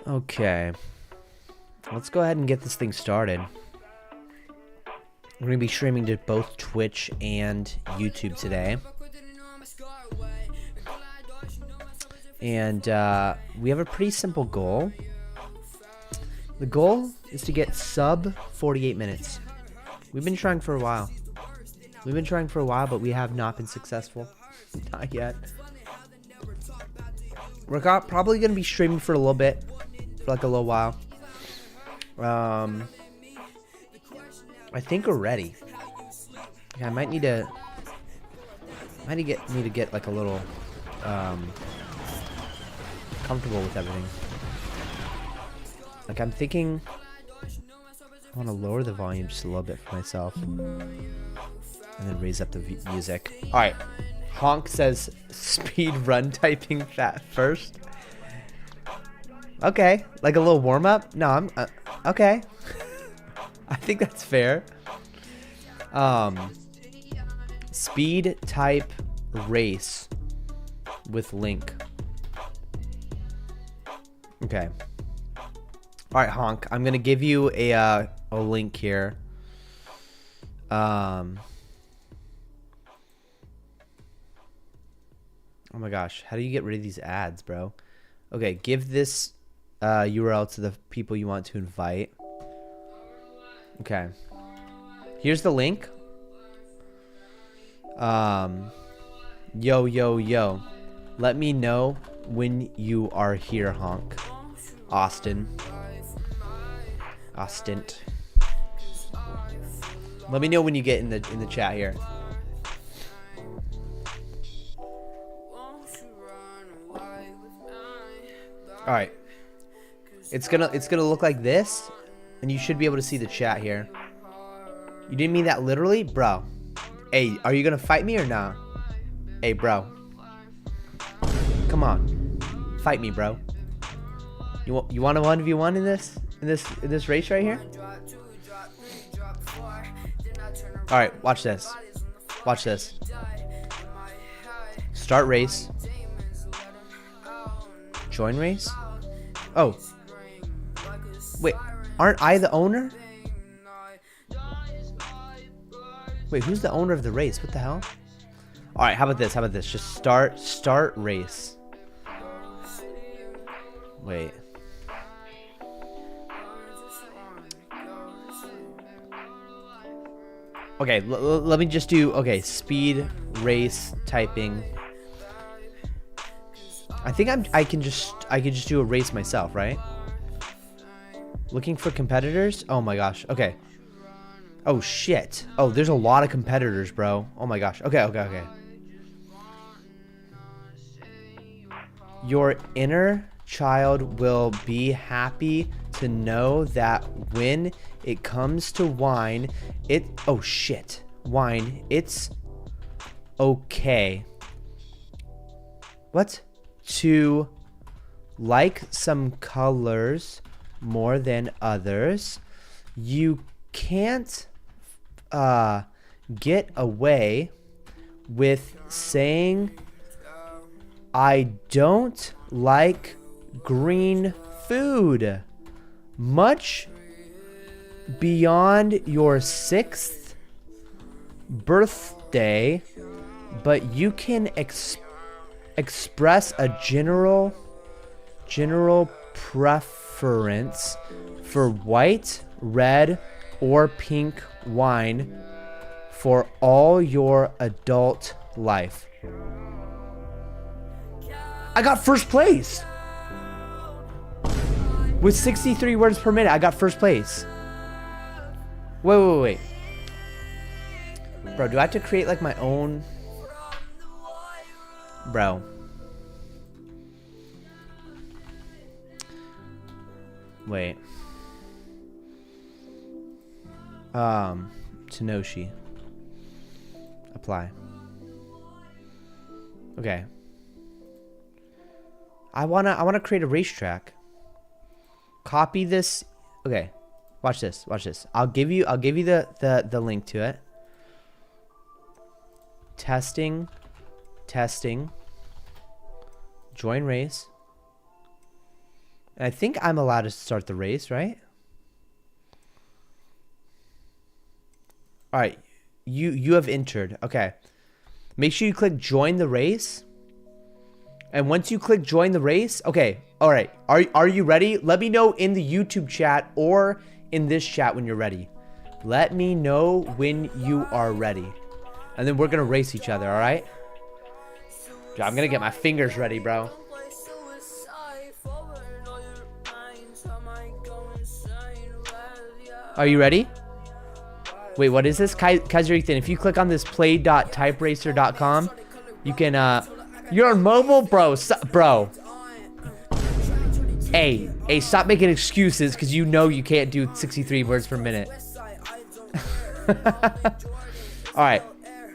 Okay. Let's go ahead and get this thing started. We're going to be streaming to both Twitch and YouTube today. And we have a pretty simple goal. The goal is to get sub 48 minutes. We've been trying for a while. But we have not been successful. Not yet. We're probably going to be streaming for a little bit. For like a little while. I think we're ready. Yeah, I might need to get like a little comfortable with everything. Like I'm thinking I want to lower the volume just a little bit for myself and then raise up the music. All right. Honk says speed run typing chat first. Okay, like a little warm up. No, I'm okay. I think that's fair. Speed type race with link. Okay. All right, Honk. I'm gonna give you a link here. Oh my gosh, how do you get rid of these ads, bro? Okay, give this URL to the people you want to invite. Okay. Here's the link. Yo. Let me know when you are here, Honk. Austin. Let me know when you get in the chat here. All right. It's gonna look like this, and you should be able to see the chat here. You didn't mean that literally, bro? Hey, are you gonna fight me or not? Hey, bro. Come on, fight me, bro. You want a 1v1 in this race right here? All right, watch this. Watch this. Start race. Join race. Oh. Wait, aren't I the owner? Wait, who's the owner of the race? What the hell? All right, how about this? Just start race. Wait. Okay, let me just do, okay, speed race typing. I think I can just do a race myself, right? Looking for competitors? Oh my gosh. Okay. Oh shit. Oh, there's a lot of competitors, bro. Oh my gosh. Okay. Your inner child will be happy to know that when it comes to wine, oh shit. Wine, it's okay. What? To like some colors more than others. You can't get away with saying I don't like green food much beyond your 6th birthday, but you can express a general preference for white, red, or pink wine for all your adult life. I got first place! With 63 words per minute, I got first place. Wait. Bro, do I have to create like my own... Bro. Wait. Tenoshi. Apply. Okay. I wanna create a racetrack. Copy this. Okay. Watch this. I'll give you the link to it. Testing. Join race. And I think I'm allowed to start the race, right? All right. You have entered. Okay. Make sure you click join the race. And once you click join the race, okay. All right. Are you ready? Let me know in the YouTube chat or in this chat when you're ready. Let me know when you are ready. And then we're going to race each other, all right? I'm going to get my fingers ready, bro. Are you ready? Wait, what is this? Kaiser Ethan, if you click on this play.typeracer.com, you can, you're on mobile? Bro, bro. Hey, stop making excuses because you know you can't do 63 words per minute. Alright.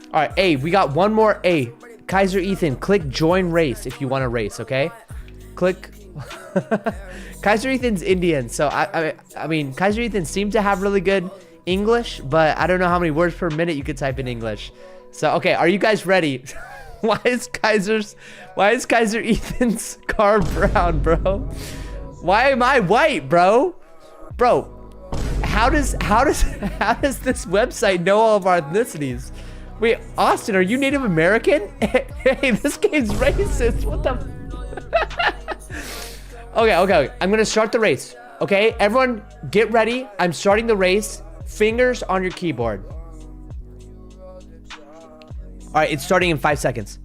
Alright, hey, we got one more. Hey, Kaiser Ethan, click join race if you want to race, okay? Click. Kaiser Ethan's Indian, so I mean, Kaiser Ethan seemed to have really good English, but I don't know how many words per minute you could type in English. So, okay, are you guys ready? Why is Kaiser Ethan's car brown, bro? Why am I white, bro? Bro, how does this website know all of our ethnicities? Wait, Austin, are you Native American? Hey, this game's racist. What the? Okay. I'm gonna start the race. Okay, everyone, get ready. I'm starting the race. Fingers on your keyboard. All right, it's starting in 5 seconds.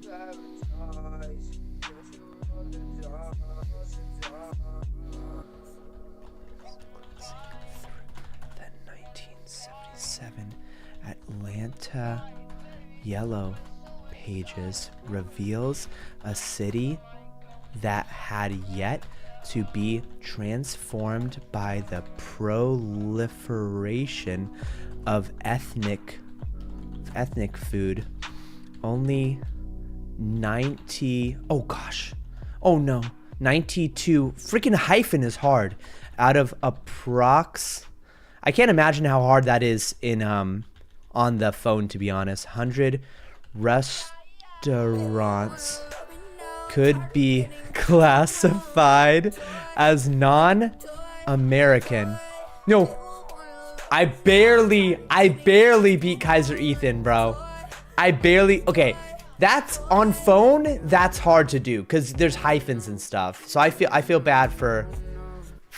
The 1977 Atlanta Yellow Pages reveals a city that had yet to be transformed by the proliferation of ethnic food. Only 92 freaking hyphen is hard out of approx. I can't imagine how hard that is in on the phone, to be honest. 100 restaurants could be classified as non-American. No, I barely beat Kaiser Ethan, bro. Okay, that's on phone. That's hard to do because there's hyphens and stuff. So I feel bad for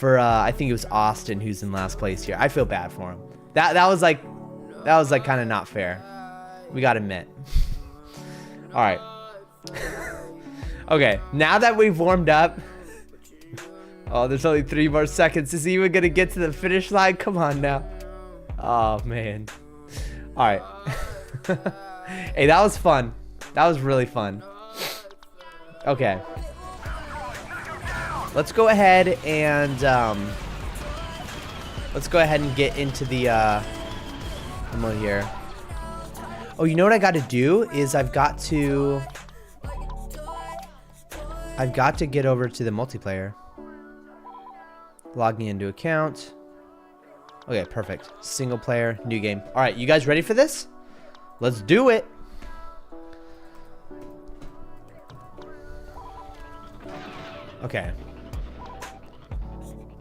I think it was Austin who's in last place here. I feel bad for him. That was like kind of not fair. We gotta admit. All right. Okay, now that we've warmed up. Oh, there's only 3 more seconds. Is he even gonna get to the finish line? Come on now. Oh man. All right. Hey, that was fun. That was really fun. Okay. Let's go ahead and get into the mode here. Oh, you know what I got to do is I've got to get over to the multiplayer. Logging into account. Okay, perfect. Single player, new game. All right, you guys ready for this? Let's do it. Okay.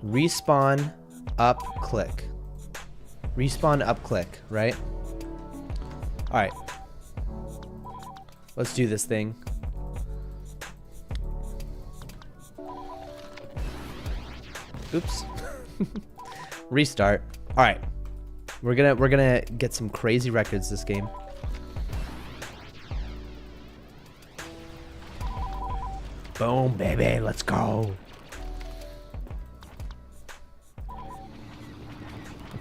Respawn, up, click. Respawn, up, click, right? All right. Let's do this thing. Oops. Restart. All right. We're gonna get some crazy records this game. Boom, baby. Let's go.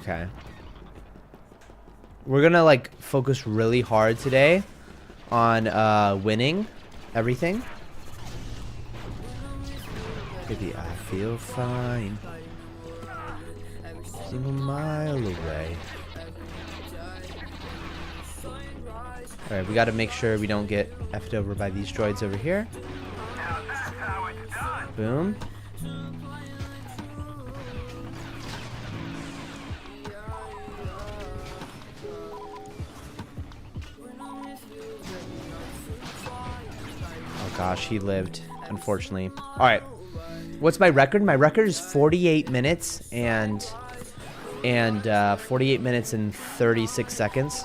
Okay. We're gonna like focus really hard today on winning everything. Baby, I feel fine. Single mile away. Alright, we gotta make sure we don't get effed over by these droids over here. Boom. Oh gosh, he lived, unfortunately. Alright. What's my record? My record is 48 minutes and 48 minutes and 36 seconds.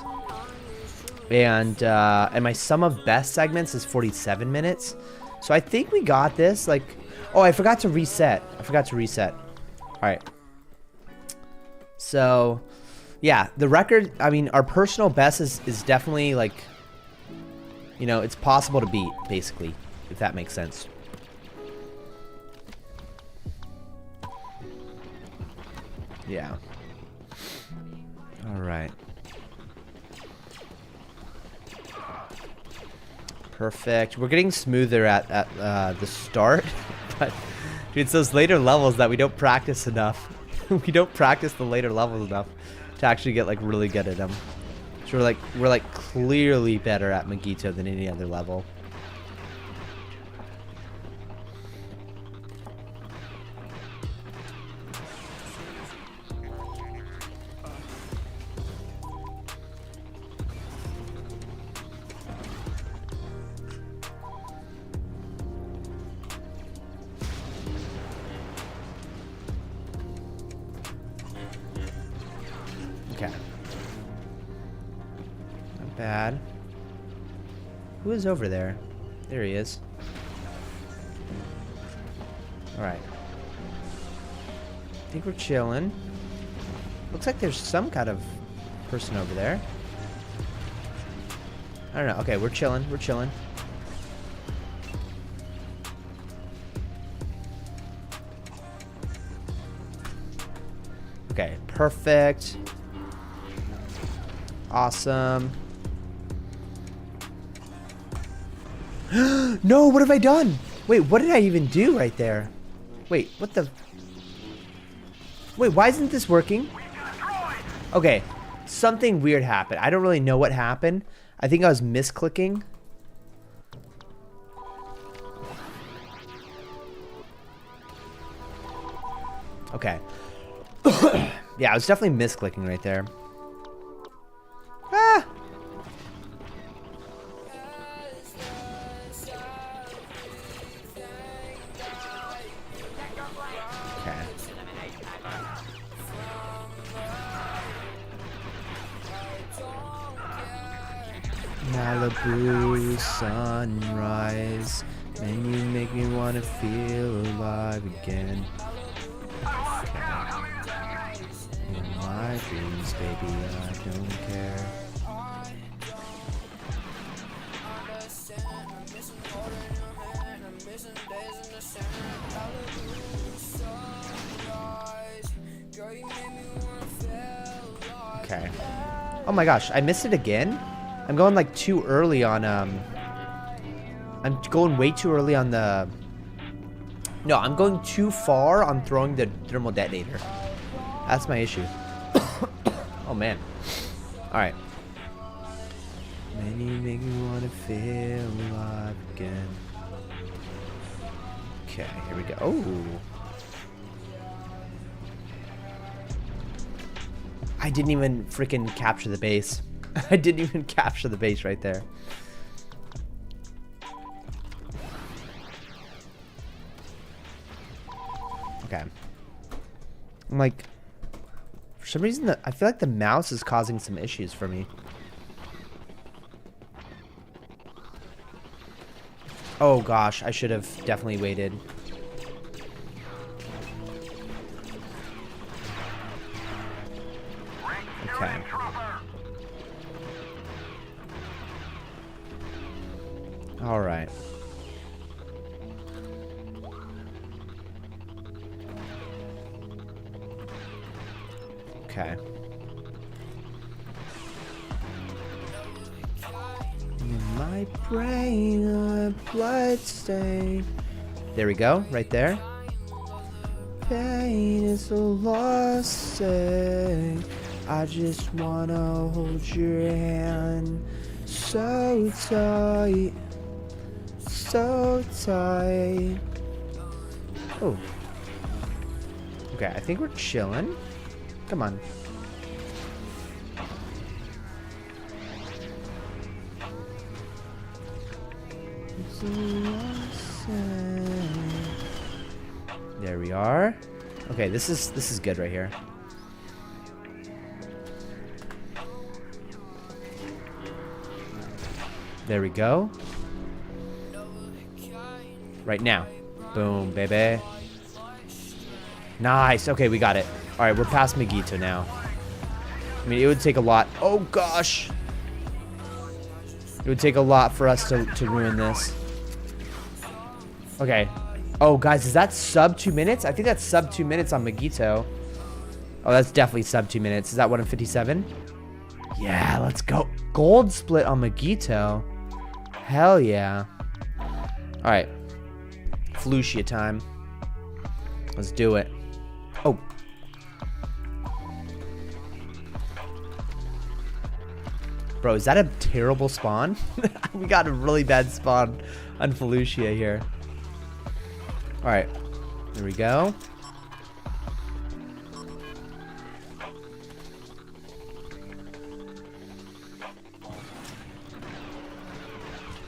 And my sum of best segments is 47 minutes. So I think we got this. Like, oh, I forgot to reset. All right. So, yeah, the record, I mean, our personal best is definitely, like, you know, it's possible to beat, basically, if that makes sense. Yeah. All right. Perfect. We're getting smoother at the start, but dude, it's those later levels that we don't practice enough. We don't practice the later levels enough to actually get like really good at them. So we're like clearly better at Magito than any other level. Okay. Not bad. Who is over there? There he is. Alright. I think we're chilling. Looks like there's some kind of person over there. I don't know. Okay, we're chilling. We're chilling. Okay, perfect. Awesome. No, what have I done? Wait, what did I even do right there? Wait, what the? Wait, why isn't this working? Okay, something weird happened. I don't really know what happened. I think I was misclicking. Okay. Yeah, I was definitely misclicking right there. Ah! Okay. Malibu sunrise, and you make me wanna feel alive again. In my dreams, baby, I don't care. Okay. Oh my gosh, I missed it again? I'm going like too early on, I'm going way too early on the... No, I'm going too far on throwing the thermal detonator. That's my issue. Oh man. Alright. Man, you make me wanna feel alive again. Okay, here we go. Oh. I didn't even freaking capture the base. I didn't even capture the base right there. Okay. I'm like, for some reason, I feel like the mouse is causing some issues for me. Oh gosh, I should have definitely waited. Okay. All right. Okay. In my brain, a blood stain. There we go, right there. Pain is a lost thing. I just wanna hold your hand so tight, so tight. Oh. Okay, I think we're chilling. Come on. There we are. Okay, this is good right here. There we go. Right now. Boom, baby. Nice. Okay, we got it. All right, we're past Megito now. I mean, it would take a lot. Oh, gosh. It would take a lot for us to ruin this. Okay. Oh, guys, is that sub 2 minutes? I think that's sub 2 minutes on Megito. Oh, that's definitely sub 2 minutes. Is that 1 in 57? Yeah, let's go. Gold split on Megito. Hell yeah. All right. Felucia time. Let's do it. Oh. Bro, is that a terrible spawn? We got a really bad spawn on Felucia here. Alright. There we go.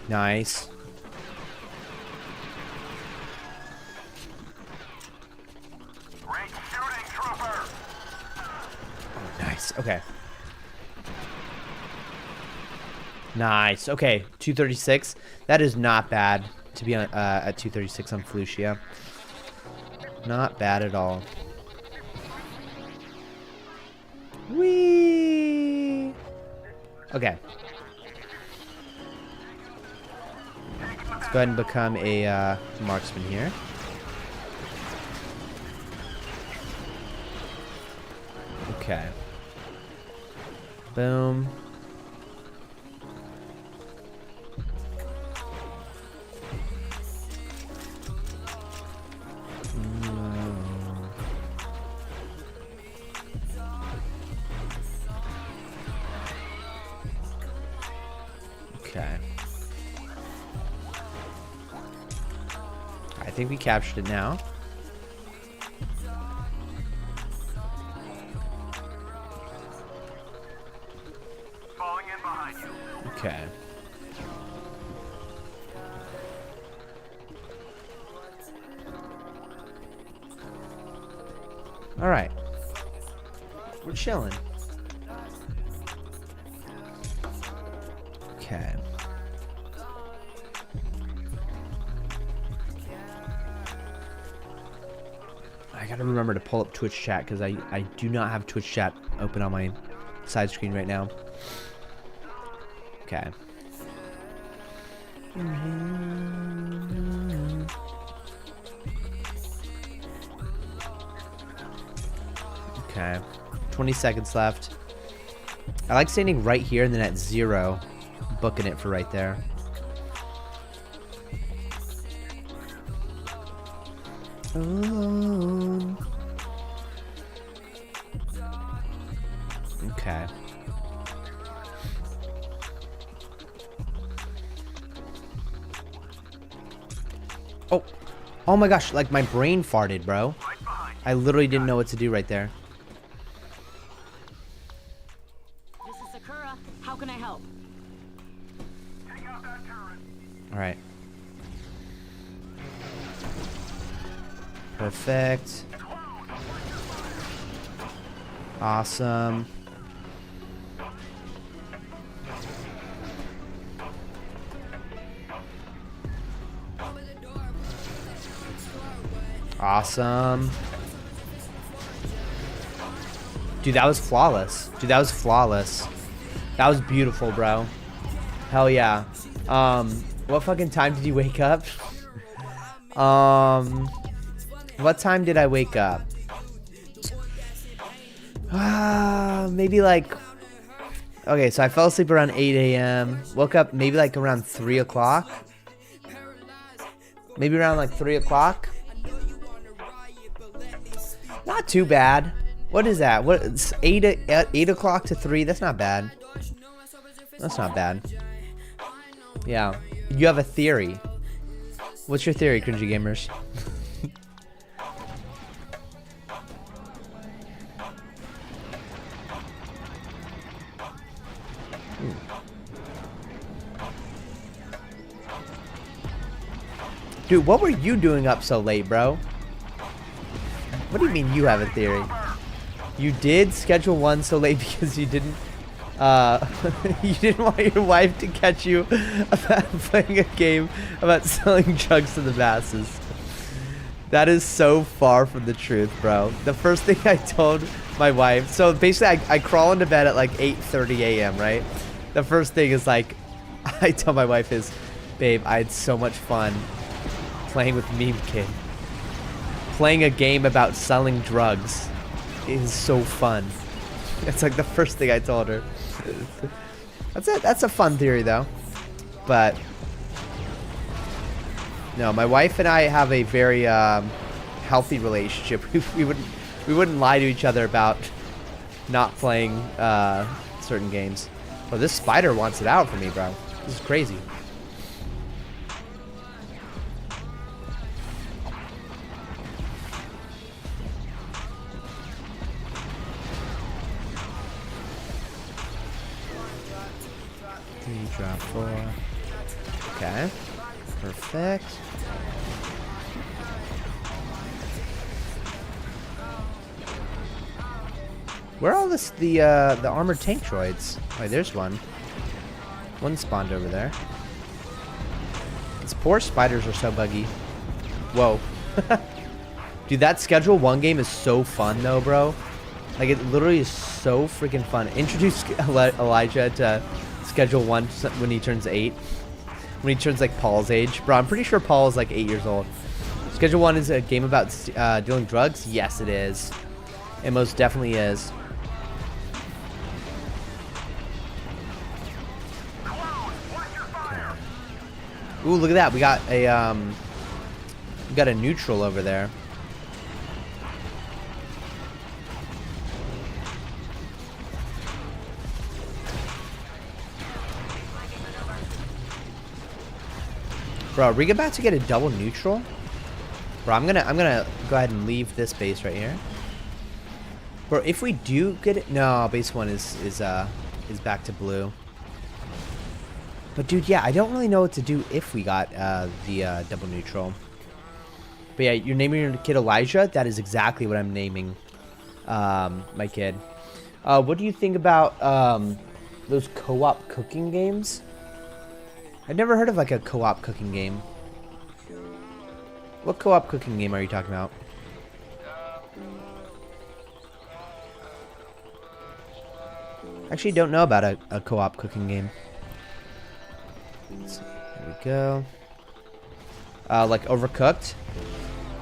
Nice. Oh, nice. Okay. Nice. Okay, 236. That is not bad to be on, at 236 on Felucia. Not bad at all. Whee! Okay. Let's go ahead and become a marksman here. Okay. Boom. Okay. I think we captured it now. Falling in behind you. Okay. All right. We're chilling. Okay. I gotta remember to pull up Twitch chat because I do not have Twitch chat open on my side screen right now. Okay. Okay. 20 seconds left. I like standing right here and then at 0, booking it for right there. Okay. Oh. Oh my gosh, like my brain farted, bro. I literally didn't know what to do right there. This is Sakura. How can I help? Take out that turret. All right. Perfect. Awesome. Awesome. Dude, that was flawless. Dude, that was flawless. That was beautiful, bro. Hell yeah. What fucking time did you wake up? What time did I wake up? Maybe like... Okay, so I fell asleep around 8 a.m. Woke up maybe like around 3 o'clock. Maybe around like 3 o'clock. Not too bad. What is that? What? It's 8 o'clock to 3? That's not bad. That's not bad. Yeah. You have a theory. What's your theory, cringy gamers? Dude, what were you doing up so late, bro? What do you mean you have a theory? You did schedule one so late because you didn't you didn't want your wife to catch you about playing a game about selling drugs to the masses. That is so far from the truth, bro. The first thing I told my wife, so basically I crawl into bed at like 8:30 a.m., right? The first thing is like, I tell my wife is, babe, I had so much fun playing with Meme Kid. Playing a game about selling drugs is so fun. That's like the first thing I told her. That's it. That's a fun theory though. But no, my wife and I have a very healthy relationship. We wouldn't lie to each other about not playing certain games. Well, this spider wants it out for me, bro. This is crazy. Drop 4. Okay. Perfect. Where are all the armored tank droids? Wait, there's one. One spawned over there. These poor spiders are so buggy. Whoa. Dude, that Schedule 1 game is so fun though, bro. Like, it literally is so freaking fun. Introduce Elijah to Schedule 1 when he turns 8. When he turns like Paul's age. Bro, I'm pretty sure Paul is like 8 years old. Schedule 1 is a game about dealing drugs? Yes, it is. It most definitely is. Ooh, look at that. We got a neutral over there. Bro, are we about to get a double neutral? Bro, I'm gonna go ahead and leave this base right here. Bro, if we do get it, no, base 1 is back to blue. But dude, yeah, I don't really know what to do if we got the double neutral. But yeah, you're naming your kid Elijah? That is exactly what I'm naming my kid. What do you think about those co-op cooking games? I've never heard of like a co-op cooking game. What co-op cooking game are you talking about? Actually, don't know about a co-op cooking game. Let's see. Here we go. Like Overcooked.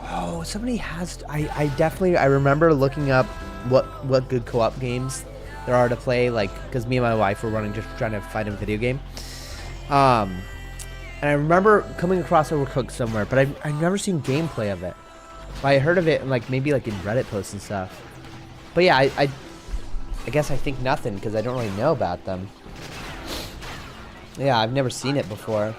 Oh, somebody has. I remember looking up what good co-op games there are to play. Like, because me and my wife were just trying to find a video game. And I remember coming across Overcooked somewhere, but I've never seen gameplay of it. I heard of it in like maybe like in Reddit posts and stuff. But yeah, I guess I think nothing because I don't really know about them. Yeah, I've never seen it before.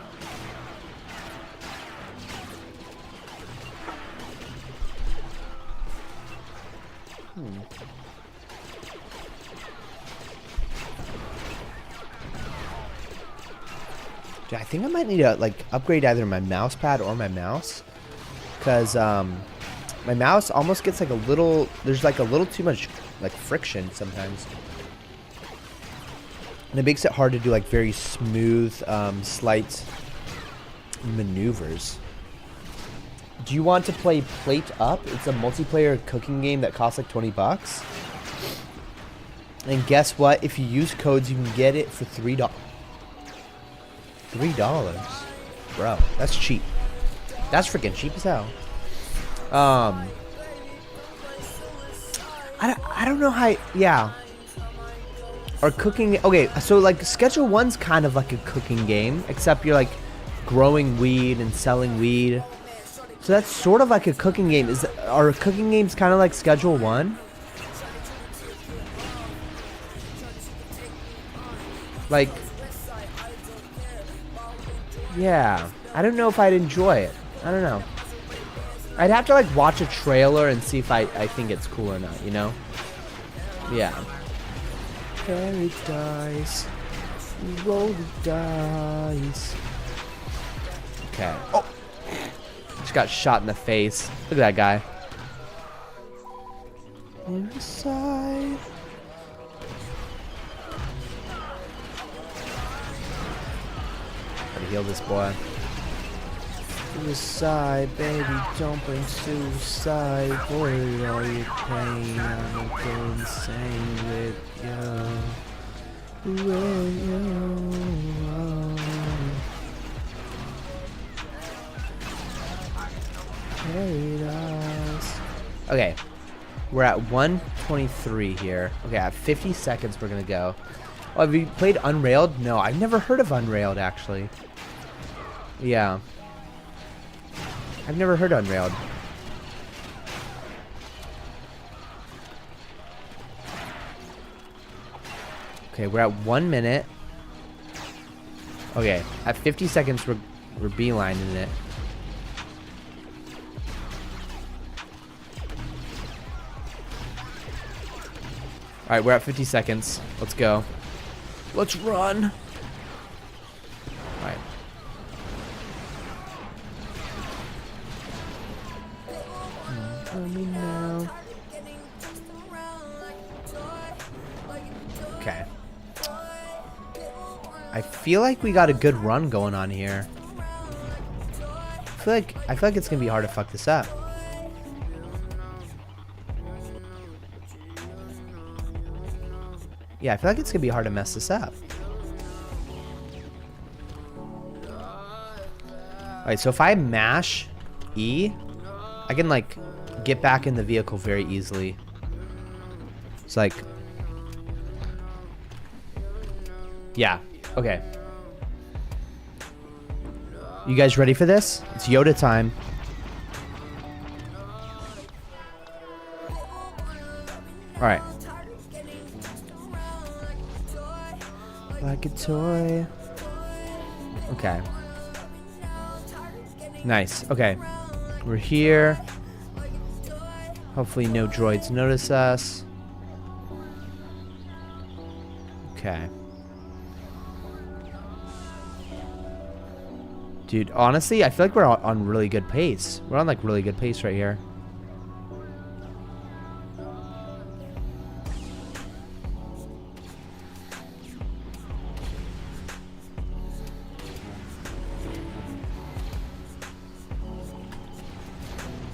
Dude, I think I might need to like upgrade either my mouse pad or my mouse, because my mouse almost gets like a little. There's like a little too much like friction sometimes, and it makes it hard to do like very smooth, slight maneuvers. Do you want to play Plate Up? It's a multiplayer cooking game that costs like $20. And guess what? If you use codes, you can get it for $3. $3, bro. That's cheap. That's freaking cheap as hell. I don't know how. Yeah. Or cooking. Okay, so like Schedule 1's kind of like a cooking game, except you're like growing weed and selling weed. So that's sort of like a cooking game. Are cooking games kind of like Schedule 1? Like, yeah. I don't know if I'd enjoy it. I don't know. I'd have to like watch a trailer and see if I think it's cool or not, you know? Yeah. Paradise. Roll the dice. Okay. Oh! Just got shot in the face. Look at that guy. Suicide. Gotta heal this boy. Suicide, baby, don't bring suicide. Avoid all your pain. I'm gonna go insane with you. With you. Hate us. Okay, we're at 1:23 here. Okay, at 50 seconds we're gonna go. Oh, have you played Unrailed? No, I've never heard of Unrailed actually. Yeah. I've never heard Unrailed. Okay, we're at 1 minute. Okay, at 50 seconds we're beelining it. Alright, we're at 50 seconds. Let's go. Let's run. Alright. Okay. I feel like we got a good run going on here. I feel like it's gonna be hard to fuck this up. Yeah, I feel like it's gonna be hard to mess this up. Alright, so if I mash E, I can like get back in the vehicle very easily. It's like, yeah, okay. You guys ready for this? It's Yoda time. Alright. Like a toy. Okay. Nice. Okay. We're here. Hopefully no droids notice us. Okay. Dude, honestly, I feel like we're on really good pace. We're on like really good pace right here.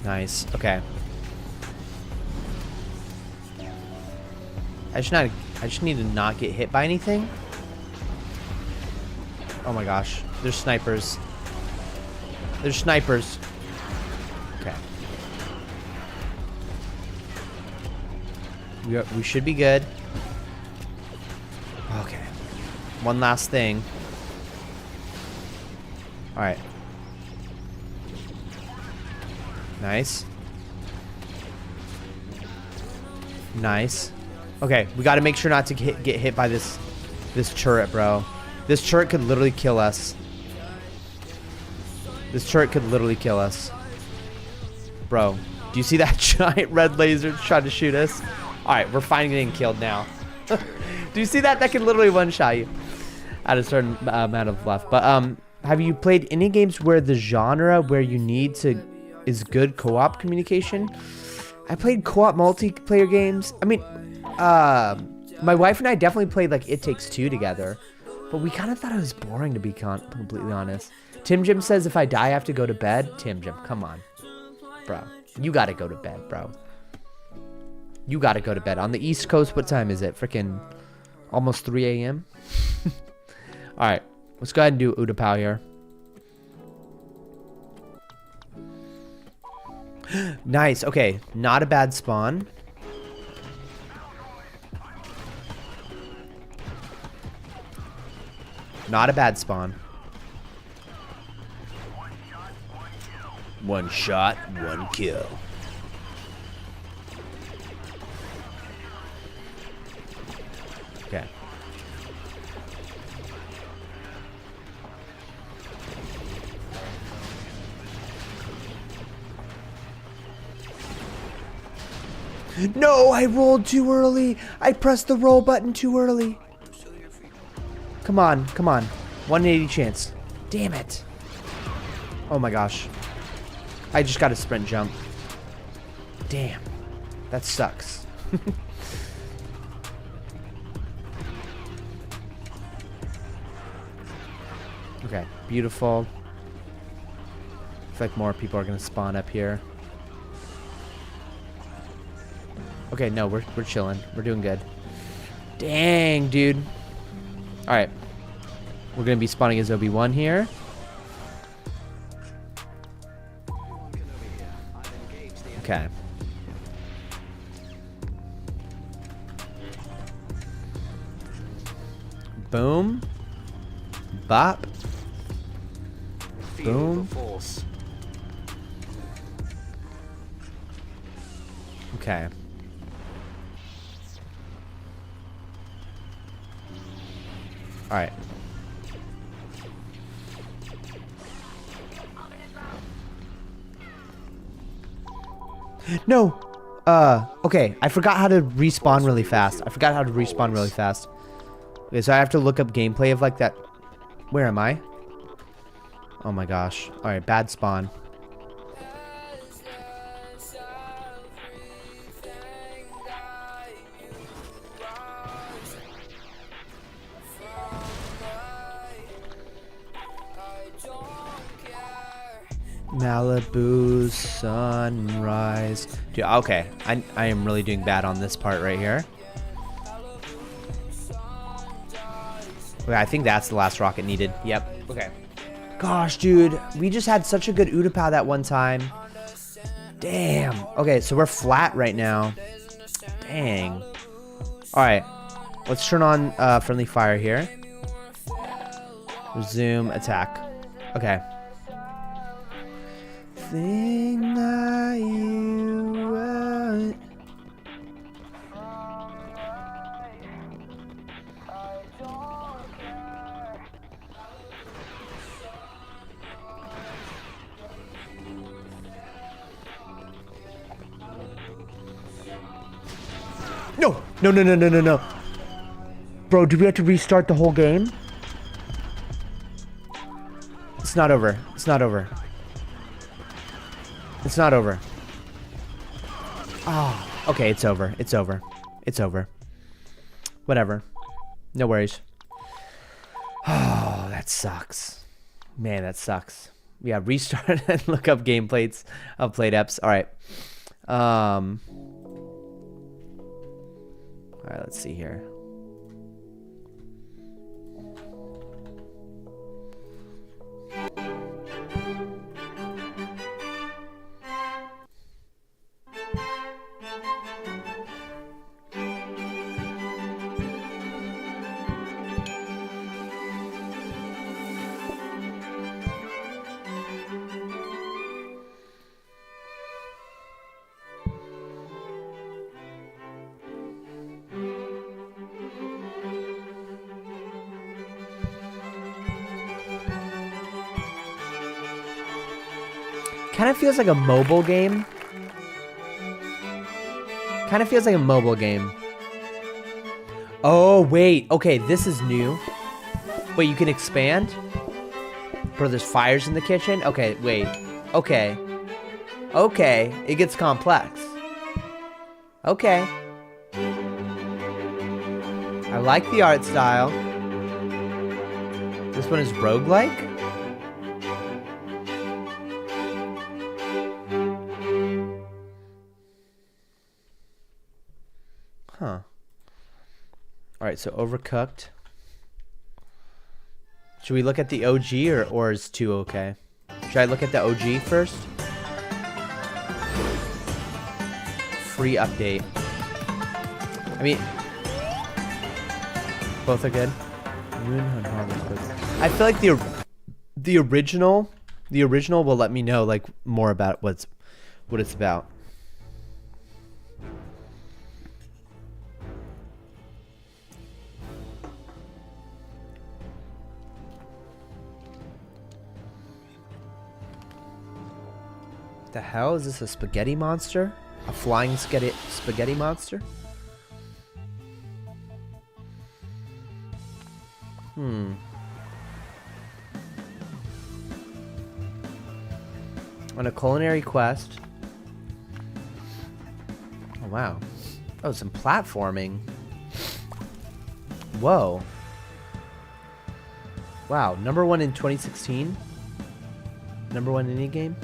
Nice. Okay. I just need to not get hit by anything. Oh my gosh. There's snipers. There's snipers. Okay. We should be good. Okay. One last thing. Alright. Nice. Nice. Okay, we got to make sure not to get hit by this turret, bro. This turret could literally kill us. This turret could literally kill us. Bro, do you see that giant red laser trying to shoot us? Alright, we're finally getting killed now. Do you see that? That can literally one-shot you at a certain amount of left. But have you played any games where the genre where you need to is good co-op communication? I played co-op multiplayer games. I mean, my wife and I definitely played like It Takes Two together, but we kind of thought it was boring, to be completely honest. Tim Jim says if I die I have to go to bed. Tim Jim, come on, bro, you gotta go to bed, bro. You gotta go to bed. On the East Coast, what time is it? Freaking almost 3 a.m. All right, let's go ahead and do Utapau here. Nice. Okay, not a bad spawn. Not a bad spawn. One shot, one kill. Okay. No, I rolled too early. I pressed the roll button too early. Come on, come on. 180 chance. Damn it. Oh my gosh. I just got a sprint jump. Damn. That sucks. Okay, beautiful. I feel like more people are gonna spawn up here. Okay, no, we're chilling. We're doing good. Dang, dude. All right, we're gonna be spawning as OB1 here. Okay. Boom. Bop. Boom. Okay. All right. No. Okay. I forgot how to respawn really fast. Okay, so I have to look up gameplay of like that. Where am I? Oh my gosh. All right, bad spawn. Malibu sunrise. Dude, okay. I am really doing bad on this part right here. Okay, I think that's the last rocket needed. Yep. Okay. Gosh, dude. We just had such a good Utapau that one time. Damn. Okay, so we're flat right now. Dang. Alright. Let's turn on friendly fire here. Resume attack. Okay. Thing that you want. No! No, no, no, no, no, no. Bro, do we have to restart the whole game? It's not over. It's not over. It's not over. Oh, okay, it's over. It's over. It's over. Whatever. No worries. Oh, that sucks. Man, that sucks. Yeah, restart and look up gameplays of played eps. All right. All right, let's see here. Kind of feels like a mobile game. Oh, wait. Okay, this is new. Wait, you can expand? Bro, there's fires in the kitchen? Okay, wait. Okay. Okay, it gets complex. Okay. I like the art style. This one is roguelike? Huh. Alright, so Overcooked. Should we look at the OG or is 2 okay? Should I look at the OG first? Free update. I mean, both are good. I feel like the original will let me know like more about what it's about. The hell is this, a spaghetti monster? A flying spaghetti monster? On a culinary quest. Oh wow. Oh, some platforming. Whoa. Wow, #1 in 2016. #1 indie game.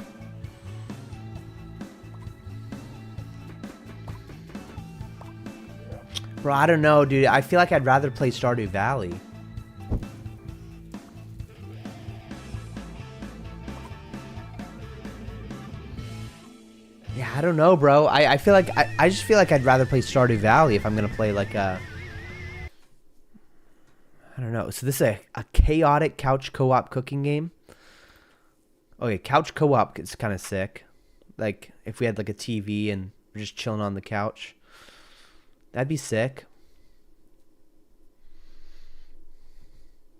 Bro, I don't know, dude. I feel like I'd rather play Stardew Valley. Yeah, I don't know, bro. I feel like I just feel like I'd rather play Stardew Valley if I'm gonna play like a. I don't know. So this is a chaotic couch co-op cooking game. Okay, couch co-op is kind of sick. Like if we had like a TV and we're just chilling on the couch. That'd be sick.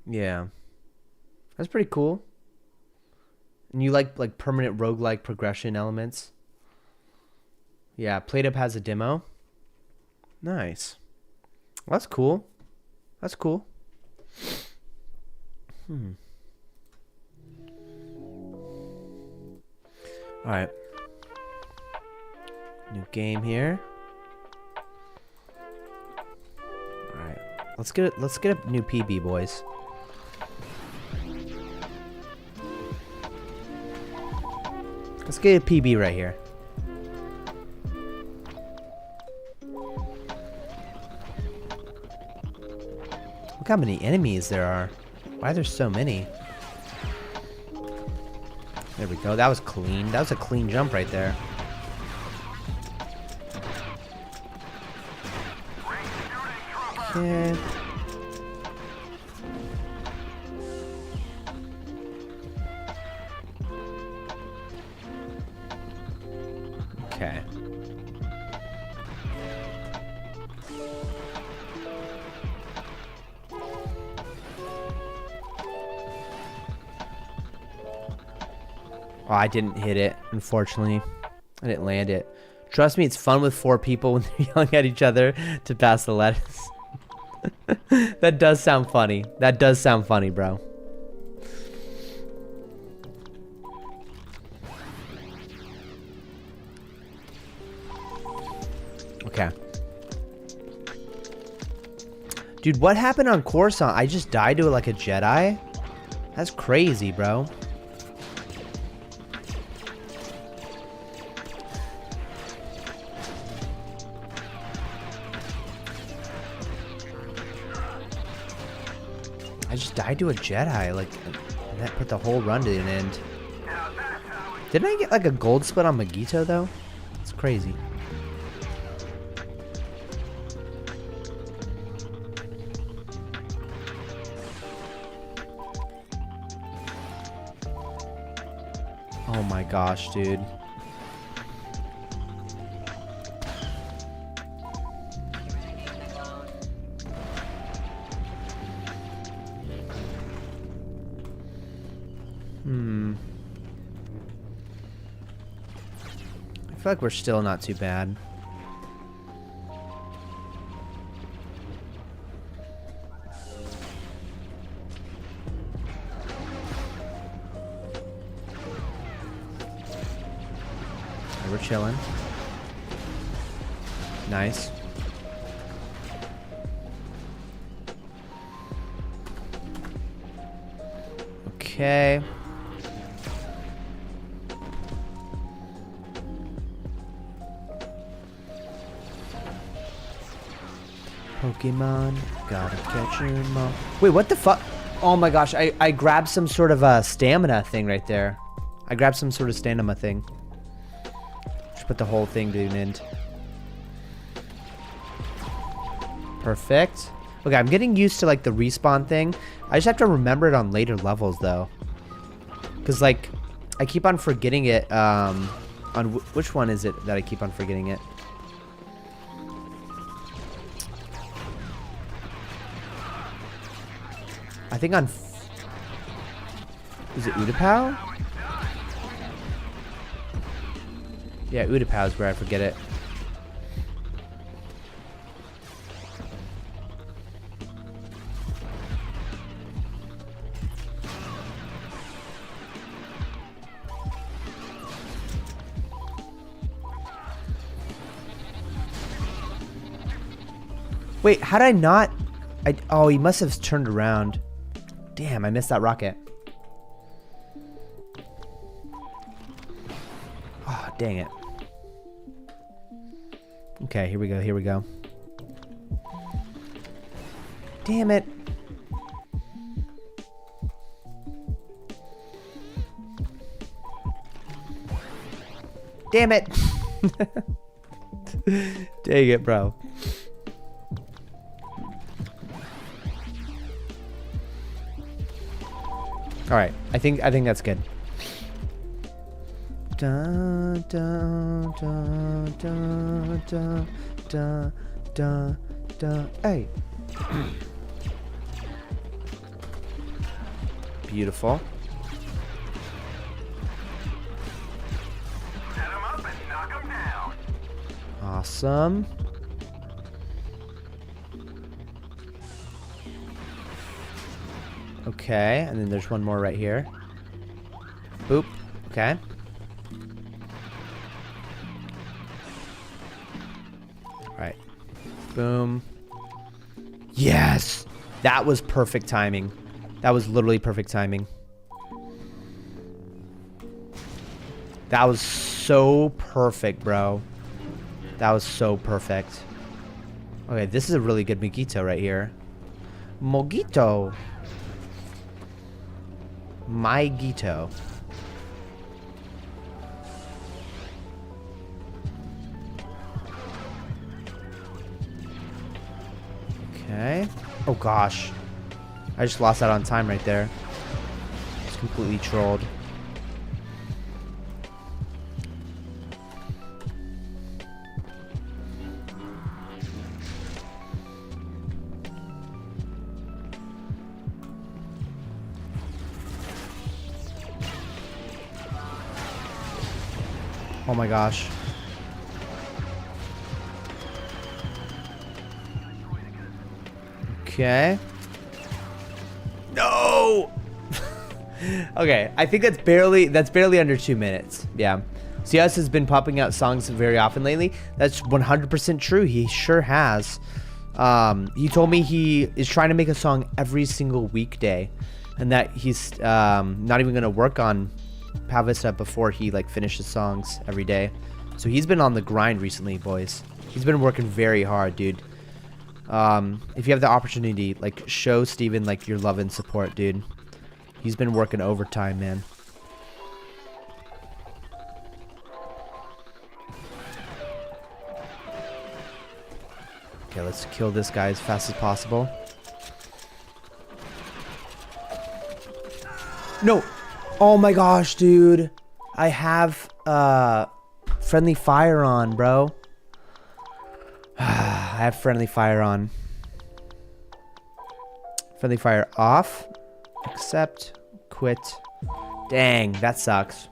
Yeah. That's pretty cool. And you like permanent roguelike progression elements? Yeah, PlateUp has a demo. Nice. Well, that's cool. That's cool. Alright. New game here. Alright. Let's get a new PB, boys. Let's get a PB right here. Look how many enemies there are. Why are there so many? There we go. That was clean. That was a clean jump right there. Okay. Okay. Oh, I didn't hit it, unfortunately. I didn't land it. Trust me, it's fun with 4 people when they're yelling at each other to pass the lettuce. That does sound funny. That does sound funny, bro. Okay. Dude, what happened on Coruscant? I just died to it like a Jedi? That's crazy, bro. I just died to a Jedi, like, and that put the whole run to an end. Didn't I get like a gold split on Magito though? It's crazy. Oh my gosh, dude. I feel like we're still not too bad. We're chilling. Nice. Okay. Pokemon, gotta catch them all. Wait, what the fuck? Oh my gosh, I grabbed some sort of a stamina thing right there. I grabbed some sort of stamina thing. Just put the whole thing to an end. Perfect. Okay, I'm getting used to like the respawn thing. I just have to remember it on later levels though. Cause like, I keep on forgetting it, on which one is it that I keep on forgetting it? I think on... Is it Utapau? Yeah, Utapau is where I forget it. Wait, how did I not? Oh, he must have turned around. Damn, I missed that rocket. Oh, dang it. Okay, here we go, here we go. Damn it. Damn it. Dang it, bro. All right, I think that's good. Dun, dun, dun, dun, dun, dun, dun, dun. Hey. Beautiful. Set him up and knock him down. Awesome. Okay, and then there's one more right here. Boop. Okay. Alright. Boom. Yes! That was perfect timing. That was literally perfect timing. That was so perfect, bro. That was so perfect. Okay, this is a really good mojito right here. Mojito. My Gito. Okay. Oh gosh. I just lost out on time right there. It's completely trolled. Oh my gosh. Okay. No. Okay, I think that's barely under 2 minutes. Yeah. CS has been popping out songs very often lately. That's 100% true. He sure has. He told me he is trying to make a song every single weekday, and that he's not even gonna work on Pavista before he like finishes songs every day. So he's been on the grind recently, boys. He's been working very hard, dude. If you have the opportunity, like, show Steven like your love and support, dude. He's been working overtime, man. Okay, let's kill this guy as fast as possible. No. Oh my gosh, dude. I have friendly fire on, bro. I have friendly fire on. Friendly fire off. Accept. Quit. Dang, that sucks.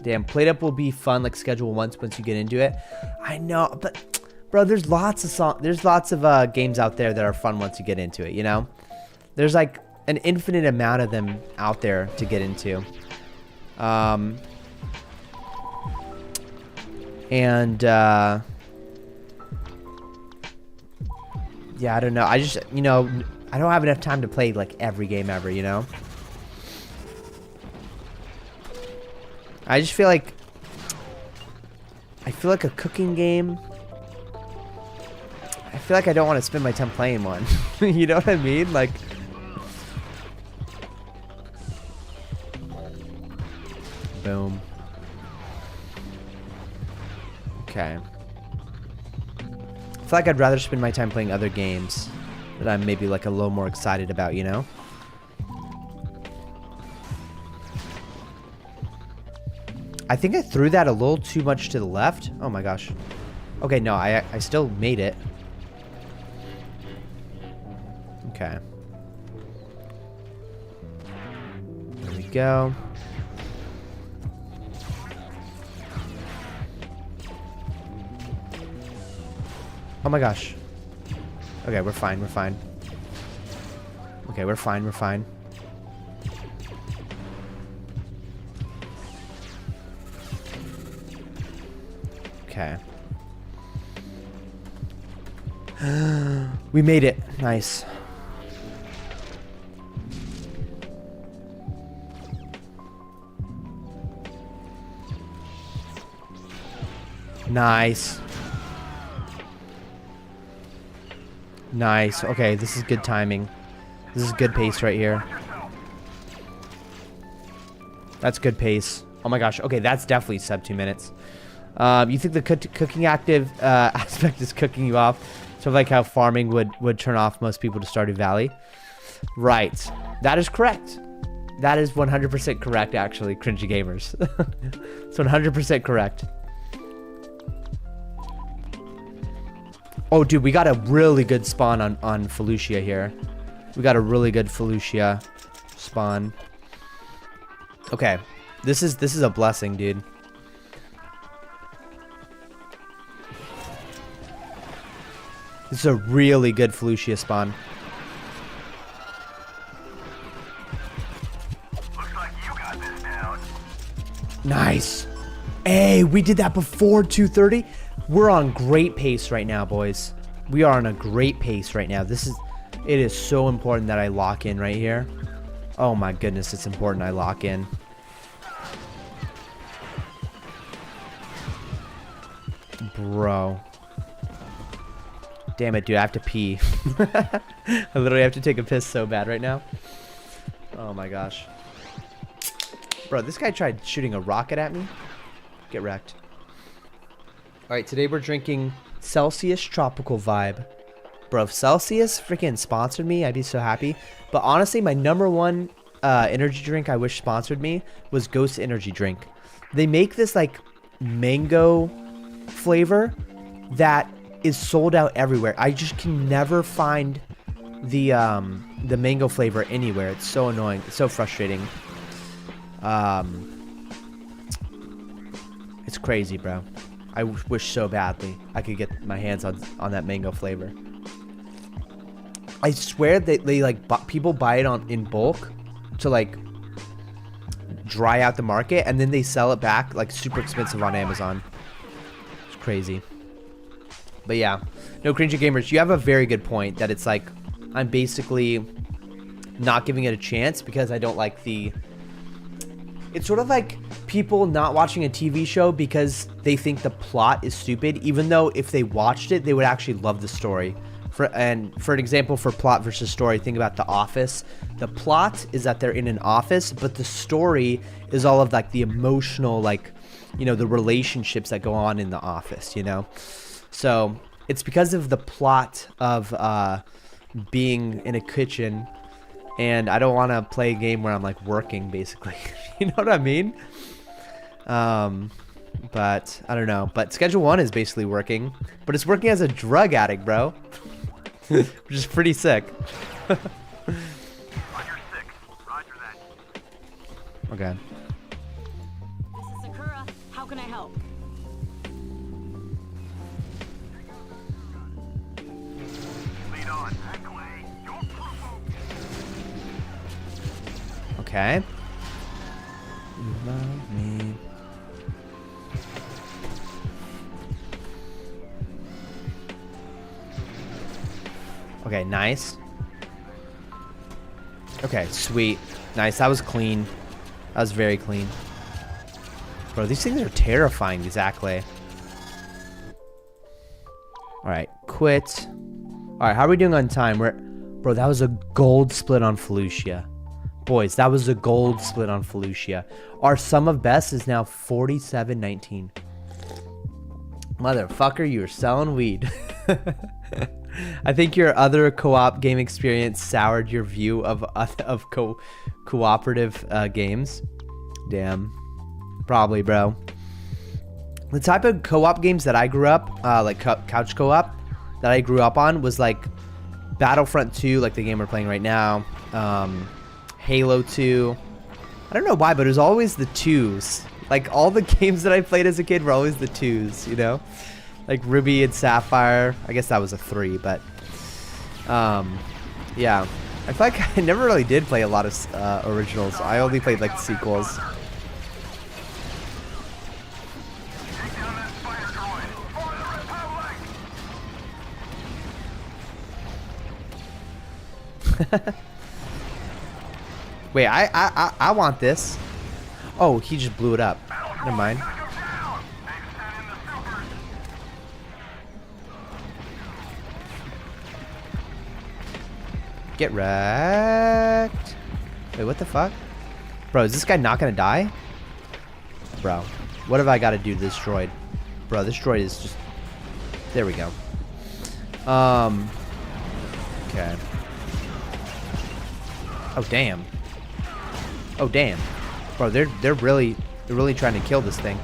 Damn, Played Up will be fun, like schedule once you get into it. I know, but bro, there's lots of games out there that are fun once you get into it, you know? There's like an infinite amount of them out there to get into. Yeah, I don't know. I just, you know, I don't have enough time to play like every game ever, you know? I just feel like a cooking game. I feel like I don't want to spend my time playing one. You know what I mean? Like, boom. Okay. I feel like I'd rather spend my time playing other games that I'm maybe like a little more excited about, you know? I think I threw that a little too much to the left. Oh my gosh. Okay, no, I still made it. Okay. There we go. Oh my gosh. Okay, we're fine, we're fine. Okay, we're fine, we're fine. Okay. We made it. Nice. Nice. Nice. Okay, this is good timing. This is good pace right here. That's good pace. Oh my gosh. Okay, that's definitely sub 2 minutes. You think the cooking active aspect is cooking you off? Sort of like how farming would turn off most people to Stardew Valley. Right. That is correct. That is 100% correct, actually, cringy gamers. It's 100% correct. Oh, dude, we got a really good spawn on Felucia here. We got a really good Felucia spawn. Okay. This is a blessing, dude. This is a really good Felucia spawn. Looks like you got this down. Nice. Hey, we did that before 2:30. We're on great pace right now, boys. We are on a great pace right now. It is so important that I lock in right here. Oh my goodness, it's important I lock in. Bro. Damn it, dude, I have to pee. I literally have to take a piss so bad right now. Oh my gosh. Bro, this guy tried shooting a rocket at me. Get wrecked. Alright, today we're drinking Celsius Tropical Vibe. Bro, if Celsius freaking sponsored me, I'd be so happy. But honestly, my #1 energy drink I wish sponsored me was Ghost Energy Drink. They make this like mango flavor that is sold out everywhere. I just can never find the mango flavor anywhere. It's so annoying. It's so frustrating. It's crazy, bro. I wish so badly I could get my hands on that mango flavor. I swear that they like people buy it in bulk to like dry out the market, and then they sell it back like super expensive on Amazon. It's crazy. But yeah, no, cringy gamers, you have a very good point that it's like I'm basically not giving it a chance because I don't like the... It's sort of like people not watching a TV show because they think the plot is stupid, even though if they watched it, they would actually love the story. For an example, for plot versus story, think about The Office. The plot is that they're in an office, but the story is all of like the emotional, like, you know, the relationships that go on in the office, you know? So it's because of the plot of being in a kitchen, and I don't want to play a game where I'm like working, basically. You know what I mean? But I don't know. But Schedule 1 is basically working, but it's working as a drug addict, bro. Which is pretty sick. Roger 6. Roger that. Okay. This is Sakura. How can I help? Lead on. Clay. Okay. You love me. Okay, nice. Okay, sweet. Nice, that was clean. That was very clean. Bro, these things are terrifying, exactly. Alright, quit. Alright, how are we doing on time? Bro, that was a gold split on Felucia. Boys, that was a gold split on Felucia. Our sum of best is now 47.19. Motherfucker, you're selling weed. I think your other co-op game experience soured your view of cooperative games. Damn. Probably, bro. The type of co-op games that I grew up, like couch co-op, that I grew up on was like Battlefront 2, like the game we're playing right now. Halo 2. I don't know why, but it was always the 2s. Like all the games that I played as a kid were always the 2s, you know? Like Ruby and Sapphire. I guess that was a 3, but yeah. I feel like I never really did play a lot of originals. I only played like the sequels. Take down that spider droid. For the Republic. Wait, I want this. Oh, he just blew it up. Never mind. Get wrecked. Wait, what the fuck? Bro, is this guy not gonna die? Bro, what have I got to do to this droid? Bro, this droid is just... There we go. Okay. Oh, damn. Oh, damn. Bro, they're really trying to kill this thing.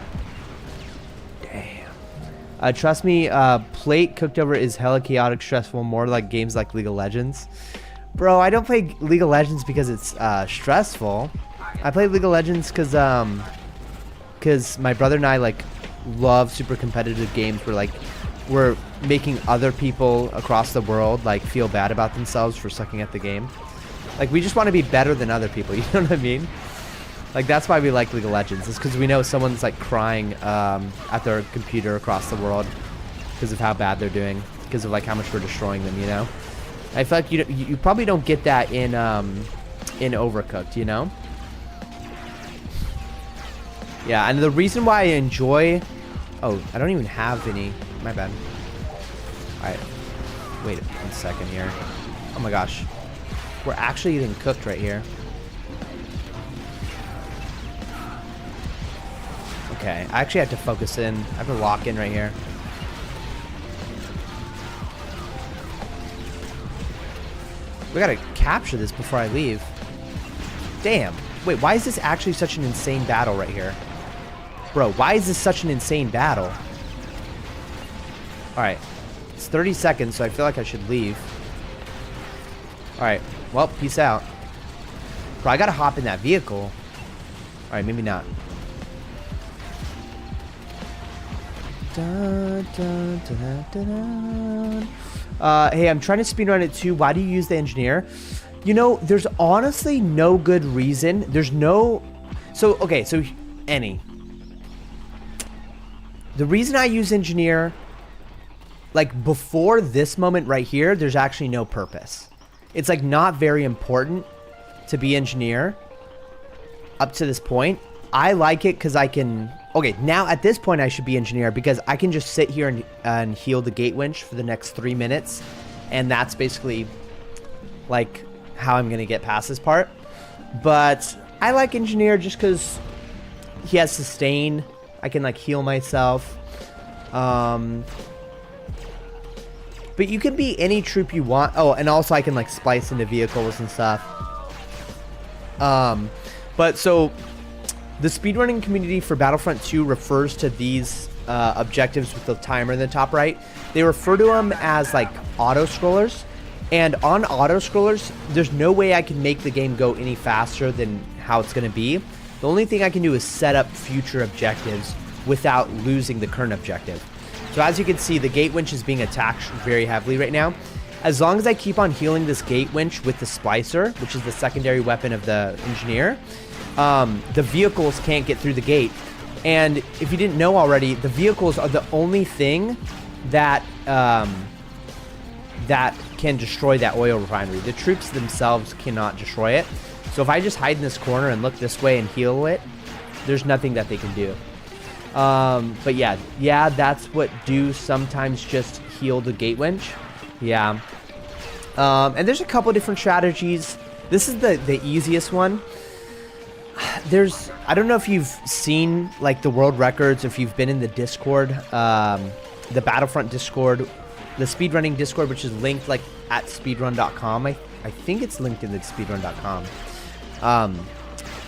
Damn. Trust me, plate cooked over is hella chaotic, stressful, more like games like League of Legends. Bro, I don't play League of Legends because it's stressful. I play League of Legends because my brother and I like love super competitive games where like we're making other people across the world like feel bad about themselves for sucking at the game. Like we just want to be better than other people, you know what I mean? Like that's why we like League of Legends. It's because we know someone's like crying at their computer across the world because of how bad they're doing, because of like how much we're destroying them, you know? I feel like you probably don't get that in Overcooked, you know? Yeah, and the reason why I enjoy... Oh, I don't even have any. My bad. Alright. Wait 1 second here. Oh my gosh. We're actually getting cooked right here. Okay, I actually have to focus in. I have to lock in right here. We gotta capture this before I leave. Damn. Wait, why is this actually such an insane battle right here? Bro, why is this such an insane battle? Alright. It's 30 seconds, so I feel like I should leave. Alright. Well, peace out. Bro, I gotta hop in that vehicle. Alright, maybe not. Dun, dun, dun, dun, dun. Hey, I'm trying to speedrun it too. Why do you use the engineer? You know, there's honestly no good reason. There's no... So, okay, so any. The reason I use engineer, like before this moment right here, there's actually no purpose. It's like not very important to be engineer up to this point. I like it because I can... Okay, now at this point I should be engineer because I can just sit here and heal the gate winch for the next 3 minutes. And that's basically like how I'm going to get past this part. But I like engineer just because he has sustain. I can like heal myself. But you can be any troop you want. Oh, and also I can like splice into vehicles and stuff. But so the speedrunning community for Battlefront 2 refers to these objectives with the timer in the top right. They refer to them as like auto scrollers. And on auto scrollers, there's no way I can make the game go any faster than how it's going to be. The only thing I can do is set up future objectives without losing the current objective. So as you can see, the gate winch is being attacked very heavily right now. As long as I keep on healing this gate winch with the splicer, which is the secondary weapon of the engineer, the vehicles can't get through the gate. And if you didn't know already, the vehicles are the only thing that that can destroy that oil refinery. The troops themselves cannot destroy it. So if I just hide in this corner and look this way and heal it, there's nothing that they can do. But yeah, that's what do sometimes just heal the gate winch. Yeah. And there's a couple different strategies. This is the easiest one. I don't know if you've seen like the world records, if you've been in the Discord, the Battlefront Discord, the speedrunning Discord, which is linked like at speedrun.com. I think it's linked in the speedrun.com.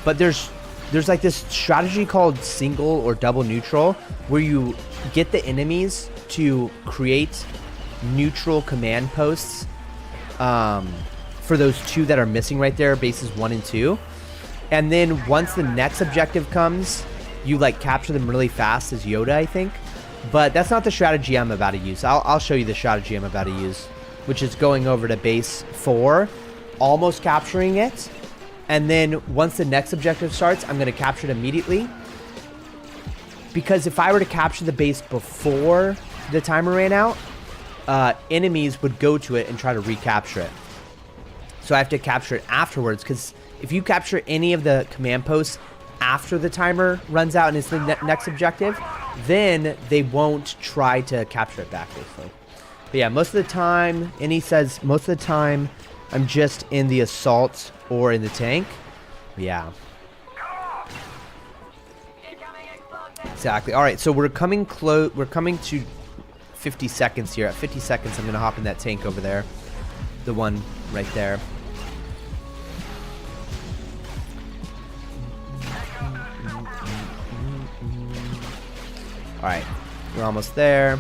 But there's like this strategy called single or double neutral, where you get the enemies to create neutral command posts for those two that are missing right there, bases 1 and 2. And then once the next objective comes, you like capture them really fast as Yoda, I think. But that's not the strategy I'm about to use. I'll show you the strategy I'm about to use, which is going over to base 4, almost capturing it. And then once the next objective starts, I'm going to capture it immediately. Because if I were to capture the base before the timer ran out, enemies would go to it and try to recapture it. So I have to capture it afterwards, because if you capture any of the command posts after the timer runs out and it's the next objective, then they won't try to capture it back, basically. But yeah, most of the time, and he says most of the time, I'm just in the assault or in the tank. But yeah. Exactly. All right, so we're coming close. We're coming to 50 seconds here. At 50 seconds, I'm gonna hop in that tank over there, the one right there. All right, we're almost there.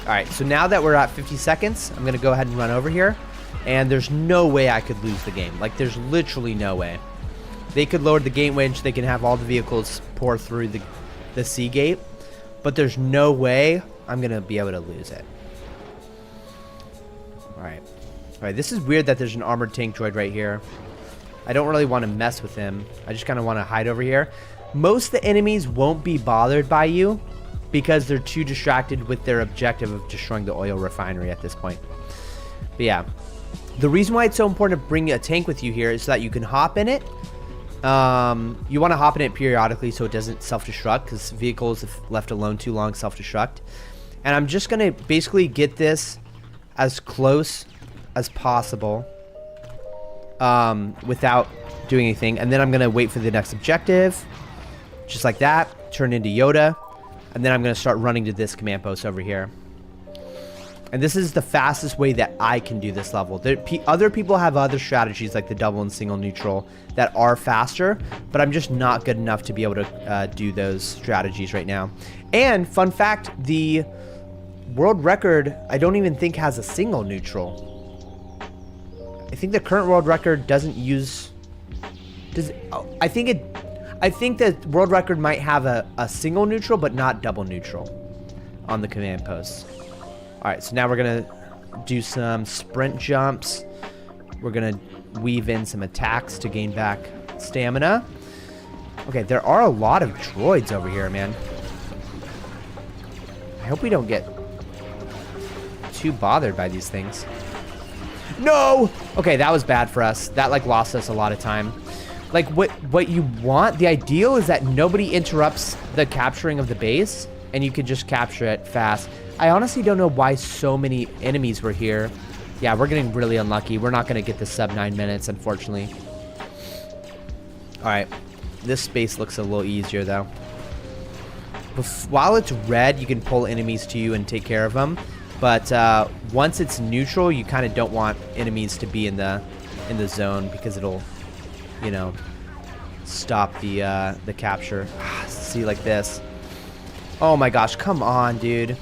All right, so now that we're at 50 seconds, I'm gonna go ahead and run over here, and there's no way I could lose the game. Like, there's literally no way. They could lower the gate winch, they can have all the vehicles pour through the sea gate, but there's no way I'm gonna be able to lose it. All right, this is weird that there's an armored tank droid right here. I don't really want to mess with him. I just kind of want to hide over here. Most of the enemies won't be bothered by you because they're too distracted with their objective of destroying the oil refinery at this point. But yeah, the reason why it's so important to bring a tank with you here is so that you can hop in it. You want to hop in it periodically so it doesn't self-destruct, because vehicles, if left alone too long, self-destruct. And I'm just going to basically get this as close as possible without doing anything. And then I'm going to wait for the next objective, just like that, turn into Yoda. And then I'm going to start running to this command post over here. And this is the fastest way that I can do this level. Other people have other strategies like the double and single neutral that are faster, but I'm just not good enough to be able to do those strategies right now. And fun fact, the world record, I don't even think has a single neutral. I think the current world record doesn't use... I think the world record might have a single neutral, but not double neutral on the command posts. Alright, so now we're going to do some sprint jumps. We're going to weave in some attacks to gain back stamina. Okay, there are a lot of droids over here, man. I hope we don't get too bothered by these things. No! Okay, that was bad for us. That, like, lost us a lot of time. Like, what you want, the ideal is that nobody interrupts the capturing of the base, and you can just capture it fast. I honestly don't know why so many enemies were here. Yeah, we're getting really unlucky. We're not going to get the sub 9 minutes, unfortunately. Alright, this space looks a little easier, though. While it's red, you can pull enemies to you and take care of them. But once it's neutral, you kind of don't want enemies to be in the zone, because it'll, you know, stop the capture. See, like this. Oh my gosh, come on, dude.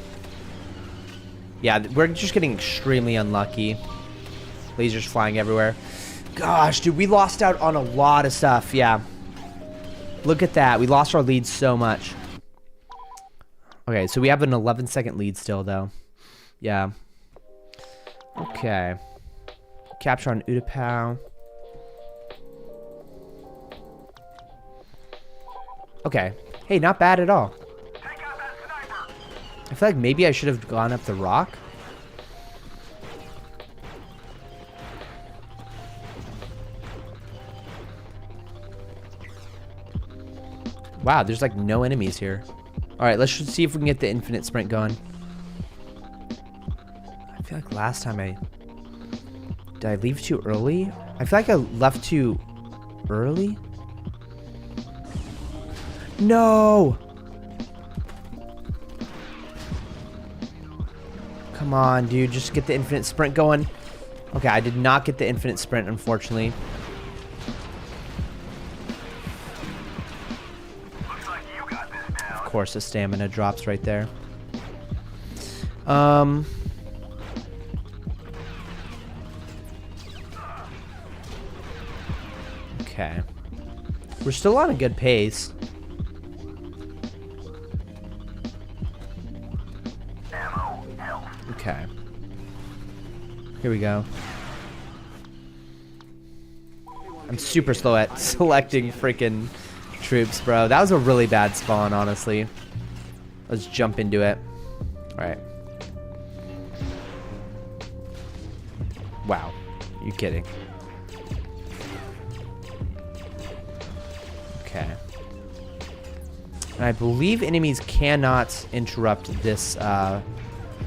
Yeah, we're just getting extremely unlucky. Lasers flying everywhere. Gosh, dude, we lost out on a lot of stuff. Yeah. Look at that. We lost our lead so much. Okay, so we have an 11-second lead still, though. Yeah. Okay. Capture on Utapau. Okay. Hey, not bad at all. I feel like maybe I should have gone up the rock. Wow, there's like no enemies here. Alright, let's see if we can get the infinite sprint going. I feel like last time did I leave too early? I feel like I left too early. No! Come on, dude. Just get the infinite sprint going. Okay, I did not get the infinite sprint, unfortunately. Looks like you got this down. Of course, the stamina drops right there. Okay. We're still on a good pace. Okay. Here we go. I'm super slow at selecting freaking troops, bro. That was a really bad spawn, honestly. Let's jump into it. Alright. Wow. You kidding? Okay. And I believe enemies cannot interrupt this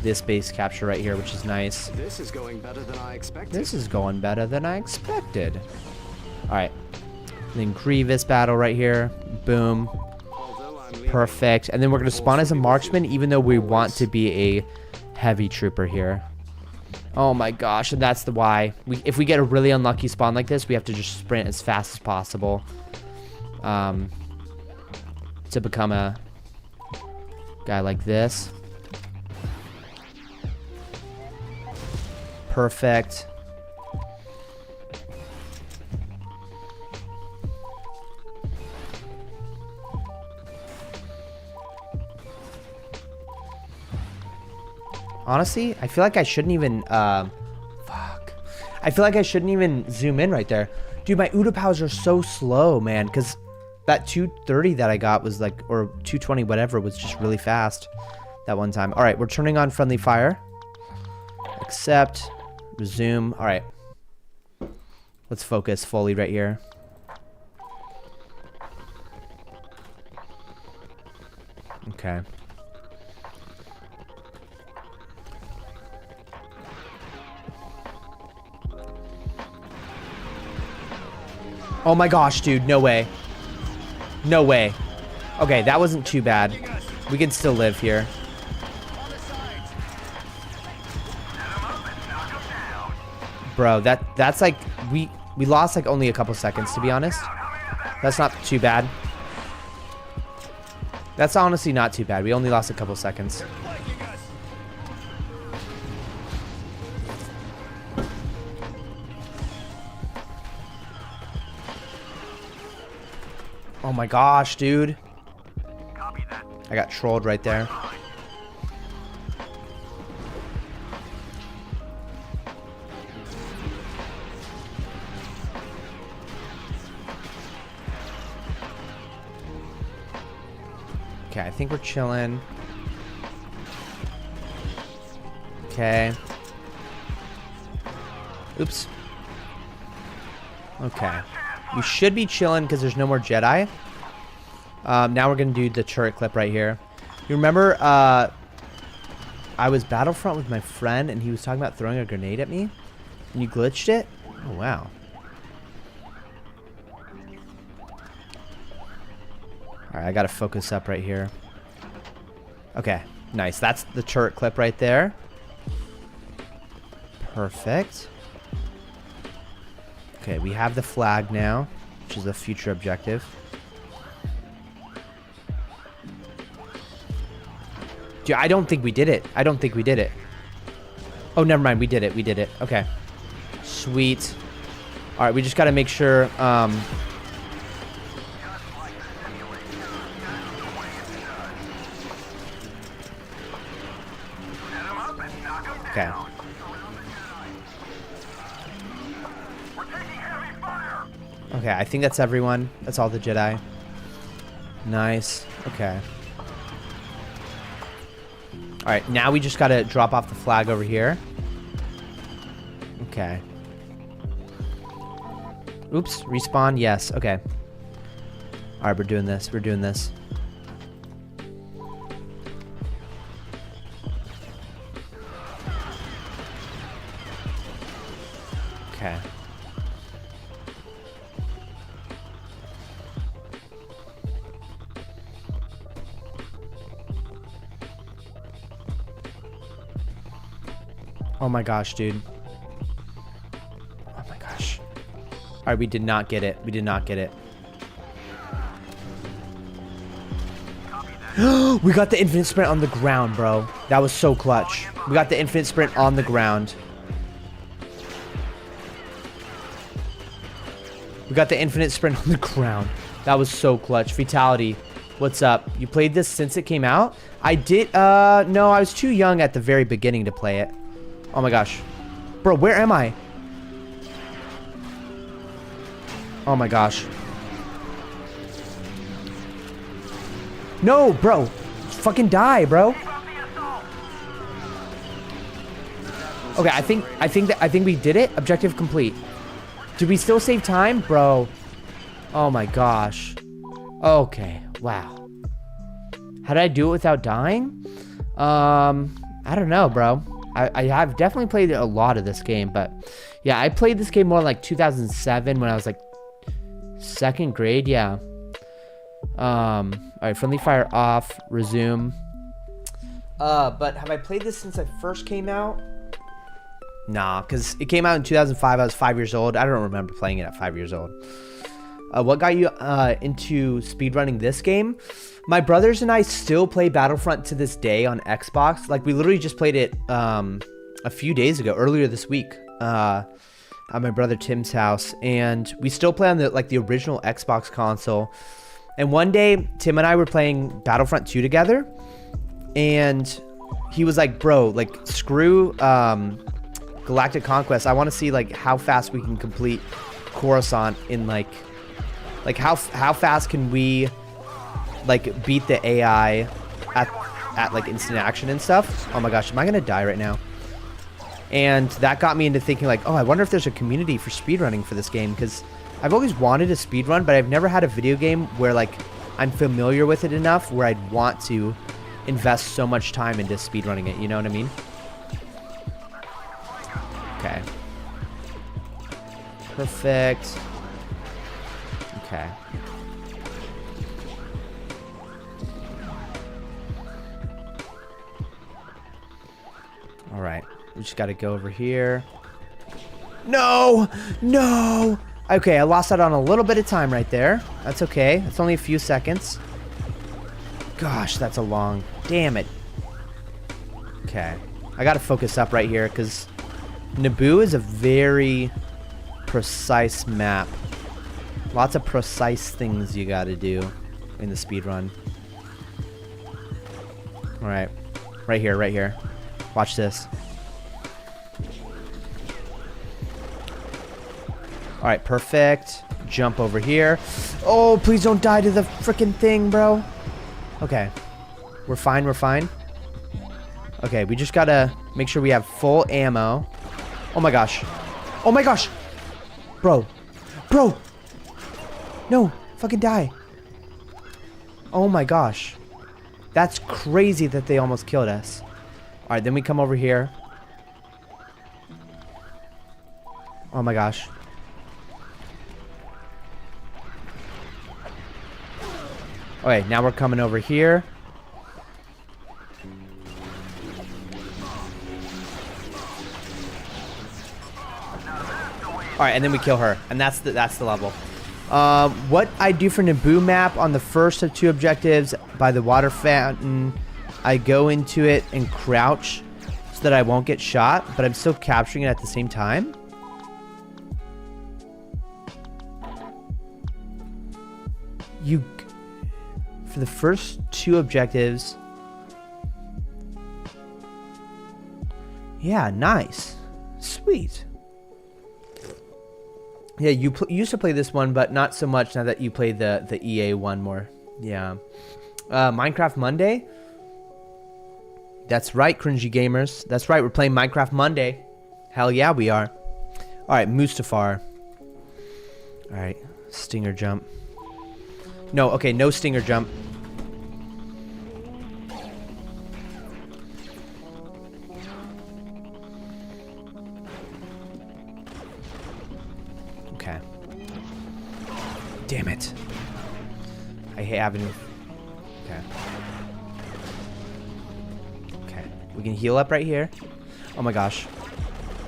this base capture right here, which is nice. This is going better than I expected. This is going better than I expected. All right. Then Grievous battle right here. Boom. Perfect. And then we're going to spawn as a marksman, even though we want to be a heavy trooper here. Oh my gosh. And that's the why. If we get a really unlucky spawn like this, we have to just sprint as fast as possible. To become a guy like this. Perfect. Honestly, I feel like I shouldn't even, fuck. I feel like I shouldn't even zoom in right there. Dude, my Udapows are so slow, man, because that 230 that I got was like, or 220, whatever, was just really fast that one time. All right, we're turning on friendly fire. Accept, resume. All right. Let's focus fully right here. Okay. Oh my gosh, dude, no way. No way. Okay, that wasn't too bad. We can still live here. Bro, that's like we lost like only a couple seconds, to be honest. That's not too bad. That's honestly not too bad. We only lost a couple seconds. Oh my gosh, dude. I got trolled right there. Okay, I think we're chilling. Okay. Oops. Okay. You should be chilling because there's no more Jedi. Now we're going to do the turret clip right here. You remember I was Battlefront with my friend and he was talking about throwing a grenade at me? And you glitched it? Oh, wow. Alright, I got to focus up right here. Okay, nice. That's the turret clip right there. Perfect. Okay, we have the flag now, which is a future objective. Dude, I don't think we did it. I don't think we did it. Oh, never mind. We did it. We did it. Okay. Sweet. All right, we just got to make sure... Okay. Okay, I think that's everyone. That's all the Jedi. Nice. Okay. Alright, now we just gotta drop off the flag over here. Okay. Oops, respawn. Yes, okay. Alright, we're doing this. We're doing this. Okay. Oh my gosh, dude. Oh my gosh. Alright, we did not get it. We did not get it. We got the infinite sprint on the ground, bro. That was so clutch. We got the infinite sprint on the ground. We got the infinite sprint on the ground. That was so clutch. Fatality. What's up? You played this since it came out? I did, no, I was too young at the very beginning to play it. Oh my gosh. Bro, where am I? Oh my gosh. No, bro. Fucking die, bro. Okay, I think we did it. Objective complete. Did we still save time, bro? Oh my gosh. Okay. Wow. How did I do it without dying? I don't know, bro. I have definitely played a lot of this game, but yeah, I played this game more like 2007 when I was like 2nd grade. Yeah. All right, friendly fire off, resume. But have I played this since I first came out? Nah, because it came out in 2005. I was 5 years old. I don't remember playing it at 5 years old. What got you into speedrunning this game? My brothers and I still play Battlefront to this day on Xbox. Like, we literally just played it a few days ago, earlier this week, at my brother Tim's house. And we still play on the original Xbox console. And one day, Tim and I were playing Battlefront 2 together. And he was like, bro, like, screw Galactic Conquest. I want to see, like, how fast we can complete Coruscant in, like how fast can we, like, beat the AI at like instant action and stuff. Oh my gosh, am I gonna die right now? And that got me into thinking, like, oh, I wonder if there's a community for speedrunning for this game, because I've always wanted to speedrun, but I've never had a video game where, like, I'm familiar with it enough where I'd want to invest so much time into speedrunning it, you know what I mean? Okay. Perfect. Okay. All right. We just got to go over here. No! No! Okay, I lost out on a little bit of time right there. That's okay. It's only a few seconds. Gosh, that's a long... Damn it. Okay. I got to focus up right here because Naboo is a very precise map. Lots of precise things you got to do in the speedrun. All right. Right here, right here. Watch this. All right, perfect. Jump over here. Oh, please don't die to the freaking thing, bro. Okay. We're fine, we're fine. Okay, we just gotta make sure we have full ammo. Oh my gosh. Oh my gosh. Bro. Bro. No. Fucking die. Oh my gosh. That's crazy that they almost killed us. Alright, then we come over here. Oh my gosh. Okay, now we're coming over here. Alright, and then we kill her. And that's the level. What I do for Naboo map on the first of 2 objectives by the water fountain, I go into it and crouch so that I won't get shot, but I'm still capturing it at the same time. For the first 2 objectives. Yeah, nice. Sweet. Yeah, you used to play this one, but not so much now that you play the EA one more. Yeah. Minecraft Monday. That's right, cringy gamers. That's right, we're playing Minecraft Monday. Hell yeah, we are. Alright, Mustafar. Alright, stinger jump. No, okay, no stinger jump. Okay. Damn it. I hate having... Okay. Okay. We can heal up right here. Oh my gosh.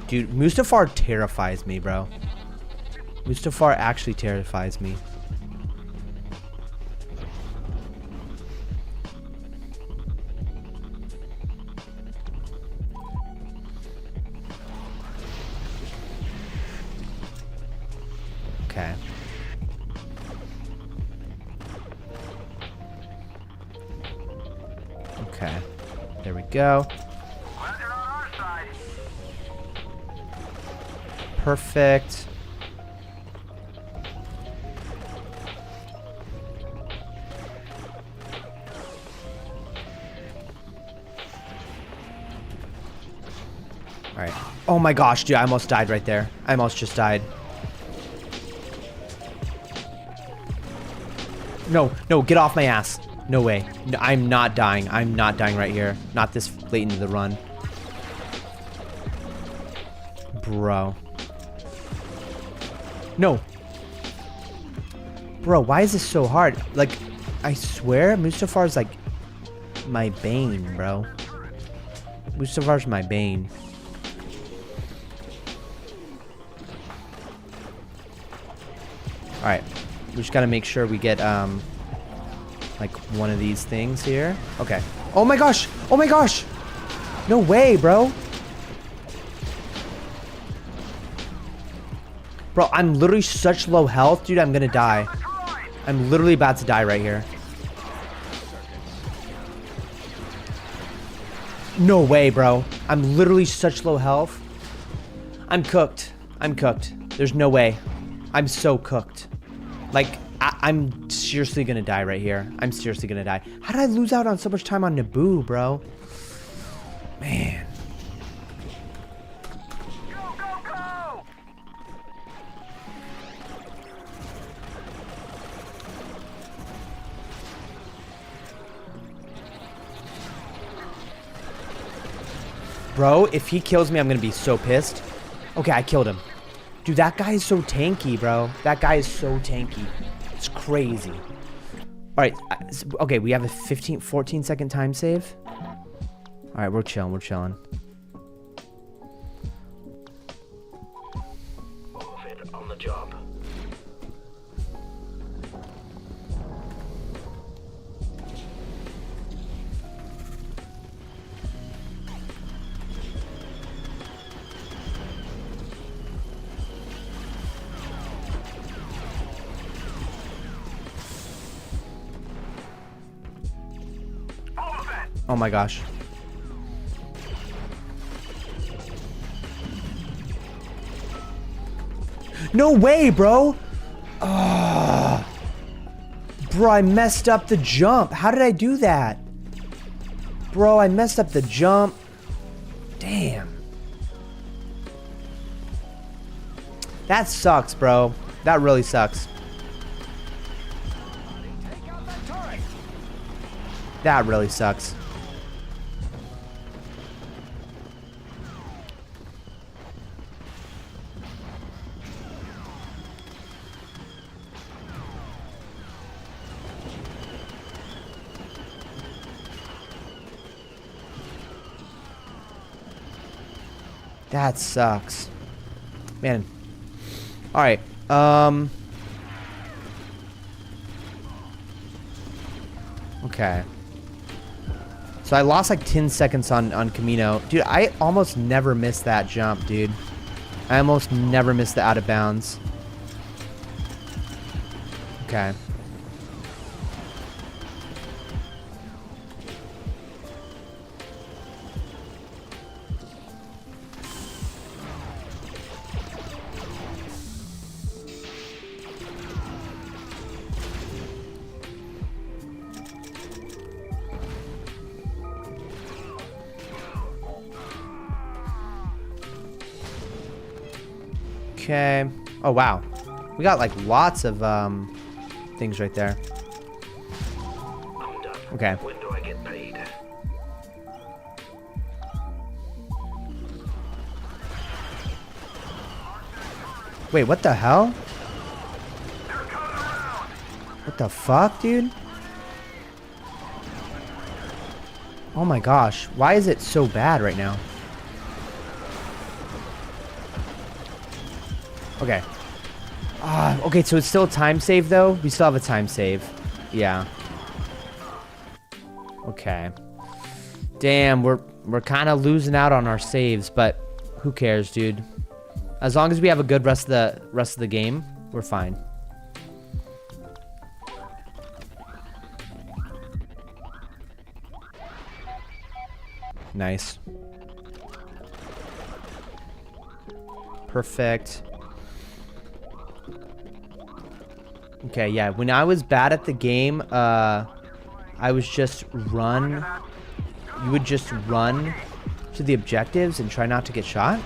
Dude, Mustafar terrifies me, bro. Mustafar actually terrifies me. Okay. Okay. There we go. Perfect. Alright. Oh my gosh, dude, I almost died right there. I almost just died. No, no, get off my ass. No way. No, I'm not dying. I'm not dying right here. Not this late into the run. Bro. No. Bro, why is this so hard? Like, I swear, Mustafar's like my bane, bro. Mustafar's my bane. Alright. We just gotta make sure we get, like, one of these things here. Okay. Oh my gosh! Oh my gosh! No way, bro! Bro, I'm literally such low health, dude, I'm gonna die. I'm literally about to die right here. No way, bro. I'm literally such low health. I'm cooked. I'm cooked. There's no way. I'm so cooked. Like, I'm seriously gonna die right here. I'm seriously gonna die. How did I lose out on so much time on Naboo, bro? Man. Go, go, go! Bro, if he kills me, I'm gonna be so pissed. Okay, I killed him. Dude, that guy is so tanky, bro. That guy is so tanky. It's crazy. Alright, okay, we have a 14 second time save. Alright, we're chilling, we're chilling. All of it on the job. Oh my gosh. No way, bro. Bro, I messed up the jump. How did I do that? Bro, I messed up the jump. Damn. That sucks, bro. That really sucks. That really sucks. That sucks. Man. Alright. Okay. So I lost like 10 seconds on Camino. Dude, I almost never miss that jump, dude. I almost never miss the out of bounds. Okay. Okay. Oh, wow. We got, like, lots of, things right there. I'm done. Okay. When do I get paid? Wait, what the hell? They're coming around! What the fuck, dude? Oh my gosh. Why is it so bad right now? Okay. Okay, so it's still a time save, though? We still have a time save. Yeah. Okay. Damn, we're kind of losing out on our saves, but who cares, dude? As long as we have a good rest of the game, we're fine. Nice. Perfect. Okay, yeah. When I was bad at the game, I was just run. You would just run to the objectives and try not to get shot?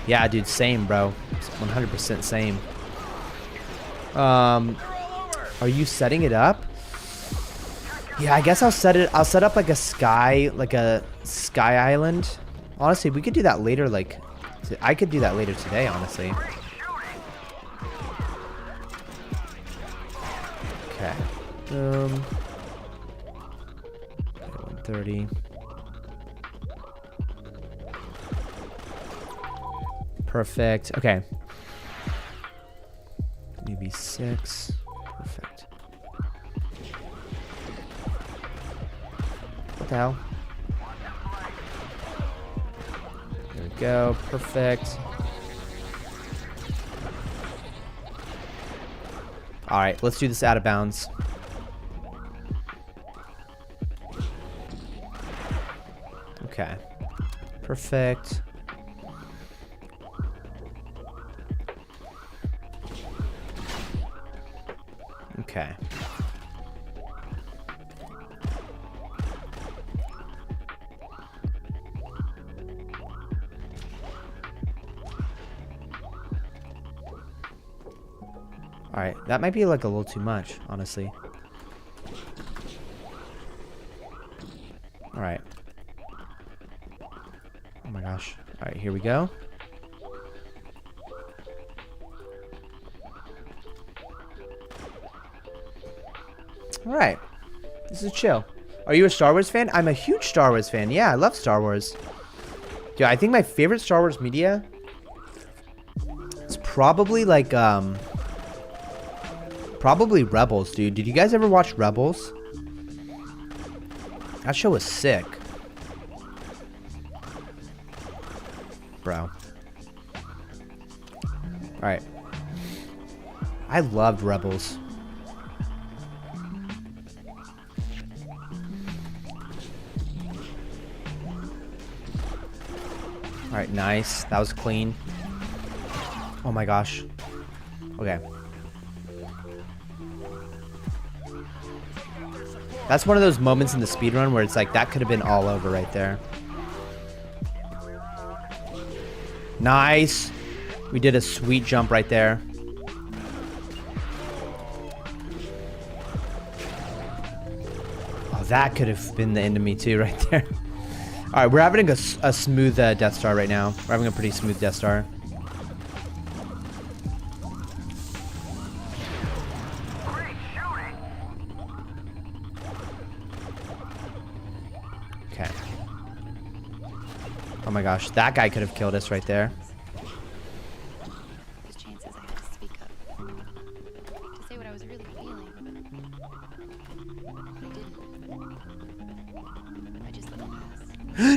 Yeah, dude, same, bro. 100% same. Are you setting it up? Yeah, I guess I'll set up like a sky island. Honestly, we could do that later. Like, I could do that later today, honestly. Okay. 130. Perfect. Okay. Maybe 6. Perfect. What the hell? There we go. Perfect. All right, let's do this out of bounds. Okay. Perfect. Okay. All right, that might be like a little too much, honestly. All right. Oh my gosh. All right, here we go. All right. This is chill. Are you a Star Wars fan? I'm a huge Star Wars fan. Yeah, I love Star Wars. Dude, I think my favorite Star Wars media is probably like, probably Rebels, dude. Did you guys ever watch Rebels? That show was sick. Bro. Alright. I loved Rebels. Alright, nice. That was clean. Oh my gosh. Okay. That's one of those moments in the speedrun where it's like, that could have been all over right there. Nice. We did a sweet jump right there. Oh, that could have been the end of me too right there. All right, we're having a smooth Death Star right now. We're having a pretty smooth Death Star. Okay. Oh my gosh, that guy could have killed us right there. There's chances I had to speak up. To say what I was really feeling, but I didn't. I just let it pass.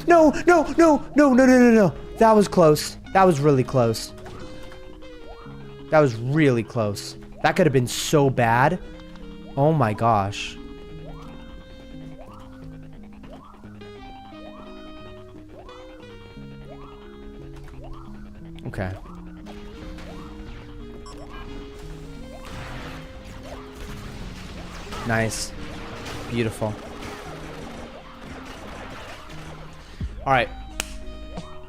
No, no, no, no, no, no, no, no. That was close. That was really close. That was really close. That could have been so bad. Oh my gosh. Okay. Nice. Beautiful. All right.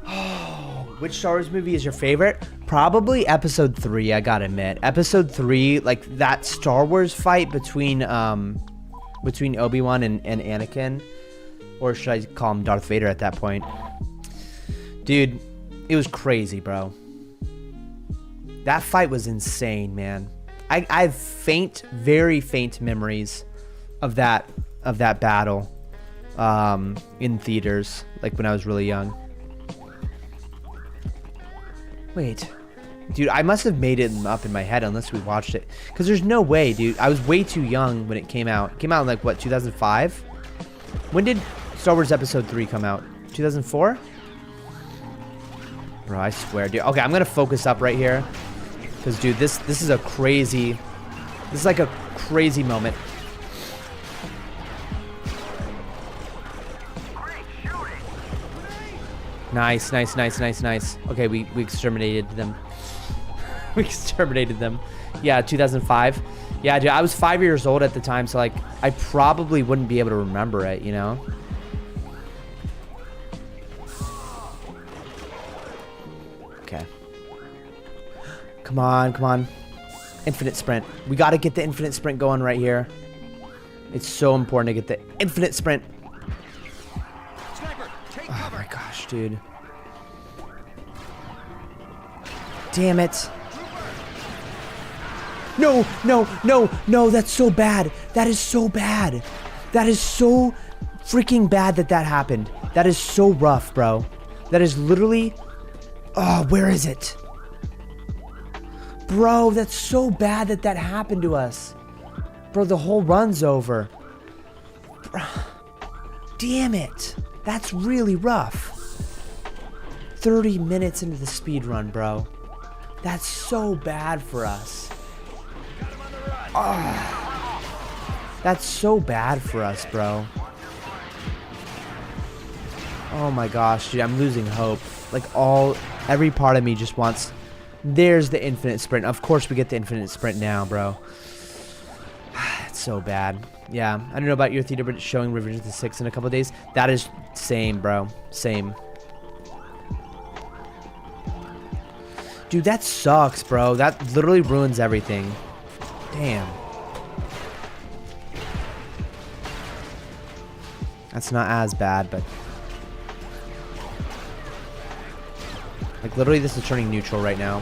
Oh, which Star Wars movie is your favorite? Probably Episode 3, I gotta admit. Episode 3, like that Star Wars fight between Obi-Wan and Anakin. Or should I call him Darth Vader at that point? Dude, it was crazy, bro. That fight was insane, man. I have very faint memories of that battle in theaters, like when I was really young. Wait, dude, I must have made it up in my head unless we watched it, because there's no way, dude. I was way too young when it came out. It came out in like what, 2005? When did Star Wars Episode 3 come out? 2004? Bro, I swear, dude. Okay, I'm gonna focus up right here, because dude, this is a crazy. This is like a crazy moment. Nice, nice, nice, nice, nice. Okay, we exterminated them. We exterminated them. Yeah, 2005. Yeah, dude, I was 5 years old at the time, so like I probably wouldn't be able to remember it, you know? Okay. Come on, come on. Infinite sprint. We got to get the infinite sprint going right here. It's so important to get the infinite sprint. Oh my gosh, dude. Damn it. No, no, no, no, that's so bad. That is so bad. That is so freaking bad that that happened. That is so rough, bro. That is literally... Oh, where is it? Bro, that's so bad that that happened to us. Bro, the whole run's over. Bro. Damn it. That's really rough. 30 minutes into the speed run, bro. That's so bad for us. Oh. That's so bad for us, bro. Oh my gosh, dude, I'm losing hope. Like every part of me just wants... There's the infinite sprint. Of course we get the infinite sprint now, bro. It's so bad. Yeah, I don't know about your theater, but it's showing Revision to 6 in a couple of days. That is same, bro. Same. Dude, that sucks, bro. That literally ruins everything. Damn. That's not as bad, but... Like, literally, this is turning neutral right now.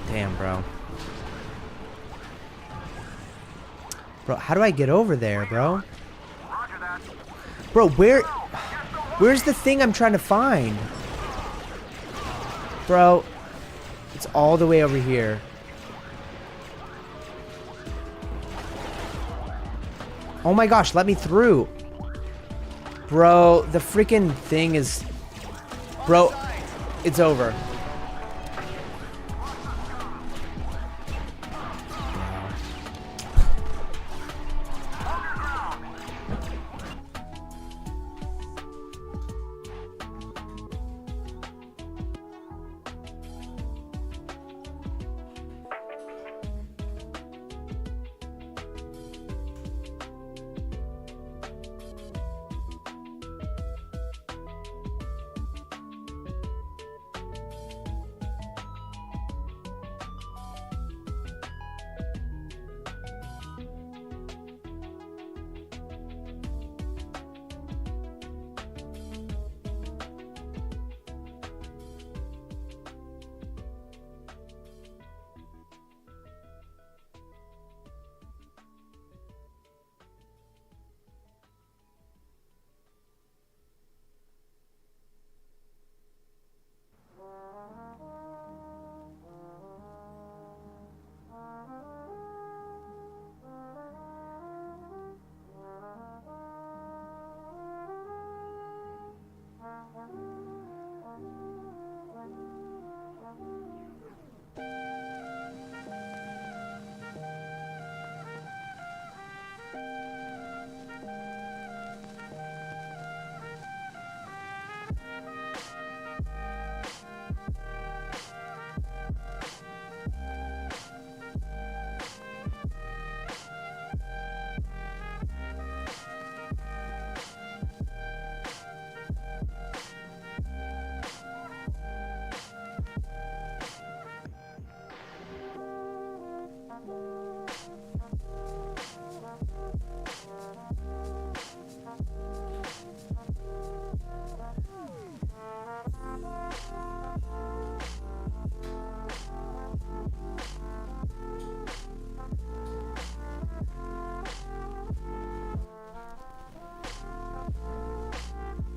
Damn, bro. Bro, how do I get over there, bro? Bro, where's the thing I'm trying to find? Bro, it's all the way over here. Oh my gosh, let me through. Bro, the freaking thing is... Bro, it's over.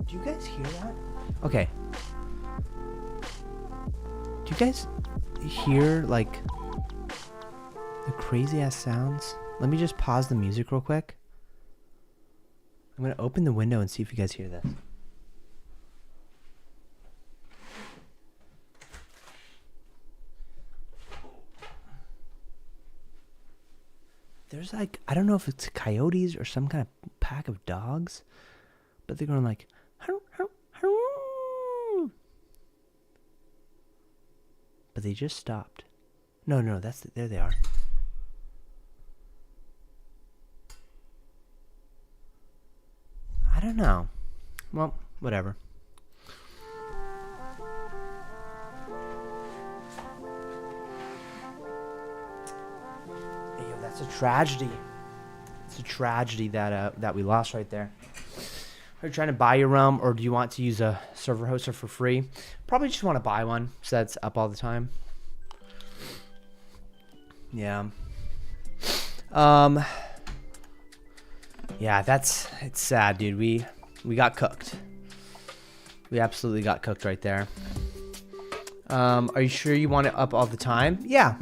Do you guys hear that? Okay. Do you guys hear, like, the crazy ass sounds? Let me just pause the music real quick. I'm gonna open the window and see if you guys hear this. There's like, I don't know if it's coyotes or some kind of pack of dogs, but they're going like, but they just stopped. No, that's there they are. know. Well, whatever. Hey, yo, that's a tragedy. It's a tragedy that we lost right there. Are you trying to buy your realm, or do you want to use a server hoster for free? Probably just want to buy one, so that's up all the time. Yeah. Yeah, it's sad, dude. We got cooked. We absolutely got cooked right there. Are you sure you want it up all the time? Yeah.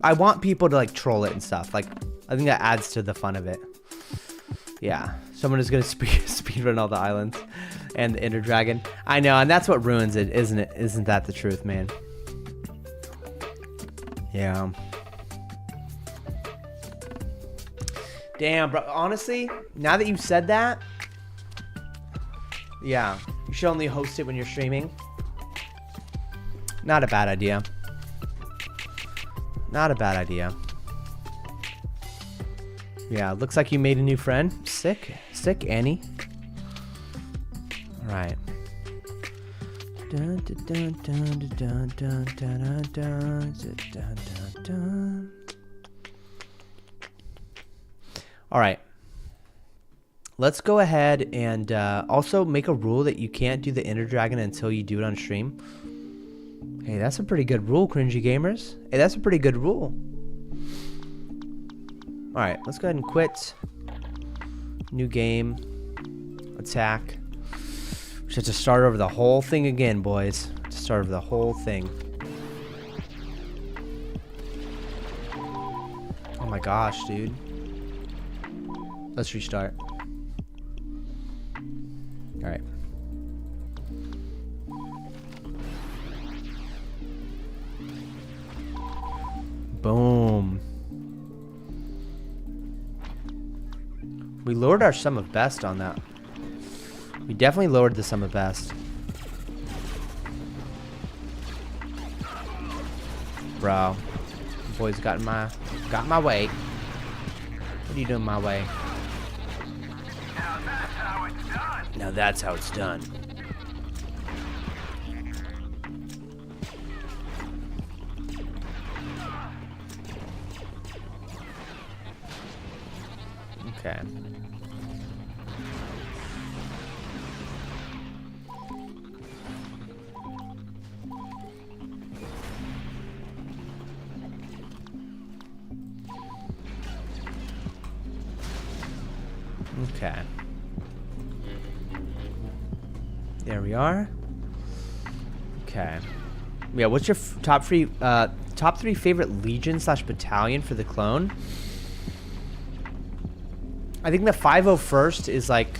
I want people to like troll it and stuff. Like, I think that adds to the fun of it. Yeah. Someone is gonna speedrun all the islands and the Ender Dragon. I know, and that's what ruins it, isn't it? Isn't that the truth, man? Yeah. Damn, bro. Honestly, now that you've said that, yeah, you should only host it when you're streaming. Not a bad idea. Not a bad idea. Yeah, looks like you made a new friend. Sick. Sick, Annie. All right. Dun, dun, dun, dun, dun, dun, dun, dun, dun, dun, dun. All right. Let's go ahead and also make a rule that you can't do the Ender Dragon until you do it on stream. Hey, that's a pretty good rule, cringy gamers. Hey, that's a pretty good rule. All right, let's go ahead and quit. New game. Attack. We should have to start over the whole thing again, boys. To start over the whole thing. Oh my gosh, dude. Let's restart. All right. Boom. We lowered our sum of best on that. We definitely lowered the sum of best. Bro. Boys got my way. What are you doing my way? Now that's how it's done. Okay. Okay. There we are. Okay. Yeah, what's your top three favorite legion / battalion for the clone? I think the 501st is like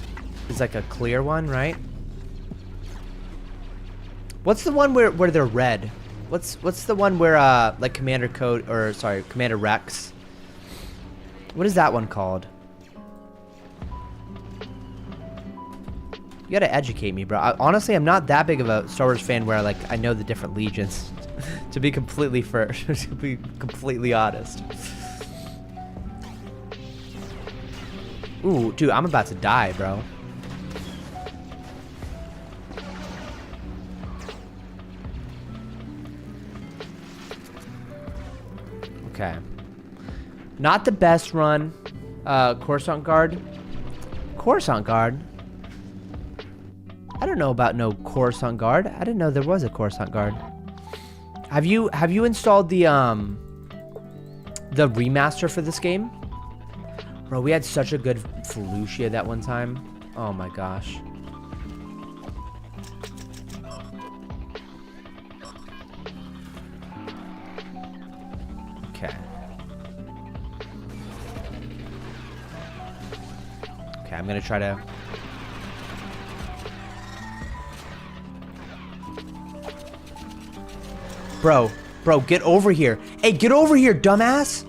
a clear one, right? What's the one where they're red? What's the one where like Commander Code, or sorry, Commander Rex? What is that one called? You gotta educate me, bro. Honestly, I'm not that big of a Star Wars fan where like I know the different legions. to be completely honest. Ooh, dude, I'm about to die, bro. Okay. Not the best run. Coruscant Guard. Coruscant Guard? I don't know about no Coruscant Guard. I didn't know there was a Coruscant Guard. Have you installed the remaster for this game? Bro, we had such a good Felucia that one time. Oh my gosh. Okay. Okay, I'm gonna try to... Bro, get over here. Hey, get over here, dumbass.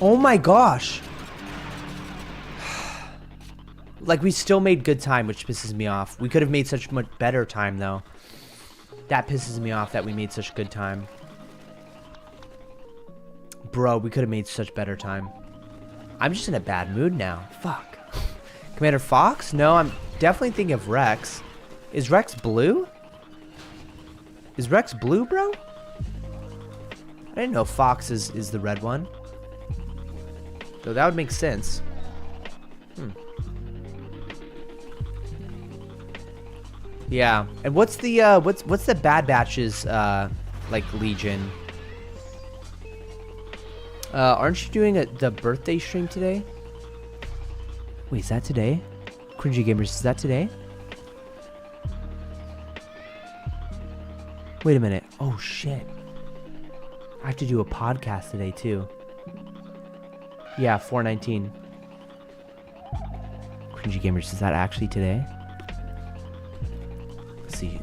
Oh my gosh. Like, we still made good time, which pisses me off. We could have made such much better time, though. That pisses me off that we made such good time. Bro, we could have made such better time. I'm just in a bad mood now. Fuck. Commander Fox? No, definitely thinking of Rex. Is Rex blue? Is Rex blue, bro? I didn't know Fox is the red one. So that would make sense. Yeah. And what's the what's the Bad Batch's like Legion? Aren't you doing the birthday stream today? Wait, is that today? Cringy Gamers, is that today? Wait a minute. Oh shit. I have to do a podcast today too. Yeah, 4/19. Cringy Gamers, is that actually today? Let's see.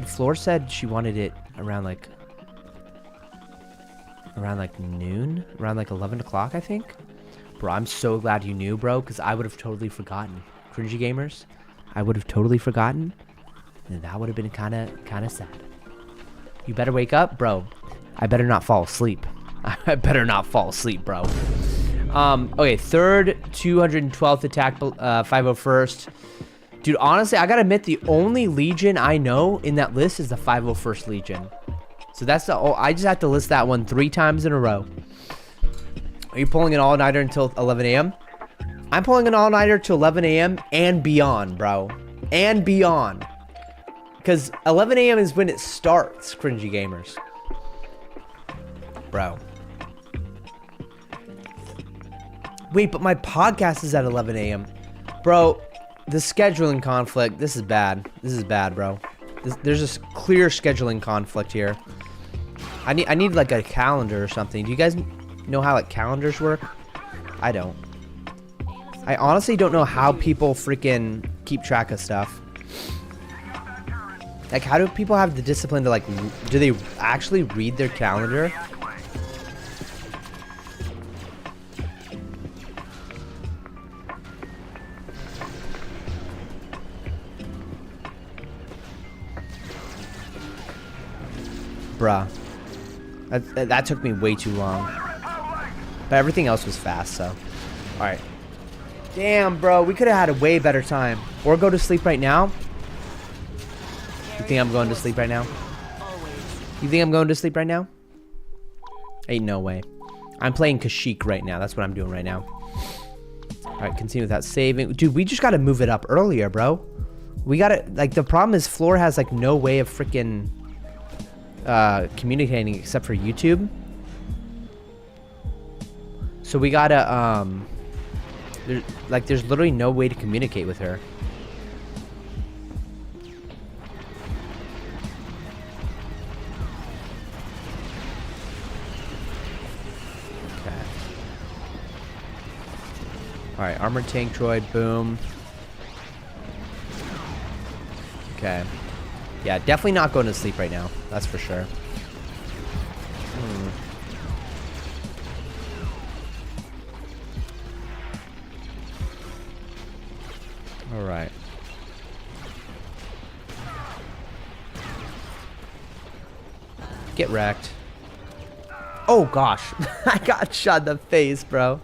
Floor said she wanted it around like noon? Around like 11 o'clock, I think? Bro, I'm so glad you knew, bro, because I would have totally forgotten. Cringy Gamers, I would have totally forgotten. And that would have been kind of sad. You better wake up, bro. I better not fall asleep. I better not fall asleep, bro. Okay, third, 212th attack, 501st. Dude, honestly, I gotta admit, the only Legion I know in that list is the 501st Legion. So that's I just have to list that one 3 times in a row. Are you pulling an all-nighter until 11 a.m.? I'm pulling an all-nighter till 11 a.m. and beyond, bro. And beyond. Because 11 a.m. is when it starts, Cringy Gamers. Bro. Wait, but my podcast is at 11 a.m. Bro, the scheduling conflict, this is bad. This is bad, bro. There's a clear scheduling conflict here. I need like a calendar or something. Do you guys know how like calendars work? I don't. I honestly don't know how people freaking keep track of stuff. Like, how do people have the discipline to like, do they actually read their calendar? Bruh. That took me way too long. But everything else was fast, so. Alright. Damn, bro. We could have had a way better time. Or go to sleep right now. You think I'm going to sleep right now? You think I'm going to sleep right now? Ain't no way. I'm playing Kashyyyk right now. That's what I'm doing right now. Alright, continue without saving. Dude, we just gotta move it up earlier, bro. We gotta, like, the problem is Floor has, like, no way of freaking communicating except for YouTube. So we gotta, there's literally no way to communicate with her. Alright, armored tank droid, boom. Okay. Yeah, definitely not going to sleep right now. That's for sure. Alright. Get wrecked. Oh gosh. I got shot in the face, bro.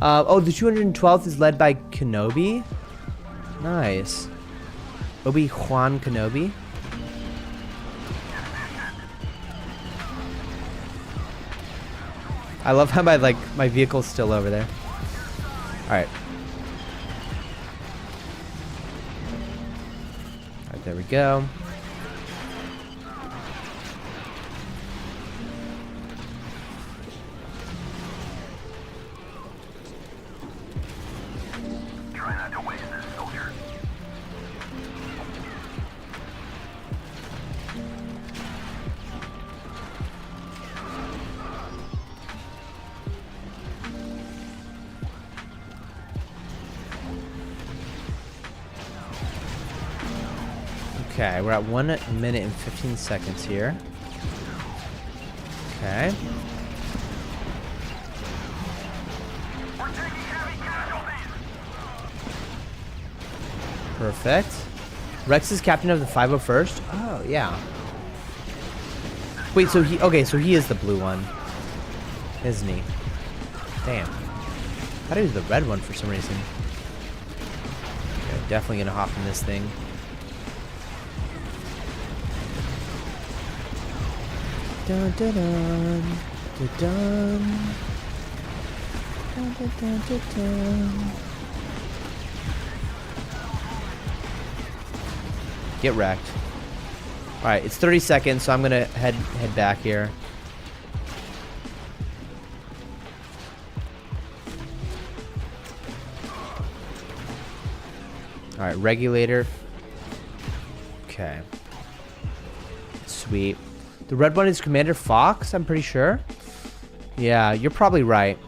Oh, the 212th is led by Kenobi. Nice. Obi-Wan Kenobi. I love how my vehicle's still over there. Alright. Alright, there we go. Try not to waste this, soldier. Okay, we're at 1 minute and 15 seconds here. Okay. We're taking heavy casualties. Perfect. Rex is captain of the 501st? Oh, yeah. Wait, so he is the blue one, isn't he? Damn. I thought he was the red one for some reason. Okay. Definitely gonna hop in this thing. Dun dun dun dun dun. Dun dun dun dun dun. Get wrecked. All right, it's 30 seconds, so I'm gonna head back here. All right, regulator. Okay. Sweet. The red one is Commander Fox, I'm pretty sure. Yeah, you're probably right.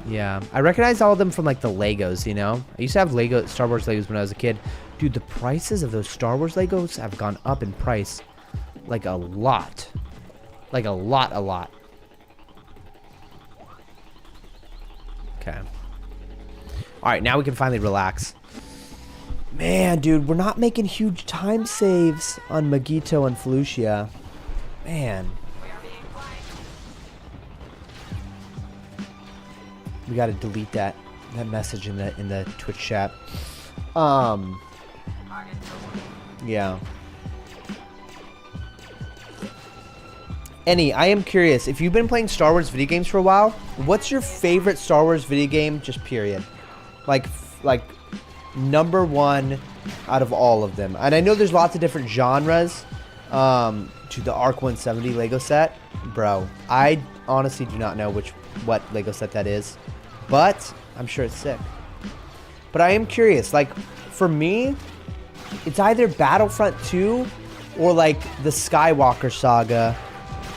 Yeah, I recognize all of them from like the Legos, you know? I used to have Star Wars Legos when I was a kid. Dude, the prices of those Star Wars Legos have gone up in price. Like a lot. Like a lot. Okay. Alright, now we can finally relax. Man, dude, we're not making huge time saves on Magito and Felucia. Man. We gotta delete that message in the Twitch chat. Yeah. Annie, I am curious, if you've been playing Star Wars video games for a while, what's your favorite Star Wars video game, just period? Like number one out of all of them. And I know there's lots of different genres to the Arc 170 Lego set. Bro, I honestly do not know what Lego set that is, but I'm sure it's sick. But I am curious, like, for me, it's either Battlefront 2 or like the Skywalker saga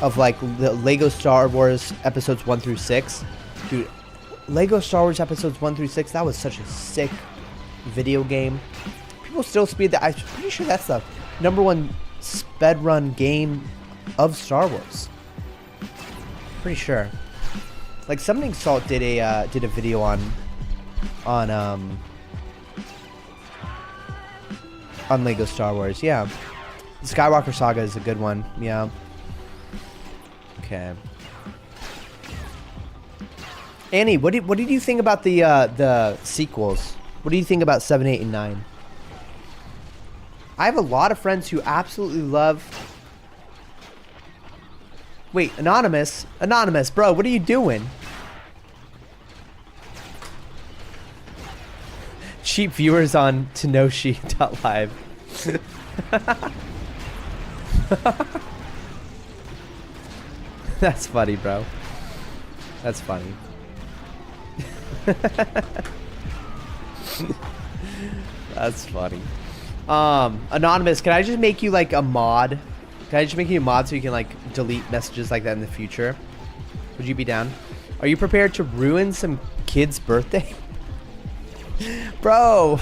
of like the Lego Star Wars episodes 1 through 6. Dude, Lego Star Wars episodes 1 through 6, that was such a sick video game. People still speed that. I'm pretty sure that's the #1 sped run game of Star Wars. Pretty sure. Like Summoning Salt did a video on Lego Star Wars. Yeah, the Skywalker saga is a good one. Yeah. Okay. Annie, what did you think about the sequels? What do you think about 7, 8, and 9? I have a lot of friends who absolutely love. Wait, Anonymous, bro, what are you doing? Cheap viewers on Tenoshi.live. That's funny, bro. That's funny. That's funny. Anonymous, can I just make you like a mod? Can I just make you a mod so you can like delete messages like that in the future? Would you be down? Are you prepared to ruin some kid's birthday? Bro,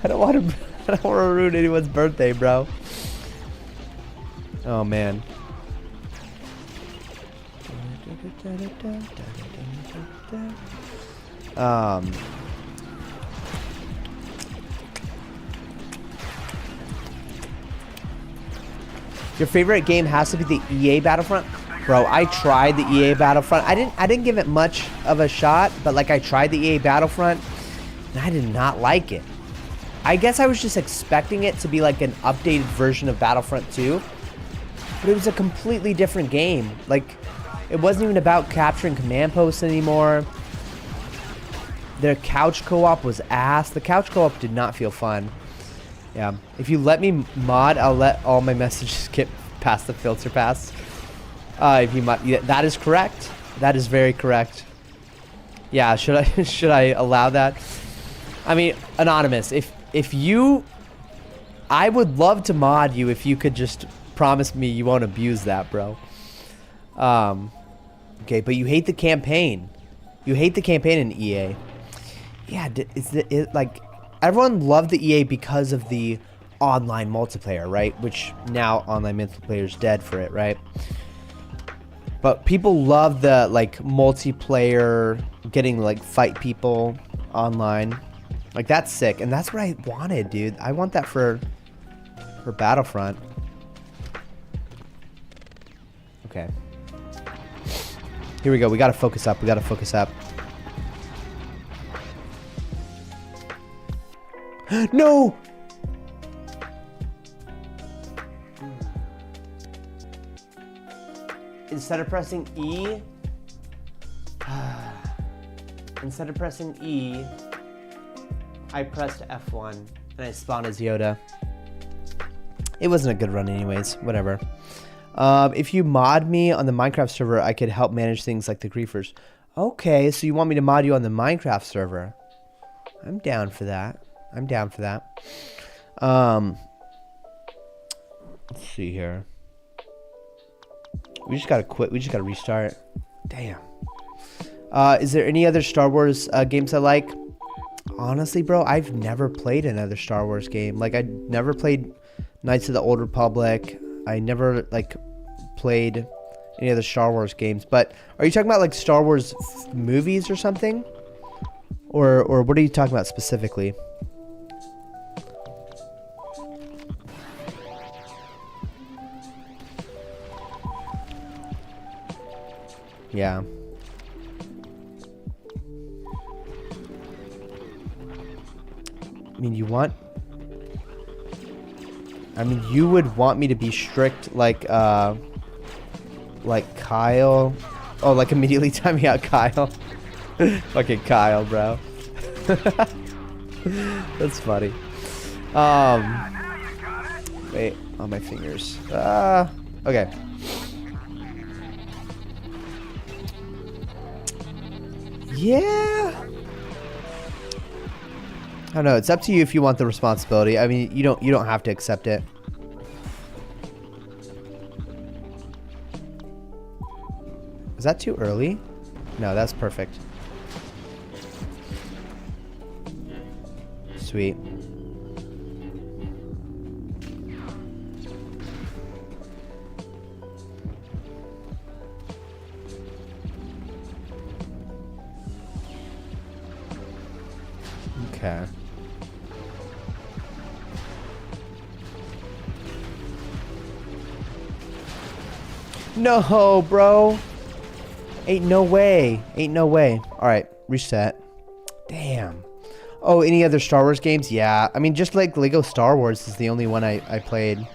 I don't want to ruin anyone's birthday, bro. Oh man. Your favorite game has to be the EA Battlefront? Bro, I tried the EA Battlefront. I didn't give it much of a shot, but like I tried the EA Battlefront and I did not like it. I guess I was just expecting it to be like an updated version of Battlefront 2, but it was a completely different game. Like, it wasn't even about capturing command posts anymore. Their couch co-op was ass. The couch co-op did not feel fun. Yeah, if you let me mod, I'll let all my messages get past the filter pass. If you mod, yeah, that is correct. That is very correct. Yeah, should I allow that? I mean, Anonymous, if you, I would love to mod you if you could just promise me you won't abuse that, bro. Okay, but you hate the campaign. You hate the campaign in EA. Yeah, like, everyone loved the EA because of the online multiplayer, right? Which now online multiplayer is dead for it, right? But people love the like multiplayer, getting like fight people online. Like, that's sick, and that's what I wanted, dude. I want that for Battlefront. Okay. Here we go. We gotta focus up. No! Instead of pressing E, I pressed F1 and I spawned as Yoda. It wasn't a good run anyways, whatever. If you mod me on the Minecraft server, I could help manage things like the griefers. Okay, so you want me to mod you on the Minecraft server. I'm down for that. I'm down for that. Let's see here. We just gotta quit. We just gotta restart. Damn. Is there any other Star Wars games I like? Honestly, bro, I've never played another Star Wars game. Like, I never played Knights of the Old Republic. I never, like, played any other Star Wars games. But are you talking about, like, Star Wars movies or something? Or what are you talking about specifically? Yeah. I mean, you would want me to be strict like Kyle. Oh, like immediately timing out Kyle. Fucking Kyle, bro. That's funny. Wait, on my fingers. Okay. Yeah. I don't know. It's up to you if you want the responsibility. I mean, you don't have to accept it. Is that too early? No, that's perfect. Sweet. Okay. No, bro. Ain't no way. Ain't no way. All right, reset. Damn. Oh, any other Star Wars games? Yeah. I mean, just like Lego Star Wars is the only one I played.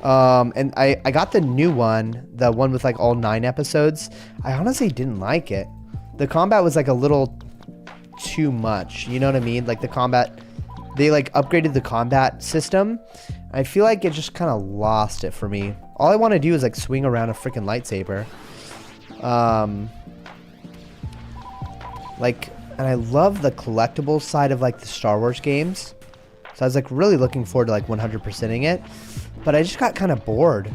And I got the new one, the one with like all 9 episodes. I honestly didn't like it. The combat was like a little too much. You know what I mean? Like the combat, they like upgraded the combat system. I feel like it just kind of lost it for me. All I want to do is like swing around a freaking lightsaber. Like, and I love the collectible side of like the Star Wars games. So I was like really looking forward to like 100%ing it, but I just got kind of bored.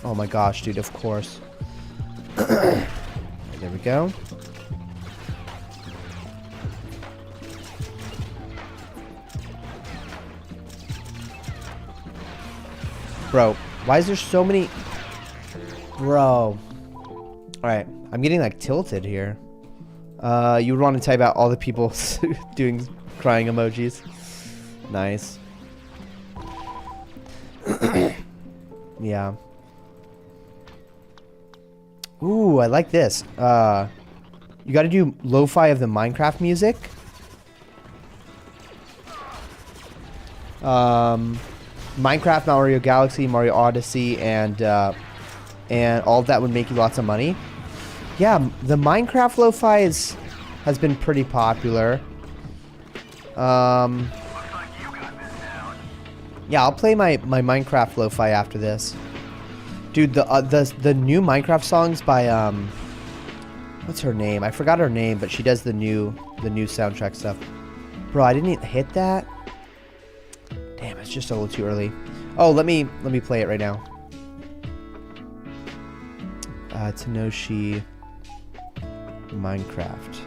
Oh my gosh, dude, of course. There we go. Bro, why is there so many? Bro. Alright, I'm getting like tilted here. You would want to type out all the people doing crying emojis. Nice. Yeah. Ooh, I like this. You gotta do lo-fi of the Minecraft music. Minecraft, Mario Galaxy, Mario Odyssey, and all of that would make you lots of money. Yeah, the Minecraft lo-fi has been pretty popular. Yeah, I'll play my Minecraft lo-fi after this. Dude, the new Minecraft songs by what's her name? I forgot her name, but she does the new soundtrack stuff. Bro, I didn't hit that. Damn, it's just a little too early. Oh, let me play it right now. Tenoshi Minecraft.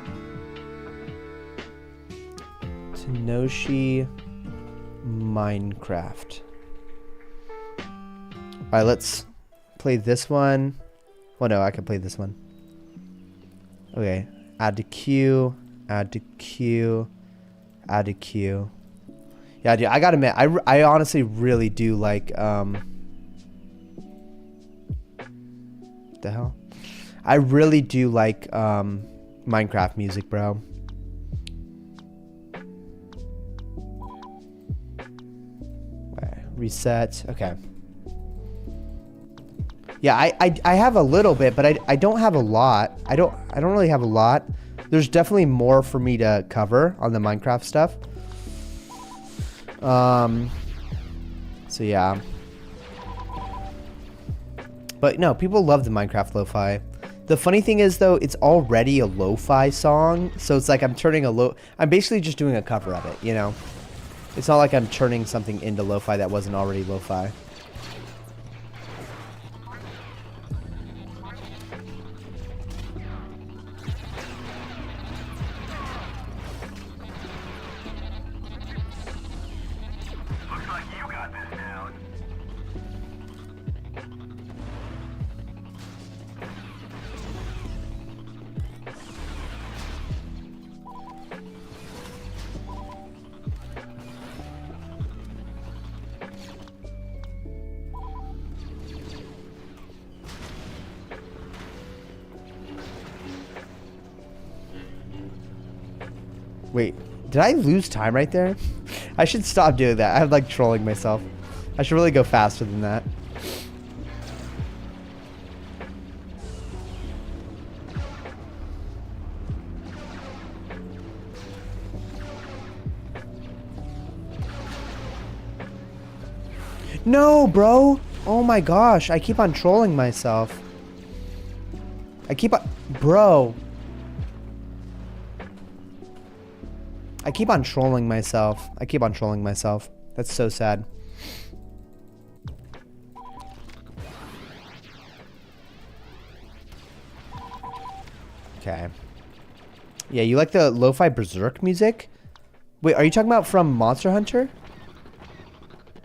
Tenoshi Minecraft. Alright, let's play this one. Well, no, I can play this one. Okay. Add to queue. Add to queue. Add to queue. Yeah, dude, I gotta admit, I honestly really do like, what the hell? I really do like, Minecraft music, bro. Reset. Okay. Yeah, I have a little bit, but I don't have a lot. I don't really have a lot. There's definitely more for me to cover on the Minecraft stuff. So yeah. But no, people love the Minecraft lo-fi. The funny thing is though, it's already a lo-fi song, so it's like I'm basically just doing a cover of it, you know? It's not like I'm turning something into lo-fi that wasn't already lo-fi. Looks like you got this down. Wait, did I lose time right there? I should stop doing that. I'm like trolling myself. I should really go faster than that. No, bro. Oh my gosh. I keep on trolling myself. Bro. I keep on trolling myself. That's so sad. Okay. Yeah, you like the lo-fi berserk music? Wait, are you talking about from Monster Hunter?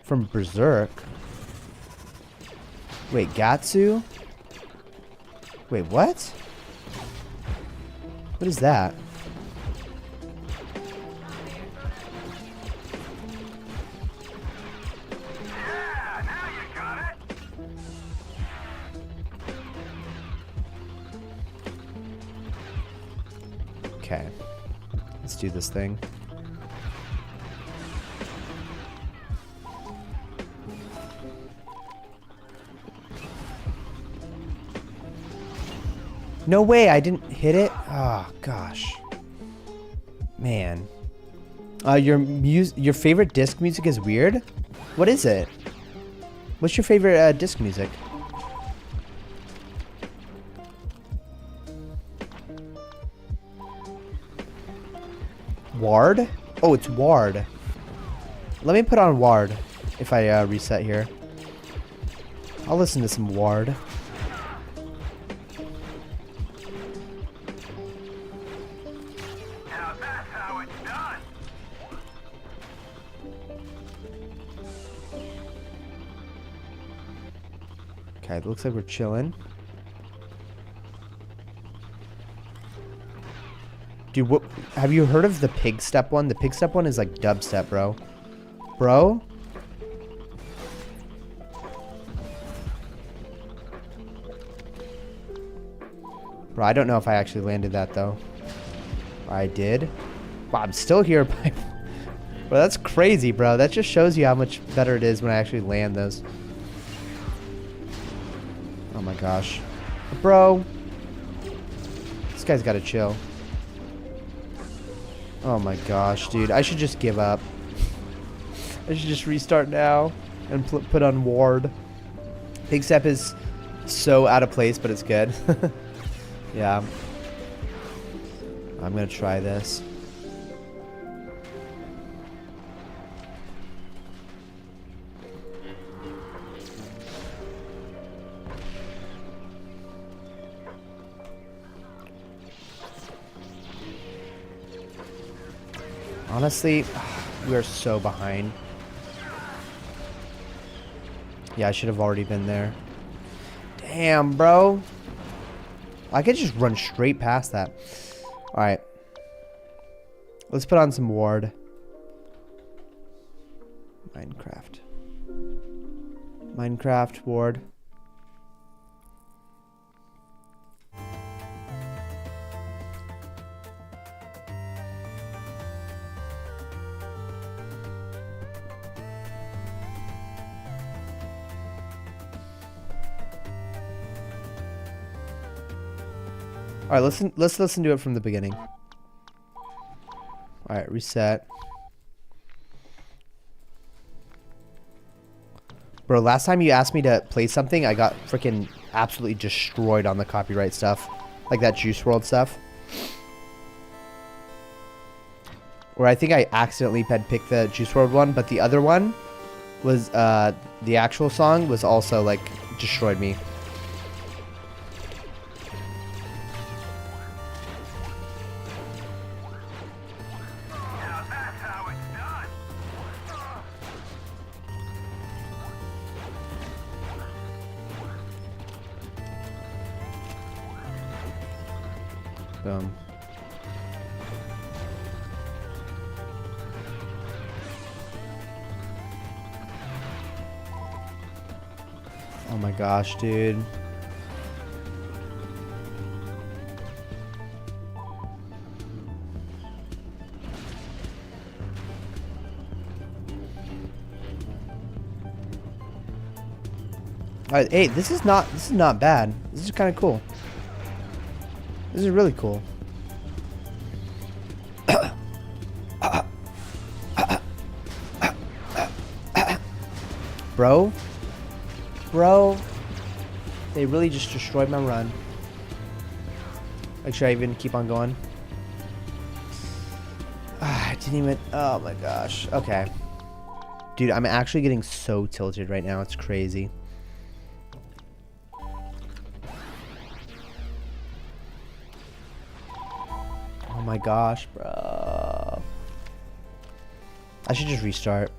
From Berserk? Wait, Gatsu? Wait, what? What is that? Yeah, now you got it. Okay. Let's do this thing. No way, I didn't hit it? Oh, gosh. Man. Your favorite disc music is weird? What is it? What's your favorite disc music? Ward? Oh, it's Ward. Let me put on Ward if I reset here. I'll listen to some Ward. Now that's how it's done. Okay, it looks like we're chilling. Dude, what? Have you heard of the pig step one? The pig step one is like dubstep, bro. Bro? Bro, I don't know if I actually landed that, though. I did. Wow, I'm still here. Bro, that's crazy, bro. That just shows you how much better it is when I actually land those. Oh my gosh. Bro. This guy's gotta chill. Oh my gosh, dude. I should just give up. I should just restart now and put on Ward. Pig step is so out of place, but it's good. Yeah. I'm gonna try this. Honestly, we are so behind. Yeah, I should have already been there. Damn, bro. I could just run straight past that. Alright. Let's put on some Ward. Minecraft Ward. right, let's listen to it from the beginning. All right, reset. Bro, last time you asked me to play something, I got freaking absolutely destroyed on the copyright stuff. Like that Juice WRLD stuff. Or I think I accidentally had picked the Juice WRLD one, but the other one was, the actual song was also, like, destroyed me. Now that's how it's done. Boom. Oh my gosh, dude. Alright, hey, this is not bad. This is kind of cool. This is really cool. Bro, they really just destroyed my run. Like, should I even keep on going? I didn't even, oh my gosh. Okay. Dude, I'm actually getting so tilted right now. It's crazy. Oh my gosh, bro. I should just restart.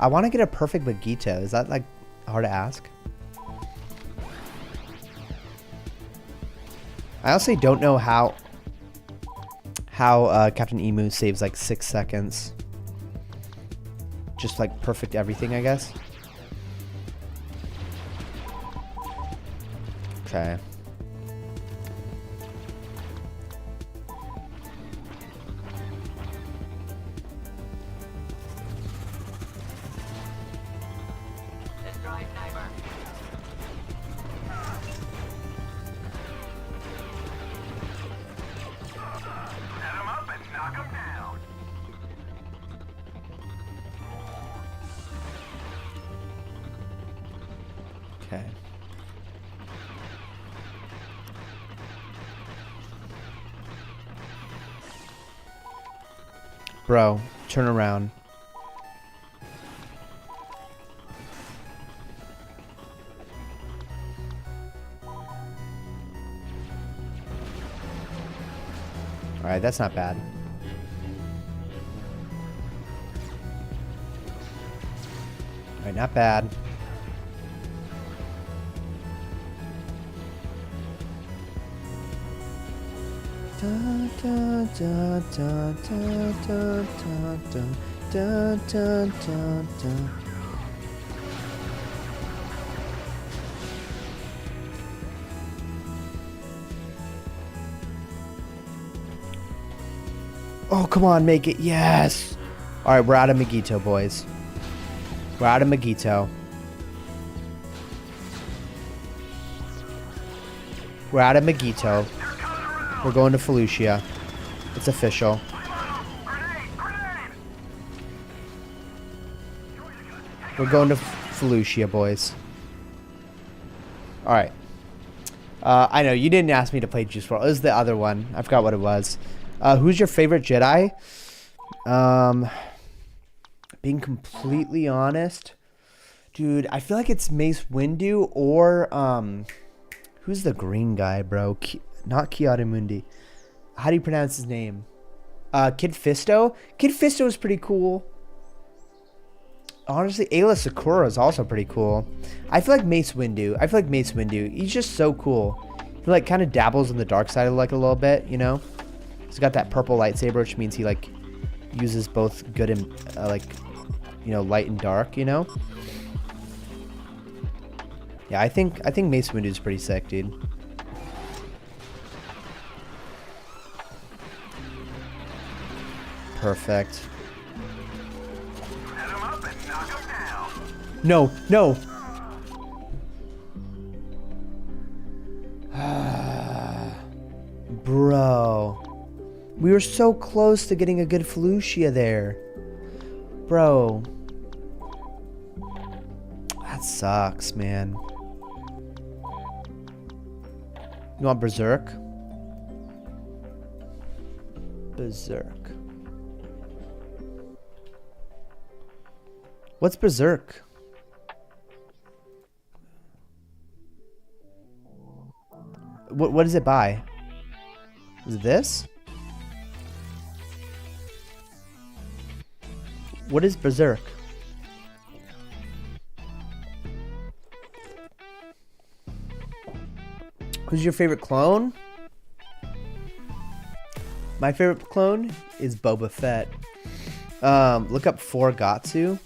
I want to get a perfect Bagito. Is that, like, hard to ask? I honestly don't know how Captain Emu saves, like, 6 seconds. Just, like, perfect everything, I guess. Okay. Set 'em up and knock 'em down. Okay. Bro, turn around. Alright, that's not bad. Alright, not bad. Da, da, da, da, da, da, da, da, da, da, da. Oh, come on, make it. Yes. All right, we're out of Magito, boys. We're out of Magito. We're out of Magito. We're going to Felucia. It's official. We're going to Felucia, boys. All right. I know you didn't ask me to play Juice WRLD. It was the other one. I forgot what it was. Who's your favorite Jedi? Being completely honest, dude, I feel like it's Mace Windu or who's the green guy, bro? Not Ki-Adi-Mundi. How do you pronounce his name? Kid Fisto. Kid Fisto is pretty cool. Honestly, Ayla Sakura is also pretty cool. I feel like Mace Windu. He's just so cool. He like kind of dabbles in the dark side of like a little bit, you know. He's got that purple lightsaber, which means he like uses both good and like, you know, light and dark, you know. Yeah, I think Mace Windu is pretty sick, dude. Perfect. Set 'em up and knock 'em down. No, no. We were so close to getting a good Felucia there. Bro. That sucks, man. You want Berserk? Berserk. What's Berserk? What does it buy? Is it this? What is Berserk? Who's your favorite clone? My favorite clone is Boba Fett. Look up Forgatsu.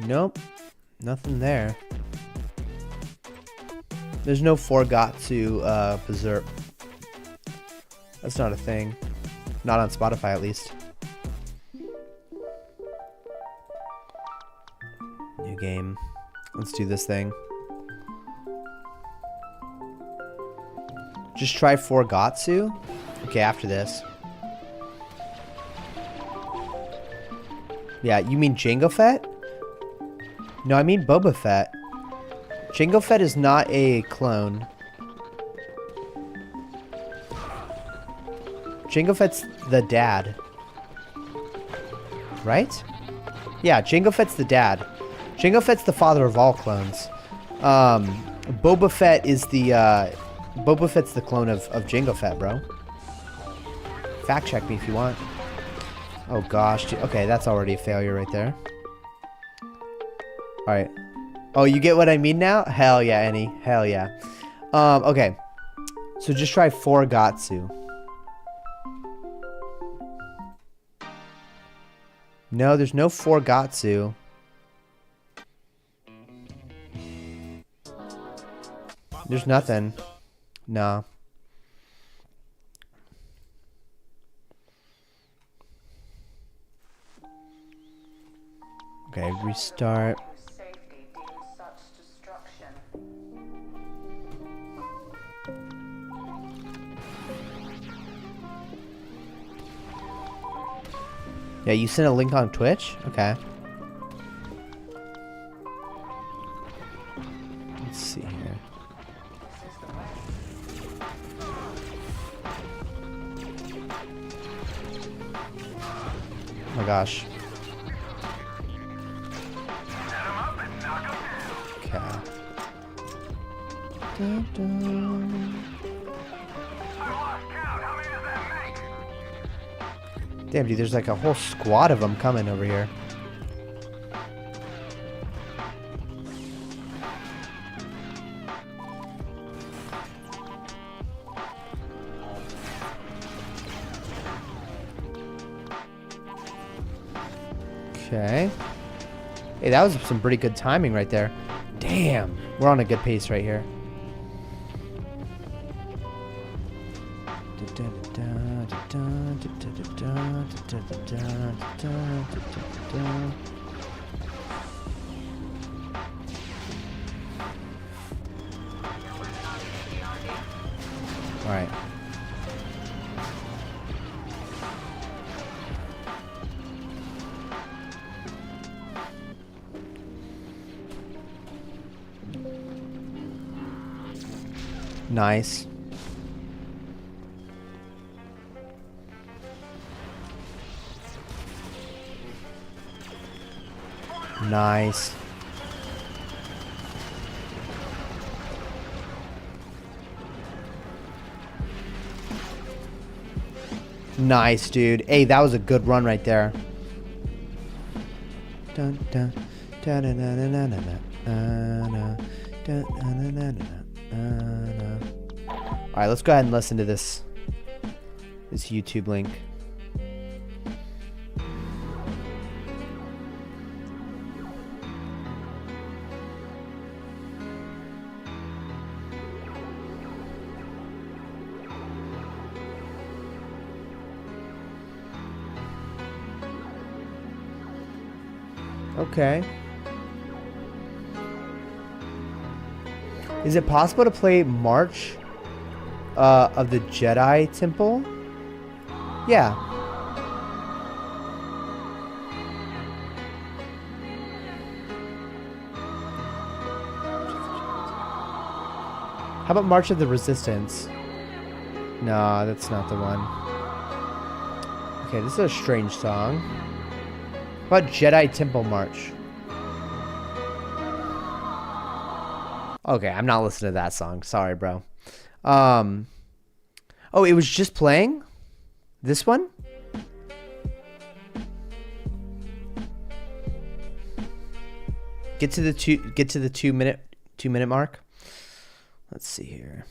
Nope, nothing there. There's no Forgatsu Berserk. That's not a thing. Not on Spotify, at least. New game. Let's do this thing. Just try Forgatsu. Okay, after this. Yeah, you mean Jango Fett? No, I mean Boba Fett. Jango Fett is not a clone. Jango Fett's the dad. Right? Yeah, Jango Fett's the dad. Jango Fett's the father of all clones. Boba Fett is the Boba Fett's the clone of Jango Fett, bro. Fact check me if you want. Oh gosh. Okay, that's already a failure right there. Alright. Oh, you get what I mean now? Hell yeah, Annie. Hell yeah. Okay. So just try Forgatsu. No, there's no Forgatsu. There's nothing. No. Okay, restart. Yeah, you sent a link on Twitch? Okay. Let's see here. Oh my gosh. Okay. Dun, dun. Damn, dude, there's like a whole squad of them coming over here. Okay. Hey, that was some pretty good timing right there. Damn, we're on a good pace right here. All right. Nice. Nice. Nice, dude. Hey, that was a good run right there. Dun, dun, dun, dun, dun, dun, dun, dun, dun, dun, dun, dun, dun. All right, let's go ahead and listen to this YouTube link. Okay. Is it possible to play March of the Jedi Temple? Yeah. How about March of the Resistance? No, that's not the one. Okay, this is a strange song. How about Jedi Temple March? Okay, I'm not listening to that song. Sorry, bro. Oh, it was just playing? This one? Get to the 2 minute mark. Let's see here.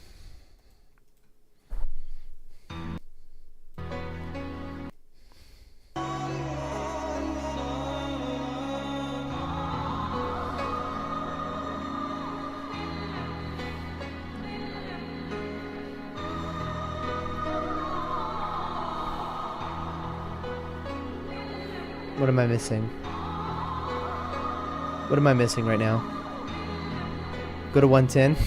What am I missing? What am I missing right now? Go to 110.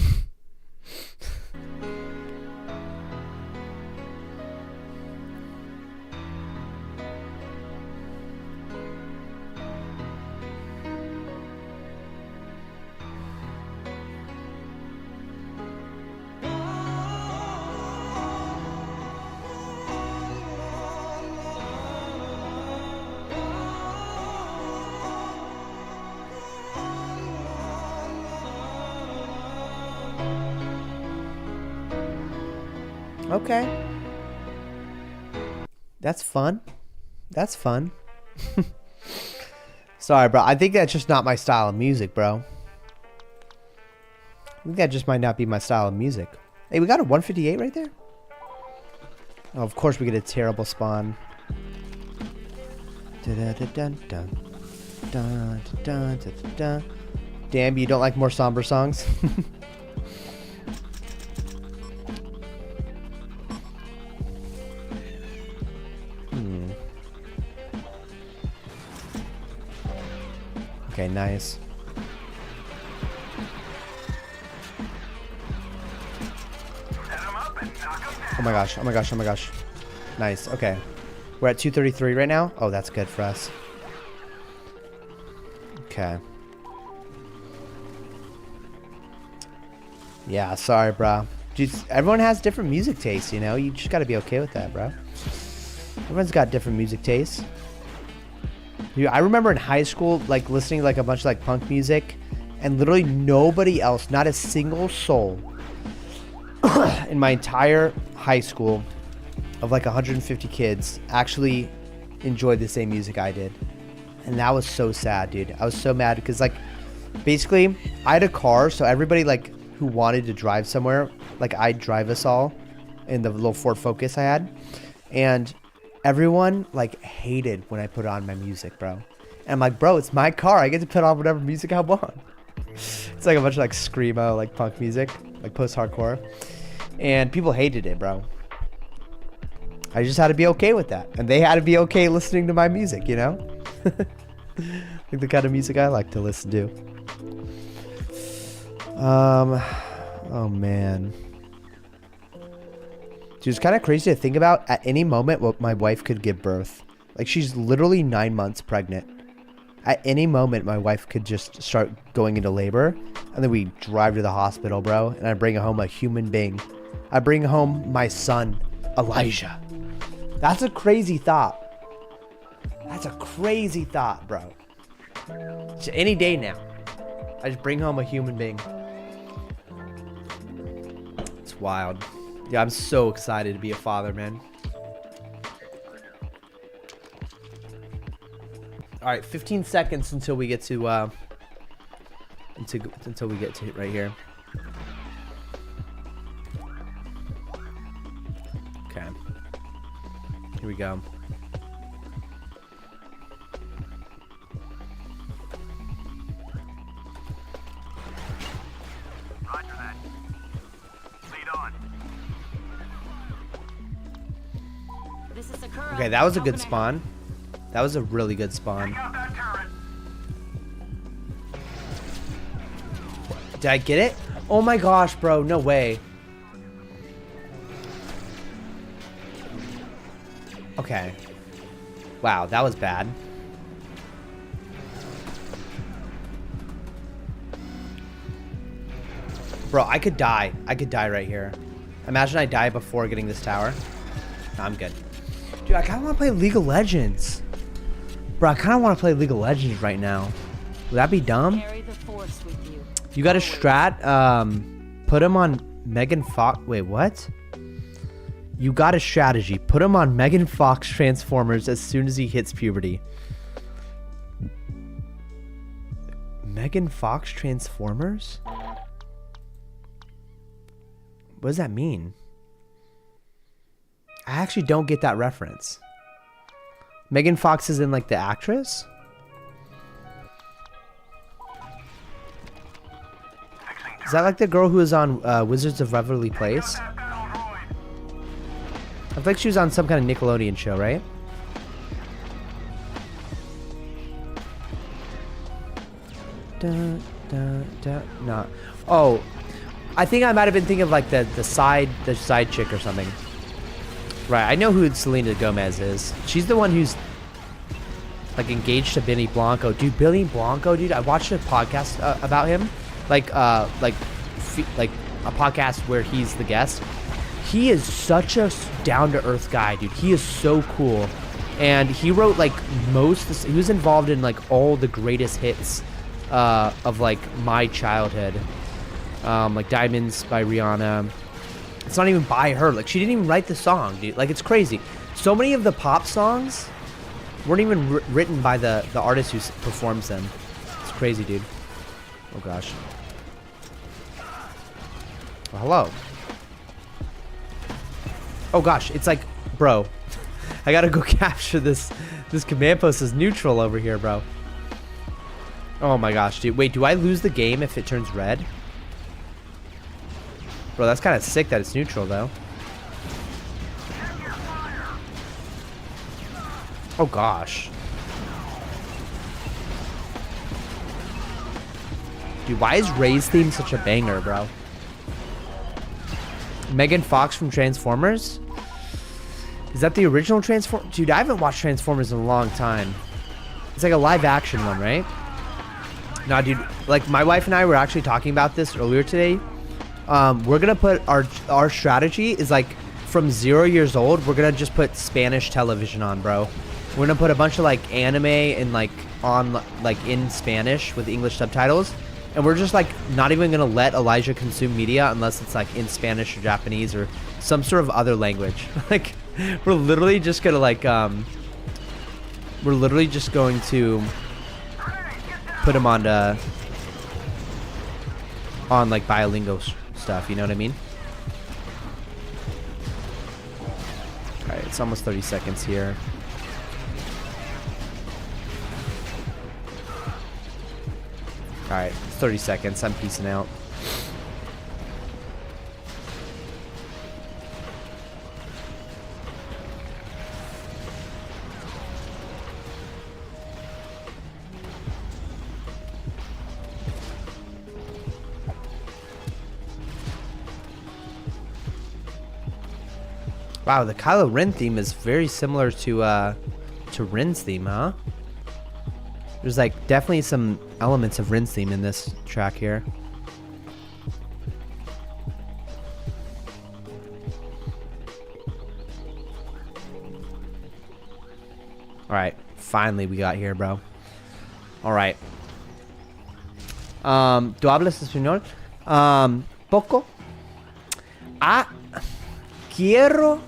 Okay. That's fun. That's fun. Sorry, bro. I think that's just not my style of music, bro. I think that just might not be my style of music. Hey, we got a 158 right there? Oh, of course we get a terrible spawn. Damn, you don't like more somber songs? Okay, nice. Oh my gosh, oh my gosh, oh my gosh. Nice, okay. We're at 233 right now? Oh, that's good for us. Okay. Yeah, sorry, bro. Just, everyone has different music tastes, you know? You just gotta be okay with that, bro. Everyone's got different music tastes. Dude, I remember in high school, like, listening to, like, a bunch of, like, punk music, and literally nobody else, not a single soul, in my entire high school of, like, 150 kids actually enjoyed the same music I did. And that was so sad, dude. I was so mad because, like, basically, I had a car, so everybody, like, who wanted to drive somewhere, like, I'd drive us all in the little Ford Focus I had, and everyone, like, hated when I put on my music, bro. And I'm like, bro, it's my car. I get to put on whatever music I want. It's like a bunch of, like, screamo, like, punk music, like, post-hardcore. And people hated it, bro. I just had to be okay with that. And they had to be okay listening to my music, you know? Like the kind of music I like to listen to. Oh, man. Dude, it's kind of crazy to think about. At any moment, what my wife could give birth. Like, she's literally 9 months pregnant. At any moment, my wife could just start going into labor. And then we drive to the hospital, bro. And I bring home a human being. I bring home my son, Elijah. That's a crazy thought. That's a crazy thought, bro. So any day now, I just bring home a human being. It's wild. Yeah, I'm so excited to be a father, man. All right, 15 seconds until we get to until we get to it right here. Okay. Here we go. Roger that. Lead on. This is Sakura. Okay, that was a How good can I help? spawn. That was a really good spawn. Take out that turret. Did I get it? Oh my gosh, bro. No way. Okay. Wow, that was bad. Bro, I could die. I could die right here. Imagine I die before getting this tower. No, I'm good. Dude, I kind of want to play League of Legends. Bro, I kind of want to play League of Legends right now. Would that be dumb? Carry the force with you. You got a strat. Put him on Megan Fox. Wait, what? You got a strategy. Put him on Megan Fox Transformers as soon as he hits puberty. Megan Fox Transformers? What does that mean? I actually don't get that reference. Megan Fox is in like the actress? Is that like the girl who was on Wizards of Waverly Place? I feel like she was on some kind of Nickelodeon show, right? No. Oh, I think I might have been thinking of like the side chick or something. Right, I know who Selena Gomez is. She's the one who's like engaged to Benny Blanco. Dude, Benny Blanco, dude, I watched a podcast about him. Like a podcast where he's the guest. He is such a down-to-earth guy, dude. He is so cool. And he wrote like he was involved in like all the greatest hits of like my childhood. Like Diamonds by Rihanna. It's not even by her. Like, she didn't even write the song, dude. Like, it's crazy. So many of the pop songs weren't even written by the artist who performs them. It's crazy, dude. Oh, gosh. Well, hello. Oh, gosh. It's like, bro. I gotta go capture this command post as neutral over here, bro. Oh, my gosh, dude. Wait, do I lose the game if it turns red? Bro, that's kind of sick that it's neutral, though. Oh, gosh. Dude, why is Ray's theme such a banger, bro? Megan Fox from Transformers? Is that the original Transformers? Dude, I haven't watched Transformers in a long time. It's like a live action one, right? Nah, dude, like my wife and I were actually talking about this earlier today. We're gonna put our strategy is like from 0 years old. We're gonna just put Spanish television on, bro. We're gonna put a bunch of like anime and like on like in Spanish with English subtitles, and we're just like not even gonna let Elijah consume media unless it's like in Spanish or Japanese or some sort of other language. Like we're literally just gonna like we're literally just going to put him on like bilingual stuff, you know what I mean? Alright, it's almost 30 seconds here. Alright, 30 seconds. I'm peacing out. Wow, the Kylo Ren theme is very similar to Ren's theme, huh? There's like definitely some elements of Ren's theme in this track here. Alright, finally we got here, bro. Alright. ¿Tú hablas español? Poco. Quiero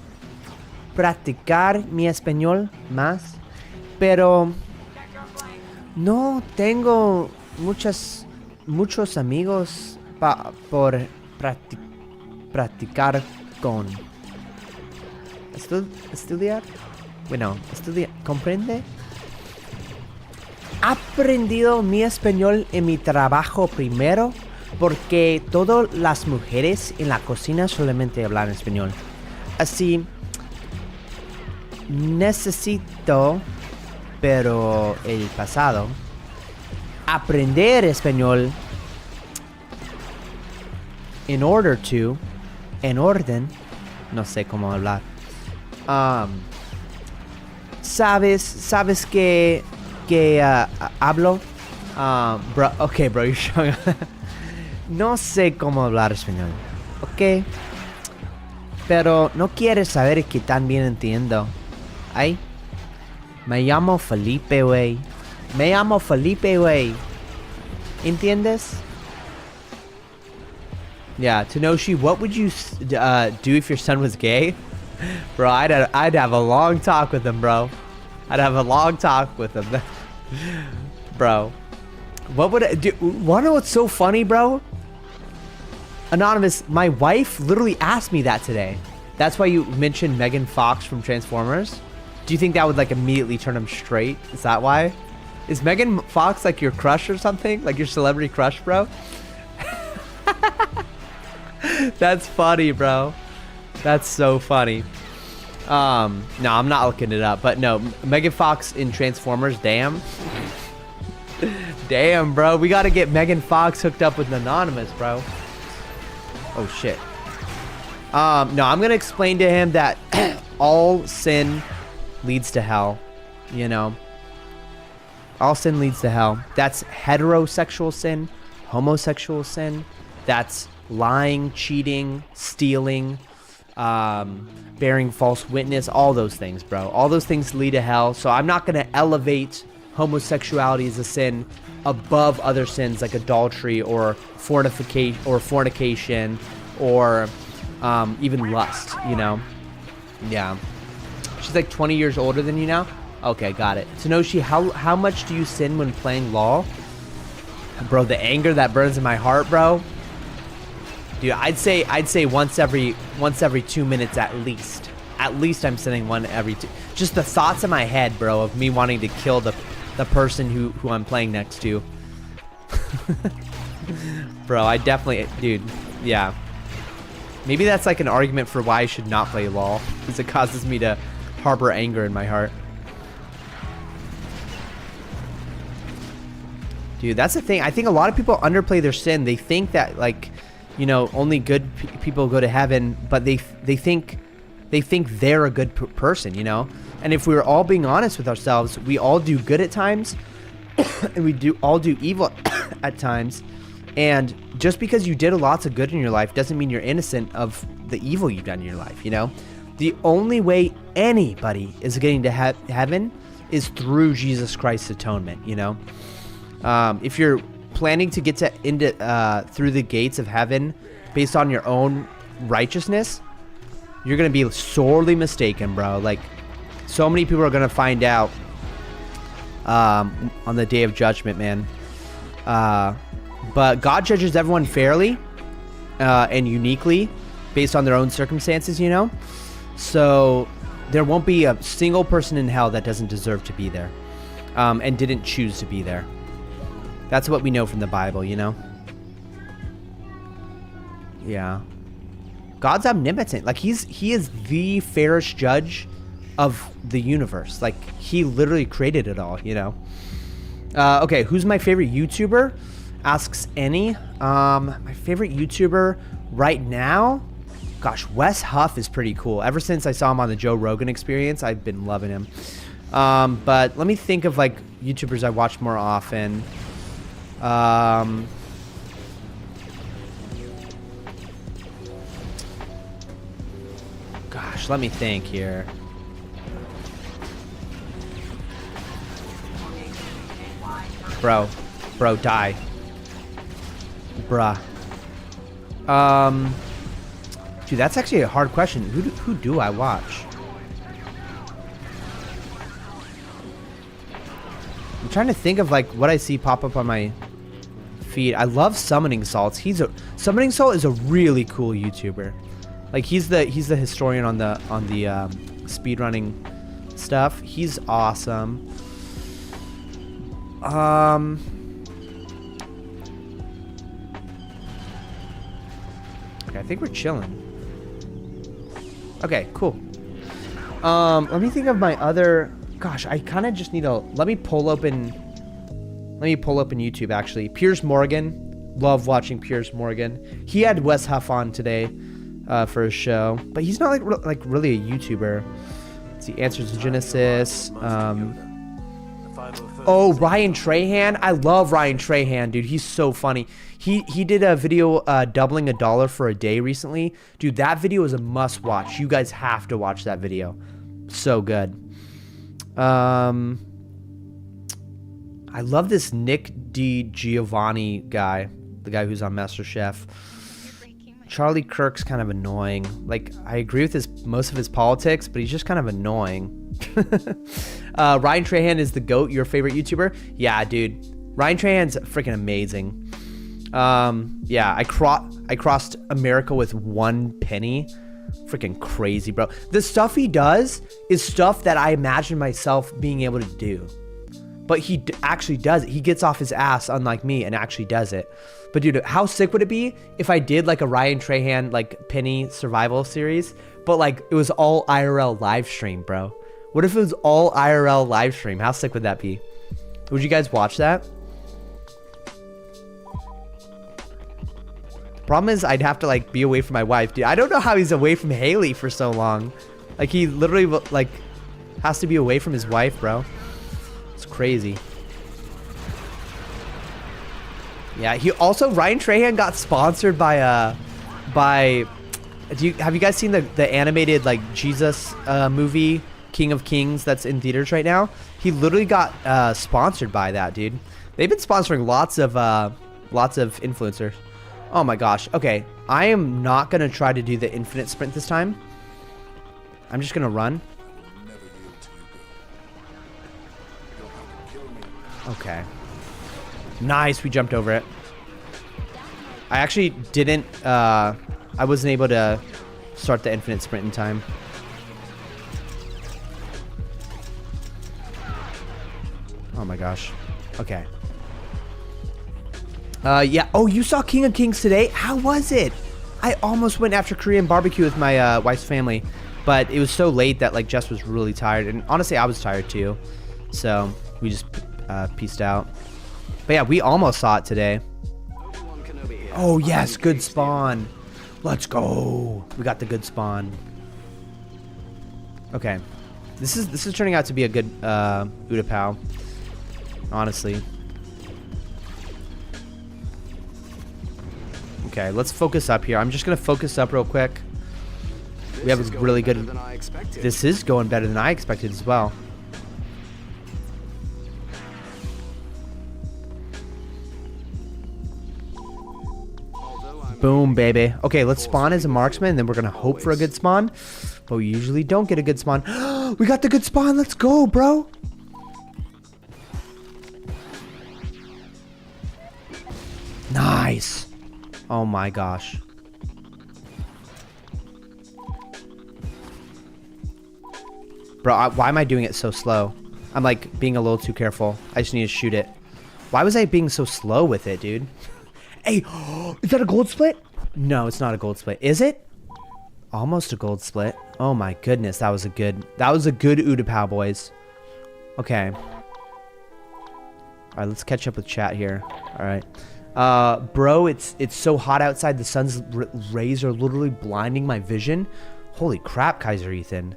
practicar mi español más, pero no tengo muchos amigos por practicar con. Estudiar. Bueno, estudiar. ¿Comprende? Aprendido mi español en mi trabajo primero porque todas las mujeres en la cocina solamente hablan español. Así, necesito, pero el pasado, aprender español in order to, en orden, no sé cómo hablar. Sabes que hablo? Bro, okay, bro, you're showing. No sé cómo hablar español, okay. Pero no quieres saber que también entiendo. Ay, me llamo Felipe, güey. Me llamo Felipe, güey. ¿Entiendes? Yeah, Tenoshi, what would you do if your son was gay? Bro, I'd have a long talk with him, bro. I'd have a long talk with him. Bro. What would I do? Wanna know what's so funny, bro? Anonymous, my wife literally asked me that today. That's why you mentioned Megan Fox from Transformers? Do you think that would like immediately turn him straight? Is that why? Is Megan Fox like your crush or something? Like your celebrity crush, bro? That's funny, bro. That's so funny. No, I'm not looking it up, but no, Megan Fox in Transformers, damn. Damn, bro, we gotta get Megan Fox hooked up with Anonymous, bro. Oh shit. No, I'm gonna explain to him that all sin leads to hell, you know. All sin leads to hell. That's heterosexual sin, homosexual sin, that's lying, cheating, stealing, bearing false witness, all those things, bro. All those things lead to hell. So I'm not going to elevate homosexuality as a sin above other sins like adultery or fornication or even lust, you know? Yeah. She's like 20 years older than you now? Okay, got it. Tenoshi, how much do you sin when playing LOL? Bro, the anger that burns in my heart, bro. Dude, I'd say once every 2 minutes at least. At least I'm sending one every two. Just the thoughts in my head, bro, of me wanting to kill the person who I'm playing next to. Bro, I definitely, dude, yeah. Maybe that's like an argument for why I should not play LOL, because it causes me to harbor anger in my heart. Dude, that's the thing. I think a lot of people underplay their sin. They think that, like, you know, only good people go to heaven, but they think they're a good person, you know? And if we were all being honest with ourselves, we all do good at times, and we all do evil at times. And just because you did lots of good in your life doesn't mean you're innocent of the evil you've done in your life, you know? The only way anybody is getting to heaven is through Jesus Christ's atonement, you know? If you're planning to get through the gates of heaven based on your own righteousness, you're gonna be sorely mistaken, bro. Like, so many people are gonna find out on the day of judgment, man. But God judges everyone fairly and uniquely based on their own circumstances, you know? So there won't be a single person in hell that doesn't deserve to be there and didn't choose to be there. That's what we know from the Bible, you know? Yeah. God's omnipotent. Like, he is the fairest judge of the universe. Like, he literally created it all, you know? Okay, who's my favorite YouTuber? Asks Annie. My favorite YouTuber right now? Gosh, Wes Huff is pretty cool. Ever since I saw him on the Joe Rogan Experience, I've been loving him. But let me think of, like, YouTubers I watch more often. Gosh, let me think here. Bro, die. Bruh. Dude, that's actually a hard question. Who do I watch? I'm trying to think of, like, what I see pop up on my feed. I love Summoning Salts. Summoning Salt is a really cool YouTuber. Like, he's the historian on the speedrunning stuff. He's awesome. Okay, I think we're chilling. Okay, cool. Let me think of my other. Gosh, I kind of just need to. Let me pull open YouTube actually. Piers Morgan, Love watching Piers Morgan. He had Wes Huff on today for his show, but he's not like really a YouTuber. Let's see, Answers to Genesis. Oh, Ryan Trahan. I love Ryan Trahan, dude. He's so funny. He did a video doubling $1 for a day recently. Dude, that video is a must watch. You guys have to watch that video. So good. I love this Nick Giovanni guy, the guy who's on MasterChef. Charlie Kirk's kind of annoying. Like, I agree with most of his politics, but he's just kind of annoying. Ryan Trahan is the GOAT, your favorite YouTuber? Yeah, dude. Ryan Trahan's freaking amazing. Yeah, I crossed America with 1 penny. Freaking crazy, bro. The stuff he does is stuff that I imagine myself being able to do. But he actually does it. He gets off his ass, unlike me, and actually does it. But dude, how sick would it be if I did like a Ryan Trahan like penny survival series, but like it was all IRL live stream, bro? What if it was all IRL live stream? How sick would that be? Would you guys watch that? Problem is, I'd have to like be away from my wife, dude. I don't know how he's away from Haley for so long. Like he literally like has to be away from his wife, bro. It's crazy. Yeah, he also Ryan Trahan got sponsored by have you guys seen the animated like Jesus movie King of Kings that's in theaters right now? He literally got sponsored by that, dude. They've been sponsoring lots of influencers. Oh my gosh. Okay, I am not gonna try to do the infinite sprint this time. I'm just gonna run. Okay. Nice, we jumped over it. I actually didn't, I wasn't able to start the infinite sprint in time. Oh my gosh. Okay. Yeah. Oh, you saw King of Kings today? How was it? I almost went after Korean barbecue with my wife's family, but it was so late that like Jess was really tired, and honestly I was tired too. So we just peaced out. But yeah, we almost saw it today. Oh yes, good spawn. Let's go. We got the good spawn. Okay. This is turning out to be a good Utapau. Honestly. Okay, let's focus up here. I'm just gonna focus up real quick. We have a really good. This is going better than I expected as well. Boom, baby. Okay, let's spawn as a marksman, then we're gonna hope for a good spawn. But we usually don't get a good spawn. We got the good spawn. Let's go, bro. Nice. Oh my gosh. Bro, why am I doing it so slow? I'm like being a little too careful. I just need to shoot it. Why was I being so slow with it, dude? Hey, is that a gold split? No, it's not a gold split. Is it? Almost a gold split. Oh my goodness, that was a good Utapau, boys. Okay. Alright, let's catch up with chat here. Alright. Bro, it's so hot outside. The sun's rays are literally blinding my vision. Holy crap, Kaiser Ethan.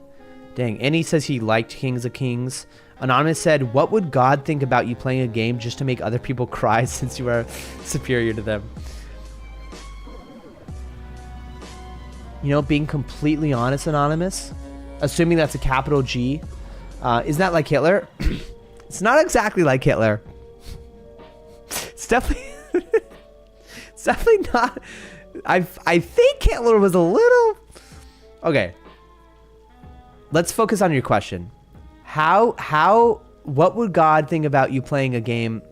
Dang. And he says he liked Kings of Kings. Anonymous said, what would God think about you playing a game just to make other people cry since you are superior to them? You know, being completely honest, Anonymous, assuming that's a capital G, isn't that like Hitler? It's not exactly like Hitler. It's definitely... It's definitely not... I think Hitler was a little... Okay. Let's focus on your question. What would God think about you playing a game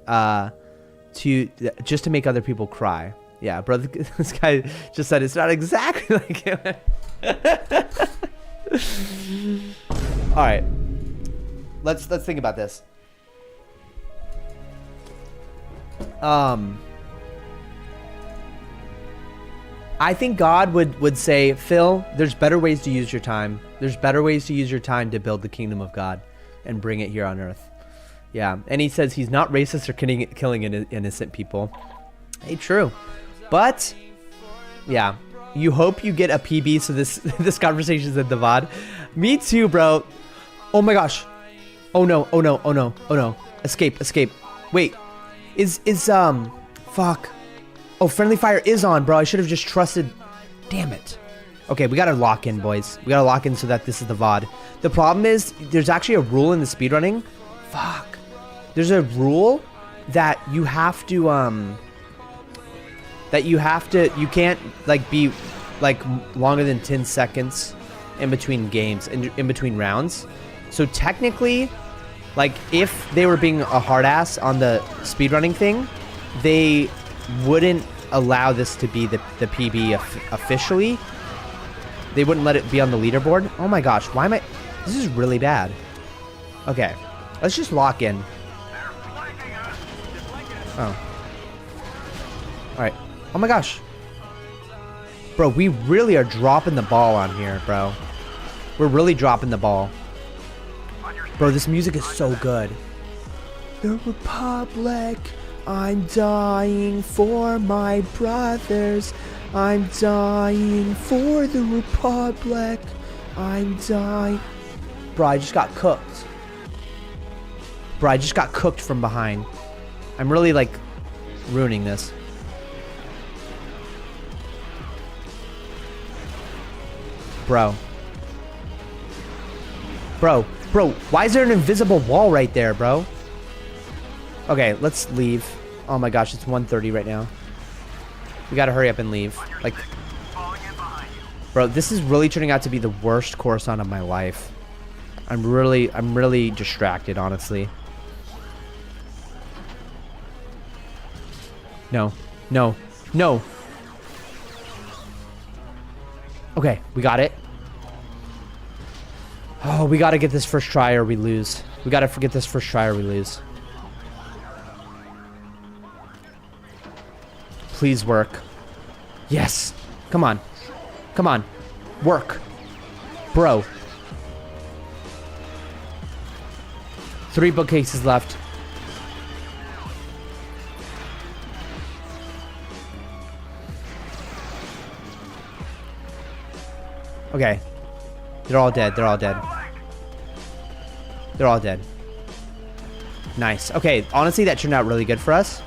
just to make other people cry? Yeah, brother, this guy just said it's not exactly like him. All right, let's think about this. I think God would say, Phil, there's better ways to use your time. There's better ways to use your time to build the kingdom of God and bring it here on earth. Yeah, and he says he's not racist or killing innocent people. Hey, true. But, yeah. You hope you get a PB so this this conversation's in the VOD. Me too, bro. Oh my gosh. Oh no, oh no, oh no, oh no. Escape, escape. Wait. Fuck. Oh, friendly fire is on, bro. I should have just trusted. Damn it. Okay, we gotta lock in, boys. We gotta lock in so that this is the VOD. The problem is, there's actually a rule in the speedrunning. Fuck. There's a rule that you have to, you can't, like, be, like, longer than 10 seconds in between games, in between rounds. So technically, like, if they were being a hard ass on the speedrunning thing, they wouldn't allow this to be the PB officially. They wouldn't let it be on the leaderboard. Oh my gosh, why am I... This is really bad. Okay, let's just lock in. Oh. Alright. Oh my gosh. Bro, we really are dropping the ball on here, bro. We're really dropping the ball. Bro, this music is so good. The Republic. I'm dying for my brothers. I'm dying for the Republic. I'm dying. Bro, I just got cooked. Bro, I just got cooked from behind. I'm really, like, ruining this. Bro. Bro, why is there an invisible wall right there, bro? Okay, let's leave. Oh my gosh, it's 1:30 right now. We gotta hurry up and leave. Like, bro, this is really turning out to be the worst Coruscant of my life. I'm really distracted, honestly. No, no, no. Okay, we got it. Oh, we gotta get this first try or we lose. We gotta forget this first try or we lose. Please work. Yes. Come on. Come on. Work. Bro. 3 bookcases left. Okay. They're all dead. They're all dead. They're all dead. Nice. Okay, honestly, that turned out really good for us.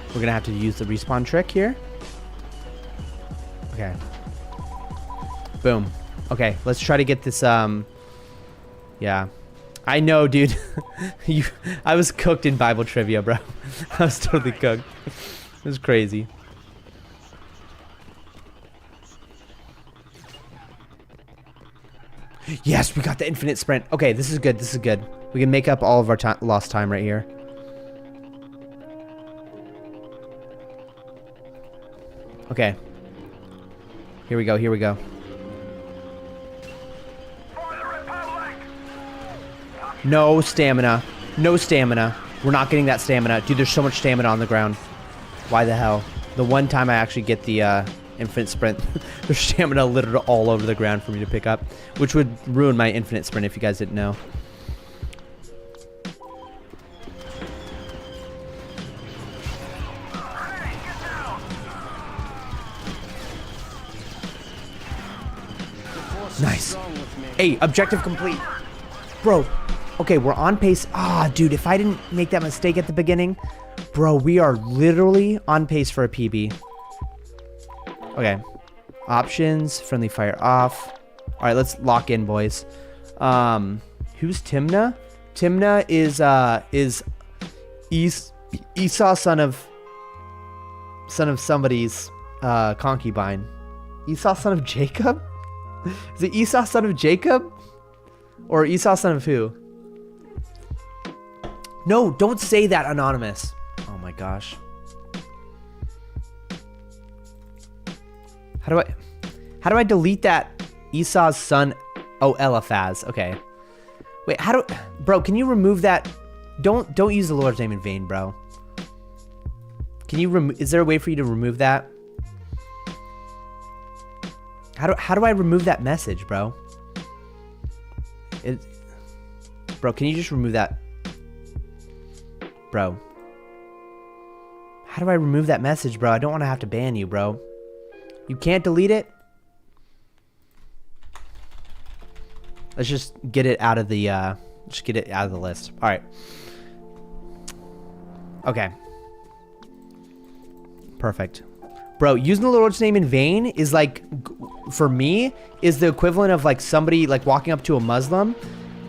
We're gonna have to use the respawn trick here. Okay. Boom. Okay, let's try to get this, yeah. I know, dude. I was cooked in Bible trivia, bro. I was totally cooked. It was crazy. Yes, we got the infinite sprint. Okay, this is good. This is good. We can make up all of our lost time right here. Okay. Here we go. Here we go. No stamina. No stamina. We're not getting that stamina. Dude, there's so much stamina on the ground. Why the hell? The one time I actually get the infinite sprint, there's stamina littered all over the ground for me to pick up, which would ruin my infinite sprint if you guys didn't know. Nice. Hey, objective complete. Bro, okay, we're on pace. Ah, dude, if I didn't make that mistake at the beginning, bro, we are literally on pace for a PB. Okay. Options, friendly fire off. All right, let's lock in, boys. Who's Timna? Timna is Esau, son of somebody's concubine. Esau, son of Jacob? Is it Esau, son of Jacob? Or Esau, son of who? No, don't say that, Anonymous. Oh my gosh. How do I delete that? Esau's son. Oh, Eliphaz. Okay. Wait, bro, can you remove that? Don't use the Lord's name in vain, bro. Can you is there a way for you to remove that? How do I remove that message, bro? Bro, can you just remove that? Bro. How do I remove that message, bro? I don't want to have to ban you, bro. You can't delete it? Let's just get it out of the, list. All right. Okay. Perfect. Bro, using the Lord's name in vain is like, for me, is the equivalent of like somebody like walking up to a Muslim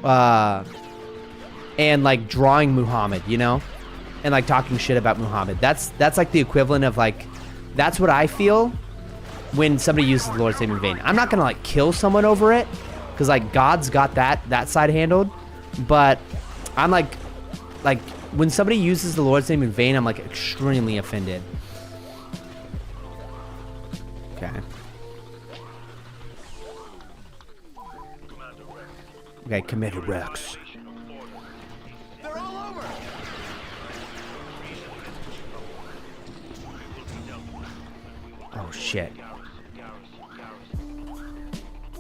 and like drawing Muhammad, you know? And like talking shit about Muhammad. That's like the equivalent of like, that's what I feel when somebody uses the Lord's name in vain. I'm not gonna like kill someone over it, because like God's got that side handled. But I'm like when somebody uses the Lord's name in vain, I'm like extremely offended. Okay. Okay, Commander Rex. They're all over. Oh shit.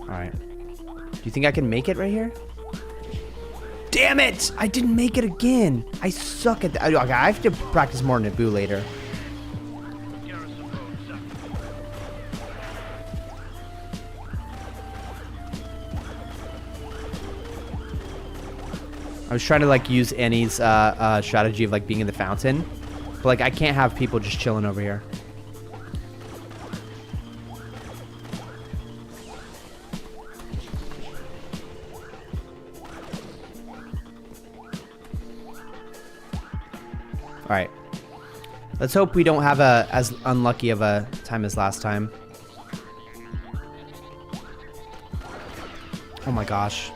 Alright. Do you think I can make it right here? Damn it! I didn't make it again. I suck at that. Okay, I have to practice more Naboo later. I was trying to like use Annie's strategy of like being in the fountain, but like I can't have people just chilling over here. All right, let's hope we don't have as unlucky of a time as last time. Oh my gosh.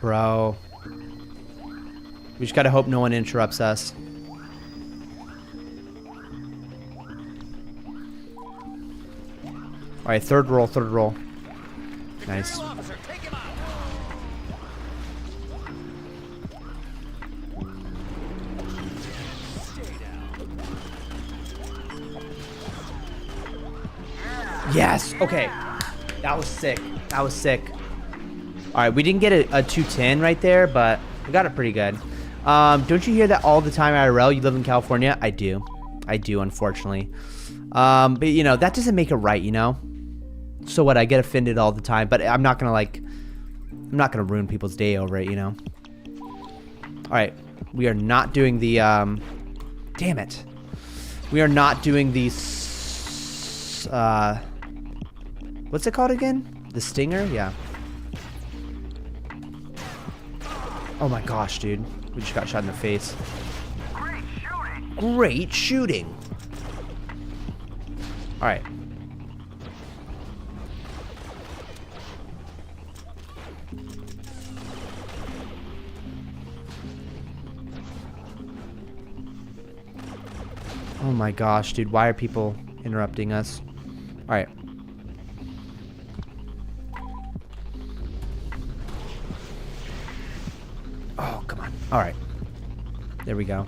Bro. We just gotta hope no one interrupts us. Alright, third roll, third roll. Nice. Yes! Okay. That was sick. That was sick. Alright, we didn't get a 210 right there, but we got it pretty good. Don't you hear that all the time, IRL? You live in California? I do. I do, unfortunately. But, you know, that doesn't make it right, you know? So what, I get offended all the time, but I'm not gonna, like... I'm not gonna ruin people's day over it, you know? Alright, we are not doing the, Damn it. We are not doing the... What's it called again? The Stinger? Yeah. Oh my gosh, dude. We just got shot in the face. Great shooting. Great shooting. Alright. Oh my gosh, dude. Why are people interrupting us? Alright. Oh, come on. Alright. There we go.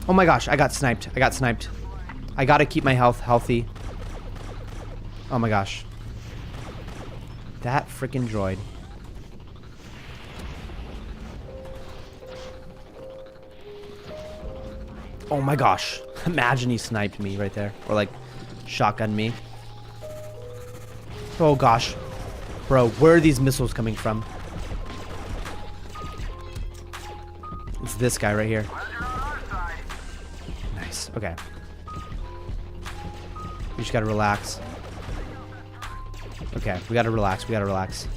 Oh my gosh, I got sniped. I got sniped. I gotta keep my health healthy. Oh my gosh. That freaking droid. Oh my gosh. Imagine he sniped me right there. Or like shotgunned me. Oh gosh. Bro, where are these missiles coming from? It's this guy right here. Nice. Okay. We just gotta relax. Okay, we gotta relax. We gotta relax.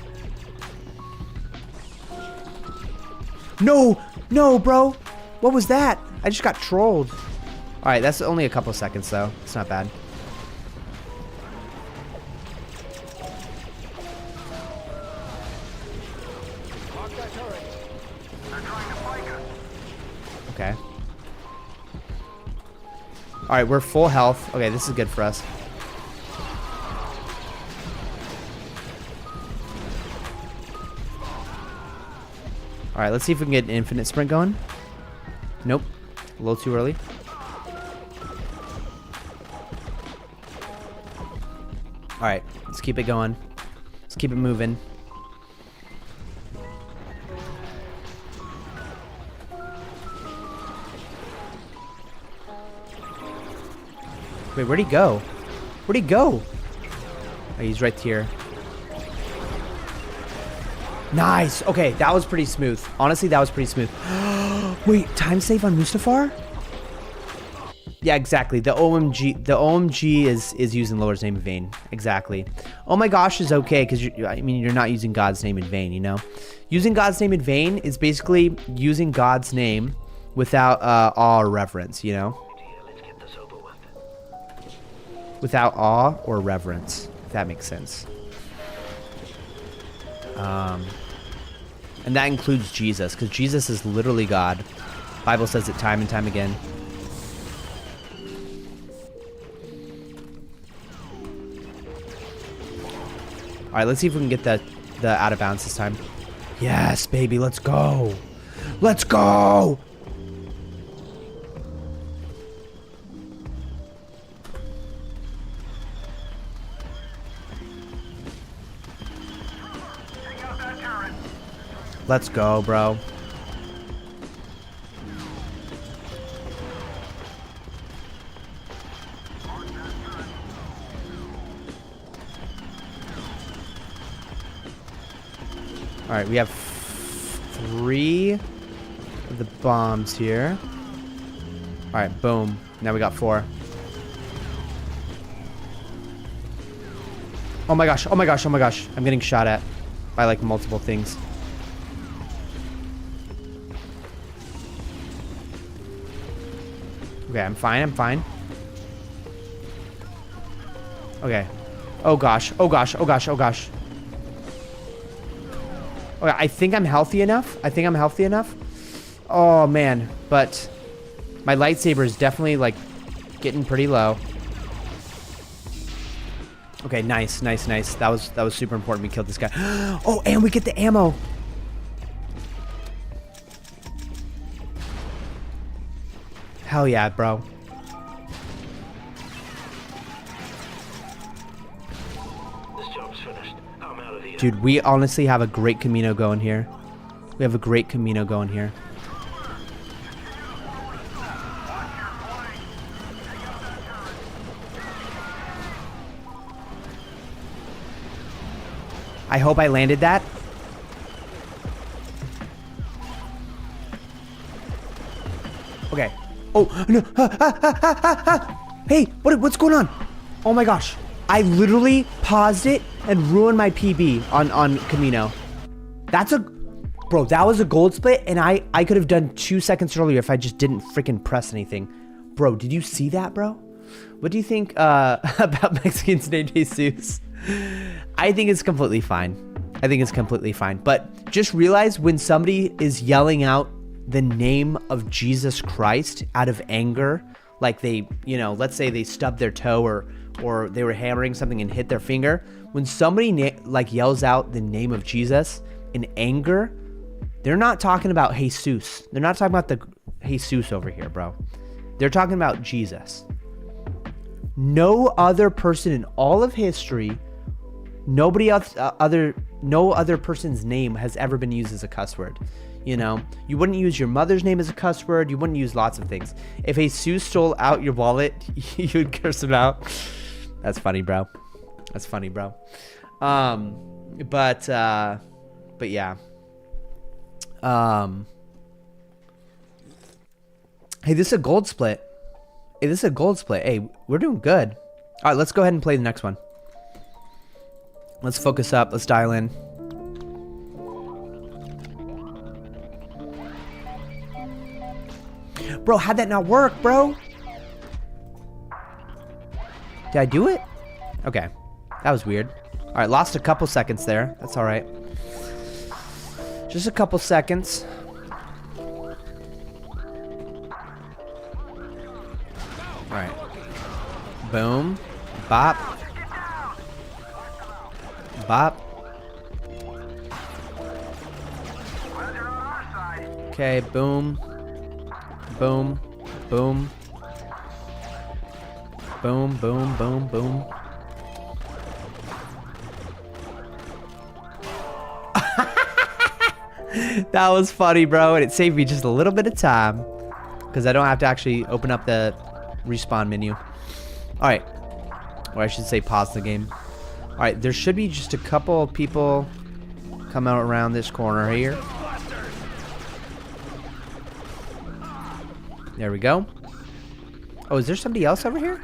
No! No, bro! What was that? I just got trolled. Alright, that's only a couple seconds, though. It's not bad. Okay. Alright, we're full health. Okay, this is good for us. Alright, let's see if we can get an infinite sprint going. Nope. A little too early. Alright, let's keep it going. Let's keep it moving. Wait, where'd he go? Where'd he go? Oh, he's right here. Nice. Okay, that was pretty smooth. Honestly, that was pretty smooth. Wait, time save on Mustafar? Yeah, exactly. The OMG is using Lord's name in vain. Exactly. Oh my gosh is okay because you're not using God's name in vain, you know? Using God's name in vain is basically using God's name without awe or reverence, you know? Without awe or reverence, if that makes sense. And that includes Jesus, because Jesus is literally God. Bible says it time and time again. All right, let's see if we can get the out of bounds this time. Yes, baby, let's go. Let's go. Let's go, bro. All right, we have 3 of the bombs here. All right, boom. Now we got 4. Oh my gosh, oh my gosh, oh my gosh. I'm getting shot at by like multiple things. Okay, I'm fine, I'm fine. Okay. Oh gosh, oh gosh, oh gosh, oh gosh. Okay, I think I'm healthy enough. I think I'm healthy enough. Oh man, but my lightsaber is definitely like getting pretty low. Okay, nice, nice, nice. That was super important. We killed this guy. Oh, and we get the ammo. Hell yeah, bro. This job's finished. I'm out of here. Dude, we honestly have a great Camino going here. We have a great Camino going here. I hope I landed that. Okay. Oh, no. Hey, what's going on? Oh my gosh. I literally paused it and ruined my PB on Camino. Bro, that was a gold split, and I could have done 2 seconds earlier if I just didn't freaking press anything. Bro, did you see that, bro? What do you think about Mexicans named Jesus? I think it's completely fine. I think it's completely fine. But just realize when somebody is yelling out the name of Jesus Christ out of anger, like they, you know, let's say they stubbed their toe or they were hammering something and hit their finger. When somebody like yells out the name of Jesus in anger, they're not talking about Jesus. They're not talking about the Jesus over here, bro. They're talking about Jesus. No other person in all of history, no other person's name has ever been used as a cuss word. You know, you wouldn't use your mother's name as a cuss word. You wouldn't use lots of things. If Jesus stole out your wallet, you'd curse him out. That's funny, bro. That's funny, bro. But yeah. Hey, this is a gold split. Hey, we're doing good. All right, let's go ahead and play the next one. Let's focus up. Let's dial in. Bro, how'd that not work, bro? Did I do it? Okay. That was weird. All right, lost a couple seconds there. That's all right. Just a couple seconds. All right. Boom. Bop. Bop. Okay, boom. Boom. Boom. Boom, boom, boom, boom. That was funny, bro, and it saved me just a little bit of time because I don't have to actually open up the respawn menu. All right, or I should say pause the game. All right, there should be just a couple of people come out around this corner here. There we go. Oh, is there somebody else over here?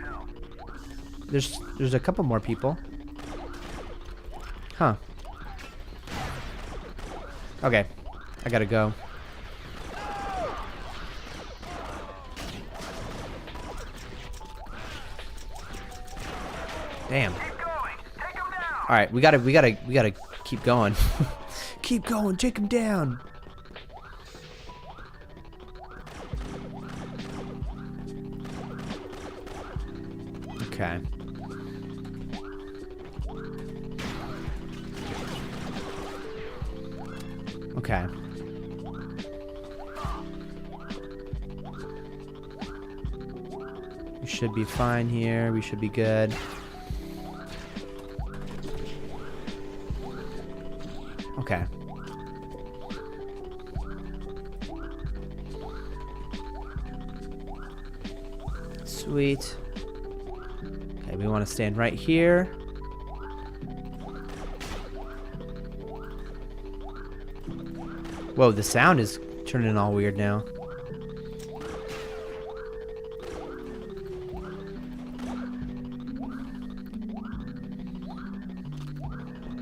There's a couple more people. Huh. Okay. I gotta go. Damn. All right, we gotta keep going. Keep going, take him down. Okay. Okay. We should be fine here. We should be good. Okay. Sweet. Okay, we want to stand right here. Whoa, the sound is turning all weird now.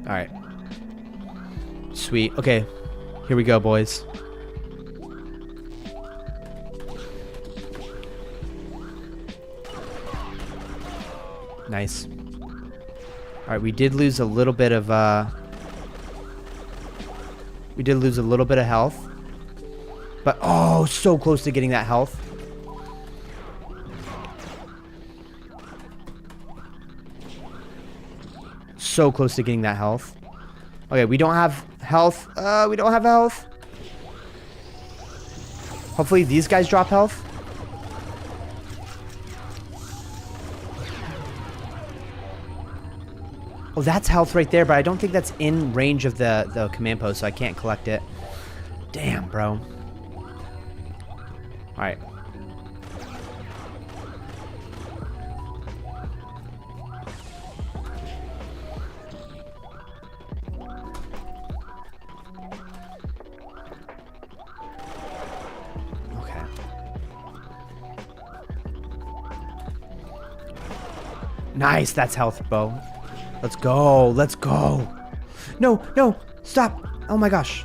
Alright. Sweet. Okay. Here we go, boys. Nice. Alright, we did lose a little bit of, we did lose a little bit of health. But, oh, so close to getting that health. So close to getting that health. Okay, we don't have health. We don't have health. Hopefully these guys drop health. Oh, that's health right there, but I don't think that's in range of the command post, so I can't collect it. Damn, bro. Alright. Okay. Nice, that's health, bro. Let's go. Let's go. No, no. Stop. Oh my gosh.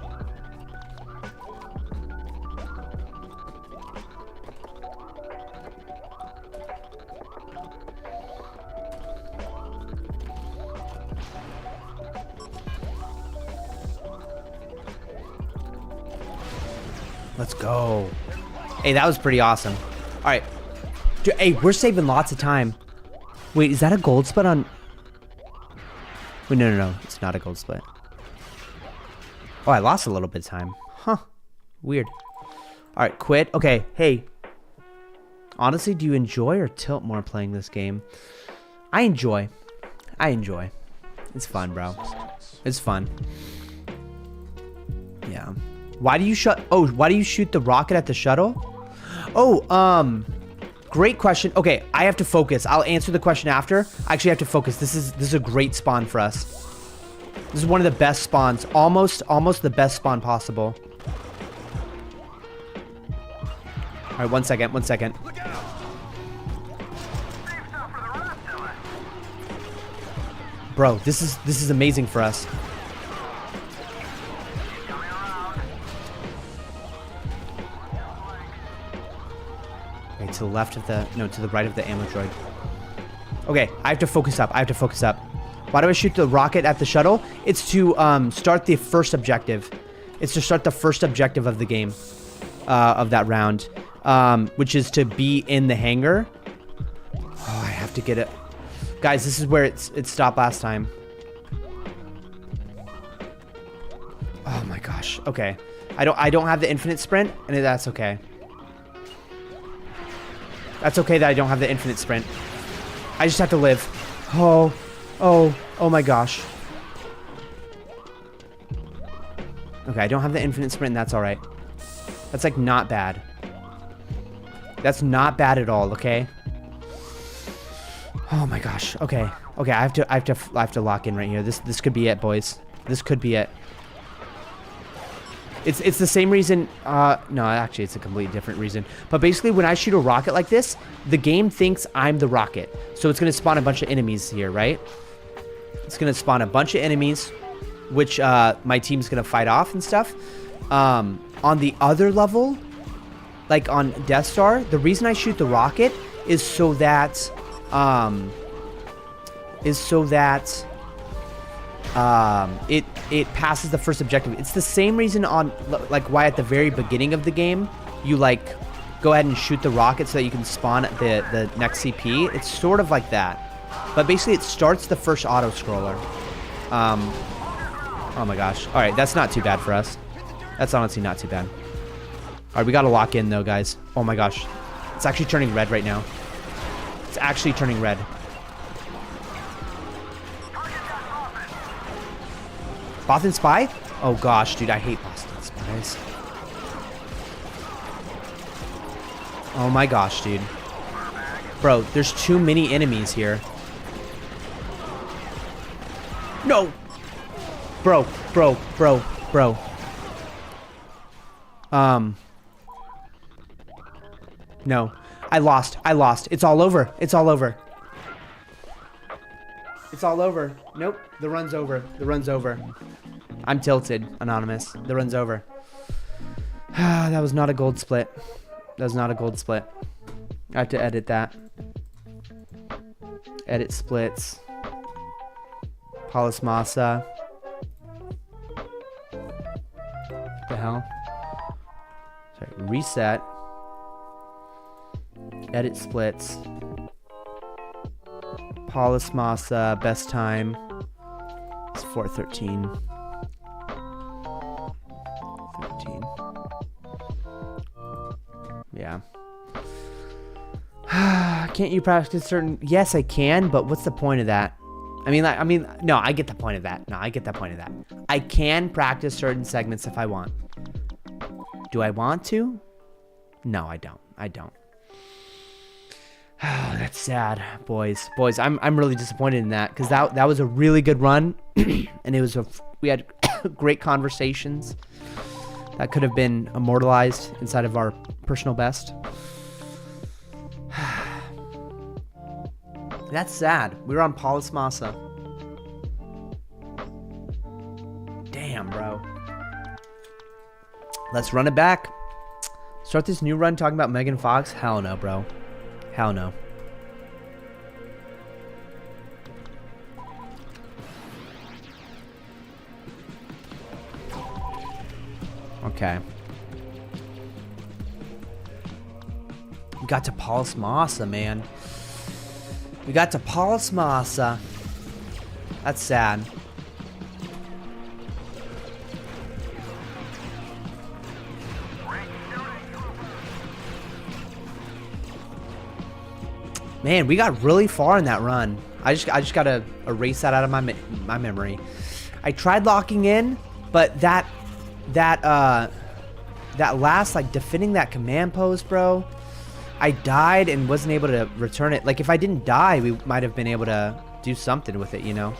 Let's go. Hey, that was pretty awesome. All right. Dude, hey, we're saving lots of time. Wait, is that a gold split on... Wait, no. It's not a gold split. Oh, I lost a little bit of time. Huh. Weird. Alright, quit. Okay, hey. Honestly, do you enjoy or tilt more playing this game? I enjoy. It's fun, bro. It's fun. Yeah. Why do you shoot the rocket at the shuttle? Oh, great question. Okay, I have to focus. I'll answer the question after. I actually have to focus. This is a great spawn for us. This is one of the best spawns. Almost the best spawn possible. All right, one second. Bro, this is amazing for us. Okay, to the left of the... No, to the right of the ammo droid. Okay, I have to focus up. Why do I shoot the rocket at the shuttle? It's to start the first objective. It's to start the first objective of the game. Of that round. Which is to be in the hangar. Oh, I have to get it. Guys, this is where it stopped last time. Oh my gosh. Okay. I don't have the infinite sprint, and that's okay. That's okay that I don't have the infinite sprint. I just have to live. Oh my gosh. Okay, I don't have the infinite sprint, and that's alright. That's, like, not bad. That's not bad at all, okay? Oh my gosh. Okay. Okay, I have to lock in right here. This could be it, boys. This could be it. It's the same reason, no, actually it's a completely different reason. But basically when I shoot a rocket like this, the game thinks I'm the rocket. So it's gonna spawn a bunch of enemies here, right? It's gonna spawn a bunch of enemies, which my team's gonna fight off and stuff. On the other level, like on Death Star, the reason I shoot the rocket is so that, it passes the first objective. It's the same reason on, like, why at the very beginning of the game, you, like, go ahead and shoot the rocket so that you can spawn the next CP. It's sort of like that. But basically, it starts the first auto-scroller. Oh my gosh. Alright, that's not too bad for us. That's honestly not too bad. Alright, we gotta lock in, though, guys. Oh my gosh. It's actually turning red right now. It's actually turning red. Boston Spy? Oh gosh, dude, I hate Boston Spies. Oh my gosh, dude. Bro, there's too many enemies here. No! Bro. No. I lost. It's all over. It's all over. Nope. The run's over. I'm tilted, Anonymous. The run's over. That was not a gold split. I have to edit that. Edit splits. Paulus Massa. What the hell? Sorry. Reset. Edit splits. Paulus Massa. Best time. It's 4:13. 13. Yeah. Can't you practice certain? Yes, I can, but what's the point of that? No, I get the point of that. I can practice certain segments if I want. Do I want to? No, I don't. That's sad, boys. I'm really disappointed in that because that was a really good run, and we had great conversations that could have been immortalized inside of our personal best. That's sad. We were on Paulus Massa. Damn, bro. Let's run it back. Start this new run talking about Megan Fox? Hell no, bro. Hell no. Okay. We got to Paulus Massa, man. That's sad. Man, we got really far in that run. I just gotta erase that out of my memory. I tried locking in, but that last, like, defending that command post, bro, I died and wasn't able to return it. Like, if I didn't die, we might have been able to do something with it, you know?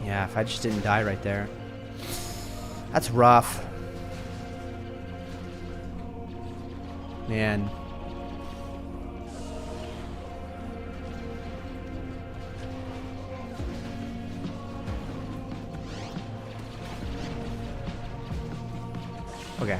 Yeah, if I just didn't die right there. That's rough. Man. Okay.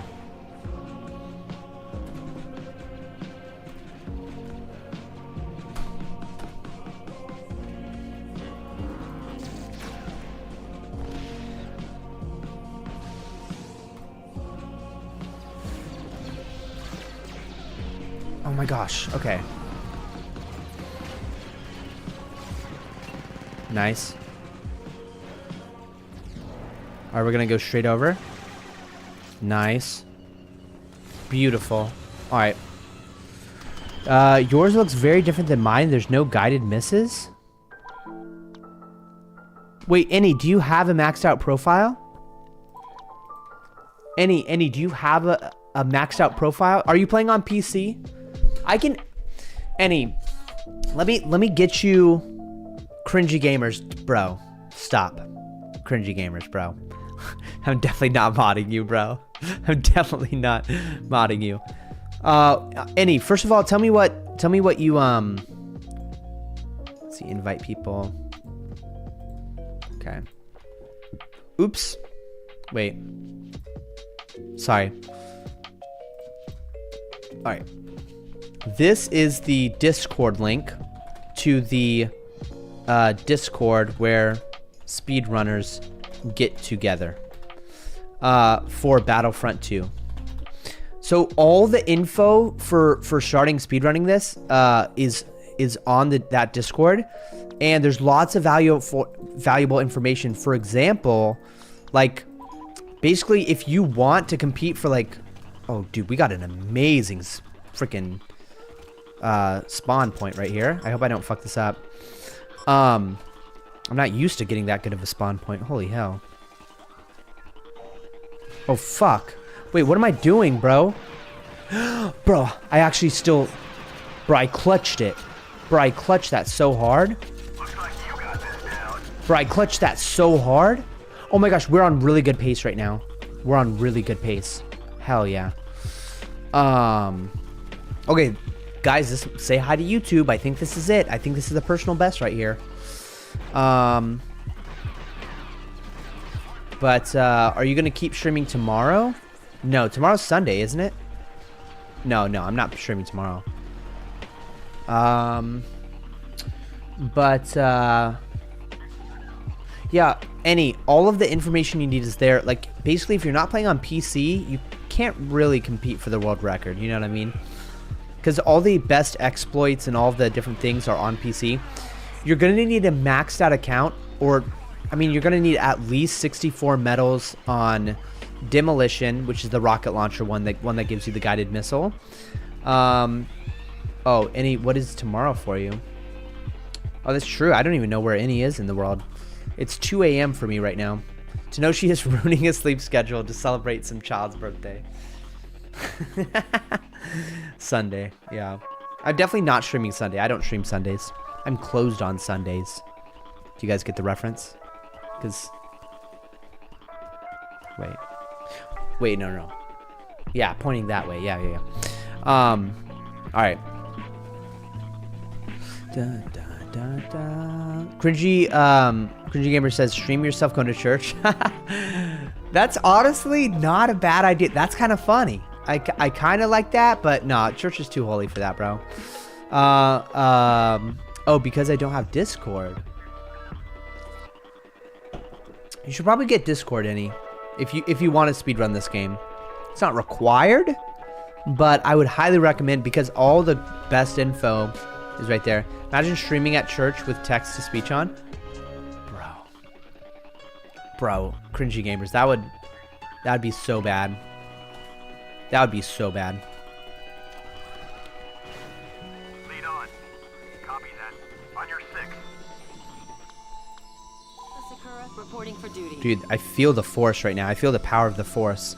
Oh my gosh. Okay. Nice. Alright, we're gonna go straight over. Nice. Beautiful. All right. Yours looks very different than mine. There's no guided misses. Wait, Annie, do you have a maxed out profile? Annie, do you have a maxed out profile? Are you playing on PC? I can... Annie, let me get you... Cringy gamers, bro. Stop. Cringy gamers, bro. I'm definitely not modding you, bro. I'm definitely not modding you. Annie, first of all, tell me what you, let's see, invite people. Okay. Oops. Wait. Sorry. Alright. This is the Discord link to the Discord where speedrunners get together for Battlefront 2. So all the info for starting speedrunning this is on that Discord, and there's lots of valuable information. For example, like basically if you want to compete for like, oh dude, we got an amazing freaking spawn point right here. I hope I don't fuck this up. I'm not used to getting that good of a spawn point. Holy hell. Oh fuck. Wait, what am I doing, bro? Bro, I actually still... Bro, I clutched it. Bro, I clutched that so hard. Looks like you got this down. Bro, I clutched that so hard. Oh my gosh, we're on really good pace right now. We're on really good pace. Hell yeah. Okay, guys, say hi to YouTube. I think this is it. I think this is the personal best right here. But are you gonna keep streaming tomorrow? No, tomorrow's Sunday, isn't it? No, I'm not streaming tomorrow. Yeah, Annie, all of the information you need is there. Like, basically, if you're not playing on PC, you can't really compete for the world record. You know what I mean? Because all the best exploits and all of the different things are on PC. You're going to need a maxed out account, or, I mean, you're going to need at least 64 medals on Demolition, which is the rocket launcher one that gives you the guided missile. Oh, Annie, what is tomorrow for you? Oh, that's true. I don't even know where Annie is in the world. It's 2 a.m. for me right now. To know she is ruining a sleep schedule to celebrate some child's birthday. Sunday, yeah. I'm definitely not streaming Sunday. I don't stream Sundays. I'm closed on Sundays. Do you guys get the reference? Because... Wait, no. Yeah, pointing that way. Yeah. Alright. Cringy Gamer says, stream yourself going to church. That's honestly not a bad idea. That's kind of funny. I kind of like that, but no, church is too holy for that, bro. Oh, because I don't have Discord. You should probably get Discord, Annie, if you want to speedrun this game. It's not required, but I would highly recommend, because all the best info is right there. Imagine streaming at church with text-to-speech on. Bro, cringy gamers, that would be so bad. That would be so bad. Lead on. Copy that. On your 6. Sakura reporting for duty. Dude, I feel the force right now. I feel the power of the force.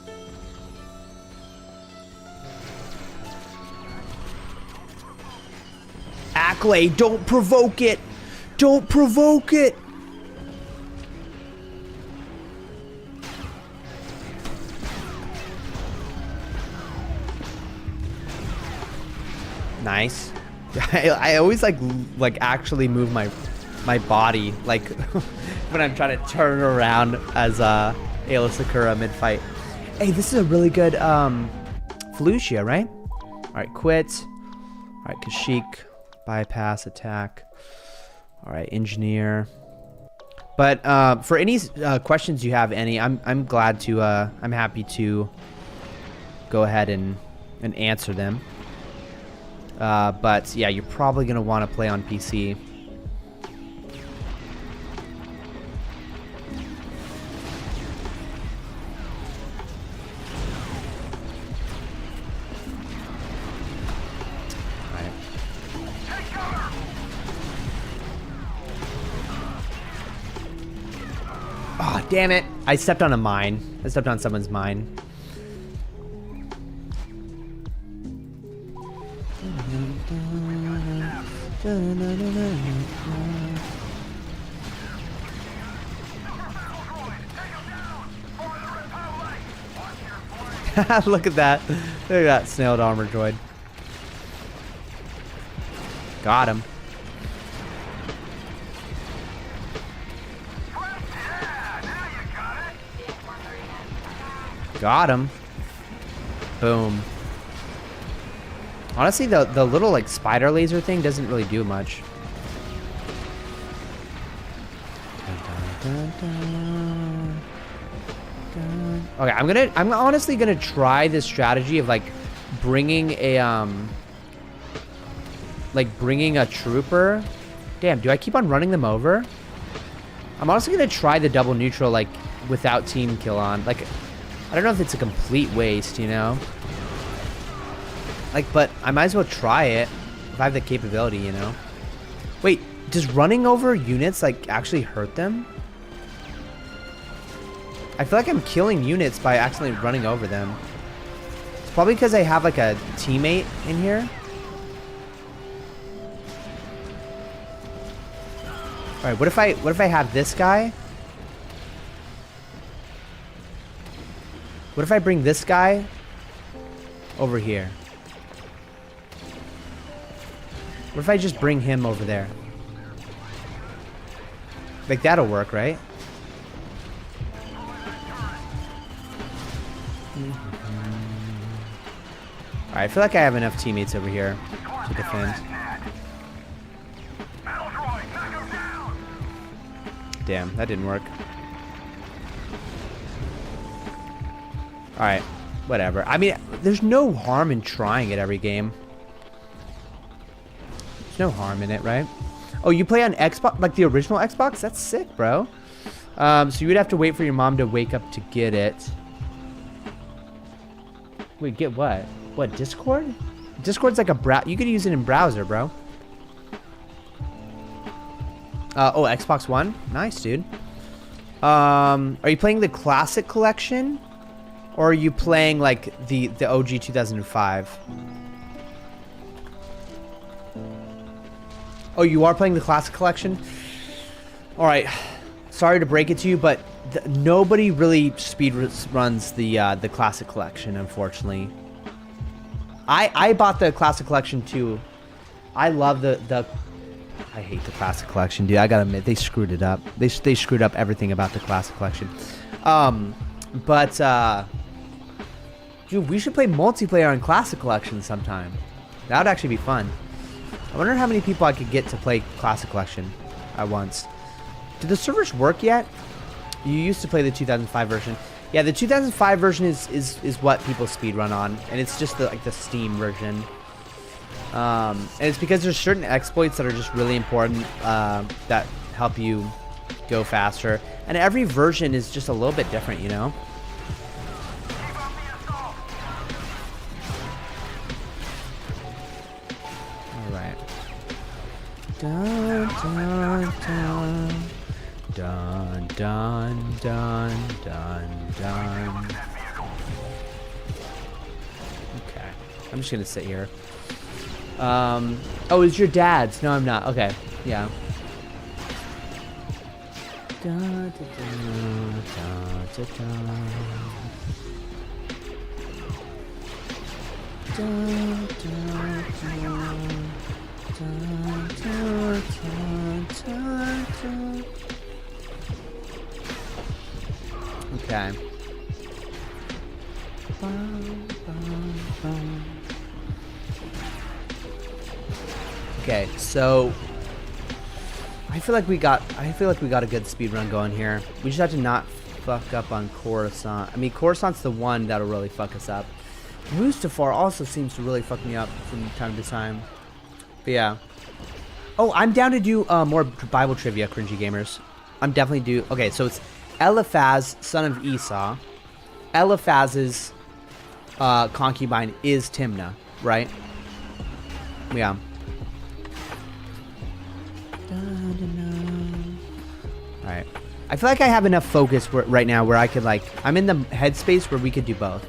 Acklay, don't provoke it. Don't provoke it. Nice. I always like actually move my body like when I'm trying to turn around as Ayla Sakura mid-fight. Hey, this is a really good Felucia, right? Alright, quit. Alright, Kashyyyk. Bypass, attack. Alright, engineer. But for any questions you have, Annie, I'm glad to I'm happy to go ahead and answer them. But yeah, you're probably gonna want to play on PC. Damn it. I stepped on a mine. I stepped on someone's mine. Look at that. Look at that snailed armor droid. Got him. Got him. Boom. Honestly, the little like spider laser thing doesn't really do much. Okay, I'm honestly gonna try this strategy of like bringing a trooper. Damn, do I keep on running them over? I'm honestly gonna try the double neutral like without team kill on. Like, I don't know if it's a complete waste, you know? Like, but I might as well try it if I have the capability, you know? Wait, does running over units like actually hurt them? I feel like I'm killing units by accidentally running over them. It's probably because I have like a teammate in here. All right, what if I have this guy? What if I bring this guy over here? What if I just bring him over there? Like, that'll work, right? Alright, I feel like I have enough teammates over here to defend. Damn, that didn't work. Alright, whatever. I mean, there's no harm in trying it every game. There's no harm in it, right? Oh, you play on Xbox? Like the original Xbox? That's sick, bro. So you would have to wait for your mom to wake up to get it. Wait, get what? What, Discord? Discord's like a you could use it in browser, bro. Oh, Xbox One? Nice, dude. Are you playing the Classic Collection? Or are you playing like the OG 2005? Oh, you are playing the Classic Collection? Alright. Sorry to break it to you, but nobody really speed runs the Classic Collection, unfortunately. I bought the Classic Collection too. I love I hate the Classic Collection, dude. I gotta admit, they screwed it up. They screwed up everything about the Classic Collection. Dude, we should play multiplayer on Classic Collection sometime. That would actually be fun. I wonder how many people I could get to play Classic Collection at once. Do the servers work yet? You used to play the 2005 version. Yeah, the 2005 version is what people speedrun on, and it's just the Steam version. And it's because there's certain exploits that are just really important that help you go faster. And every version is just a little bit different, you know? Alright. Dun, dun, dun. Dun, dun, dun, dun, dun. Okay. I'm just gonna sit here. Oh, it's your dad's. No, I'm not. Okay. Yeah. Da, da, da, da, da, da. Okay. Okay, so I feel like we got a good speed run going here. We just have to not fuck up on Coruscant. I mean, Coruscant's the one that'll really fuck us up. Mustafar also seems to really fuck me up from time to time. But yeah. Oh, I'm down to do more Bible trivia, cringy gamers. I'm definitely due. Okay, so it's Eliphaz, son of Esau. Eliphaz's concubine is Timnah, right? Yeah. Alright. I feel like I have enough focus right now where I could like, I'm in the headspace where we could do both.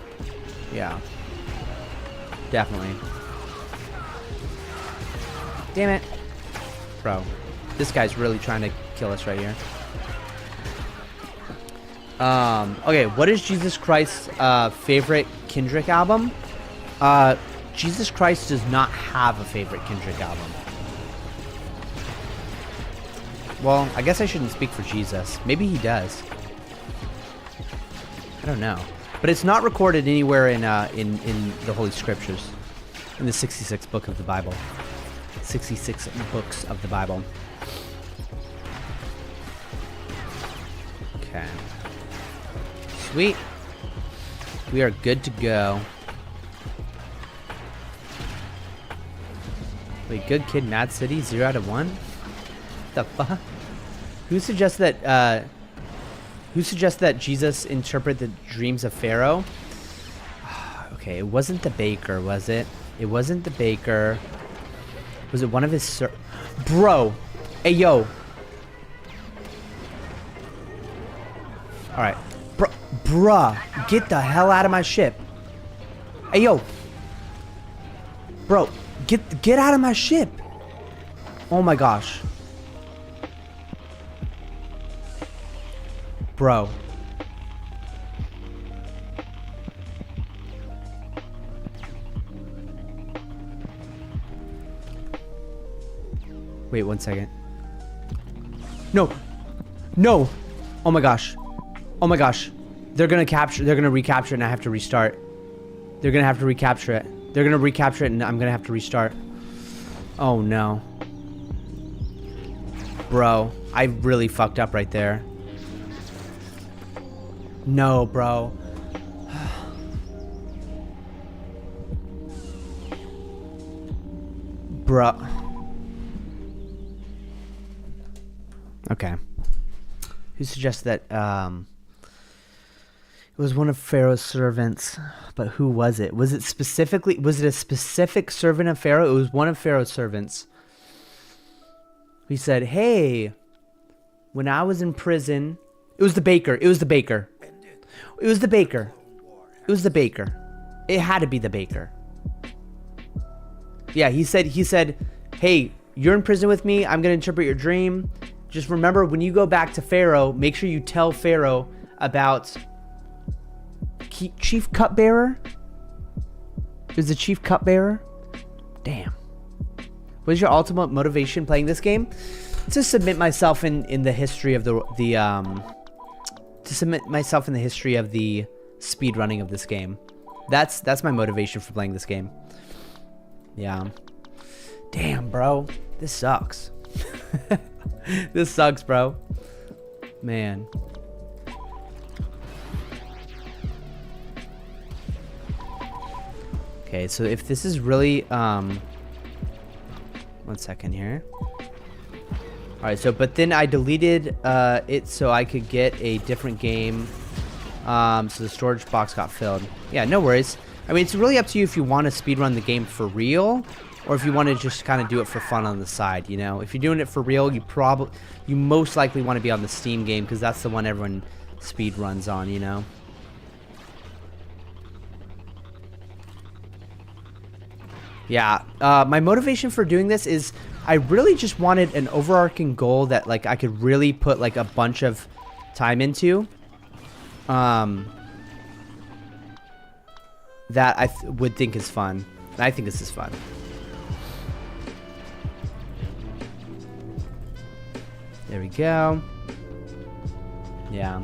Yeah. Definitely. Damn it. Bro. This guy's really trying to kill us right here. Okay, what is Jesus Christ's favorite Kendrick album? Jesus Christ does not have a favorite Kendrick album. Well, I guess I shouldn't speak for Jesus. Maybe he does. I don't know. But it's not recorded anywhere in the Holy Scriptures. In the 66th book of the Bible. 66 books of the Bible. Okay. Sweet. We are good to go. Wait, Good Kid, Mad City, 0 out of 1? What the fuck? Who suggests that Jesus interpret the dreams of Pharaoh? Okay, it wasn't the baker, was it? It wasn't the baker. Was it one of his Bro! Hey, yo! Alright. Bruh! Get the hell out of my ship! Hey, yo! Bro! Get out of my ship! Oh my gosh. Bro. Wait 1 second. No. No. Oh my gosh. Oh my gosh. They're gonna recapture it and I have to restart. They're gonna have to recapture it. They're gonna recapture it and I'm gonna have to restart. Oh no. Bro, I really fucked up right there. No, bro. Bro. Okay. Who suggests that it was one of Pharaoh's servants? But who was it? Was it a specific servant of Pharaoh? It was one of Pharaoh's servants. He said, "Hey, when I was in prison, it was the baker. It was the baker. It was the baker. It was the baker. It had to be the baker." Yeah, he said, "Hey, you're in prison with me. I'm going to interpret your dream. Just remember, when you go back to Pharaoh, make sure you tell Pharaoh about Chief Cupbearer." Is the Chief Cupbearer? Damn. What is your ultimate motivation playing this game? To submit myself in the history of the speed running of this game. That's my motivation for playing this game. Yeah. Damn, bro. This sucks. This sucks, bro. Man. Okay, so if this is really 1 second here. Alright, so but then I deleted it so I could get a different game. So the storage box got filled. Yeah, no worries. I mean, it's really up to you if you want to speedrun the game for real, or if you want to just kind of do it for fun on the side, you know? If you're doing it for real, you most likely want to be on the Steam game, because that's the one everyone speedruns on, you know? Yeah, my motivation for doing this is I really just wanted an overarching goal that like I could really put like a bunch of time into. That I would think is fun. And I think this is fun. There we go. Yeah.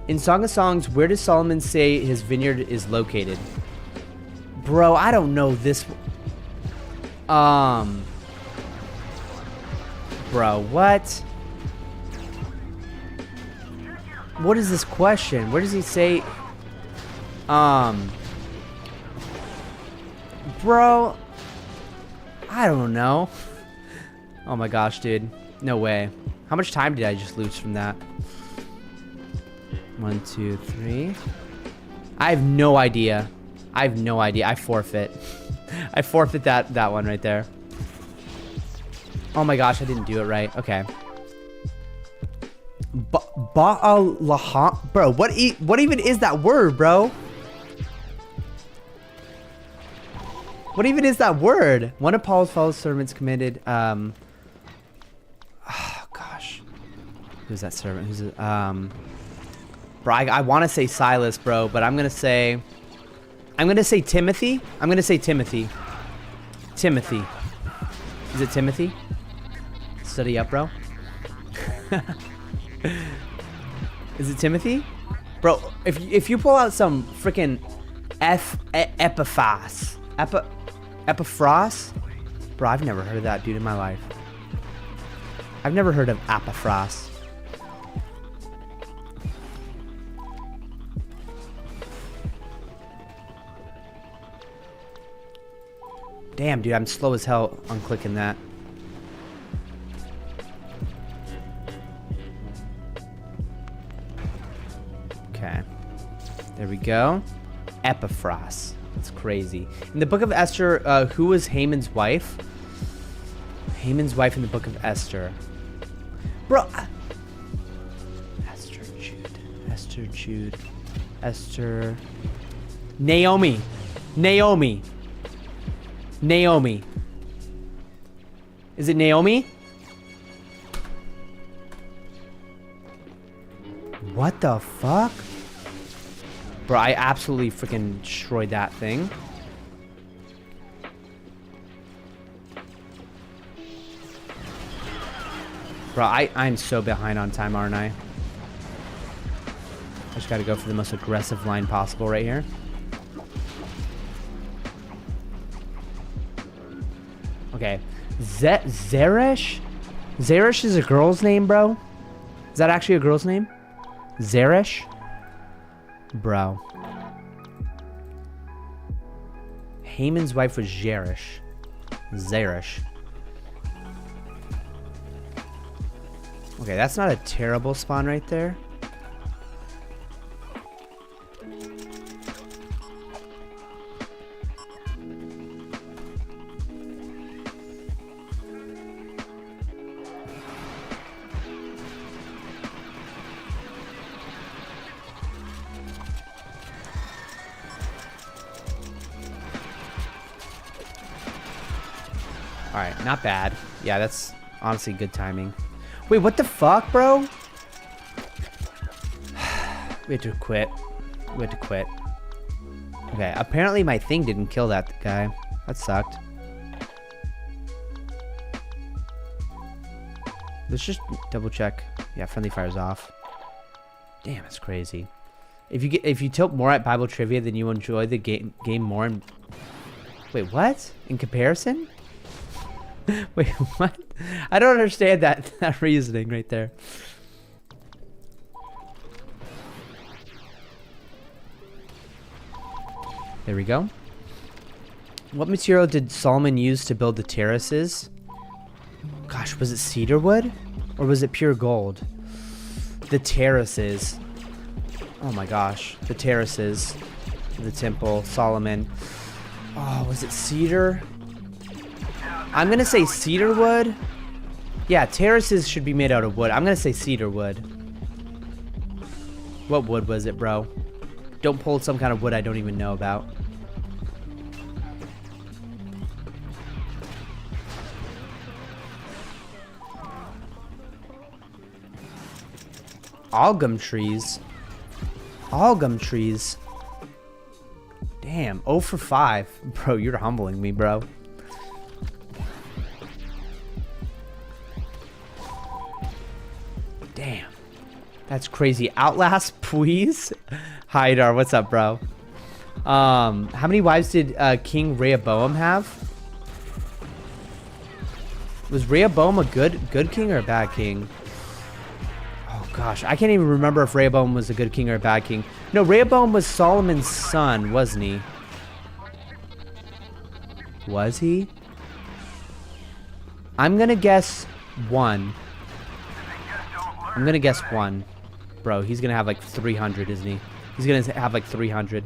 In Song of Songs, where does Solomon say his vineyard is located? Bro, I don't know this. Bro, what? What is this question? Where does he say? Bro, I don't know. Oh my gosh, dude. No way. How much time did I just lose from that? 1, 2, 3. I have no idea. I have no idea. I forfeit. I forfeit that one right there. Oh my gosh, I didn't do it right. Okay. Ba'alaha, bro. What even is that word, bro? What even is that word? One of Paul's fellow servants committed. Oh gosh, who's that servant? Who's it? Bro, I want to say Silas, bro, but I'm gonna say Timothy. I'm gonna say Timothy. Timothy. Is it Timothy? Study up, bro. Is it Timothy? Bro, if you pull out some freaking Epiphras. Bro, I've never heard of that dude in my life. I've never heard of Epiphras. Damn, dude, I'm slow as hell on clicking that. Okay. There we go. Epiphras. That's crazy. In the book of Esther, who was Haman's wife? Haman's wife in the book of Esther. Bro. Esther, Jude. Naomi. Is it Naomi? What the fuck? Bro, I absolutely freaking destroyed that thing. Bro, I'm so behind on time, aren't I? I just gotta go for the most aggressive line possible right here. Okay. Zeresh? Zeresh is a girl's name, bro? Is that actually a girl's name? Zeresh? Bro. Haman's wife was Zeresh. Zeresh. Okay, that's not a terrible spawn right there. Alright, not bad. Yeah, that's honestly good timing. Wait, what the fuck, bro? We had to quit. Okay, apparently my thing didn't kill that guy. That sucked. Let's just double check. Yeah, friendly fire's off. Damn, it's crazy. If you tilt more at Bible trivia, then you enjoy the game more. Wait, what? In comparison? Wait, what? I don't understand that reasoning right there. There we go. What material did Solomon use to build the terraces? Gosh, was it cedar wood? Or was it pure gold? The terraces. Oh my gosh. The terraces. The temple. Solomon. Oh, was it cedar? I'm gonna say cedar wood. Yeah, terraces should be made out of wood. I'm gonna say cedar wood. What wood was it, bro? Don't pull some kind of wood I don't even know about. Algum trees. Damn, 0 for 5. Bro, you're humbling me, bro. Damn. That's crazy. Outlast, please. Hi, Dar. What's up, bro? How many wives did King Rehoboam have? Was Rehoboam a good king or a bad king? Oh, gosh. I can't even remember if Rehoboam was a good king or a bad king. No, Rehoboam was Solomon's son, wasn't he? Was he? I'm going to guess 1. I'm going to guess 1. Bro, he's going to have like 300, isn't he? He's going to have like 300.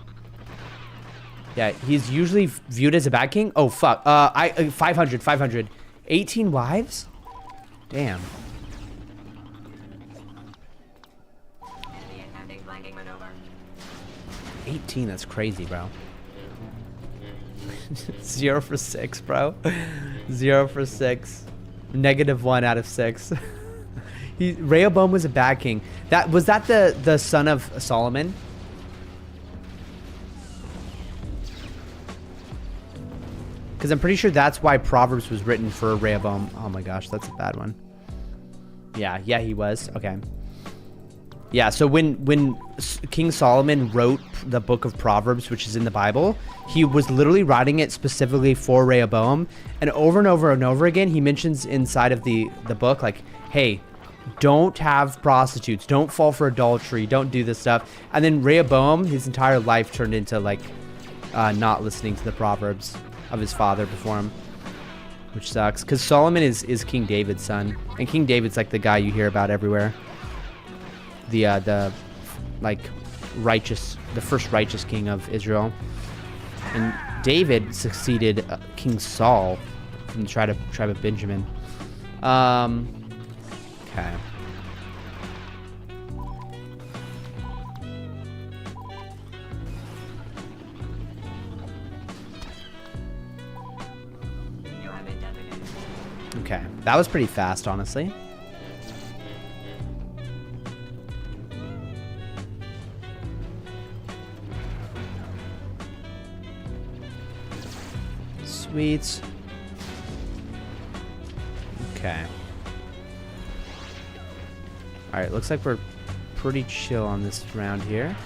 Yeah, he's usually viewed as a bad king. Oh, fuck. 500. 18 wives? Damn. 18, that's crazy, bro. 0 for 6, bro. 0 for 6. -1 out of 6. Rehoboam was a bad king. Was that the son of Solomon? Because I'm pretty sure that's why Proverbs was written for Rehoboam. Oh my gosh, that's a bad one. Yeah, he was. Okay. Yeah, so when King Solomon wrote the book of Proverbs, which is in the Bible, he was literally writing it specifically for Rehoboam. And over again, he mentions inside of the book, like, hey, don't have prostitutes, don't fall for adultery, don't do this stuff. And then Rehoboam, his entire life turned into like not listening to the Proverbs of his father before him, which sucks. Because Solomon is King David's son, and King David's like the guy you hear about everywhere. The like righteous, the first righteous king of Israel. And David succeeded King Saul from the tribe of Benjamin. Okay. Okay, that was pretty fast, honestly. Sweet. Okay. Alright, looks like we're pretty chill on this round here.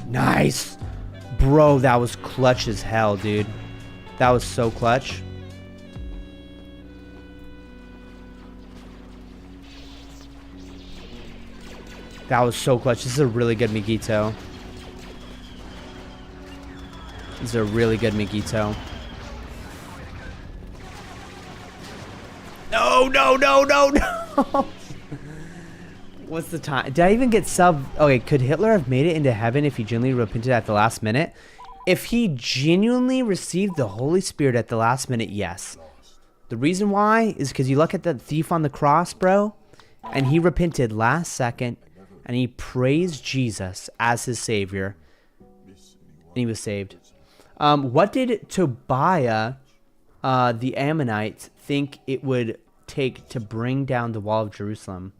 Nice! Bro, that was clutch as hell, dude. That was so clutch. That was so clutch. This is a really good Migito. This is a really good Migito. No, no, no, no, no! What's the time? Did I even get sub? Okay, could Hitler have made it into heaven if he genuinely repented at the last minute? If he genuinely received the Holy Spirit at the last minute, yes. The reason why is because you look at the thief on the cross, bro, and he repented last second, and he praised Jesus as his savior, and he was saved. What did Tobiah, the Ammonite, think it would take to bring down the wall of Jerusalem?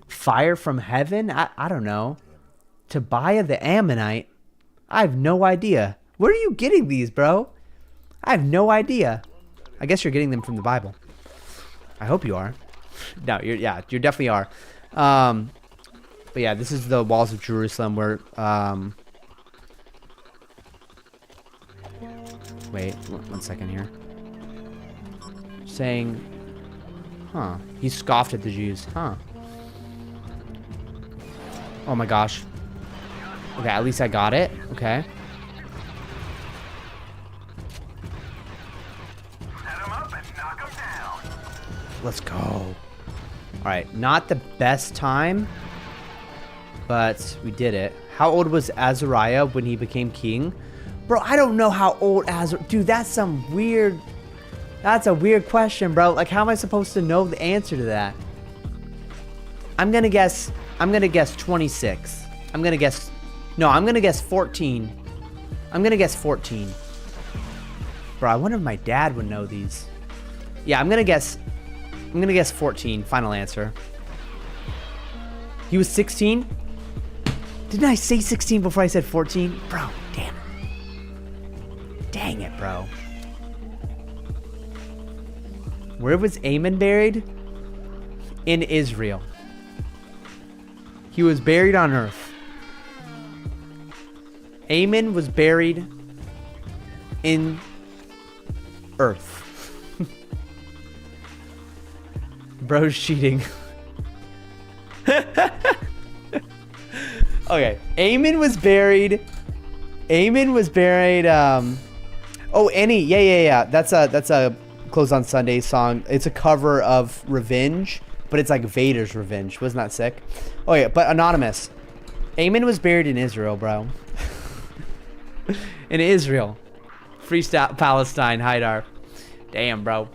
Fire from heaven? I don't know. Tobiah the Ammonite? I have no idea. Where are you getting these, bro? I have no idea. I guess you're getting them from the Bible. I hope you are. No, you definitely are. But yeah, this is the walls of Jerusalem where wait, one second here. Saying, huh, he scoffed at the Jews, huh? Oh my gosh. Okay, at least I got it. Okay. Set 'em up and knock 'em down. Let's go. All right, not the best time, but we did it. How old was Azariah when he became king? Bro, I don't know how old Azariah... Dude, that's some weird... That's a weird question, bro. Like, how am I supposed to know the answer to that? I'm gonna guess 26. I'm gonna guess 14. I'm gonna guess 14. Bro, I wonder if my dad would know these. Yeah, I'm gonna guess 14. Final answer. He was 16? Didn't I say 16 before I said 14? Bro, damn it. Dang it, bro. Where was Amon buried? In Israel. He was buried on earth. Amon was buried in earth. Bro's cheating. Okay, Amon was buried. Oh, Annie. Yeah. That's a Close on Sunday song. It's a cover of Revenge, but it's like Vader's Revenge. Wasn't that sick? Oh yeah, but Anonymous. Amon was buried in Israel, bro. In Israel. Freestyle Palestine, Haidar. Damn, bro.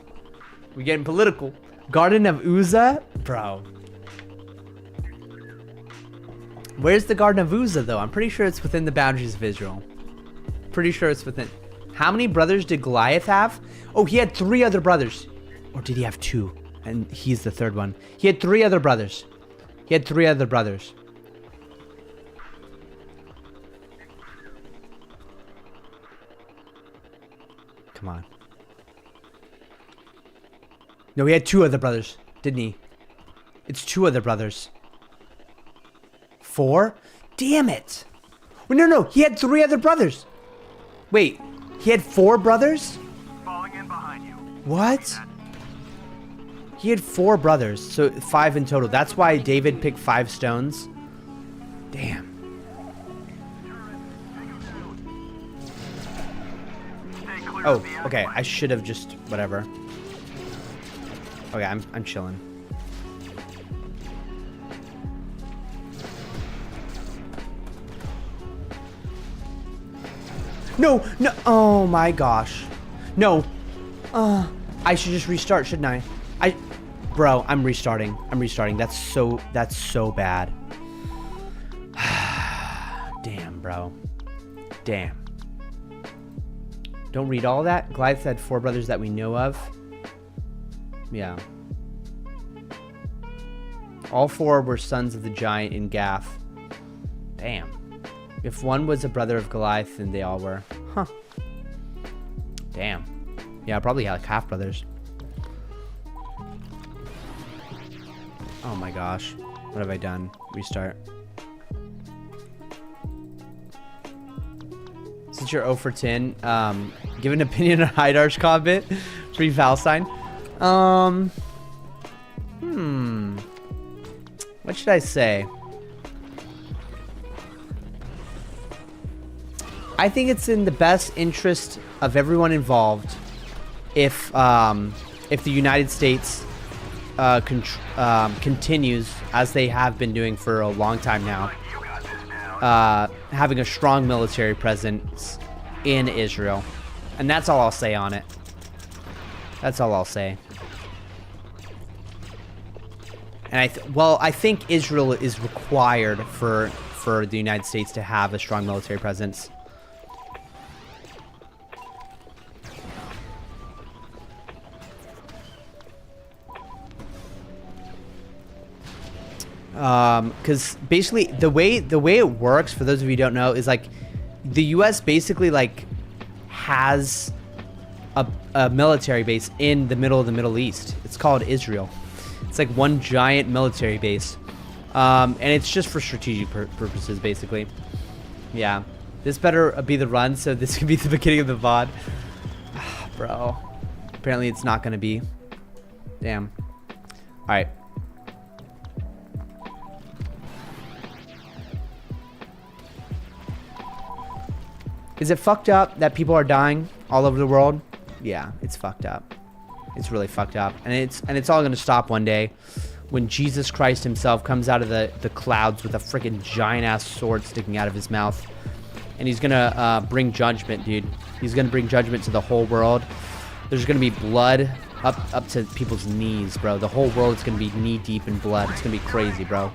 We getting political. Garden of Uzzah? Bro. Where's the Garden of Uzzah, though? I'm pretty sure it's within the boundaries of Israel. Pretty sure it's within. How many brothers did Goliath have? Oh, he had 3 other brothers. Or did he have 2? And he's the 3rd one. He had 3 other brothers. He had 3 other brothers. Come on. No, he had 2 other brothers, didn't he? It's 2 other brothers. 4? Damn it. Well, no, he had 3 other brothers. Wait, he had 4 brothers? Falling in behind you. What? He had 4 brothers, so 5 in total. That's why David picked 5 stones. Damn. Stay clear Oh, of the okay. enemy. I should have just whatever. Okay, I'm chilling. No. Oh my gosh. No. I should just restart, shouldn't I? Bro, I'm restarting. That's so bad. Damn, bro. Damn. Don't read all that. Goliath had 4 brothers that we know of. Yeah. All 4 were sons of the giant in Gath. Damn. If one was a brother of Goliath, then they all were. Huh. Damn. Yeah, probably like half brothers. Oh my gosh. What have I done? Restart. Since you're 0 for 10, give an opinion on Haidar's comment. Free Palestine. What should I say? I think it's in the best interest of everyone involved if the United States continues, as they have been doing for a long time now, having a strong military presence in Israel. And that's all I'll say on it. That's all I'll say. And I think Israel is required for the United States to have a strong military presence. Because basically the way it works, for those of you who don't know, is like the U.S. basically like has a military base in the middle of the Middle East. It's called Israel. It's like one giant military base, and it's just for strategic purposes, basically. Yeah, this better be the run, so this could be the beginning of the VOD. Bro, apparently it's not gonna be. Damn. All right. Is it fucked up that people are dying all over the world? Yeah, it's fucked up. It's really fucked up. And it's all gonna stop one day when Jesus Christ himself comes out of the clouds with a freaking giant ass sword sticking out of his mouth. And he's gonna bring judgment, dude. He's gonna bring judgment to the whole world. There's gonna be blood up to people's knees, bro. The whole world's gonna be knee deep in blood. It's gonna be crazy, bro.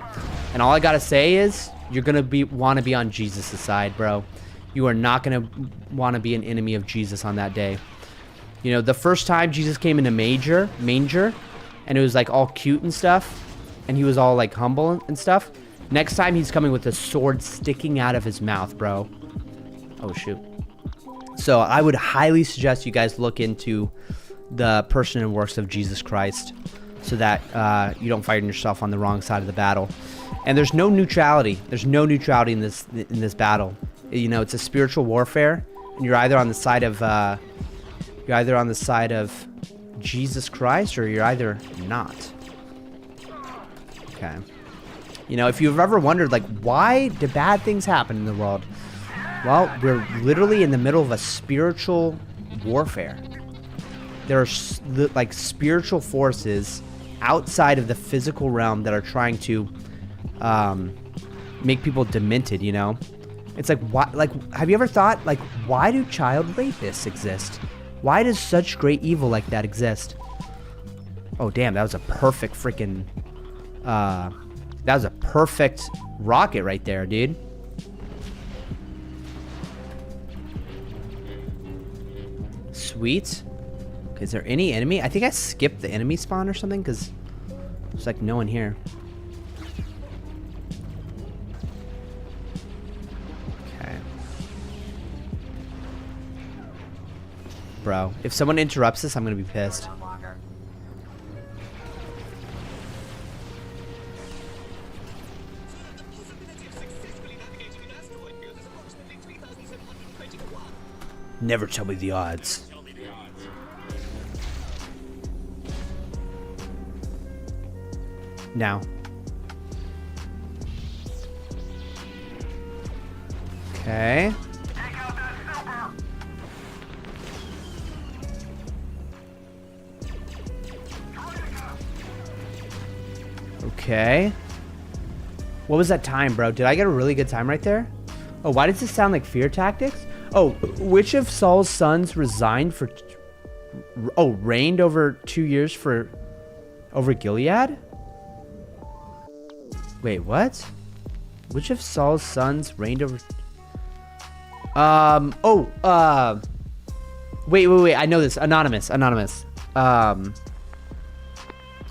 And all I gotta say is, you're gonna wanna be on Jesus' side, bro. You are not going to want to be an enemy of Jesus on that day. You know, the first time Jesus came in a manger, and it was like all cute and stuff, and he was all like humble and stuff. Next time he's coming with a sword sticking out of his mouth, bro. Oh, shoot. So I would highly suggest you guys look into the person and works of Jesus Christ so that you don't find yourself on the wrong side of the battle. And there's no neutrality. There's no neutrality in this battle. You know, it's a spiritual warfare, and you're either on the side of Jesus Christ, or you're either not. Okay. You know, if you've ever wondered, like, why do bad things happen in the world? Well, we're literally in the middle of a spiritual warfare. There are like spiritual forces outside of the physical realm that are trying to make people demented, you know? It's like, why, like, have you ever thought, like, why do child rapists exist? Why does such great evil like that exist? Oh, damn, that was a perfect freaking, that was a perfect rocket right there, dude. Sweet. Okay, is there any enemy? I think I skipped the enemy spawn or something, because there's like no one here. Bro, if someone interrupts this, I'm gonna be pissed. Never tell me the odds. Now. Okay. Okay. What was that time, bro? Did I get a really good time right there? Oh, why does this sound like Fear Tactics? Oh, which of Saul's sons resigned for... Oh, reigned over 2 years for... Over Gilead? Wait, what? Which of Saul's sons reigned over... Wait. I know this. Anonymous.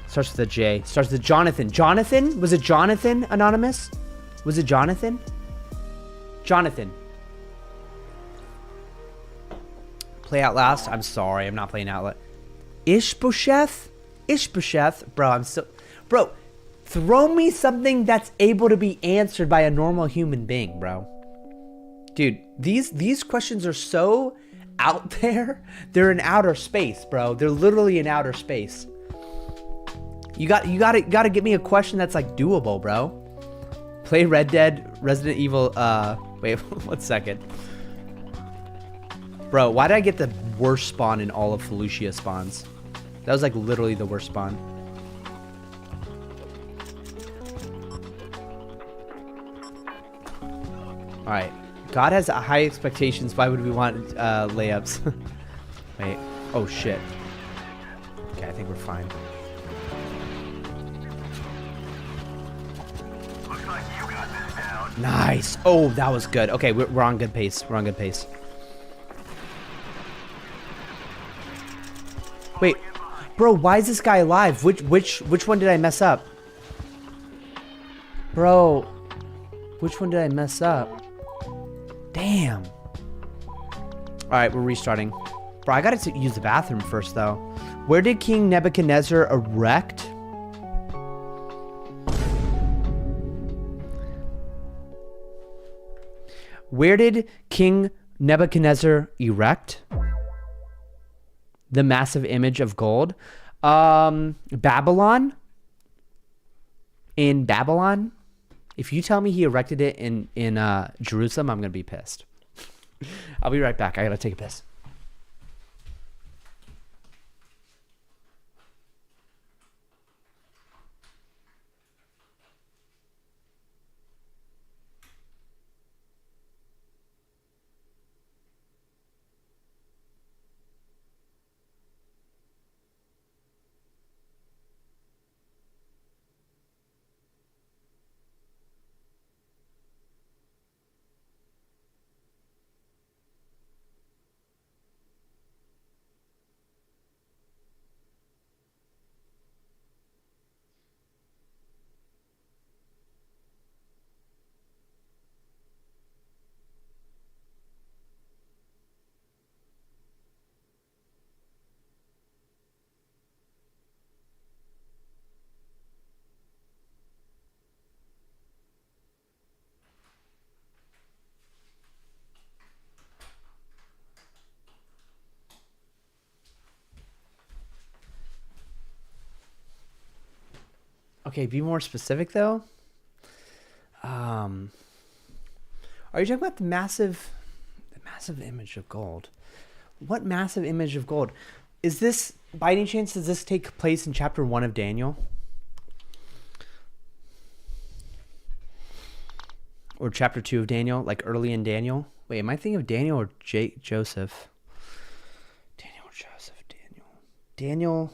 Starts with a J. Starts with Jonathan. Jonathan? Was it Jonathan, Anonymous? Was it Jonathan? Jonathan. Play Outlast? I'm sorry. I'm not playing Outlast. Ishbosheth? Ishbosheth? Bro, I'm so... Bro, throw me something that's able to be answered by a normal human being, bro. Dude, these questions are so out there. They're in outer space, bro. They're literally in outer space. You gotta get me a question that's like doable, bro. Play Red Dead, Resident Evil. Wait, 1 second, bro. Why did I get the worst spawn in all of Felucia spawns? That was like literally the worst spawn. All right, God has high expectations. Why would we want layups? Wait. Oh shit. Okay, I think we're fine. Nice. Oh, that was good. Okay, we're on good pace. We're on good pace. Wait, bro, why is this guy alive? Which one did I mess up? Bro, which one did I mess up? Damn. All right, we're restarting. Bro, I gotta use the bathroom first, though. Where did King Nebuchadnezzar erect? Where did King Nebuchadnezzar erect the massive image of gold? Babylon? In Babylon? If you tell me he erected it in Jerusalem, I'm going to be pissed. I'll be right back. I got to take a piss. Okay, be more specific though. Are you talking about the massive image of gold? What massive image of gold? Is this, by any chance, does this take place in chapter 1 of Daniel? Or chapter 2 of Daniel, like early in Daniel. Wait, am I thinking of Daniel or Joseph? Daniel, Joseph, Daniel.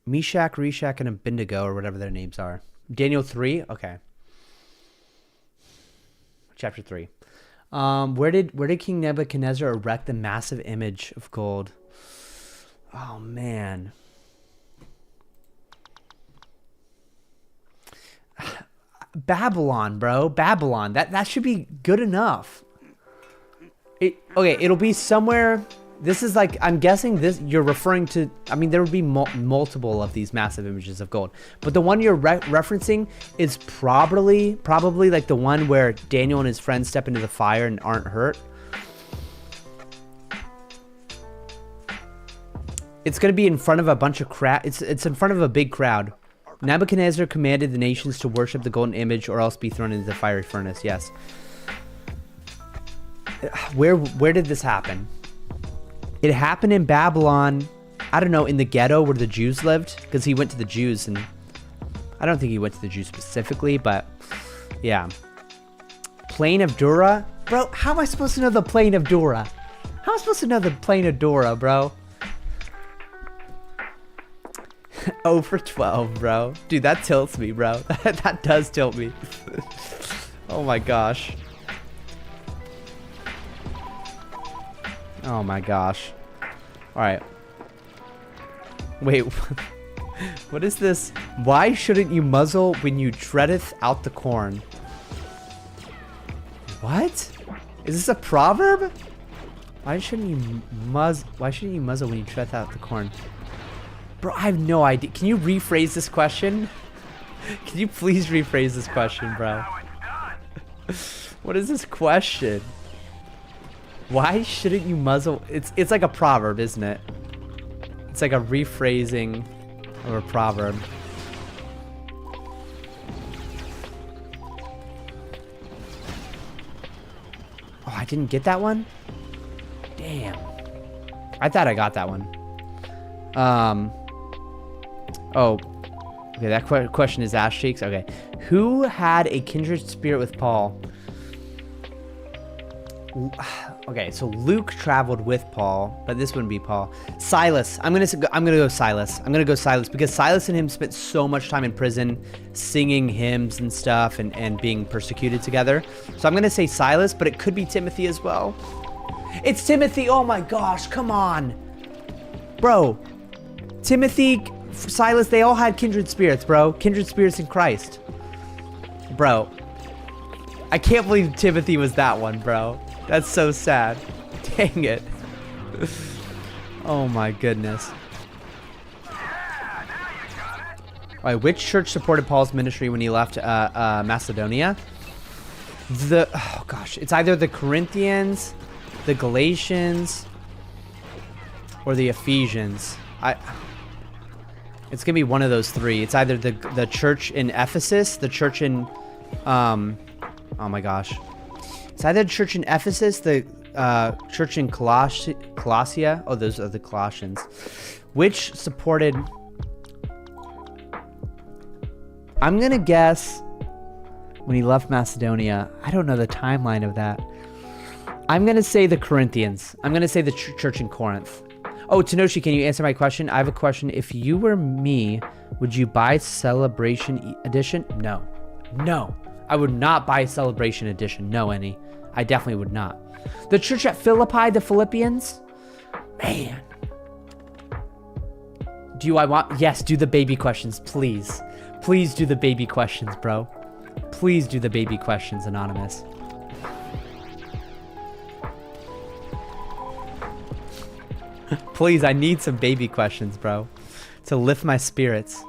Meshach, Reshach, and Abednego, or whatever their names are. Daniel 3? Okay. Chapter 3. Where did King Nebuchadnezzar erect the massive image of gold? Oh, man. Babylon, bro. Babylon. That should be good enough. Okay, it'll be somewhere. This is like, I'm guessing this you're referring to. I mean, there would be multiple of these massive images of gold, but the one you're referencing is probably like the one where Daniel and his friends step into the fire and aren't hurt. It's gonna be in front of a bunch of crowd. It's in front of a big crowd. Nebuchadnezzar commanded the nations to worship the golden image or else be thrown into the fiery furnace. Yes. Where did this happen? It happened in Babylon. I don't know, in the ghetto where the Jews lived, because he went to the Jews, and I don't think he went to the Jews specifically, but yeah. Plain of Dura? Bro, how am I supposed to know the Plain of Dura? How am I supposed to know the Plain of Dura, bro? 0 for 12, bro. Dude, that tilts me, bro. That does tilt me. Oh my gosh. Oh my gosh. Alright. Wait. What is this? Why shouldn't you muzzle when you treadeth out the corn? What? Is this a proverb? Why shouldn't you muzzle when you tread out the corn? Bro, I have no idea. Can you rephrase this question? Can you please rephrase this question, bro? What is this question? Why shouldn't you muzzle? It's like a proverb, isn't it? It's like a rephrasing of a proverb. Oh, I didn't get that one? Damn. I thought I got that one. Oh, okay, that question is ass cheeks. Okay, who had a kindred spirit with Paul? Okay, so Luke traveled with Paul, but this wouldn't be Paul. Silas. I'm gonna go Silas. I'm gonna go Silas because Silas and him spent so much time in prison, singing hymns and stuff, and being persecuted together. So I'm gonna say Silas, but it could be Timothy as well. It's Timothy. Oh my gosh, come on, bro. Timothy, Silas, they all had kindred spirits, bro. Kindred spirits in Christ. Bro. I can't believe Timothy was that one, bro. That's so sad. Dang it. Oh my goodness. Alright, which church supported Paul's ministry when he left Macedonia? Oh gosh, it's either the Corinthians, the Galatians, or the Ephesians. It's gonna be one of those three. It's either the church in Ephesus, the church in oh my gosh. It's either the church in Ephesus, the church in Colossia. Oh, those are the Colossians. Which supported... I'm gonna guess when he left Macedonia. I don't know the timeline of that. I'm gonna say the Corinthians. I'm gonna say the church in Corinth. Oh, Tenoshi, can you answer my question? I have a question. If you were me, would you buy Celebration Edition? No. No. I would not buy Celebration Edition. No, Annie. I definitely would not. The church at Philippi, the Philippians? Man. Do I want... Yes, do the baby questions, please. Please do the baby questions, bro. Please do the baby questions, Anonymous. Please, I need some baby questions, bro, to lift my spirits.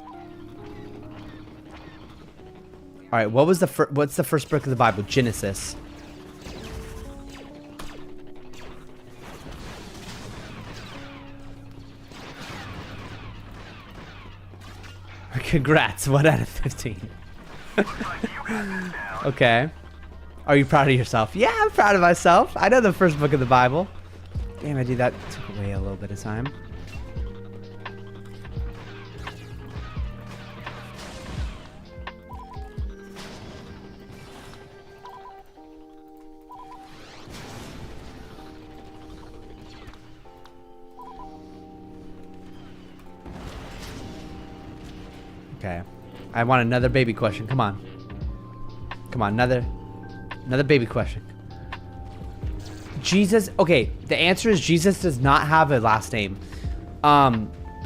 All right, what's the first book of the Bible? Genesis. Congrats, 1 out of 15. Okay. Are you proud of yourself? Yeah, I'm proud of myself. I know the first book of the Bible. Damn, I do that. Took away a little bit of time. Okay. I want another baby question. Come on. Come on, another baby question. Jesus, okay, the answer is Jesus does not have a last name.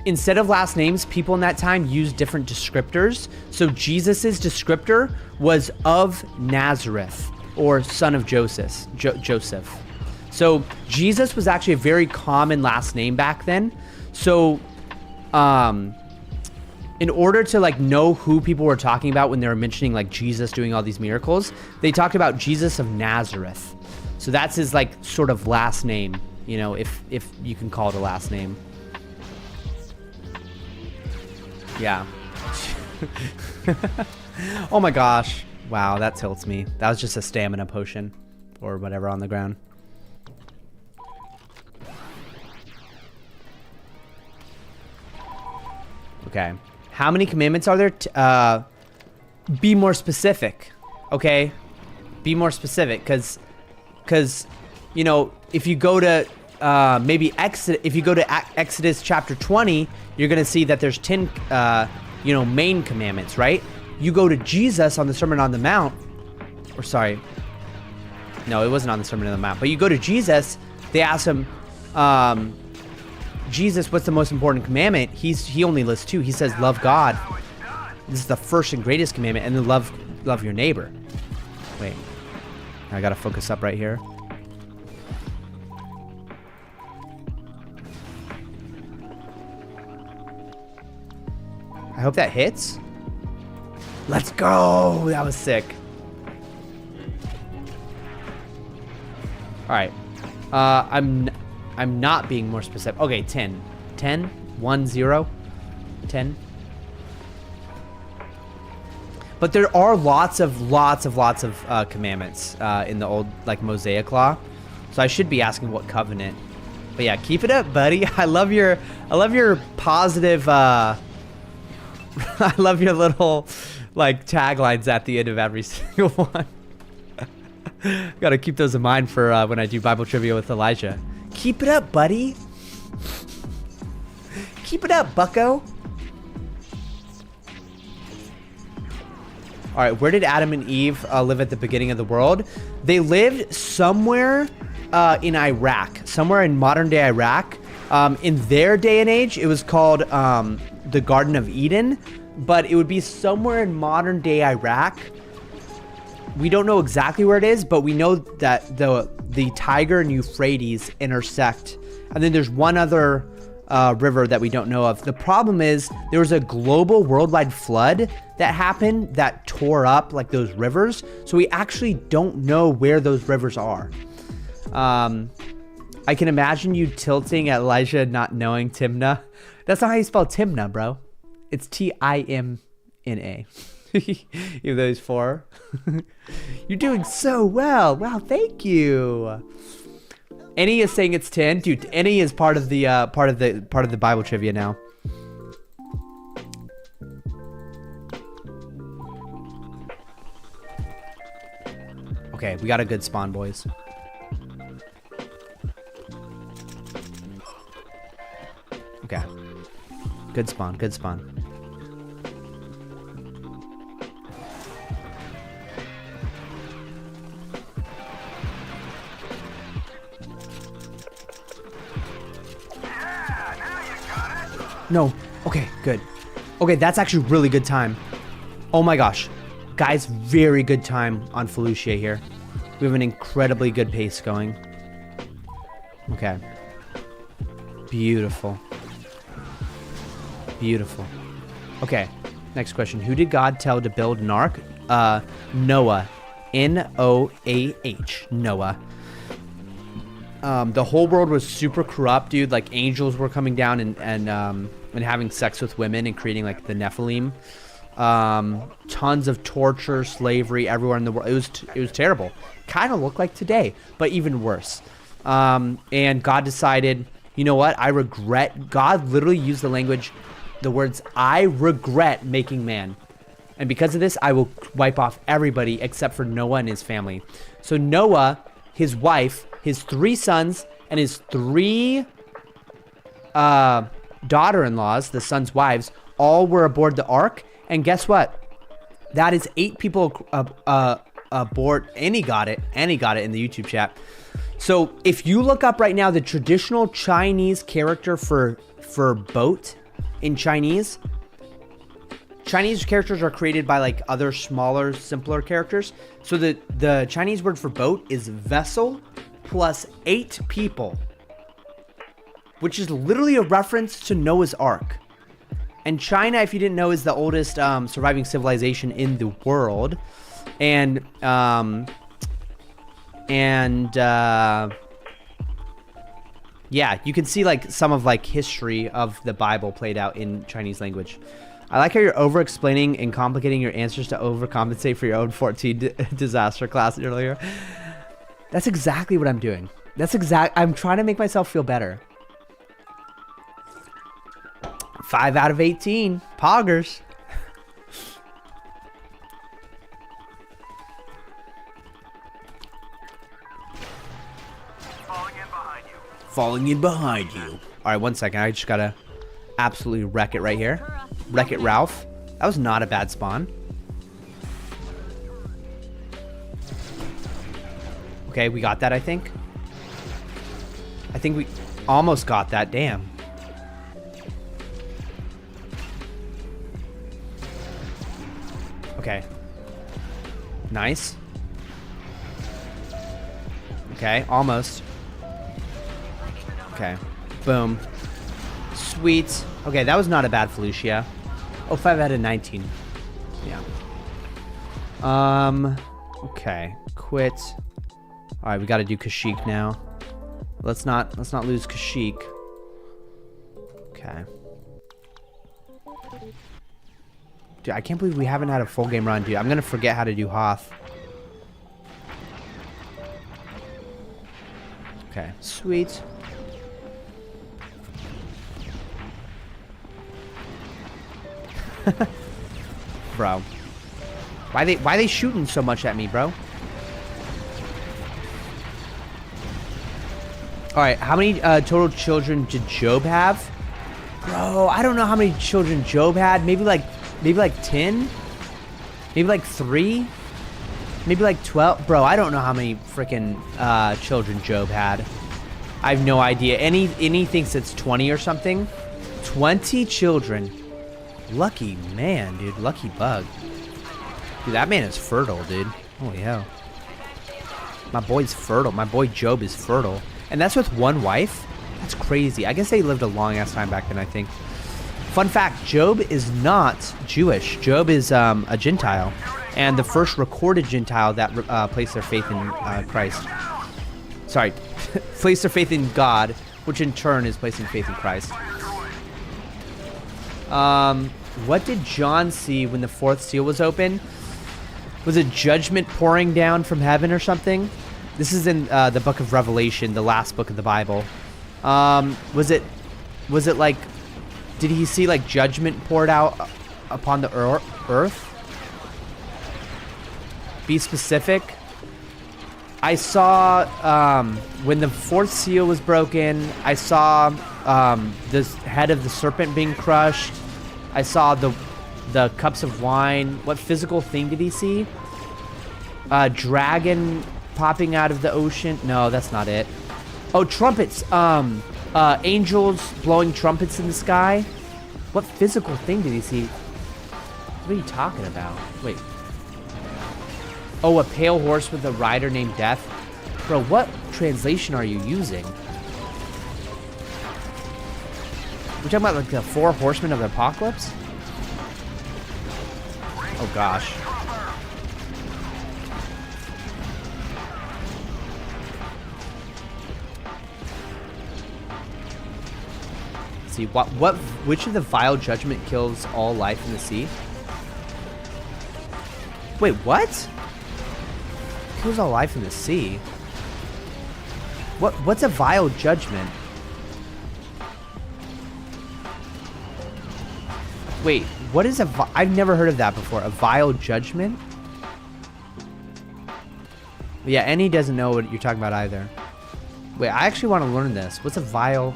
Instead of last names, people in that time used different descriptors. So Jesus's descriptor was of Nazareth, or son of Joseph. Joseph. So Jesus was actually a very common last name back then. So, in order to like know who people were talking about when they were mentioning like Jesus doing all these miracles, they talked about Jesus of Nazareth. So that's his like sort of last name, you know, if you can call it a last name. Yeah. Oh my gosh. Wow, that tilts me. That was just a stamina potion or whatever on the ground. Okay. How many commandments are there? Be more specific. Okay? Be more specific, because you know, if you go to Exodus chapter 20, you're going to see that there's 10 main commandments, right? You go to Jesus on the Sermon on the Mount, or sorry. No, it wasn't on the Sermon on the Mount, but you go to Jesus, they ask him, Jesus, what's the most important commandment? He only lists 2. He says, love God. This is the first and greatest commandment, and then love your neighbor. Wait, I gotta focus up right here. I hope that hits. Let's go. That was sick. All right. I'm not being more specific. Okay, 10. 10? 1, 0? 10? But there are lots of commandments in the old like Mosaic law. So I should be asking what covenant. But yeah, keep it up, buddy. I love your positive I love your little like taglines at the end of every single one. Gotta keep those in mind for when I do Bible trivia with Elijah. Keep it up, buddy. Keep it up, bucko. All right, where did Adam and Eve live at the beginning of the world? They lived somewhere in Iraq, somewhere in modern day Iraq. In their day and age, it was called the Garden of Eden, but it would be somewhere in modern day Iraq. We don't know exactly where it is, but we know that the Tiger and Euphrates intersect. And then there's one other river that we don't know of. The problem is there was a global worldwide flood that happened that tore up like those rivers. So we actually don't know where those rivers are. I can imagine you tilting at Elijah not knowing Timnah. That's not how you spell Timnah, bro. It's Timna. Even though he's 4. You're doing so well. Wow, thank you. Annie is saying it's 10. Dude, Annie is part of the Bible trivia now. Okay, we got a good spawn, boys. Okay. Good spawn, good spawn. No. Okay, good. Okay, that's actually really good time. Oh my gosh. Guys, very good time on Felucia here. We have an incredibly good pace going. Okay. Beautiful. Beautiful. Okay, next question. Who did God tell to build an ark? Noah. Noah. Noah. The whole world was super corrupt, dude. Like angels were coming down and having sex with women and creating like the Nephilim. Tons of torture, slavery everywhere in the world. It was terrible. Kind of looked like today, but even worse. And God decided, you know what? God literally used the words, I regret making man. And because of this, I will wipe off everybody except for Noah and his family. So Noah, his wife, his 3 sons, and his 3 daughter-in-laws, the sons' wives, all were aboard the ark. And guess what? That is 8 people aboard. Annie got it. Annie got it in the YouTube chat. So if you look up right now the traditional Chinese character for boat in Chinese characters are created by like other smaller, simpler characters. So the Chinese word for boat is vessel plus 8 people, which is literally a reference to Noah's Ark. And China, if you didn't know, is the oldest surviving civilization in the world. And yeah, you can see like some of like history of the Bible played out in Chinese language. I like how you're over-explaining and complicating your answers to overcompensate for your own 14 disaster class earlier. That's exactly what I'm doing. I'm trying to make myself feel better. 5 out of 18. Poggers. Falling in behind you. All right, 1 second. I just gotta absolutely wreck it right here. Wreck it, Ralph. That was not a bad spawn. Okay, we got that, I think. I think we almost got that. Damn. Okay. Nice. Okay, almost. Okay. Boom. Sweet. Okay, that was not a bad Felicia. Oh, 5 out of 19. Yeah. Okay. Quit. All right, we got to do Kashyyyk now. Let's not lose Kashyyyk. Okay. Dude, I can't believe we haven't had a full game run, dude. I'm gonna forget how to do Hoth. Okay, sweet. Bro. Why they shooting so much at me, bro? Alright, how many total children did Job have? Bro, I don't know how many children Job had. Maybe like 10? Maybe like 3? Maybe like 12? Bro, I don't know how many freaking children Job had. I have no idea. Any thinks it's 20 or something. 20 children. Lucky man, dude. Lucky bug. Dude, that man is fertile, dude. Holy hell. My boy's fertile. My boy Job is fertile. And that's with one wife? That's crazy. I guess they lived a long-ass time back then, I think. Fun fact, Job is not Jewish. Job is a Gentile. And the first recorded Gentile that placed their faith in Christ. Sorry. Placed their faith in God, which in turn is placing faith in Christ. What did John see when the 4th seal was open? Was it judgment pouring down from heaven or something? This is in the book of Revelation, the last book of the Bible. Was it like, did he see like judgment poured out upon the earth? Be specific. I saw when the 4th seal was broken, I saw the head of the serpent being crushed. I saw the cups of wine. What physical thing did he see? Dragon popping out of the ocean. No, that's not it. Oh, trumpets. Angels blowing trumpets in the sky. What physical thing did he see? What are you talking about? Wait. Oh, a pale horse with a rider named Death. Bro, what translation are you using? We're talking about like the 4 horsemen of the apocalypse? Oh gosh. See which of the vile judgment kills all life in the sea? Wait, what? Kills all life in the sea? What's a vile judgment? Wait, what is I've never heard of that before. A vile judgment? Yeah, and he doesn't know what you're talking about either. Wait, I actually want to learn this. What's a vile...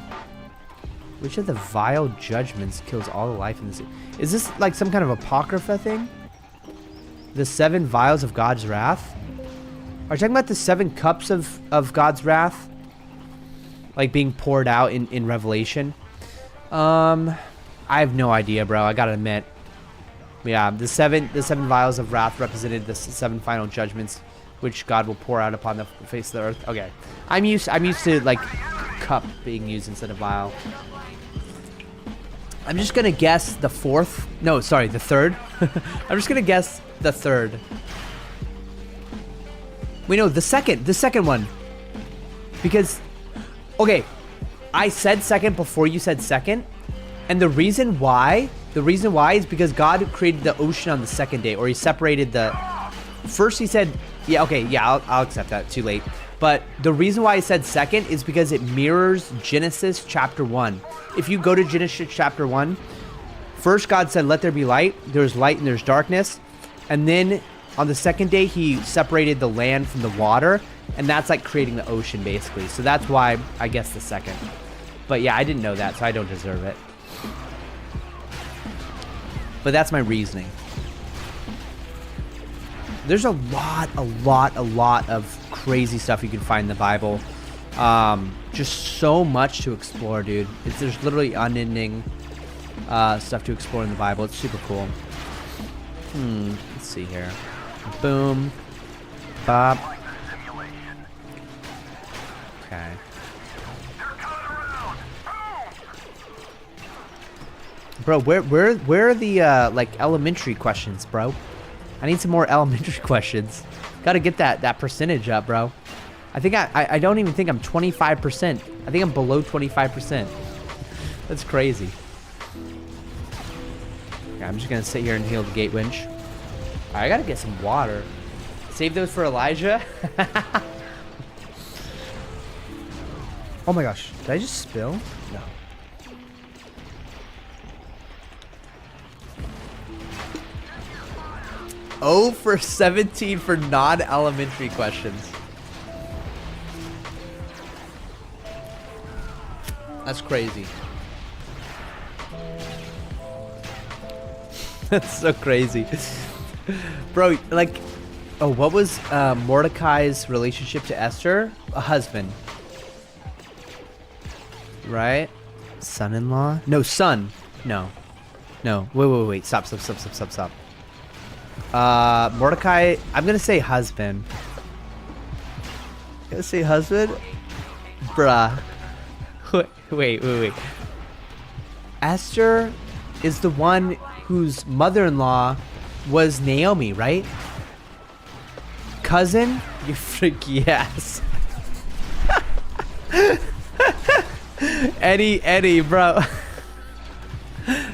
Which of the vile judgments kills all the life in this? Is this like some kind of apocrypha thing? The 7 vials of God's wrath? Are you talking about the 7 cups of God's wrath? Like being poured out in Revelation? I have no idea, bro. I gotta admit. Yeah, the seven vials of wrath represented the 7 final judgments, which God will pour out upon the face of the earth. Okay, I'm used to like cup being used instead of vial. I'm just gonna guess the 4th. No, sorry, the 3rd. I'm just gonna guess the 3rd. Wait, no, the second one. Because, okay, I said second before you said second, and the reason why is because God created the ocean on the 2nd day, or he separated the. First he said, yeah, okay, yeah, I'll accept that. Too late. But the reason why I said second is because it mirrors Genesis chapter 1. If you go to Genesis chapter 1, first God said, let there be light. There's light and there's darkness. And then on the 2nd day, he separated the land from the water. And that's like creating the ocean, basically. So that's why I guess the 2nd. But yeah, I didn't know that, so I don't deserve it. But that's my reasoning. There's a lot of crazy stuff you can find in the Bible. Just so much to explore, dude. There's literally unending stuff to explore in the Bible. It's super cool. Let's see here. Boom. Bop. Okay. Bro, where are the like elementary questions, bro? I need some more elementary questions. Gotta get that percentage up, bro. I think I don't even think I'm 25%. I think I'm below 25%. That's crazy. Okay, I'm just gonna sit here and heal the gate winch. I gotta get some water. Save those for Elijah. Oh my gosh, did I just spill? No. Oh for 17 for non-elementary questions. That's crazy. That's so crazy. Bro, like, oh, what was Mordecai's relationship to Esther? A husband. Right? Son-in-law? No, son. No. No. Wait. Stop. Mordecai, I'm gonna say husband. Gonna say husband? Bruh. Wait. Esther is the one whose mother-in-law was Naomi, right? Cousin? You freaky ass. Eddie, bro.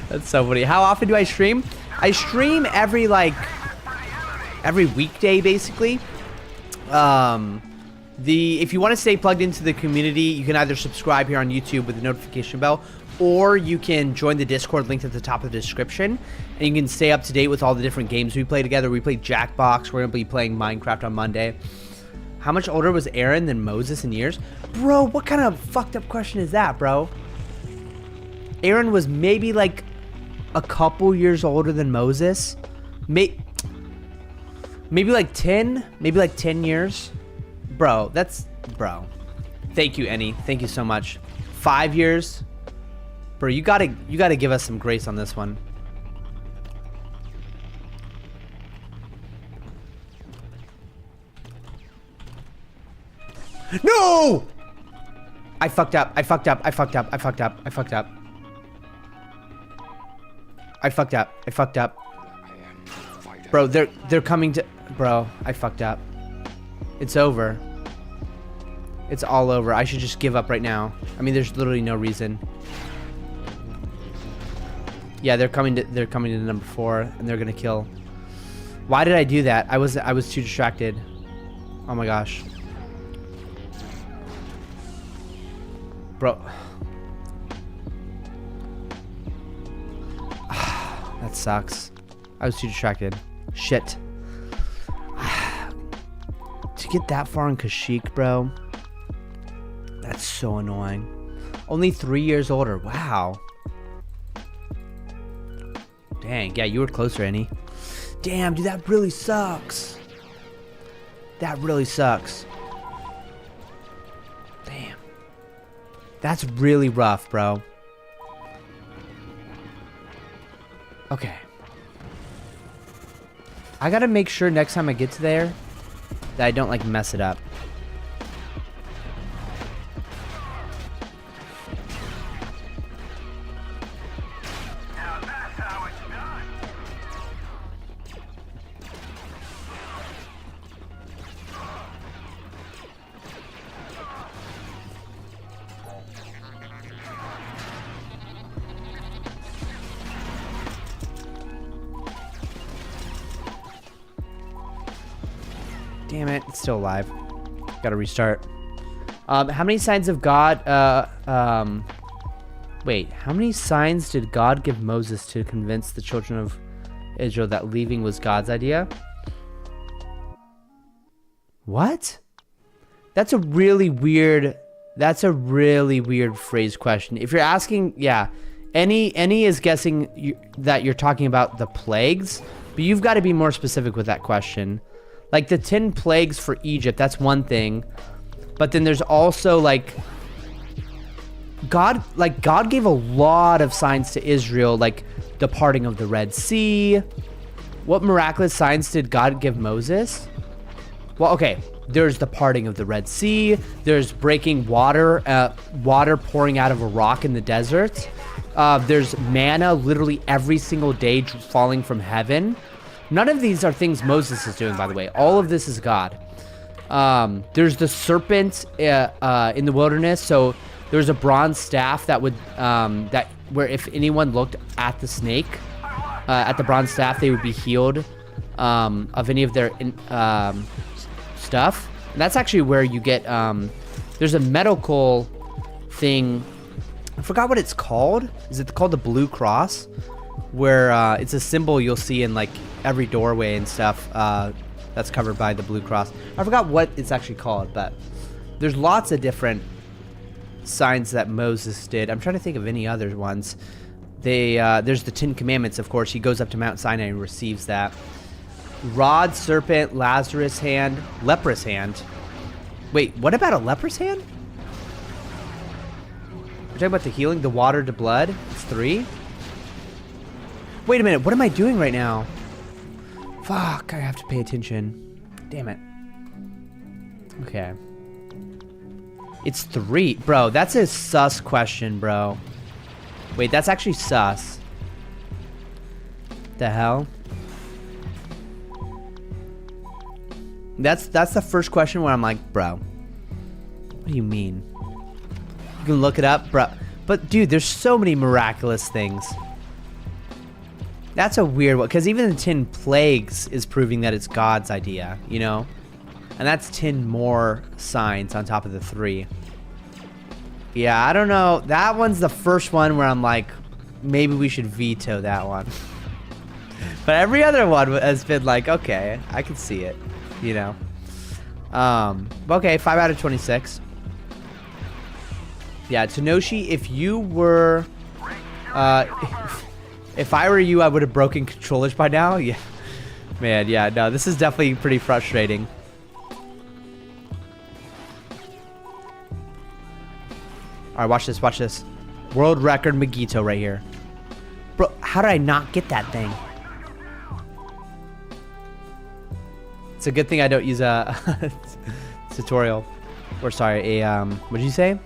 That's so funny. How often do I stream? I stream every weekday, basically. If you want to stay plugged into the community, you can either subscribe here on YouTube with the notification bell, or you can join the Discord linked at the top of the description, and you can stay up to date with all the different games we play together. We played Jackbox. We're gonna be playing Minecraft on Monday. How much older was Aaron than Moses in years? Bro, what kind of fucked up question is that, bro? Aaron was maybe like a couple years older than Moses. Maybe like 10 years. Bro, bro. Thank you, Annie. Thank you so much. 5 years. Bro, you gotta give us some grace on this one. No! I fucked up. Bro, they're coming to... Bro, I fucked up. It's over. It's all over. I should just give up right now. I mean, there's literally no reason. Yeah, they're coming to number 4, and they're gonna kill. Why did I do that? I was too distracted. Oh my gosh. Bro. That sucks. I was too distracted. Shit. To get that far in Kashyyyk, bro. That's so annoying. Only 3 years older. Wow. Dang, yeah, you were closer, Annie. Damn, dude, that really sucks. That really sucks. Damn. That's really rough, bro. Okay. I gotta make sure next time I get to there that I don't, like, mess it up. Now that's how it's done. Damn it, it's still alive. Gotta restart. How many signs of God, wait, how many signs did God give Moses to convince the children of Israel that leaving was God's idea? What? That's a really weird phrase question. If you're asking, yeah, any is guessing that you're talking about the plagues, but you've got to be more specific with that question. Like the 10 plagues for Egypt, that's one thing. But then there's also like God gave a lot of signs to Israel, like the parting of the Red Sea. What miraculous signs did God give Moses? Well, okay, there's the parting of the Red Sea. There's breaking water, water pouring out of a rock in the desert. There's manna literally every single day falling from heaven. None of these are things Moses is doing, by the way. All of this is God. There's the serpent in the wilderness. So there's a bronze staff that would where if anyone looked at the snake, at the bronze staff, they would be healed of any of their stuff. And that's actually where you get. There's a medical thing. I forgot what it's called. Is it called the Blue Cross? Where it's a symbol you'll see in like every doorway and stuff that's covered by the Blue Cross. I forgot what it's actually called, but there's lots of different signs that Moses did. I'm trying to think of any other ones. There's the 10 Commandments, of course. He goes up to Mount Sinai and receives that. Rod, serpent, Lazarus hand, leprous hand. Wait, what about a leprous hand? We're talking about the healing, the water to blood. It's 3. Wait a minute, what am I doing right now? Fuck, I have to pay attention. Damn it. Okay. It's 3. Bro, that's a sus question, bro. Wait, that's actually sus. The hell? That's the first question where I'm like, bro, what do you mean? You can look it up, bro. But dude, there's so many miraculous things. That's a weird one, because even the 10 plagues is proving that it's God's idea, you know? And that's 10 more signs on top of the 3. Yeah, I don't know. That one's the first one where I'm like, maybe we should veto that one. But every other one has been like, okay, I can see it, you know? Okay, 5 out of 26. Yeah, Tenoshi, if you were... If I were you, I would have broken controllers by now. Yeah. Man, yeah, no, this is definitely pretty frustrating. Alright, watch this, watch this. World record Megito right here. Bro, how did I not get that thing? It's a good thing I don't use a tutorial. Or sorry, what did you say?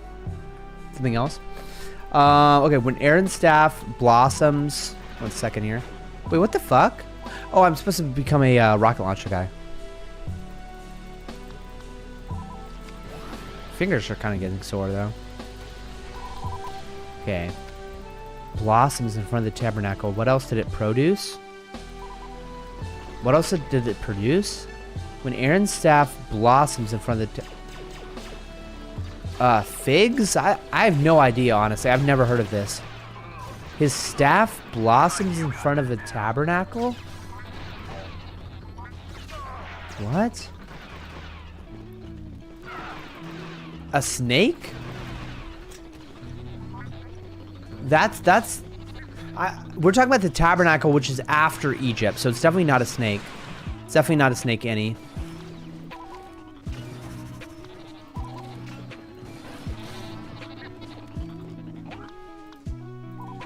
Something else? Okay, when Aaron's staff blossoms... 1 second here. Wait, what the fuck? Oh, I'm supposed to become a rocket launcher guy. Fingers are kind of getting sore, though. Okay. Blossoms in front of the tabernacle. What else did it produce? What else did it produce? When Aaron's staff blossoms in front of the... figs? I have no idea, honestly. I've never heard of this. His staff blossoms in front of the tabernacle? What? A snake? We're talking about the tabernacle, which is after Egypt, so it's definitely not a snake. It's definitely not a snake, Annie.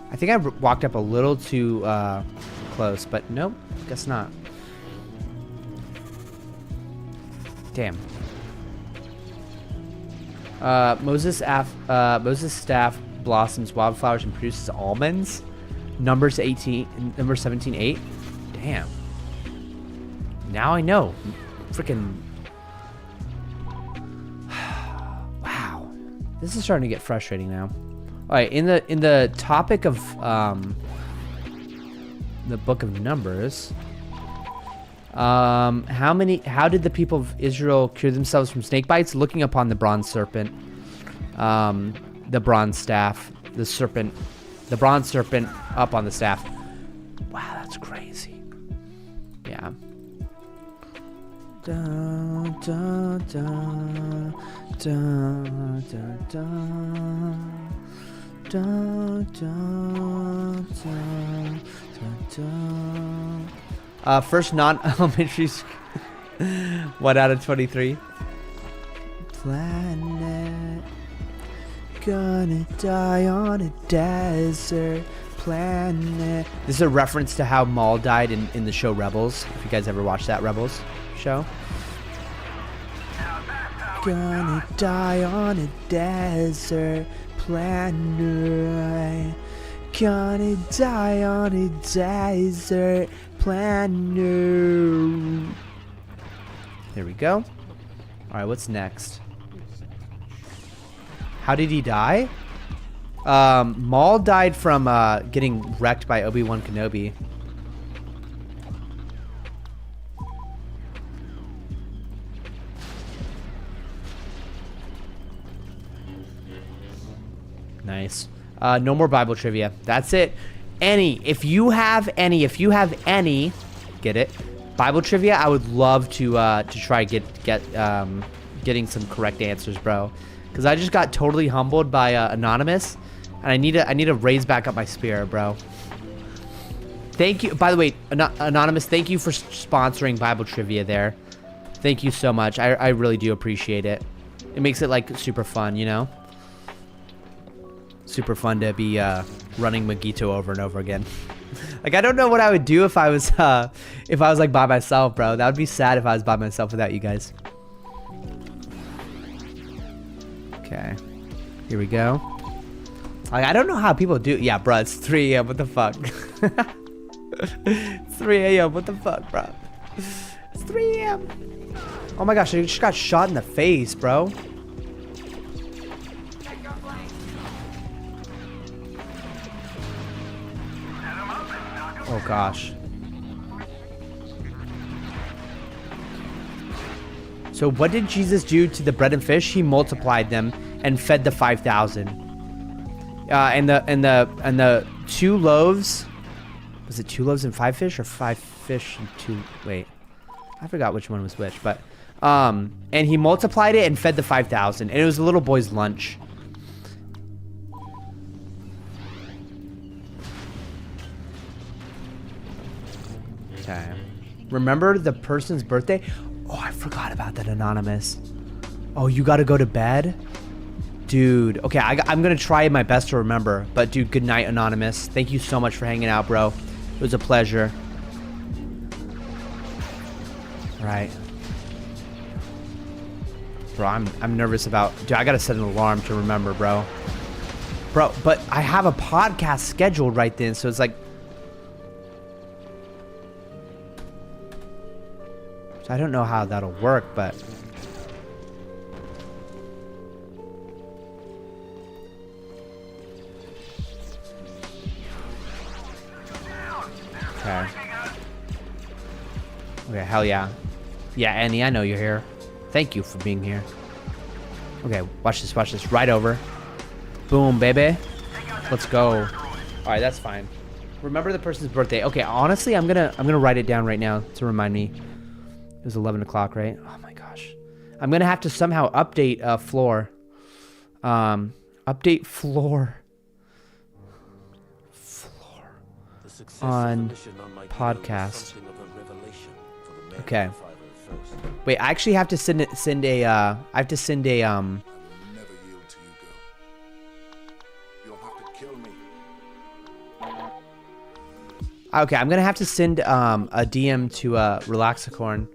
I think I walked up a little too close, but nope, guess not. Damn. Moses staff blossoms wildflowers and produces almonds. Number 17:8. Damn. Now I know. Freaking. Wow. This is starting to get frustrating now. All right, in the topic of the book of Numbers, how did the people of Israel cure themselves from snake bites? Looking upon the bronze serpent, the bronze staff, the bronze serpent up on the staff. Wow, that's crazy. Yeah. Da, da, da, da, da, da. Da, da, da, da, da. First non-elementary school. 1 out of 23. Planet gonna die on a desert planet. This is a reference to how Maul died in the show Rebels. If you guys ever watched that Rebels show. Gonna die on a desert planet. Gonna die on a desert planet. There we go. Alright, what's next? How did he die? Maul died from getting wrecked by Obi-Wan Kenobi. Nice. No more Bible trivia. That's it. If you have any, get it? Bible trivia, I would love to try getting some correct answers, bro. Because I just got totally humbled by Anonymous, and I need to raise back up my spirit, bro. Thank you. By the way, Anonymous, thank you for sponsoring Bible trivia there. Thank you so much. I really do appreciate it. It makes it like super fun, you know? Super fun to be running Magito over and over again. Like, I don't know what I would do if I was like by myself, bro. That would be sad if I was by myself without you guys. Okay, here we go. Like, I don't know how people do. Yeah, bro, it's 3 a.m. What the fuck? It's 3 a.m. What the fuck, bro? It's 3 a.m. Oh my gosh, I just got shot in the face, bro. Oh gosh. So what did Jesus do to the bread and fish? He multiplied them and fed the 5,000. And the 2 loaves. Was it 2 loaves and 5 fish, or 5 fish and 2? Wait, I forgot which one was which. But and he multiplied it and fed the 5,000, and it was a little boy's lunch. Okay. Remember the person's birthday? Oh, I forgot about that, Anonymous. Oh, you gotta go to bed? Dude, okay, I'm gonna try my best to remember. But dude, good night, Anonymous. Thank you so much for hanging out, bro. It was a pleasure. Right. Bro, I'm nervous about... Dude, I gotta set an alarm to remember, bro. Bro, but I have a podcast scheduled right then, so it's like... So I don't know how that'll work, but... Okay. Okay, hell yeah. Yeah, Annie, I know you're here. Thank you for being here. Okay, watch this, watch this. Right over. Boom, baby. Let's go. Alright, that's fine. Remember the person's birthday. Okay, honestly, I'm gonna write it down right now to remind me. It was 11 o'clock, right? Oh my gosh. I'm gonna have to somehow update floor. Update floor. on podcast. Okay. Wait, I actually have to send a Never yield to you, girl. You'll have to kill me. Okay, I'm gonna have to send a DM to Relaxicorn.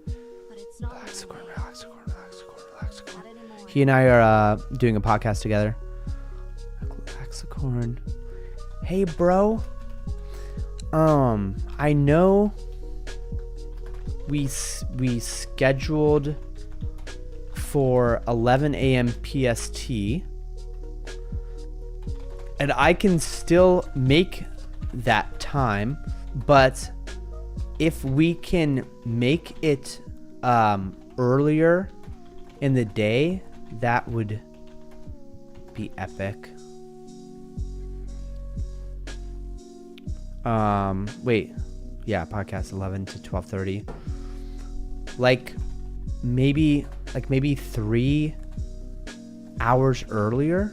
Relaxicorn. He and I are doing a podcast together. Relaxicorn. Hey, bro. I know we scheduled for 11 a.m. PST, and I can still make that time, but if we can make it earlier in the day, that would be epic. Wait, yeah, podcast 11 to 12:30. Like maybe 3 hours earlier,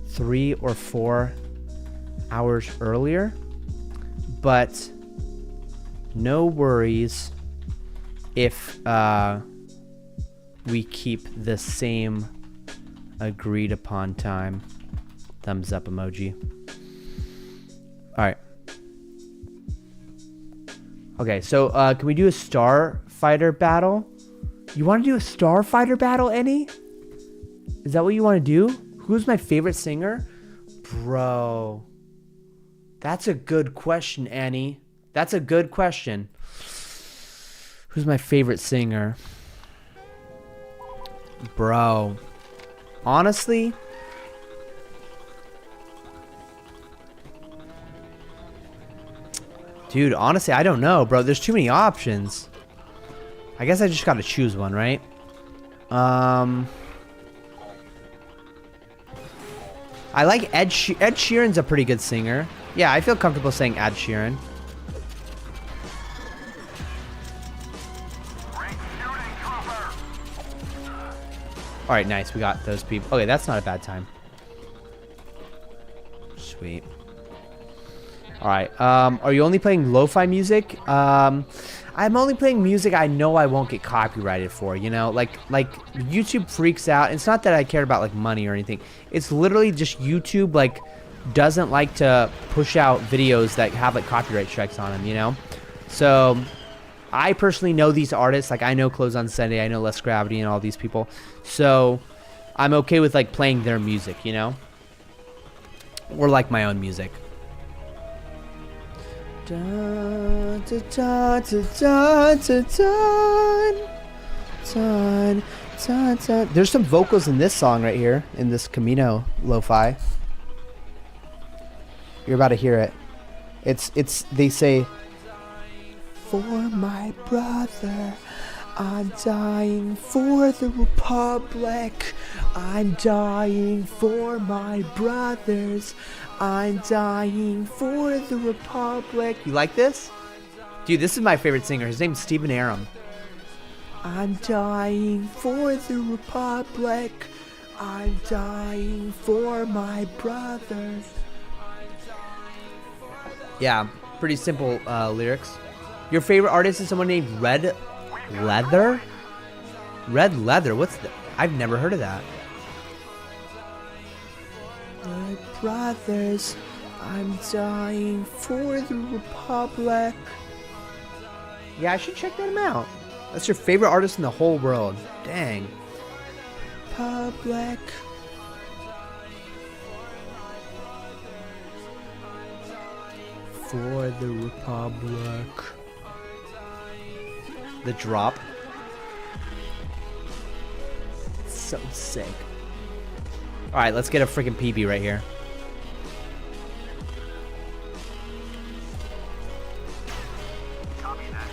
3 or 4 hours earlier, but no worries if we keep the same agreed upon time. Thumbs up emoji. All right. Okay, so can we do a starfighter battle? You want to do a starfighter battle, Annie? Is that what you want to do? Who's my favorite singer? Bro. That's a good question, Annie. That's a good question. Who's my favorite singer? Bro. Honestly, dude, honestly, I don't know, bro. There's too many options. I guess I just gotta choose one, right? I like Ed Sheeran's a pretty good singer. Yeah, I feel comfortable saying Ed Sheeran. Alright, nice. We got those people. Okay, that's not a bad time. Sweet. Alright, are you only playing lo-fi music? I'm only playing music I know I won't get copyrighted for, you know? Like YouTube freaks out. It's not that I care about, like, money or anything. It's literally just YouTube, like, doesn't like to push out videos that have, like, copyright strikes on them, you know? So I personally know these artists. Like, I know Close on Sunday, I know Less Gravity and all these people. So I'm okay with, like, playing their music, you know? Or, like, my own music. Dun, dun, dun, dun, dun, dun, dun, dun, dun. There's some vocals in this song right here, in this Camino lo-fi. You're about to hear it. They say, for my brother, I'm dying for the Republic. I'm dying for my brothers. I'm dying for the Republic. You like this? Dude, this is my favorite singer. His name's Stephen Aram. I'm dying for the Republic. I'm dying for my brothers. Yeah, pretty simple lyrics. Your favorite artist is someone named Red Leather? Red Leather, what's the... I've never heard of that. My brothers, I'm dying for the Republic. Yeah, I should check that out. That's your favorite artist in the whole world. Dang. Public. For the Republic. The drop. So sick. Alright, let's get a freaking PB right here. Copy that.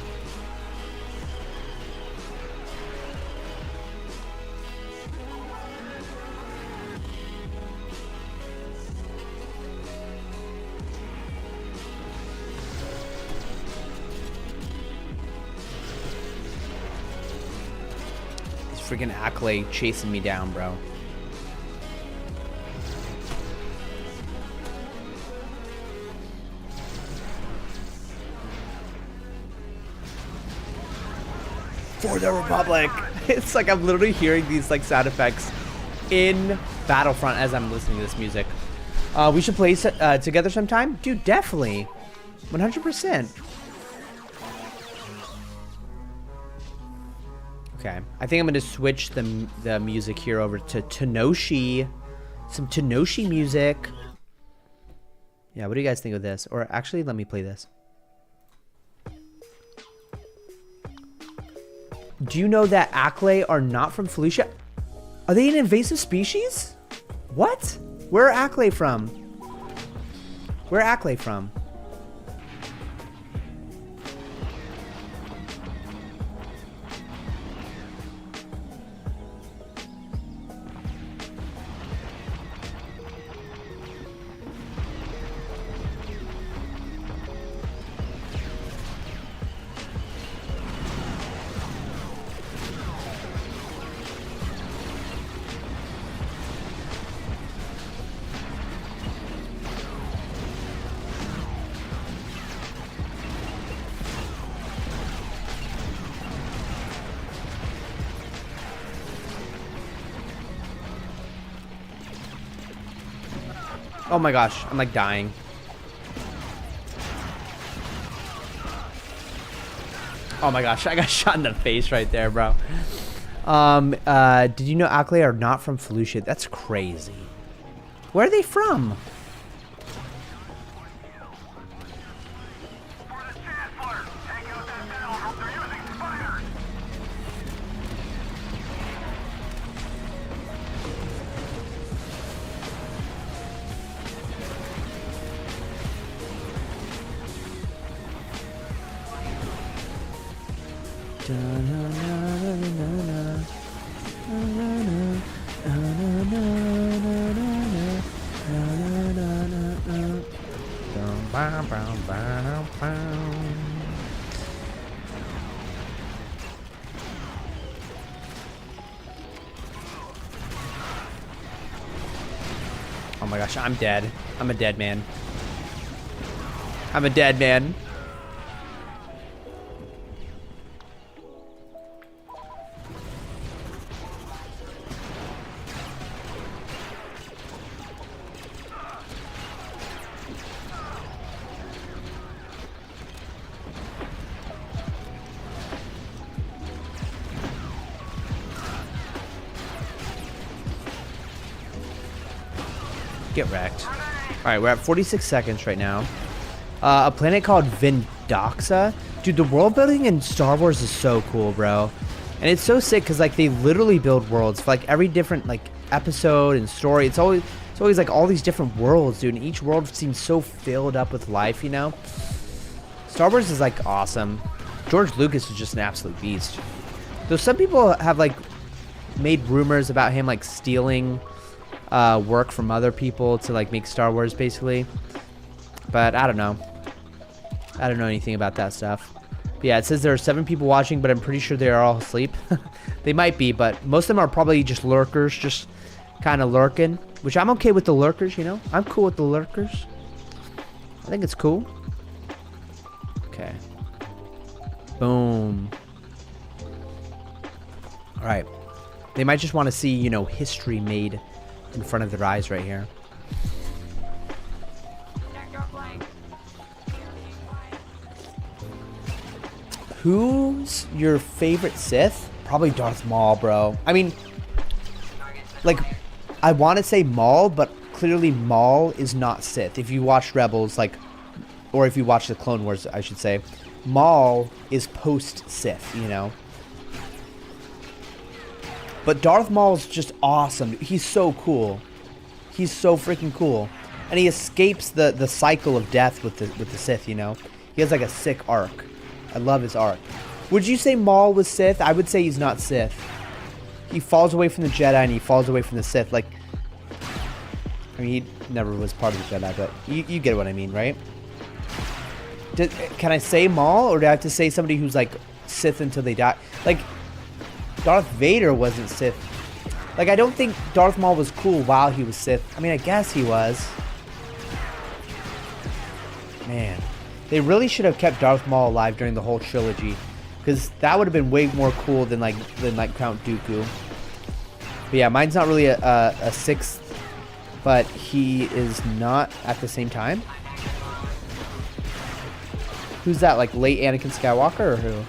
This freaking accolade chasing me down, bro. For the Republic. It's like I'm literally hearing these like sound effects in Battlefront as I'm listening to this music. We should play together sometime? Dude, definitely. 100%. Okay, I think I'm going to switch the music here over to Tenoshi. Some Tenoshi music. Yeah, what do you guys think of this? Or actually, let me play this. Do you know that Acklay are not from Felicia? Are they an invasive species? What? Where are Acklay from? Where are Acklay from? Oh my gosh, I'm like dying. Oh my gosh, I got shot in the face right there, bro. Did you know Acklay are not from Felucia? That's crazy. Where are they from? For the Chancellor! Take out that battle! They're using spiders! Oh my gosh, I'm dead. I'm a dead man. I'm a dead man. Get wrecked. Alright, we're at 46 seconds right now. A planet called Vindoxa. Dude, the world building in Star Wars is so cool, bro. And it's so sick because like they literally build worlds for like every different like episode and story. It's always like all these different worlds, dude. And each world seems so filled up with life, you know? Star Wars is like awesome. George Lucas is just an absolute beast. Though some people have like made rumors about him like stealing work from other people to like make Star Wars basically, but I don't know anything about that stuff. But yeah, it says there are 7 people watching, but I'm pretty sure they are all asleep. They might be, but most of them are probably just lurkers, just kind of lurking, which I'm okay with the lurkers, you know. I'm cool with the lurkers. I think it's cool. Okay, boom. All right, they might just want to see, you know, history made in front of their eyes right here. Who's your favorite Sith? Probably Darth Maul, bro. I mean, like, I want to say Maul, but clearly Maul is not Sith. If you watch Rebels, like, or if you watch the Clone Wars, I should say, Maul is post-Sith, you know? But Darth Maul's just awesome. He's so cool. He's so freaking cool. And he escapes the cycle of death with the Sith, you know? He has like a sick arc. I love his arc. Would you say Maul was Sith? I would say he's not Sith. He falls away from the Jedi and he falls away from the Sith. Like, I mean, he never was part of the Jedi, but you get what I mean, right? Can I say Maul, or do I have to say somebody who's like Sith until they die? Like, Darth Vader wasn't Sith. Like, I don't think Darth Maul was cool while he was Sith. I mean, I guess he was. Man. They really should have kept Darth Maul alive during the whole trilogy. Because that would have been way more cool than like Count Dooku. But yeah, mine's not really a sixth, but he is not at the same time. Who's that? Like late Anakin Skywalker or who?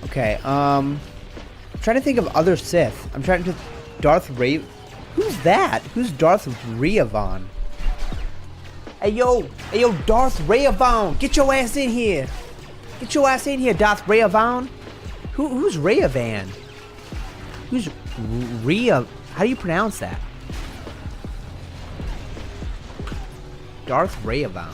Okay, I'm trying to think of other Sith. I'm trying to... Darth Ray... Who's that? Who's Darth Reavon? Hey, yo, Darth Reavon! Get your ass in here! Get your ass in here, Darth Reavon! Who's Reavan? Who's Rea... How do you pronounce that? Darth Reavon.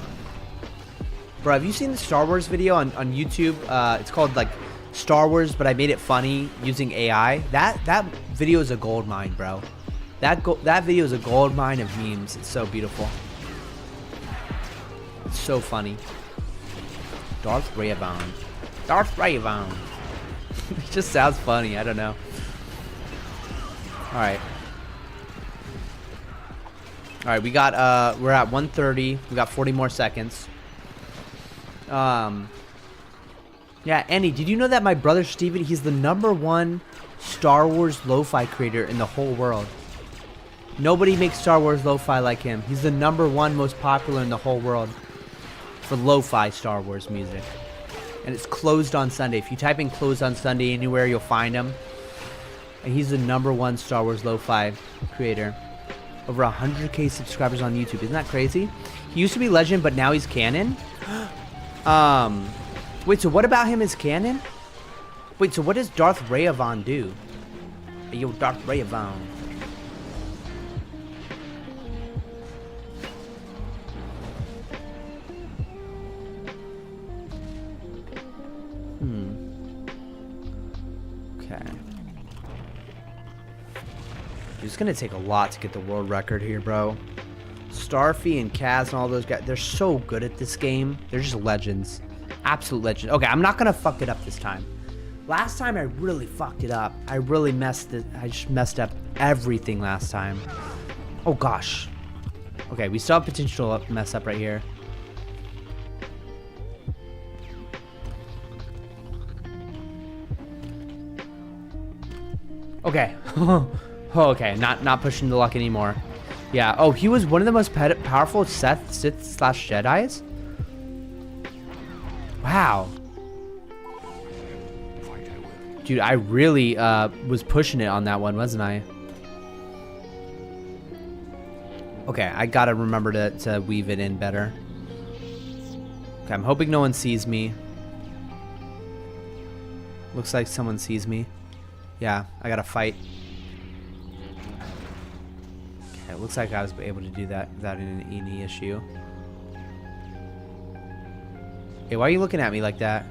Bro, have you seen the Star Wars video on YouTube? It's called, like... Star Wars, but I made it funny using AI. That video is a gold mine, bro. That video is a gold mine of memes. It's so beautiful. It's so funny. Darth Reavon. Darth Reavon. It just sounds funny. I don't know. All right. All right. We got we're at 1:30. We got 40 more seconds. Yeah, Annie, did you know that my brother Steven, he's the #1 Star Wars lo-fi creator in the whole world? Nobody makes Star Wars lo-fi like him. He's the #1 most popular in the whole world for lo-fi Star Wars music. And it's Closed on Sunday. If you type in Closed on Sunday anywhere, you'll find him. And he's the #1 Star Wars lo-fi creator. Over 100K subscribers on YouTube. Isn't that crazy? He used to be Legend, but now he's canon. Wait, so what about him is canon? Wait, so what does Darth Reavon do? Hey, yo, Darth Reavon. Okay. Dude, it's gonna take a lot to get the world record here, bro. Starfy and Kaz and all those guys, they're so good at this game. They're just legends. Absolute legend. Okay, I'm not gonna fuck it up this time. Last time I really fucked it up. I really messed it. I just messed up everything last time. Oh gosh. Okay, we still have potential to mess up right here. Okay. Okay, not pushing the luck anymore. Yeah. Oh, he was one of the most powerful Sith/Jedis. Wow. Dude, I really was pushing it on that one, wasn't I? Okay, I gotta remember to weave it in better. Okay, I'm hoping no one sees me. Looks like someone sees me. Yeah, I gotta fight. Okay, it looks like I was able to do that without any issue. Hey, why are you looking at me like that?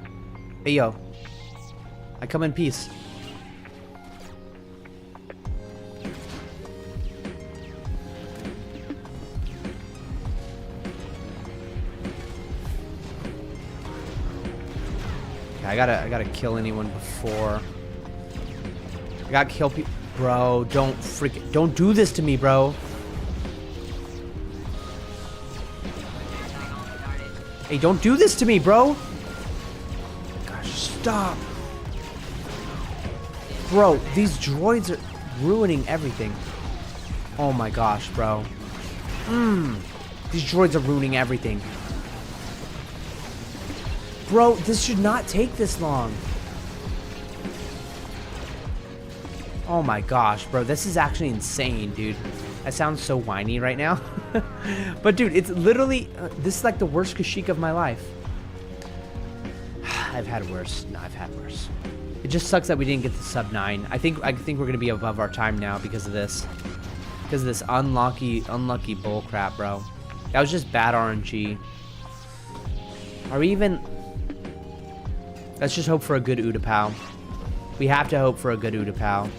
Hey, yo. I come in peace. Okay, I gotta kill anyone before. I gotta kill people. Bro, don't do this to me, bro. Hey, don't do this to me, bro. Gosh, stop. Bro, these droids are ruining everything. Oh my gosh, bro. These droids are ruining everything. Bro, this should not take this long. Oh my gosh, bro. This is actually insane, dude. I sound so whiny right now. But dude, it's literally, this is like the worst Kashyyyk of my life. I've had worse. No, I've had worse. It just sucks that we didn't get the sub 9. I think we're gonna be above our time now because of this. Because of this unlucky bull crap, bro. That was just bad RNG. Are we even... Let's just hope for a good Utapau. We have to hope for a good Utapau.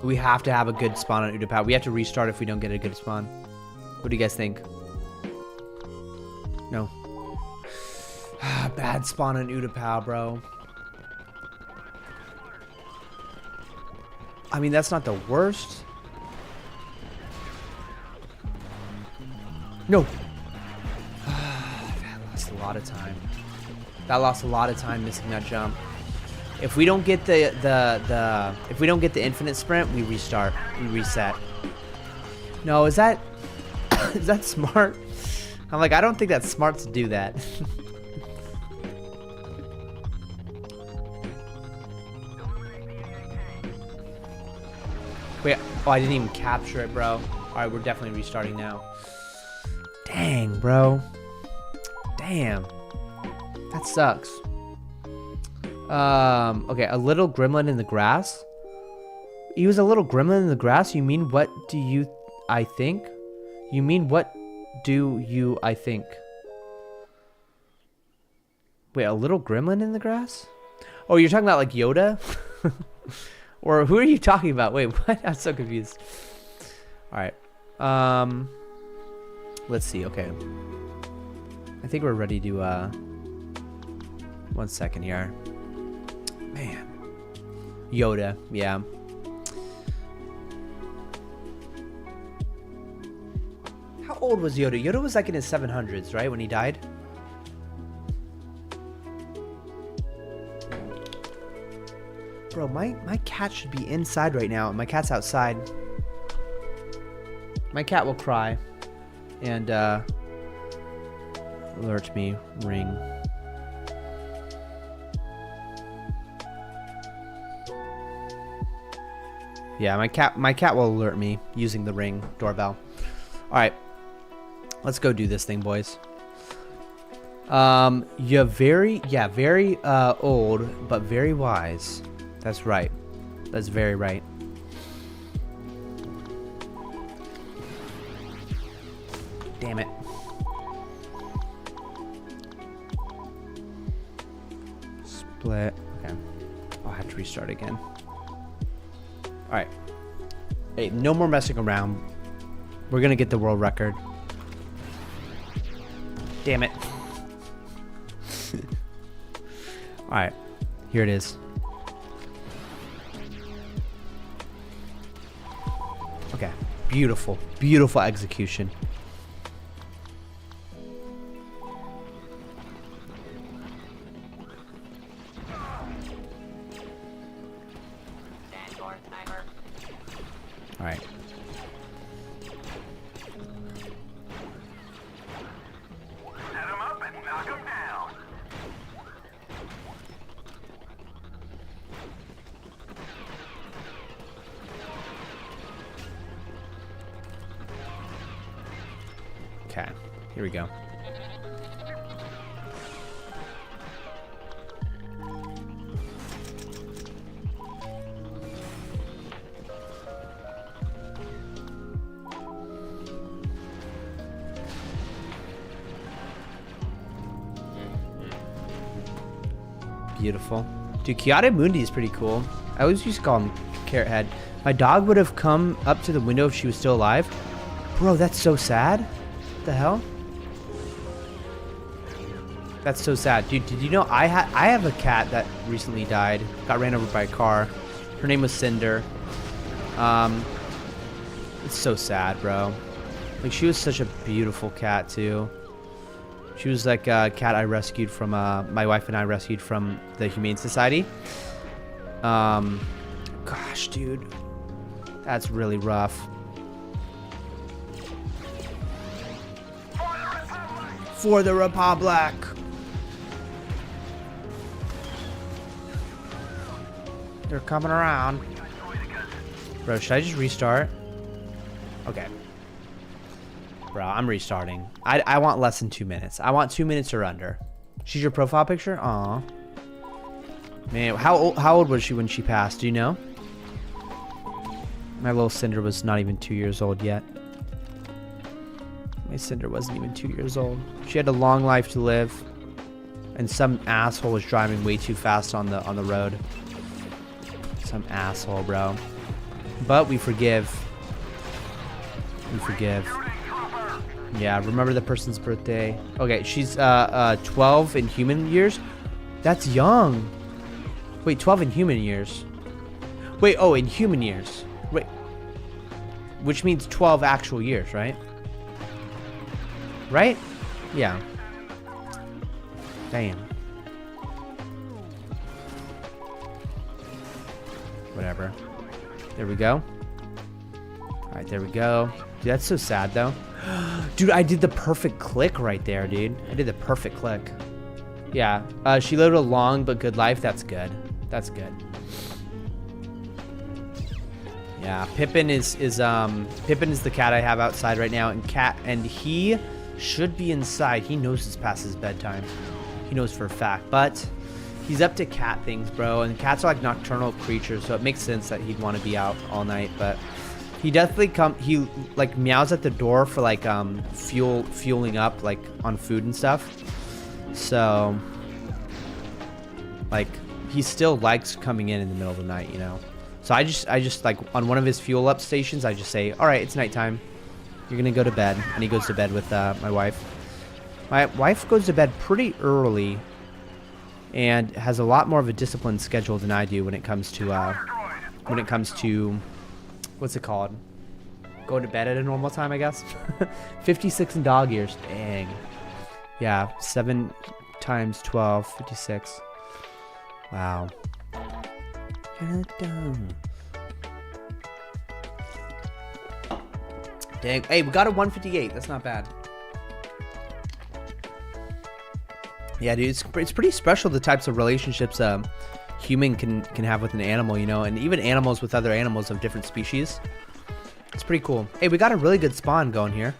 We have to have a good spawn on Utapau. We have to restart if we don't get a good spawn. What do you guys think? No. Bad spawn on Utapau, bro. I mean, that's not the worst. No. That lost a lot of time. That lost a lot of time missing that jump. If we don't get the if we don't get the infinite sprint, we restart. We reset. No, is that is that smart? I'm like, I don't think that's smart to do that. Wait, oh, I didn't even capture it, bro. Alright, we're definitely restarting now. Dang, bro. Damn. That sucks. Okay, a little gremlin in the grass. He was a little gremlin in the grass? You mean what do you, I think? You mean what do you, I think? Wait, a little gremlin in the grass? Oh, you're talking about like Yoda? Or who are you talking about? Wait, what? I'm so confused. Alright. Let's see, okay. I think we're ready to, 1 second here. Man. Yoda, yeah. How old was Yoda? Yoda was like in his 700s, right? When he died? Bro, my cat should be inside right now. My cat's outside. My cat will cry. And, alert me. Ring. Yeah, my cat will alert me using the Ring doorbell. Alright. Let's go do this thing, boys. You're very old, but very wise. That's right. That's very right. Damn it. Split. Okay. I'll have to restart again. Alright. Hey, no more messing around. We're gonna get the world record. Damn it. Alright. Here it is. Okay. Beautiful. Beautiful execution. Alright. Set him up and knock him down. Okay. Here we go. Beautiful. Dude, Kiara Mundi is pretty cool. I always used to call him Carrot Head. My dog would have come up to the window if she was still alive. Bro, that's so sad. What the hell? That's so sad. Dude, did you know I have a cat that recently died. Got ran over by a car. Her name was Cinder. It's so sad, bro. Like, she was such a beautiful cat, too. She was like a cat I rescued from, my wife and I rescued from the Humane Society. Gosh, dude. That's really rough. For the Republic! They're coming around. Bro, should I just restart? Okay. Bro, I'm restarting. I want less than 2 minutes. I want 2 minutes or under. She's your profile picture? Aw. Man, how old was she when she passed? Do you know? My little Cinder was not even 2 years old yet. My Cinder wasn't even 2 years old. She had a long life to live. And some asshole was driving way too fast on the road. Some asshole, bro. But we forgive. We forgive. Yeah, remember the person's birthday. Okay, she's 12 in human years. That's young. Wait, 12 in human years. Wait, oh, in human years. Wait. Which means 12 actual years, right? Right? Yeah. Damn. Whatever. There we go. Alright, there we go. Dude, that's so sad, though. Dude, I did the perfect click right there, dude. I did the perfect click. Yeah. She lived a long but good life. That's good. That's good. Yeah, Pippin is the cat I have outside right now, and he should be inside. He knows it's past his bedtime. He knows for a fact, but he's up to cat things, bro. And cats are like nocturnal creatures, so it makes sense that he'd want to be out all night. But he definitely he like meows at the door for like fueling up like on food and stuff. So like he still likes coming in the middle of the night, you know. So I just like on one of his fuel up stations, I just say, all right, it's nighttime. You're gonna go to bed, and he goes to bed with my wife. My wife goes to bed pretty early, and has a lot more of a disciplined schedule than I do when it comes to what's it called? Going to bed at a normal time, I guess. 56 in dog years, dang. Yeah, 7 times 12, 56. Wow. Dang. Hey, we got a 158. That's not bad. Yeah, dude, it's pretty special the types of relationships human can have with an animal, you know, and even animals with other animals of different species. It's pretty cool. Hey, we got a really good spawn going here.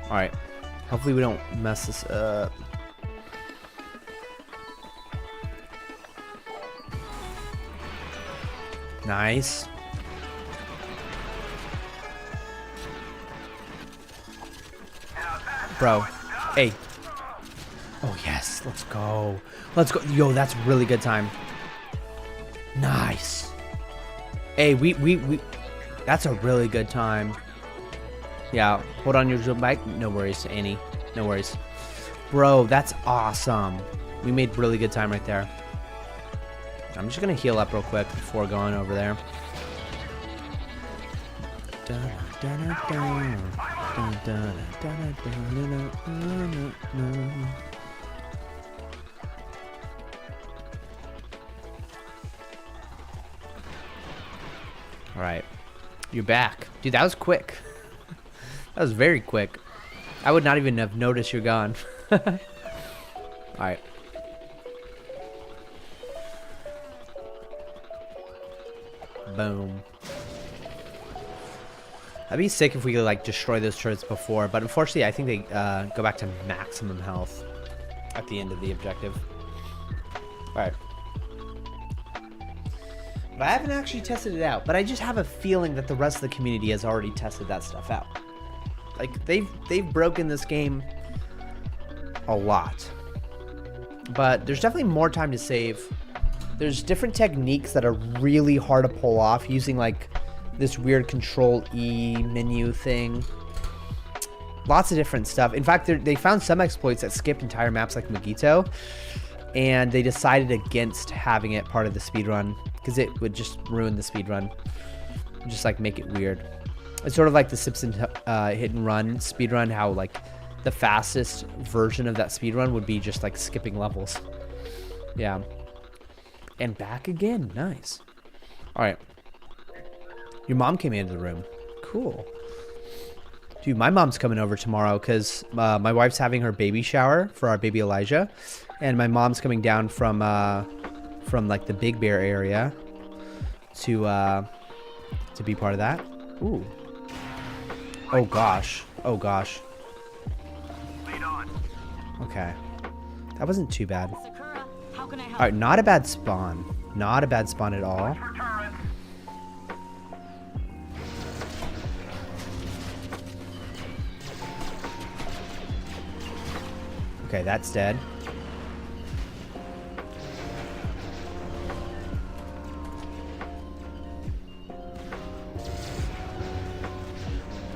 All right. Hopefully we don't mess this up. Nice. Bro. Hey. Oh, yes. Let's go. Let's go. Yo, that's really good time. Nice. Hey, we that's a really good time. Yeah. Hold on your mic. No worries, Annie. No worries. Bro, that's awesome. We made really good time right there. I'm just going to heal up real quick before going over there. Alright. You're back. Dude, that was quick. That was very quick. I would not even have noticed you're gone. Alright. Boom. That'd be sick if we could like destroy those turrets before, but unfortunately I think they go back to maximum health at the end of the objective. Alright. But I haven't actually tested it out, but I just have a feeling that the rest of the community has already tested that stuff out. Like they've broken this game a lot. But there's definitely more time to save. There's different techniques that are really hard to pull off using like this weird Control E menu thing. Lots of different stuff. In fact, they found some exploits that skipped entire maps like Mogito, and they decided against having it part of the speedrun because it would just ruin the speedrun. Just like make it weird. It's sort of like the Simpson hit and run speedrun, how like the fastest version of that speedrun would be just like skipping levels. Yeah. And back again. Nice. All right. Your mom came into the room. Cool. Dude, my mom's coming over tomorrow because my wife's having her baby shower for our baby Elijah. And my mom's coming down from like the Big Bear area to be part of that. Ooh. Oh, gosh. Oh, gosh. Lead on. Okay. That wasn't too bad. Sakura, how can I help? All right, not a bad spawn. Not a bad spawn at all. For turrets. Okay, that's dead.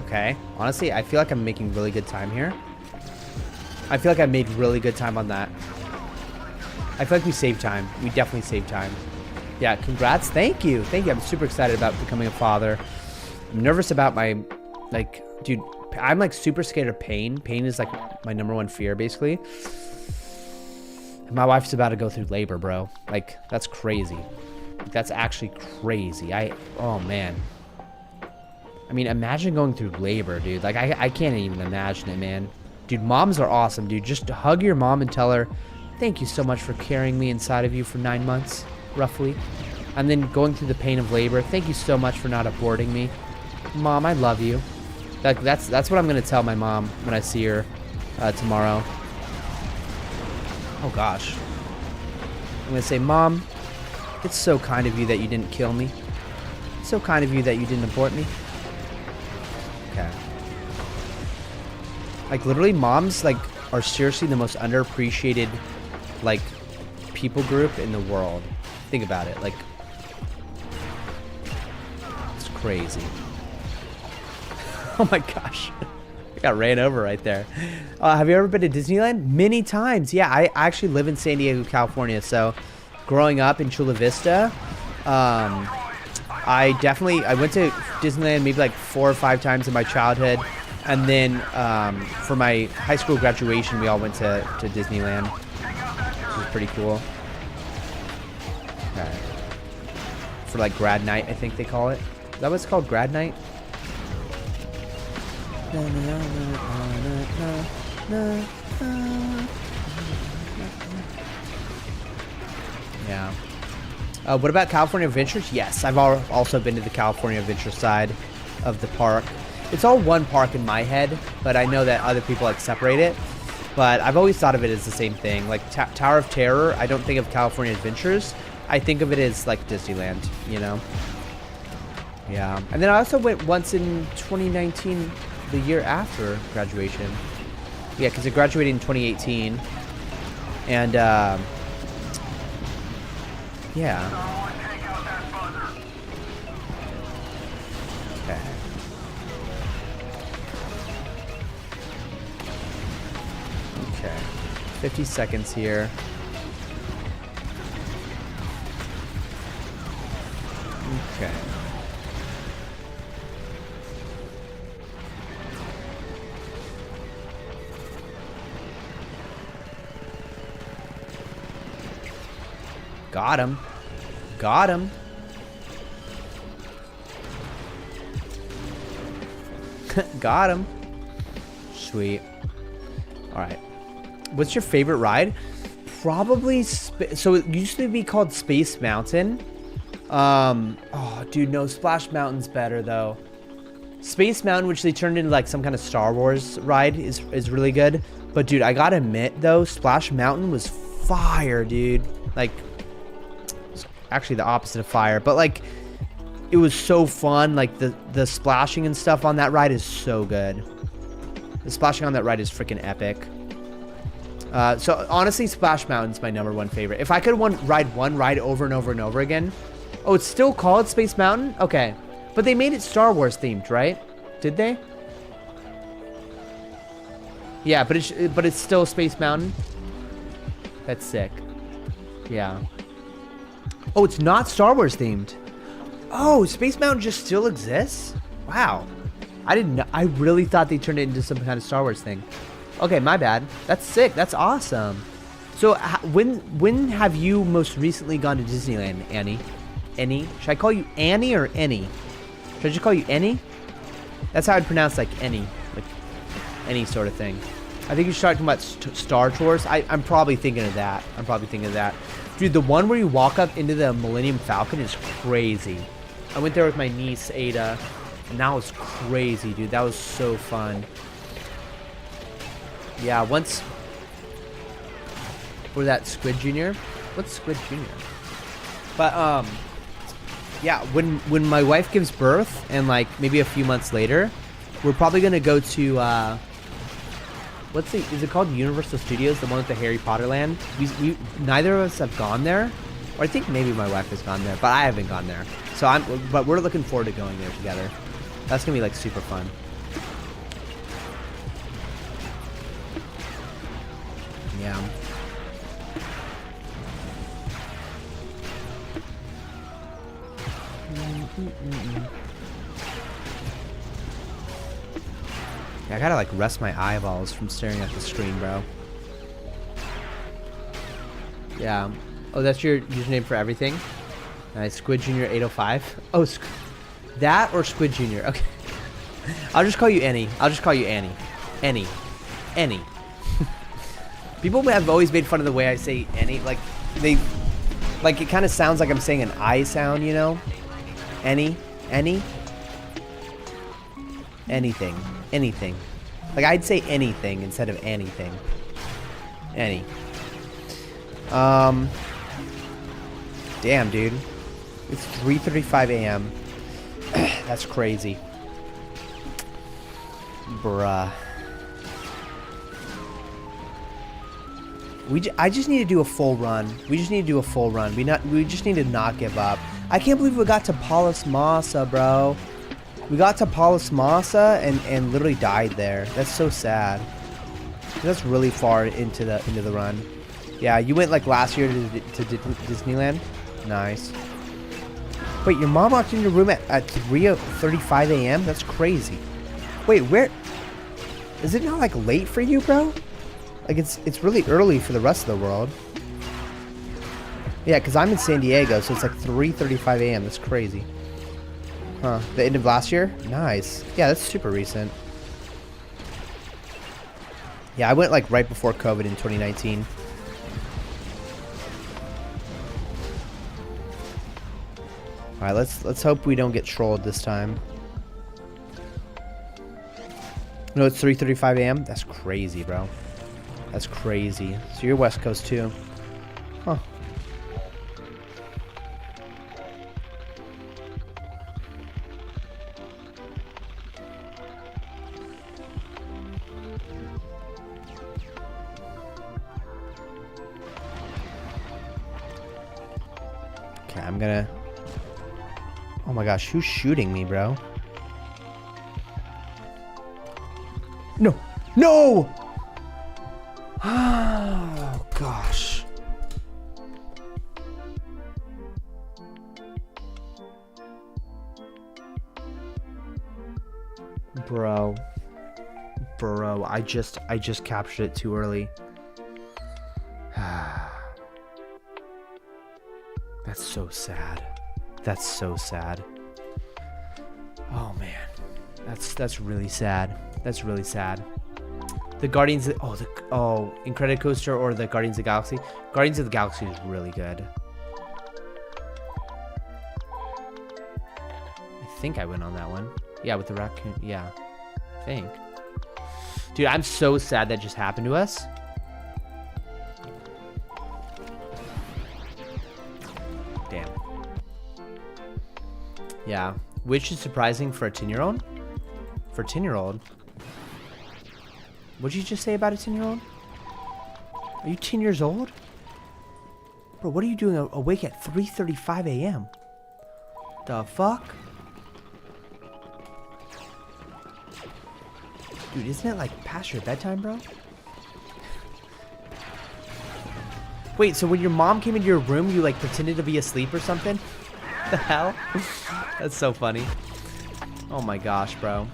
Okay, honestly, I feel like I'm making really good time here. I feel like I made really good time on that. I feel like we saved time. We definitely saved time. Yeah, congrats. Thank you. Thank you. I'm super excited about becoming a father. I'm nervous about my, like, dude, I'm like super scared of pain. Pain is like my #1 fear, basically. And my wife's about to go through labor, bro. Like, that's crazy. That's actually crazy. Oh man. I mean, imagine going through labor, dude. Like, I can't even imagine it, man. Dude, moms are awesome, dude. Just hug your mom and tell her, thank you so much for carrying me inside of you for 9 months, roughly. And then going through the pain of labor. Thank you so much for not aborting me. Mom, I love you. That's what I'm going to tell my mom when I see her tomorrow. Oh, gosh. I'm going to say, Mom, it's so kind of you that you didn't kill me. It's so kind of you that you didn't abort me. Okay. Like, literally, moms, like, are seriously the most underappreciated, like, people group in the world. Think about it. Like, it's crazy. Oh my gosh. I got ran over right there. Have you ever been to Disneyland? Many times. Yeah, I actually live in San Diego, California. So, growing up in Chula Vista, I went to Disneyland maybe like 4 or 5 times in my childhood. And then for my high school graduation, we all went to Disneyland, which was pretty cool. Okay. For like grad night, I think they call it. Is that what it's called, grad night? Yeah. What about California Adventures? Yes, I've also been to the California Adventure side of the park. It's all one park in my head, but I know that other people like separate it. But I've always thought of it as the same thing. Like Tower of Terror, I don't think of California Adventures. I think of it as like Disneyland, you know? Yeah. And then I also went once in 2019, the year after graduation. Yeah, because I graduated in 2018. And, yeah. Okay. Okay. 50 seconds here. Okay. Got him. Got him. Got him. Sweet. All right. What's your favorite ride? Probably so it used to be called Space Mountain. Oh, dude, no, Splash Mountain's better though. Space Mountain, which they turned into like some kind of Star Wars ride, is really good. But dude, I gotta admit though, Splash Mountain was fire, dude. Like, actually the opposite of fire, but like it was so fun. Like the splashing and stuff on that ride is so good. The splashing on that ride is freaking epic. So honestly, Splash Mountain's my #1 favorite. If I could ride one ride over and over and over again. Oh, it's still called Space Mountain? Okay. But they made it Star Wars themed, right? Did they? Yeah, but it's still Space Mountain. That's sick. Yeah. Oh, it's not Star Wars themed. Oh, Space Mountain just still exists? Wow. I didn't know. I really thought they turned it into some kind of Star Wars thing. Okay, my bad. That's sick. That's awesome. So when have you most recently gone to Disneyland, Annie? Annie? Should I call you Annie or Annie? Should I just call you Annie? That's how I'd pronounce like Annie. Like any sort of thing. I think you're talking about Star Tours. I'm probably thinking of that. Dude, the one where you walk up into the Millennium Falcon is crazy. I went there with my niece, Ada, and that was crazy, dude. That was so fun. Yeah, once... For that Squid Junior? What's Squid Junior? But, yeah, when my wife gives birth, and, like, maybe a few months later, we're probably gonna go to, is it called Universal Studios, the one with the Harry Potter land? We neither of us have gone there, or I think maybe my wife has gone there, but I haven't gone there. So but we're looking forward to going there together. That's gonna be like super fun. Yeah. Yeah, I gotta like rest my eyeballs from staring at the screen, bro. Yeah. Oh, that's your username for everything? Nice. Squid Junior 805. Oh, that or Squid Junior. Okay. I'll just call you Annie. I'll just call you Annie. Annie. Annie. People have always made fun of the way I say Annie. Like, like it kind of sounds like I'm saying an I sound, you know? Annie. Annie. Anything. Anything. Like, I'd say anything instead of anything. Annie. Damn, dude. It's 3:35 a.m. That's crazy. Bruh. I just need to do a full run. We just need to do a full run. We just need to not give up. I can't believe we got to Paulus Massa, bro. We got to Paulus Massa and literally died there. That's so sad. That's really far into the run. Yeah, you went like last year to Disneyland. Nice. Wait, your mom walked in your room at 3:35 a.m.? That's crazy. Wait, where? Is it not like late for you, bro? Like it's really early for the rest of the world. Yeah, because I'm in San Diego, so it's like 3:35 a.m. That's crazy. Huh. The end of last year? Nice. Yeah, that's super recent. Yeah, I went like right before COVID in 2019. Alright, let's hope we don't get trolled this time. No, it's 3:35 a.m. That's crazy, bro. That's crazy. So you're West Coast too. Huh. Okay, I'm gonna... Oh my gosh, who's shooting me, bro? No! No! Oh, gosh. Bro. Bro, I just captured it too early. That's so sad. That's so sad. Oh man. That's really sad. That's really sad. The Guardians Incredicoaster or the Guardians of the Galaxy. Guardians of the Galaxy is really good. I think I went on that one. Yeah, with the raccoon. Yeah. I think. Dude, I'm so sad that just happened to us. Damn. Yeah. Which is surprising for a 10-year-old. For a 10-year-old. What'd you just say about a 10-year-old? Are you 10 years old? Bro, what are you doing awake at 3:35 a.m.? The fuck? Dude, isn't it like past your bedtime, bro? Wait, so when your mom came into your room, you like pretended to be asleep or something? The hell? That's so funny. Oh my gosh, bro.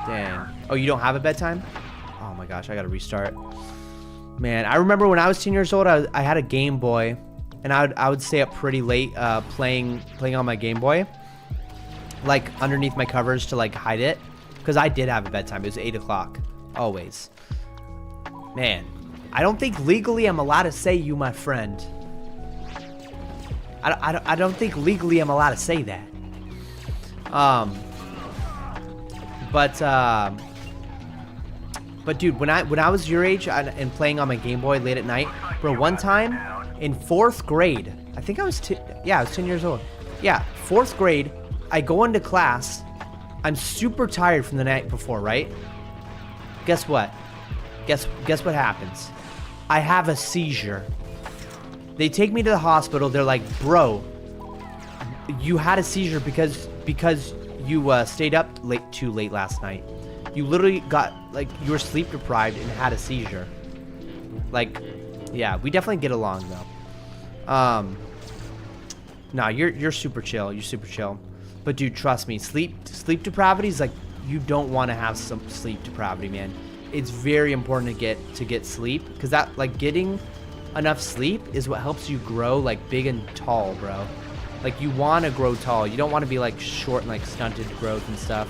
Dang. Oh, you don't have a bedtime? Oh my gosh, I gotta restart. Man, I remember when I was 10 years old, I had a Game Boy, and I would stay up pretty late playing on my Game Boy, like underneath my covers to like hide it, because I did have a bedtime. It was 8 o'clock, always. Man, I don't think legally I'm allowed to say you my friend. I don't think legally I'm allowed to say that. But dude, when I was your age and playing on my Game Boy late at night, bro, one time in 4th grade, I think I was I was 10 years old. Yeah, 4th grade, I go into class. I'm super tired from the night before, right? Guess what? Guess what happens? I have a seizure. They take me to the hospital. They're like, bro, you had a seizure because you stayed up too late last night. You literally got, like, you were sleep deprived and had a seizure. Like, yeah, we definitely get along though. Nah, you're super chill. You're super chill. But dude, trust me, sleep depravity is like, you don't want to have some sleep depravity, man. It's very important to get sleep, because that, like, getting enough sleep is what helps you grow like big and tall, bro. Like, you want to grow tall. You don't want to be like short and like stunted growth and stuff.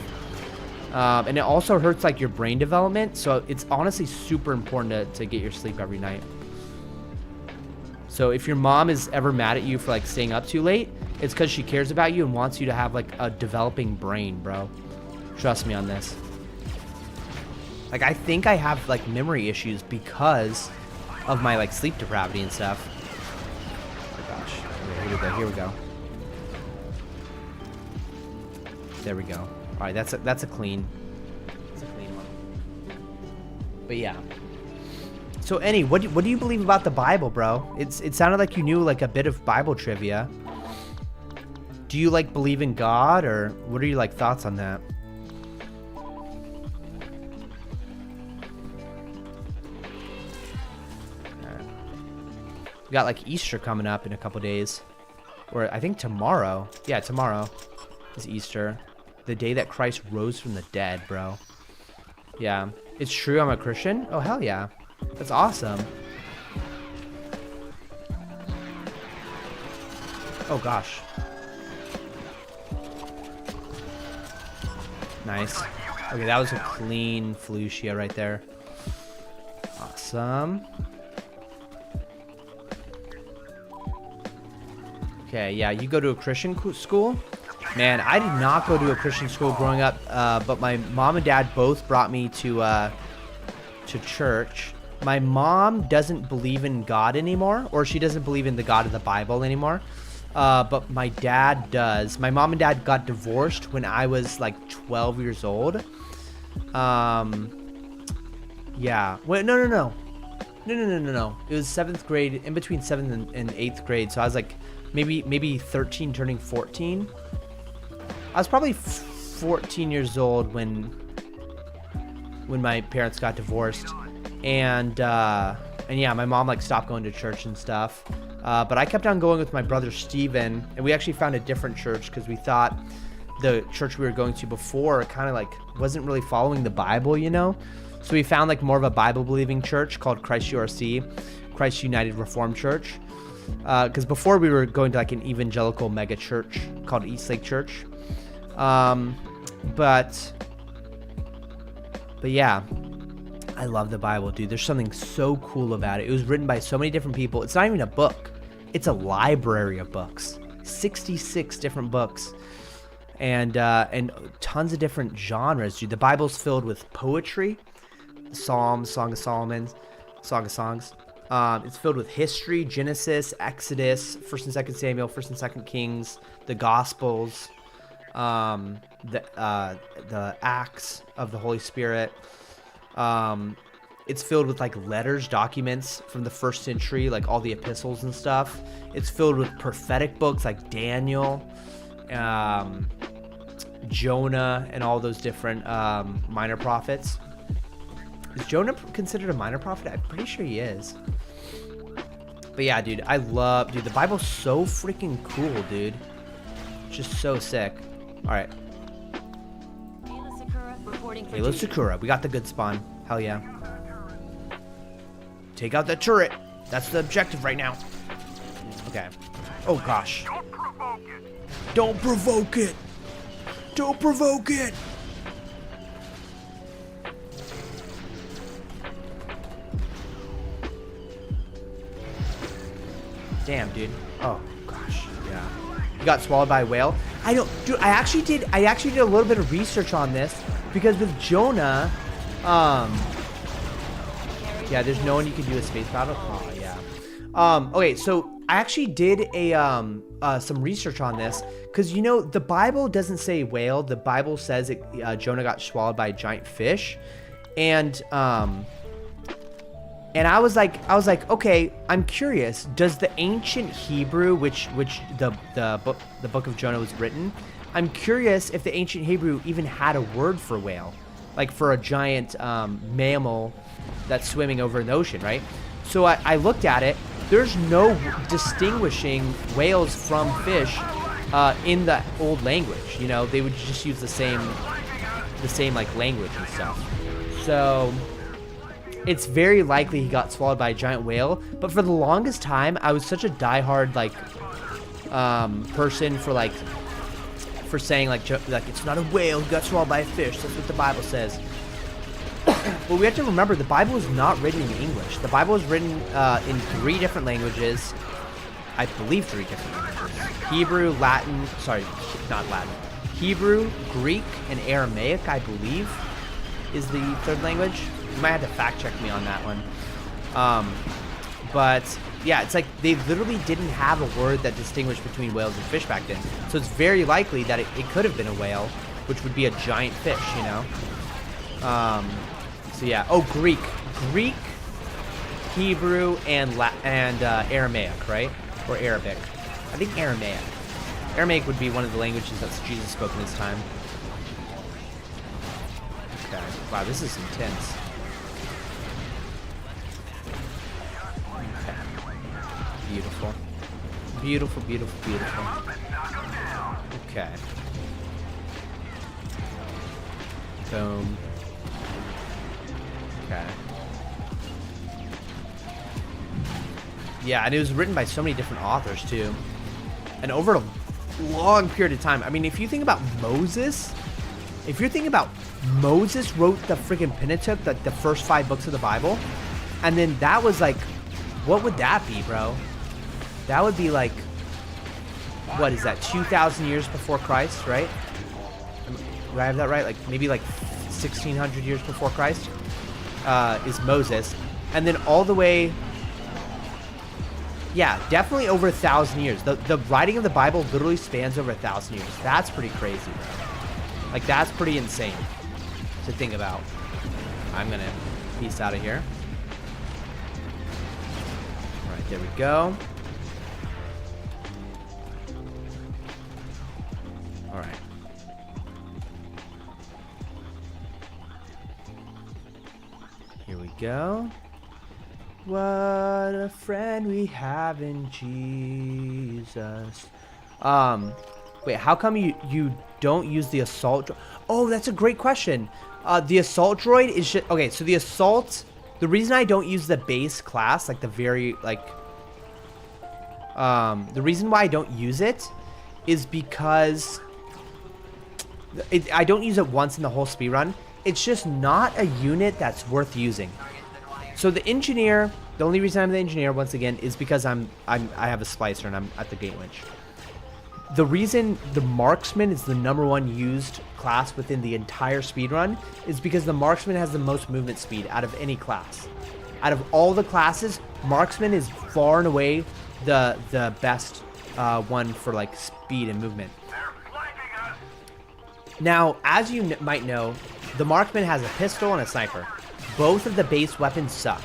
And it also hurts like your brain development, so it's honestly super important to get your sleep every night. So if your mom is ever mad at you for like staying up too late, it's because she cares about you and wants you to have like a developing brain, bro. Trust me on this. Like, I think I have like memory issues because of my like sleep depravity and stuff. Oh gosh. Okay, here we go. There we go. All right, that's a clean. That's a clean one. But yeah. So, Annie, what do you believe about the Bible, bro? It sounded like you knew like a bit of Bible trivia. Do you like believe in God, or what are your like thoughts on that? We got like Easter coming up in a couple days, or I think tomorrow. Yeah, tomorrow is Easter, the day that Christ rose from the dead, bro. Yeah, it's true. I'm a Christian. Oh hell yeah. That's awesome. Oh gosh. Nice. Okay, that was a clean Felucia right there. Awesome. Okay, yeah, you go to a Christian school? Man, I did not go to a Christian school growing up, but my mom and dad both brought me to church. My mom doesn't believe in God anymore, or she doesn't believe in the God of the Bible anymore. But my dad does. My mom and dad got divorced when I was like 12 years old. Yeah. Wait, no. It was 7th grade, in between 7th and 8th grade. So I was like maybe 13 turning 14. I was probably 14 years old when my parents got divorced. And yeah, my mom like stopped going to church and stuff. But I kept on going with my brother Steven, and we actually found a different church because we thought the church we were going to before kind of like wasn't really following the Bible, you know? So we found like more of a Bible believing church called Christ URC, Christ United Reformed Church. Because before we were going to like an evangelical mega church called Eastlake Church. But yeah, I love the Bible, dude. There's something so cool about it. It was written by so many different people. It's not even a book. It's a library of books. 66 different books. And tons of different genres, dude. The Bible's filled with poetry. Psalms, Song of Solomon, Song of Songs. It's filled with history, Genesis, Exodus, 1st and 2nd Samuel, 1st and 2nd Kings, the Gospels, the Acts of the Holy Spirit. It's filled with like letters, documents from the 1st century, like all the epistles and stuff. It's filled with prophetic books like Daniel, Jonah, and all those different minor prophets. Is Jonah considered a minor prophet? I'm pretty sure he is. But yeah, dude, the Bible's so freaking cool, dude. Just so sick. All right. Halo Sakura, we got the good spawn. Hell yeah. Take out that turret. That's the objective right now. Okay. Oh gosh. Don't provoke it. Don't provoke it. Damn, dude. Oh gosh. Yeah. You got swallowed by a whale? I don't, dude. I actually did a little bit of research on this because with Jonah, yeah, there's no one you can do a space battle. Oh yeah. Okay, so I actually did some research on this because you know the Bible doesn't say whale. The Bible says Jonah got swallowed by a giant fish, and I was like, okay, I'm curious. Does the ancient Hebrew, which the book of Jonah was written, I'm curious if the ancient Hebrew even had a word for whale, like for a giant mammal that's swimming over an ocean, right? So I looked at it, there's no distinguishing whales from fish in the old language. You know, they would just use the same like language and stuff. So it's very likely he got swallowed by a giant whale. But for the longest time, I was such a diehard like person for saying like it's not a whale who got swallowed by a fish. That's what the Bible says. But we have to remember the Bible is not written in English. The Bible is written in 3 different languages. I believe 3 different languages. Hebrew, Latin, sorry, not Latin. Hebrew, Greek, and Aramaic, I believe, is the 3rd language. You might have to fact check me on that one. But yeah, it's like they literally didn't have a word that distinguished between whales and fish back then. So it's very likely that it could have been a whale, which would be a giant fish, you know? So yeah. Oh, Greek, Hebrew, and Aramaic, right? Or Arabic. I think Aramaic. Aramaic would be one of the languages that Jesus spoke in his time. Okay. Wow, this is intense. Okay. Beautiful. Beautiful, beautiful, beautiful. Okay. Boom. Okay. Yeah, and it was written by so many different authors too. And over a long period of time. I mean, if you think about Moses, if you're thinking about Moses wrote the freaking Pentateuch, the first 5 books of the Bible, and then that was like, what would that be, bro? That would be like, what is that, 2,000 years before Christ, right? Do I have that right? Like maybe like 1,600 years before Christ is Moses. And then all the way, yeah, definitely over 1,000 years. The writing of the Bible literally spans over 1,000 years. That's pretty crazy, bro. Like, that's pretty insane to think about. I'm gonna peace out of here. All right, there we go. All right. Here we go. What a friend we have in Jesus. Wait, how come you don't use the assault droid? Oh, that's a great question. The assault droid is just, okay, so the assault, the reason I don't use the base class, like the very, like, the reason why I don't use it is because I don't use it once in the whole speedrun. It's just not a unit that's worth using. So the engineer, the only reason I'm the engineer once again is because I have a splicer and I'm at the gate winch. The reason the marksman is the #1 used class within the entire speedrun is because the marksman has the most movement speed out of any class. Out of all the classes, marksman is far and away the best one for like speed and movement. Now, as you might know, the marksman has a pistol and a sniper. Both of the base weapons suck.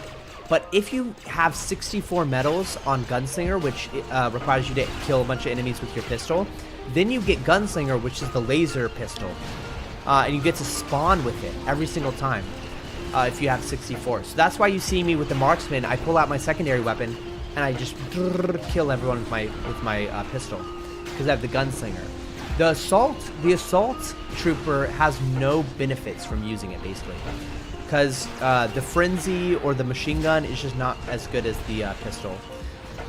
But if you have 64 medals on Gunslinger, which requires you to kill a bunch of enemies with your pistol, then you get Gunslinger, which is the laser pistol. And you get to spawn with it every single time if you have 64. So that's why you see me with the marksman. I pull out my secondary weapon and I just kill everyone with my pistol because I have the Gunslinger. The assault trooper has no benefits from using it, basically. Because the frenzy or the machine gun is just not as good as the pistol.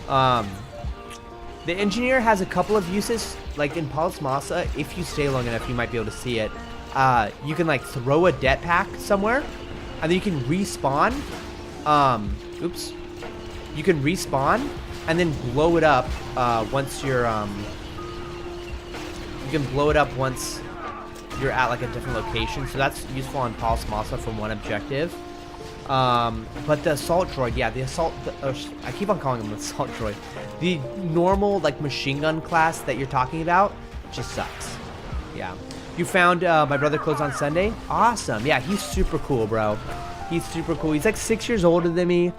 The engineer has a couple of uses, like in Paul's Masa. If you stay long enough, you might be able to see it. You can like throw a jetpack somewhere, and then you can respawn. Oops. You can respawn and then blow it up once you're. You can blow it up once you're at like a different location, so that's useful on Paul's Masa from one objective. But the assault droid, yeah, I keep on calling him the assault droid. The normal like machine gun class that you're talking about just sucks. Yeah. You found my brother clothes on Sunday? Awesome. Yeah, he's super cool, bro. He's super cool. He's like 6 years older than me.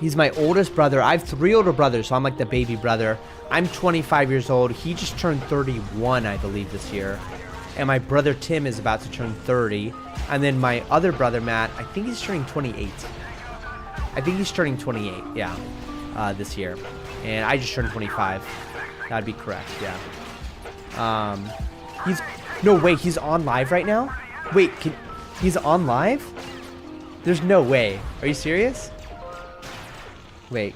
He's my oldest brother. I have 3 older brothers, so I'm like the baby brother. I'm 25 years old. He just turned 31, I believe, this year. And my brother Tim is about to turn 30. And then my other brother, Matt, I think he's turning 28. I think he's turning 28, yeah, this year. And I just turned 25. That'd be correct, yeah. He's, no, wait, he's on live right now? Wait, he's on live? There's no way. Are you serious? Wait.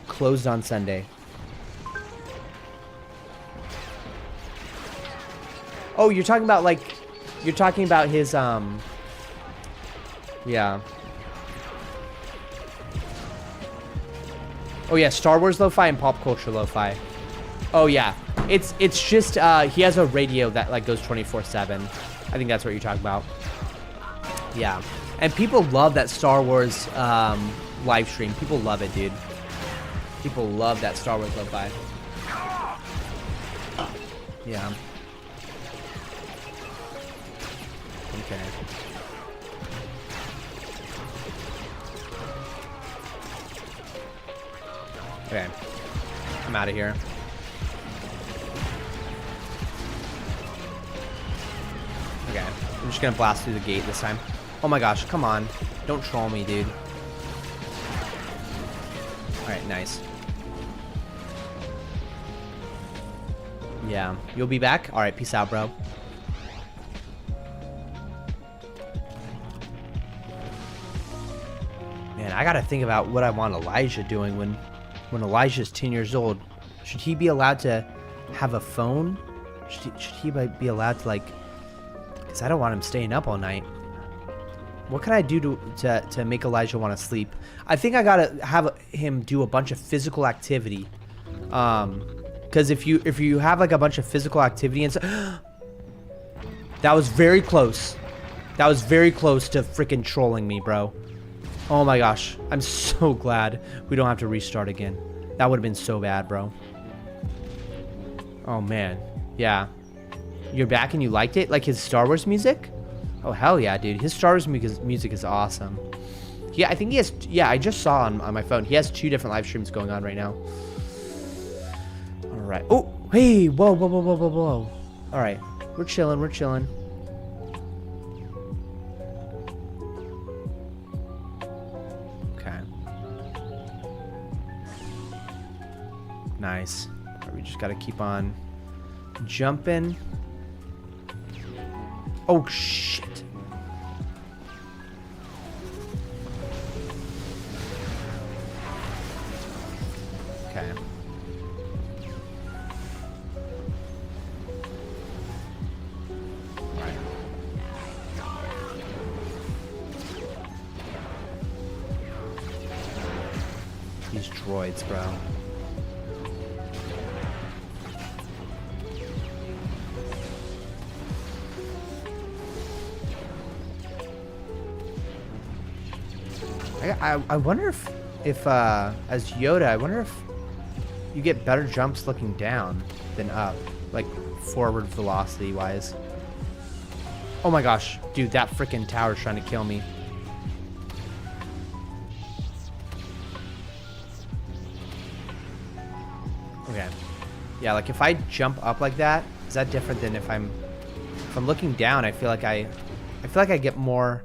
Closed on Sunday. Oh, you're talking about like, you're talking about his, yeah. Oh yeah, Star Wars lo-fi and pop culture lo-fi. Oh yeah, it's just, he has a radio that like goes 24/7. I think that's what you're talking about. Yeah, and people love that Star Wars, live stream. People love it, dude. People love that Star Wars lo-fi. Yeah. Okay. Okay. I'm out of here. Okay. I'm just gonna blast through the gate this time. Oh my gosh, come on. Don't troll me, dude. Alright, nice. Yeah. You'll be back? Alright, peace out, bro. Man, I gotta think about what I want Elijah doing when Elijah's 10 years old. Should he be allowed to have a phone? Should he be allowed to, like... Because I don't want him staying up all night. What can I do to make Elijah want to sleep? I think I gotta have him do a bunch of physical activity. Because if you have like a bunch of physical activity and so... That was very close. That was very close to freaking trolling me, bro. Oh my gosh. I'm so glad we don't have to restart again. That would have been so bad, bro. Oh man. Yeah. You're back and you liked it? Like his Star Wars music? Oh hell yeah, dude. His Star Wars music is awesome. Yeah, I think he has... Yeah, I just saw on my phone. He has 2 different live streams going on right now. Alright. Oh! Hey! Whoa, whoa, whoa, whoa, whoa, whoa. Alright. We're chilling. We're chilling. Nice. Right, we just gotta keep on jumping. Oh shit. Okay. Right. These droids, bro. I wonder if as Yoda, I wonder if you get better jumps looking down than up, like forward velocity wise. Oh my gosh, dude, that freaking tower's trying to kill me. Okay. Yeah, like if I jump up like that, is that different than if I'm looking down? I feel like I get more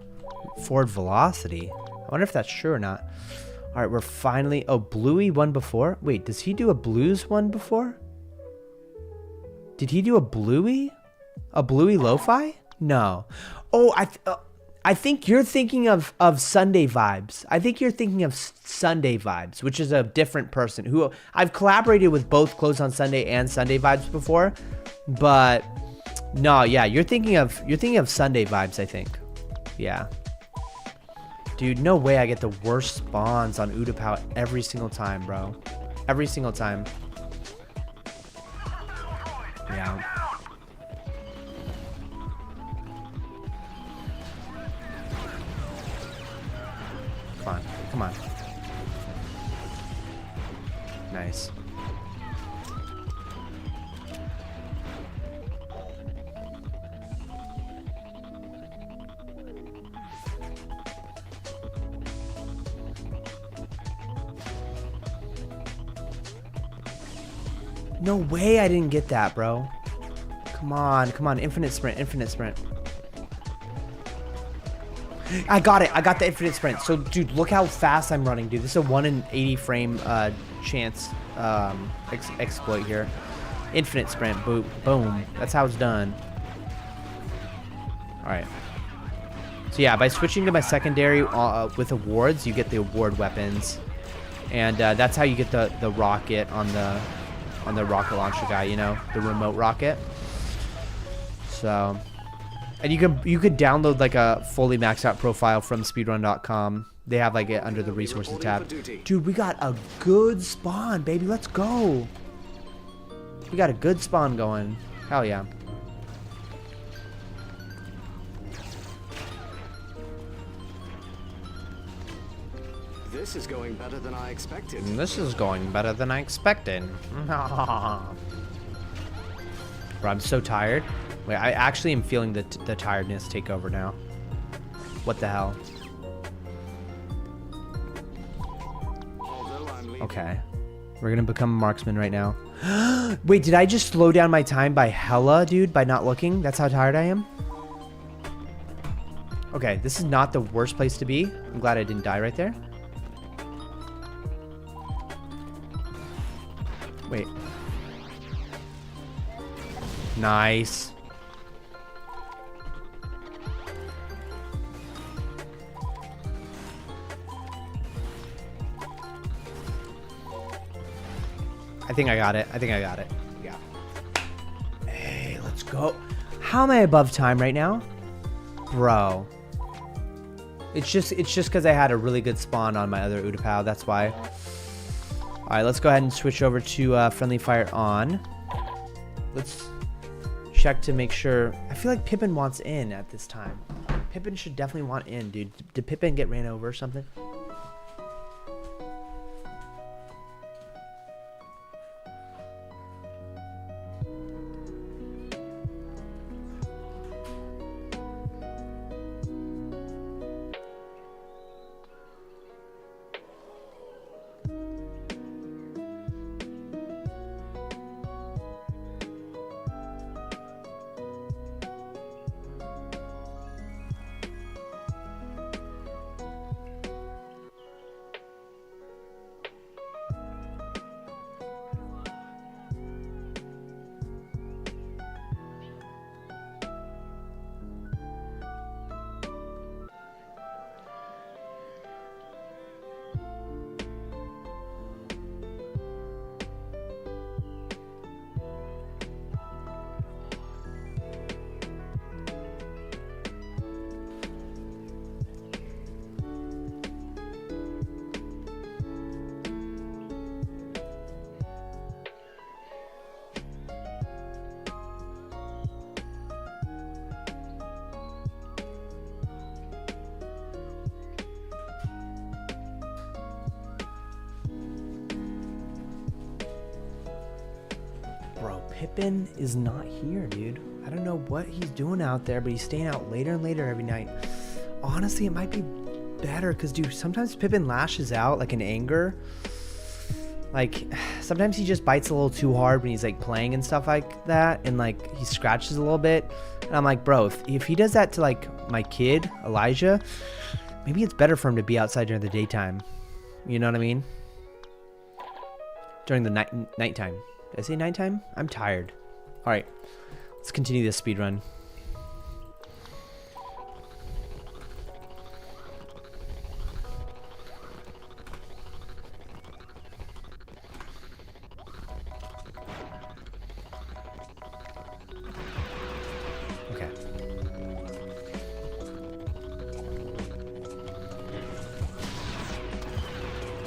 forward velocity. I wonder if that's true or not. All right, we're finally... Oh, Bluey won before? Wait, does he do a Blues one before? Did he do a Bluey? A Bluey lo-fi? No. Oh, I think you're thinking of Sunday Vibes. I think you're thinking of Sunday Vibes, which is a different person who I've collaborated with both Close on Sunday and Sunday Vibes before. But no, yeah, you're thinking of Sunday Vibes, I think. Yeah. Dude, no way I get the worst spawns on Utapau every single time, bro. Every single time. Yeah. Come on. Come on. Nice. No way I didn't get that, bro. Come on, come on. Infinite sprint, infinite sprint. I got it. I got the infinite sprint. So, dude, look how fast I'm running, dude. This is a 1 in 80 frame chance exploit here. Infinite sprint. Boom. Boom. That's how it's done. All right. So, yeah, by switching to my secondary with awards, you get the award weapons. And that's how you get the rocket on the rocket launcher guy, you know, the remote rocket. So, and you could download like a fully maxed out profile from speedrun.com. They have like it under the resources tab. Dude, we got a good spawn, baby. Let's go. We got a good spawn going. Hell yeah. This is going better than I expected. This is going better than I expected. Bro, I'm so tired. Wait, I actually am feeling the tiredness take over now. What the hell? Okay. We're gonna become a marksman right now. Wait, did I just slow down my time by hella, dude? By not looking? That's how tired I am? Okay, this is not the worst place to be. I'm glad I didn't die right there. Wait. Nice. I think I got it. I think I got it. Yeah. Hey, let's go. How am I above time right now? Bro. It's just because I had a really good spawn on my other Utapau. That's why. All right, let's go ahead and switch over to friendly fire on. Let's check to make sure. I feel like Pippin wants in at this time. Pippin should definitely want in, dude. Did Pippin get ran over or something? Bro, Pippin is not here, dude. I don't know what he's doing out there, but he's staying out later and later every night. Honestly, it might be better because, dude, sometimes Pippin lashes out like in anger. Like, sometimes he just bites a little too hard when he's like playing and stuff like that, and like he scratches a little bit. And I'm like, bro, if he does that to like my kid, Elijah, maybe it's better for him to be outside during the daytime. You know what I mean? During the nighttime. Did I say nighttime? I'm tired. All right, let's continue this speed run. Okay.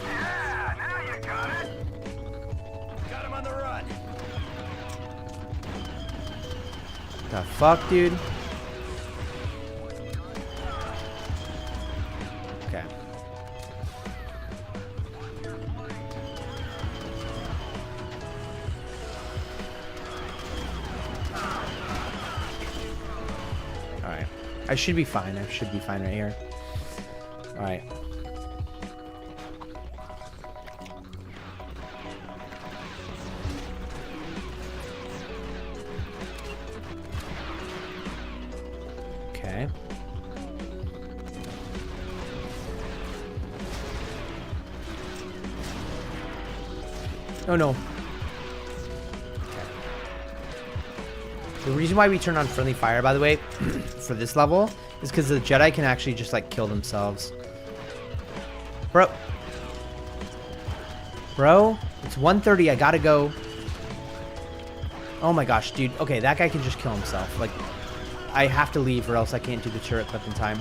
Yeah, now you got it. Got him on the run. The fuck, dude? Okay. Alright. I should be fine. I should be fine right here. Alright. Okay. Oh no. The reason why we turn on friendly fire, by the way, for this level, is because the Jedi can actually just like kill themselves. Bro, it's 1:30. I gotta go. Oh my gosh, dude. Okay, that guy can just kill himself. Like, I have to leave or else I can't do the turret clip in time.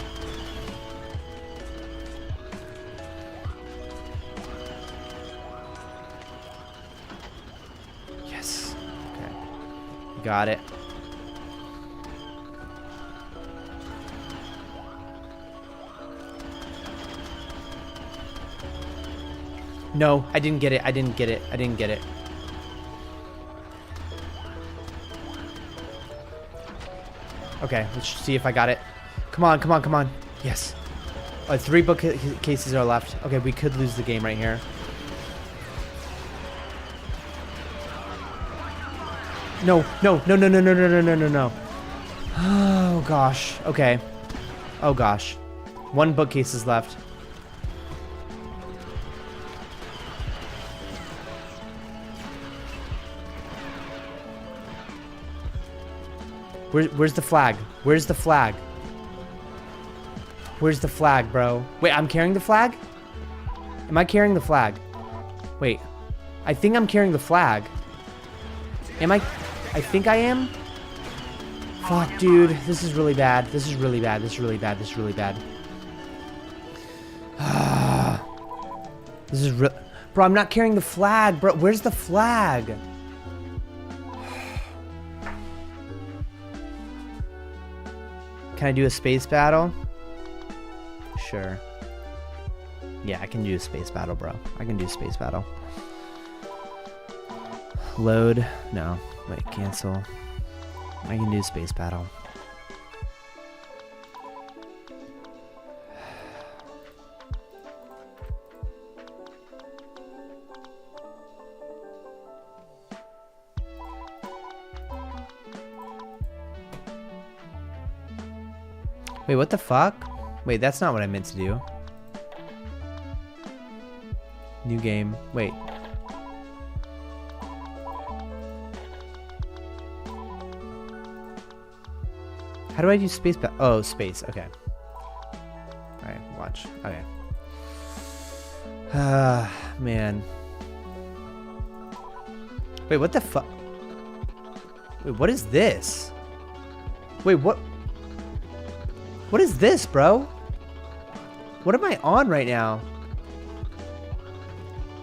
Yes. Okay. Got it. No, I didn't get it. I didn't get it. I didn't get it. Okay, let's see if I got it. Come on, come on, come on. Yes. 3 bookcases are left. Okay, we could lose the game right here. No, no, no, no, no, no, no, no, no, no, no. Oh, gosh. Okay. Oh, gosh. 1 bookcase is left. Where's the flag? Where's the flag? Where's the flag, bro? Wait, I'm carrying the flag? Am I carrying the flag? Wait. I think I'm carrying the flag. Am I? I think I am? Fuck, dude. This is really bad. This is really bad. This is really bad. This is really bad. This is real. Bro, I'm not carrying the flag, bro. Where's the flag? Can I do a space battle? Sure. Yeah, I can do a space battle, bro. I can do a space battle. Load. No. Wait, cancel. I can do a space battle. Wait, what the fuck? Wait, that's not what I meant to do. New game. Wait. How do I do space? Oh, space. Okay. Alright, watch. Okay. Man. Wait, what the fuck? Wait, what is this? Wait, what? What is this, bro? What am I on right now?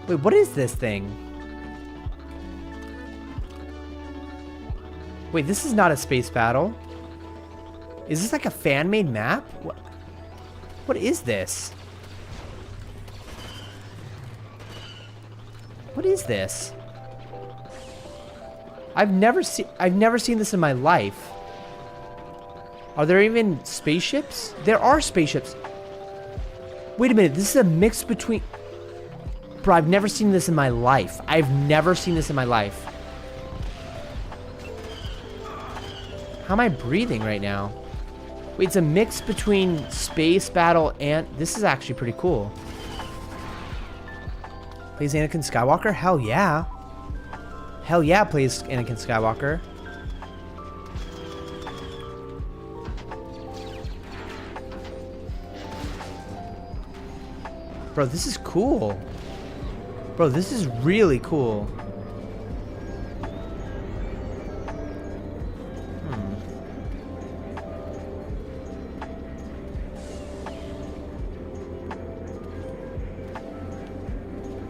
Wait, what is this thing? Wait, this is not a space battle. Is this like a fan-made map? What is this? What is this? I've never seen this in my life. Are there even spaceships? There are spaceships. Wait a minute, this is a mix between... Bro, I've never seen this in my life. I've never seen this in my life. How am I breathing right now? Wait, it's a mix between space battle and... This is actually pretty cool. Plays Anakin Skywalker? Hell yeah. Hell yeah, plays Anakin Skywalker. Bro, this is cool. Bro, this is really cool.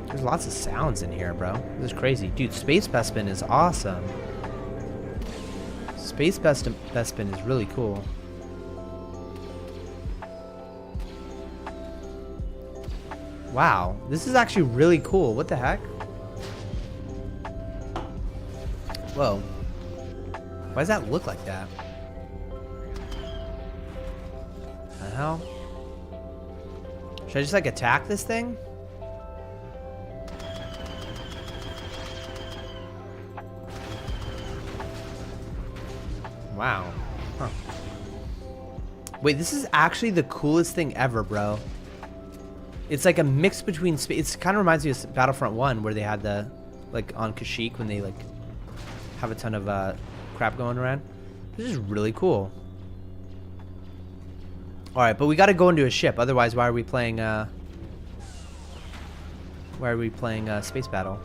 There's lots of sounds in here, bro. This is crazy. Dude, Space Bespin is awesome. Space Bespin is really cool. Wow, this is actually really cool. What the heck? Whoa. Why does that look like that? The hell? Should I just like attack this thing? Wow. Huh. Wait, this is actually the coolest thing ever, bro. It's like a mix between space. It kind of reminds me of Battlefront 1 where they had the like on Kashyyyk when they like have a ton of crap going around. This is really cool. All right, but we got to go into a ship. Otherwise, why are we playing? Space Battle?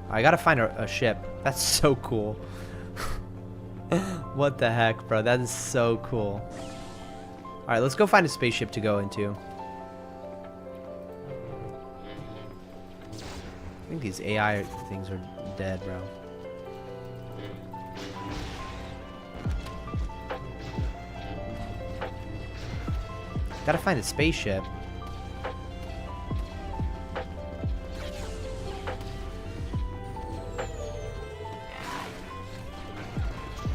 I got to find a ship. That's so cool. What the heck, bro? That is so cool. All right, let's go find a spaceship to go into. I think these AI things are dead, bro. Gotta find a spaceship.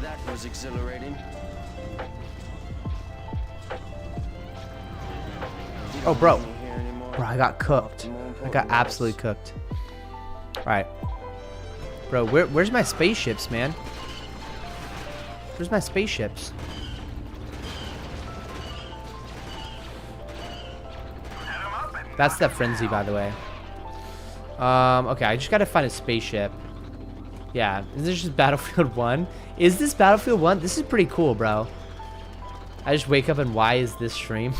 That was exhilarating. Oh, bro. Bro, I got cooked. I got absolutely cooked. Alright. Bro, where's my spaceships, man? Where's my spaceships? That's the frenzy, by the way. Okay, I just gotta find a spaceship. Yeah, is this just Battlefield 1? Is this Battlefield 1? This is pretty cool, bro. I just wake up and why is this stream?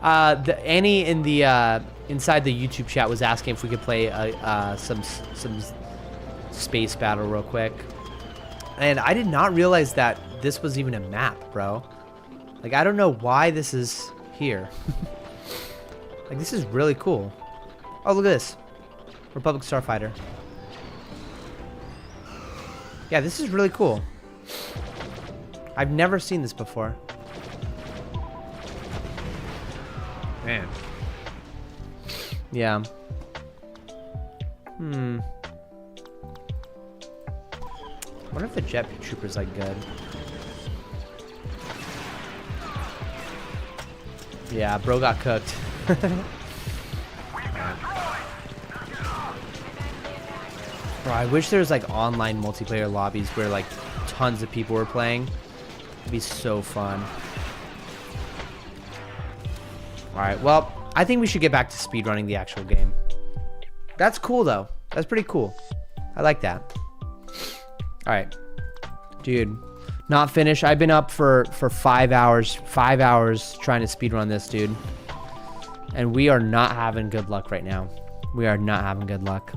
Annie in the inside the YouTube chat was asking if we could play some space battle real quick, and I did not realize that this was even a map, bro. Like, I don't know why this is here. Like, this is really cool. Oh, look at this. Republic Starfighter. Yeah, this is really cool. I've never seen this before. Man. Yeah. Wonder if the jet trooper's like good. Yeah, bro got cooked. Bro, I wish there was like online multiplayer lobbies where like tons of people were playing. It'd be so fun. Alright, well, I think we should get back to speedrunning the actual game. That's cool though. That's pretty cool. I like that. Alright. Dude, not finished. I've been up for 5 hours. 5 hours trying to speedrun this, dude. And we are not having good luck right now. We are not having good luck.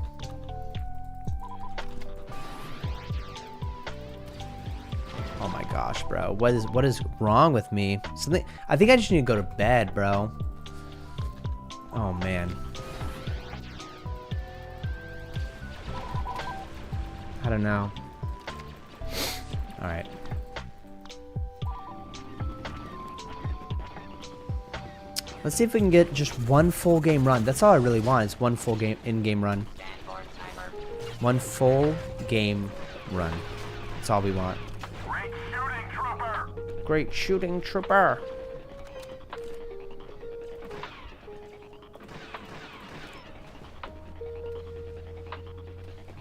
Oh my gosh, bro. What is wrong with me? Something. I think I just need to go to bed, bro. Oh man. I don't know. All right. Let's see if we can get just one full game run. That's all I really want is one full game in-game run. One full game run. That's all we want. Great shooting, trooper. Great shooting, trooper.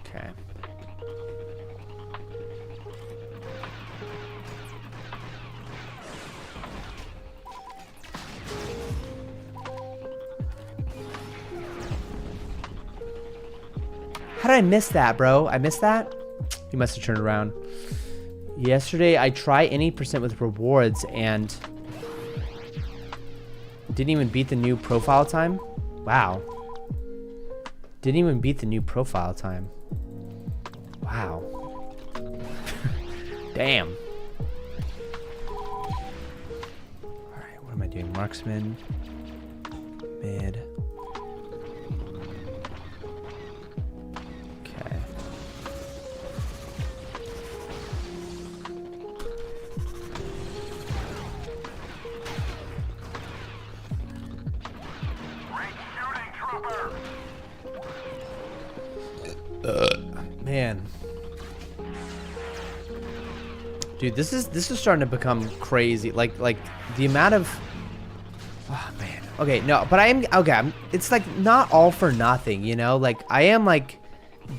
Okay. How did I miss that, bro? I missed that? You must have turned around. Yesterday, I tried any % with rewards and didn't even beat the new profile time. Wow. Didn't even beat the new profile time. Wow. Damn. Alright, what am I doing? Marksman. Mid. Okay. Great shooting, trooper. Man. Dude, this is starting to become crazy. Like the amount of oh man. Okay, no, but it's like not all for nothing, you know? Like I am like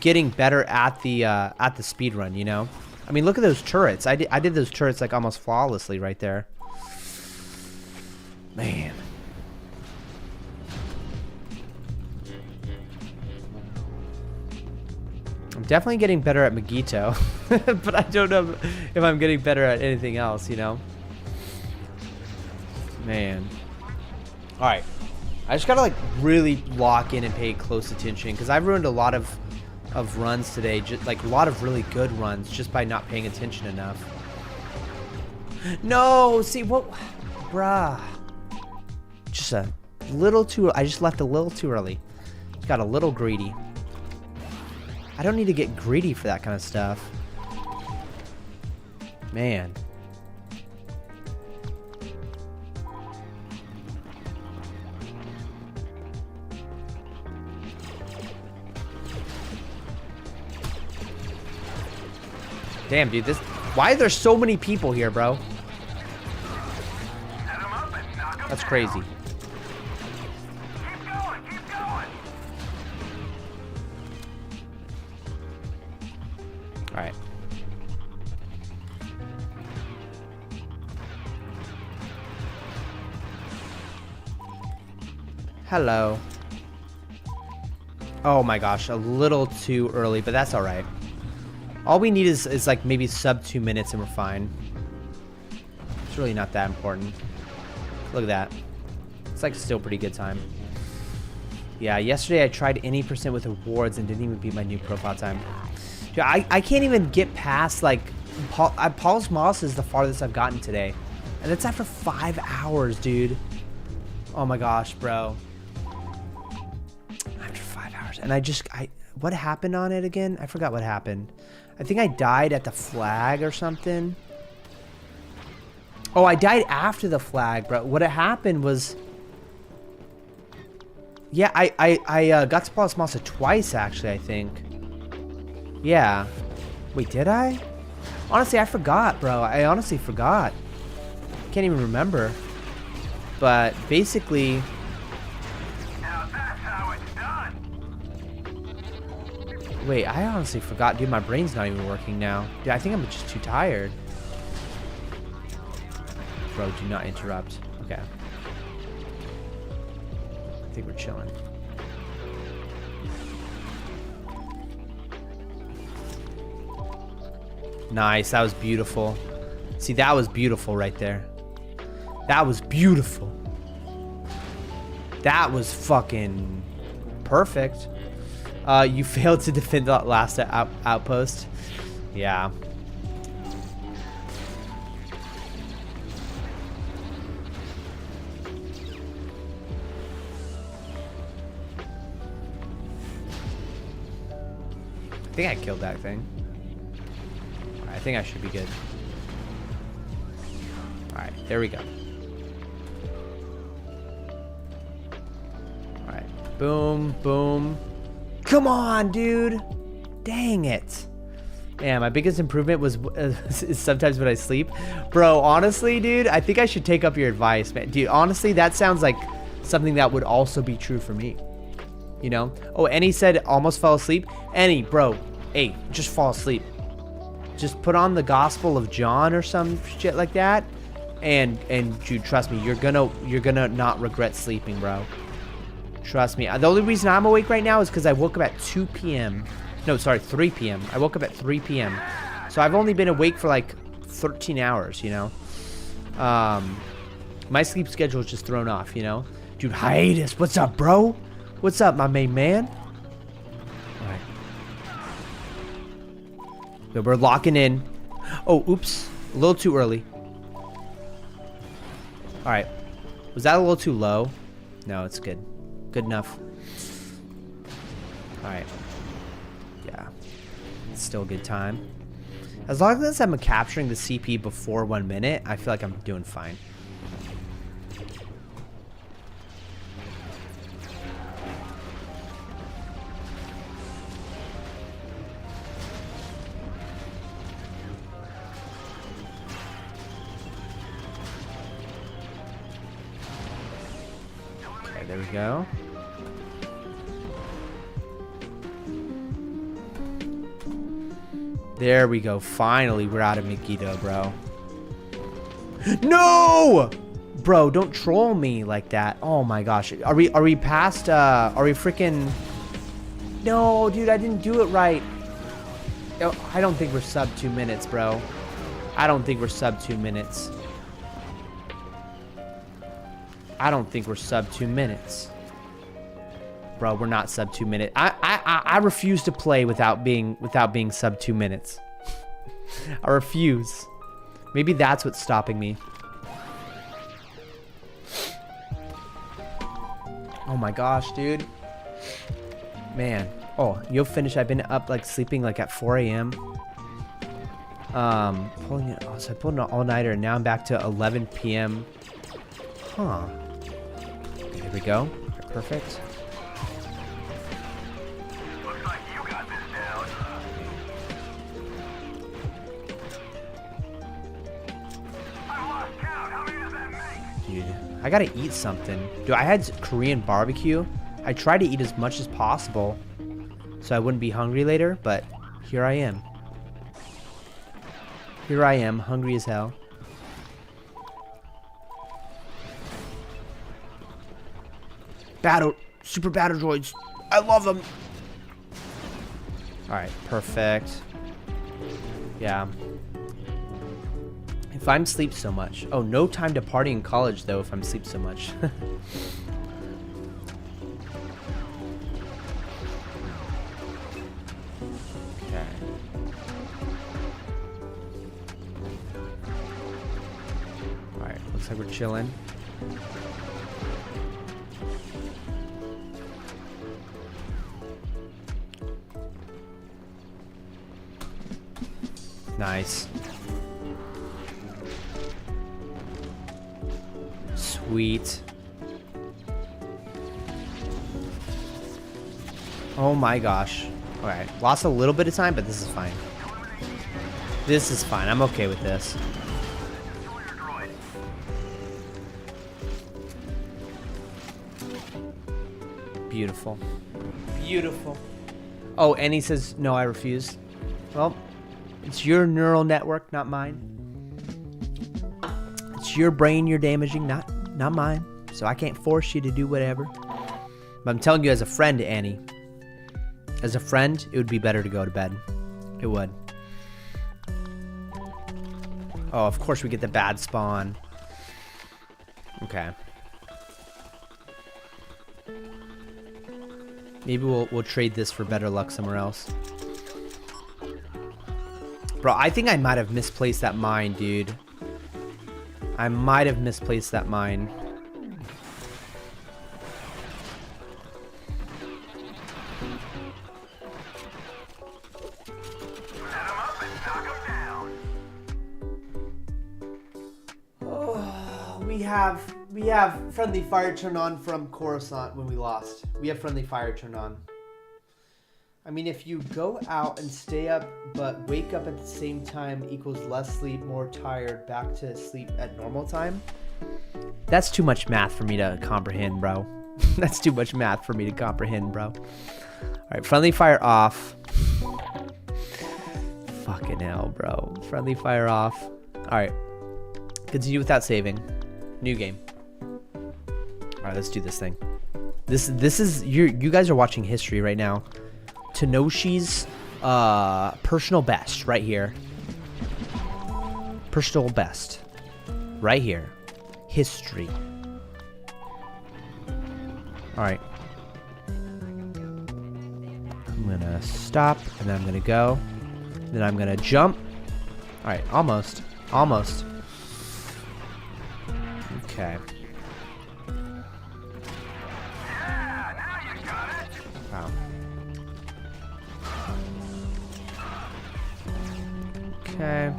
getting better at the speed run, you know? I mean, look at those turrets. I did those turrets like almost flawlessly right there. Man. I'm definitely getting better at Magito. But I don't know if I'm getting better at anything else, you know? Man. Alright. I just gotta like really lock in and pay close attention because I've ruined a lot of runs today, just like a lot of really good runs just by not paying attention enough. No, see what, bruh. Just a little too, I just left a little too early. Just got a little greedy. I don't need to get greedy for that kind of stuff. Man. Damn, dude, this... Why are there so many people here, bro? That's crazy. Keep going, keep going. Alright. Hello. Oh my gosh, a little too early, but that's alright. All we need is like maybe sub 2 minutes and we're fine. It's really not that important. Look at that. It's like still pretty good time. Yeah, yesterday I tried any percent with awards and didn't even beat my new profile time. Dude, I can't even get past like Paul's Moss is the farthest I've gotten today. And that's after 5 hours, dude. Oh my gosh, bro. After 5 hours. And what happened on it again? I forgot what happened. I think I died at the flag or something. Oh, I died after the flag, bro. What had happened was... Yeah, I got to Paul's Moss twice, actually, I think. Yeah. Wait, did I? Honestly, I forgot, bro. I honestly forgot. Can't even remember. But basically... Now that's how it's done. Wait, I honestly forgot. Dude, my brain's not even working now. Dude, I think I'm just too tired. Bro, do not interrupt. Okay. I think we're chilling. Nice, that was beautiful. See, that was beautiful right there. That was beautiful. That was fucking perfect. You failed to defend that last outpost. Yeah. I think I killed that thing. I think I should be good. Alright, there we go. Alright, boom, boom. Come on, dude. Dang it. Man, my biggest improvement was is sometimes when I sleep. Bro, honestly, dude, I think I should take up your advice, man. Dude, honestly, that sounds like something that would also be true for me. You know? Oh, Annie said almost fell asleep. Annie, bro, hey, just fall asleep. Just put on the Gospel of John or some shit like that. And dude, trust me, you're gonna not regret sleeping, bro. Trust me. The only reason I'm awake right now is because I woke up at 2 p.m. No, sorry, 3 p.m. I woke up at 3 p.m. So I've only been awake for like 13 hours, you know? My sleep schedule is just thrown off, you know? Dude, Hiatus, what's up, bro? What's up, my main man? Alright. So we're locking in. Oh, oops. A little too early. Alright. Was that a little too low? No, it's good. Good enough. Alright. Yeah. It's still a good time. As long as I'm capturing the CP before 1 minute, I feel like I'm doing fine. Okay, there we go. There we go. Finally, we're out of Megiddo, bro. No! Bro, don't troll me like that. Oh my gosh. Are we past are we freaking... No, dude, I didn't do it right. I don't think we're sub 2 minutes, bro. I don't think we're sub 2 minutes. I don't think we're sub 2 minutes. Bro, we're not sub 2 minutes. I refuse to play without being sub 2 minutes. I refuse. Maybe that's what's stopping me. Oh my gosh, dude. Man. Oh, you'll finish. I've been up like sleeping like at 4 a.m. Pulling it. Oh, so I pulled an all-nighter and now I'm back to 11 p.m. Huh. Okay, there we go. Perfect. Looks like you got this down. I lost count. How many does that make? Dude, I gotta eat something. Dude, I had Korean barbecue. I tried to eat as much as possible so I wouldn't be hungry later, but here I am. Here I am, hungry as hell. Super battle droids. I love them. Alright, perfect. Yeah. If I'm sleep so much. Oh, no time to party in college, though, if I'm sleep so much. Okay. Alright, looks like we're chilling. Nice. Sweet. Oh my gosh. Alright, lost a little bit of time, but this is fine. This is fine. I'm okay with this. Beautiful. Beautiful. Oh, and he says, no, I refuse. Well, it's your neural network, not mine. It's your brain you're damaging, not mine. So I can't force you to do whatever. But I'm telling you as a friend, Annie. As a friend, it would be better to go to bed. It would. Oh, of course we get the bad spawn. Okay. Maybe we'll trade this for better luck somewhere else. Bro, I think I might have misplaced that mine, dude. I might have misplaced that mine. Oh, we have friendly fire turn on from Coruscant when we lost. We have friendly fire turn on. I mean, if you go out and stay up but wake up at the same time equals less sleep, more tired, back to sleep at normal time, that's too much math for me to comprehend, bro. That's too much math for me to comprehend, bro. Alright, friendly fire off. Fucking hell, bro. Friendly fire off. Alright. Continue without saving. New game. Alright, let's do this thing. This is you guys are watching history right now. Tenoshi's personal best right here. Personal best. Right here. History. Alright. I'm gonna stop and then I'm gonna go. Then I'm gonna jump. Alright, almost. Almost. Okay. Wow. Okay.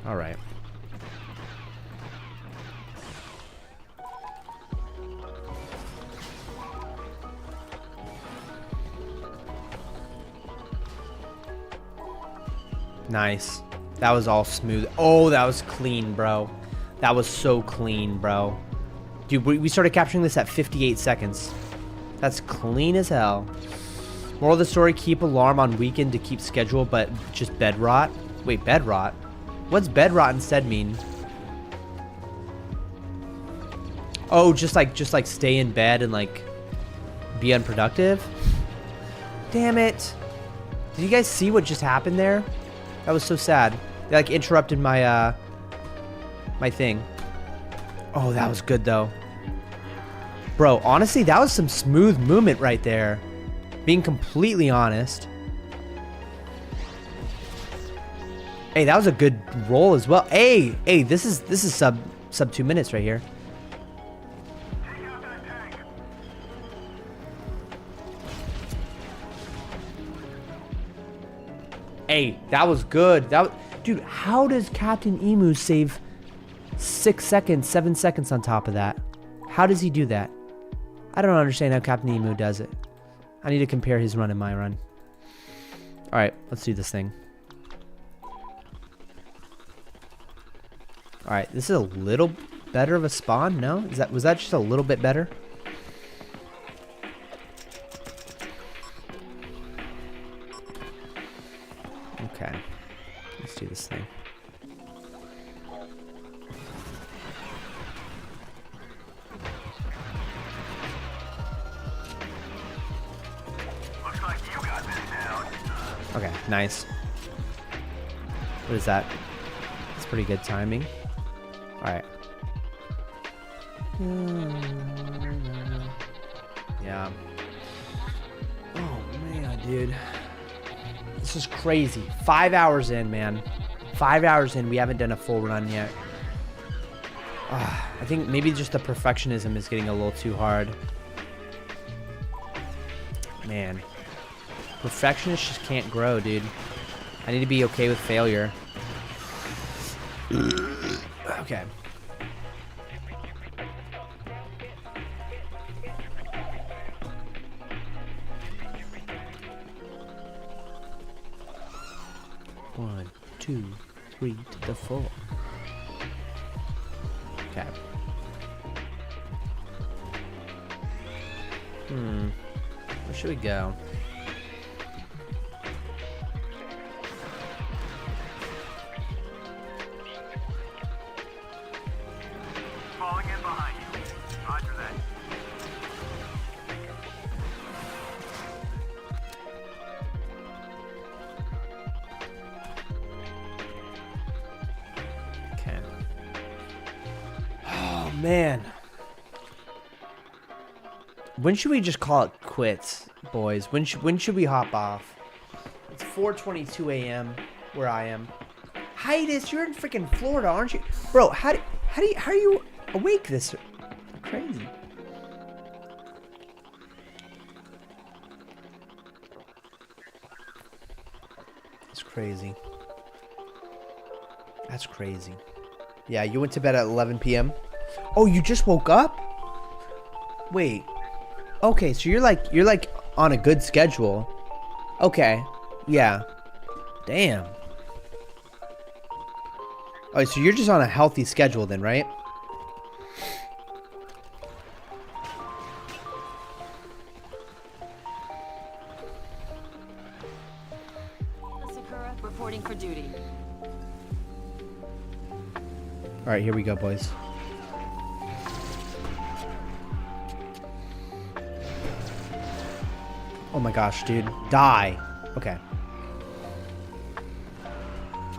All right. Nice. That was all smooth. Oh, that was clean, bro. That was so clean, bro. Dude, we started capturing this at 58 seconds. That's clean as hell. Moral of the story, keep alarm on weekend to keep schedule, but just bed rot. Wait, bed rot? What's bed rot instead mean? Oh, just like stay in bed and like be unproductive? Damn it. Did you guys see what just happened there? That was so sad. They like interrupted my my thing. Oh, that was good though. Bro, honestly, that was some smooth movement right there. Being completely honest. Hey, that was a good roll as well. Hey, this is sub 2 minutes right here. Hey, that was good. Dude, how does Captain Emu save 6 seconds, 7 seconds on top of that? How does he do that? I don't understand how Captain Emu does it. I need to compare his run and my run. All right, let's do this thing. All right, this is a little better of a spawn. No, was that just a little bit better? Okay, let's do this thing. Looks like you got this down. Okay, nice. What is that? That's pretty good timing. All right. Yeah. Oh man, dude. This is crazy. 5 hours in, man. 5 hours in, we haven't done a full run yet. I think maybe just the perfectionism is getting a little too hard. Man. Perfectionists just can't grow, dude. I need to be okay with failure. Okay. One, 2, 3 to the 4. Okay. Where should we go? Falling in behind you. Roger that. Okay. Oh man. When should we just call it quits, boys? When should we hop off? It's 4:22 a.m. where I am. Hiatus, you're in freaking Florida, aren't you? Bro, how are you awake this crazy? That's crazy. That's crazy. Yeah, you went to bed at 11 p.m. Oh, you just woke up? Wait. Okay, so you're like on a good schedule. Okay. Yeah. Damn. Oh, so you're just on a healthy schedule then, right? Sakura reporting for duty. All right, here we go, boys. Oh my gosh, dude. Die. Okay.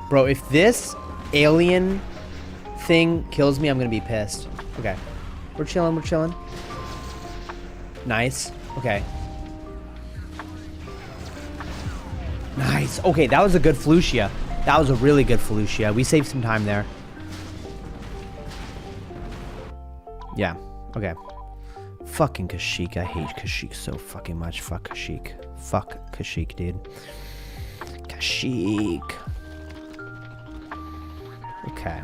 Bro, if this alien thing kills me, I'm gonna be pissed. Okay. We're chilling, we're chilling. Nice. Okay. Nice. Okay, that was a good Felucia. That was a really good Felucia. We saved some time there. Yeah. Okay. Fucking Kashyyyk. I hate Kashyyyk so fucking much. Fuck Kashyyyk. Fuck Kashyyyk, dude. Kashyyyk. Okay.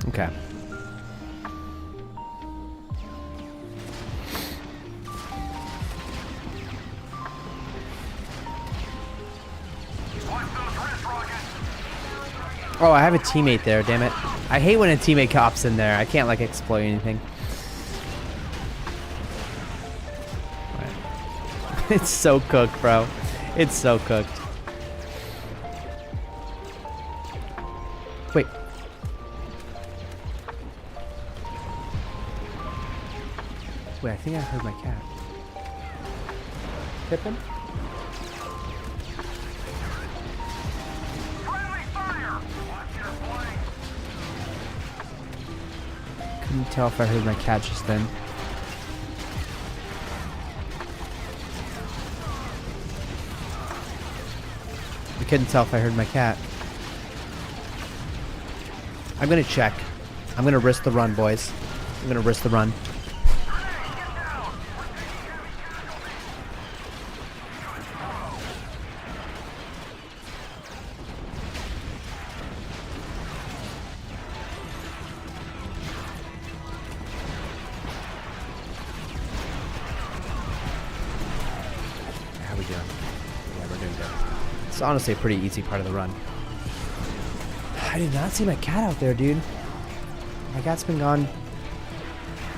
Okay. Oh, I have a teammate there, damn it. I hate when a teammate cops in there. I can't, like, exploit anything. Right. It's so cooked, bro. It's so cooked. Wait, I think I heard my cat. Pippin? Friendly fire! Watch your flank! Couldn't tell if I heard my cat just then. I couldn't tell if I heard my cat. I'm gonna check. I'm gonna risk the run, boys. I'm gonna risk the run. How we doing? Yeah, we're doing good. It's honestly a pretty easy part of the run. I did not see my cat out there, dude. My cat's been gone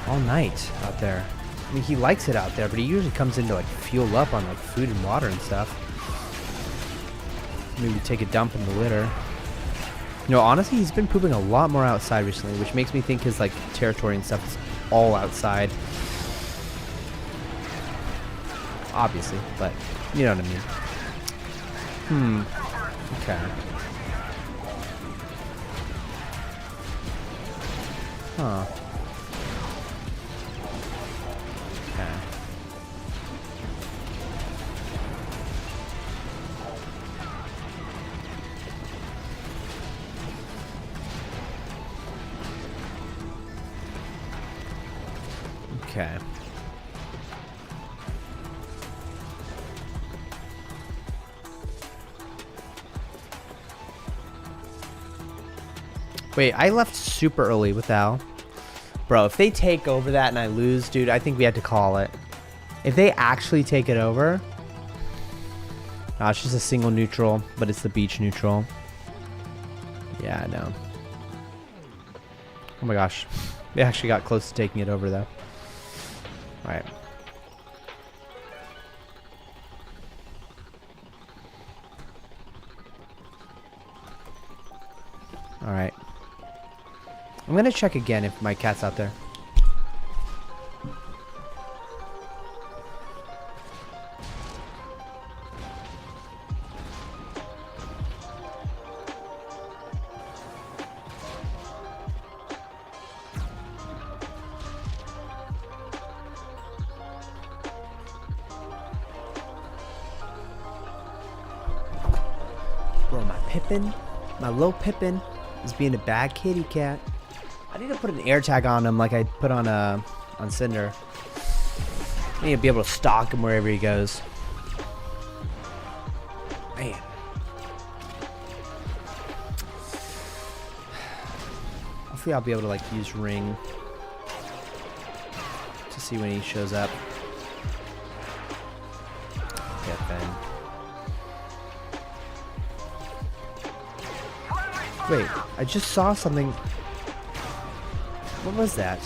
all night out there. I mean, he likes it out there, but he usually comes in to like fuel up on like food and water and stuff. Maybe take a dump in the litter. You know, honestly, he's been pooping a lot more outside recently, which makes me think his like territory and stuff is all outside. Obviously, but you know what I mean. Okay. Huh. Okay. Okay. Wait, I left super early with Al. Bro, if they take over that and I lose, dude, I think we have to call it. If they actually take it over... Nah, it's just a single neutral, but it's the beach neutral. Yeah, I know. Oh my gosh. They actually got close to taking it over, though. Alright. Alright. I'm gonna check again if my cat's out there. Bro, my Pippin, my little Pippin is being a bad kitty cat. I need to put an air tag on him like I put on Cinder. I need to be able to stalk him wherever he goes. Man. Hopefully I'll be able to like use ring to see when he shows up. Get Ben. Wait, I just saw something. What was that?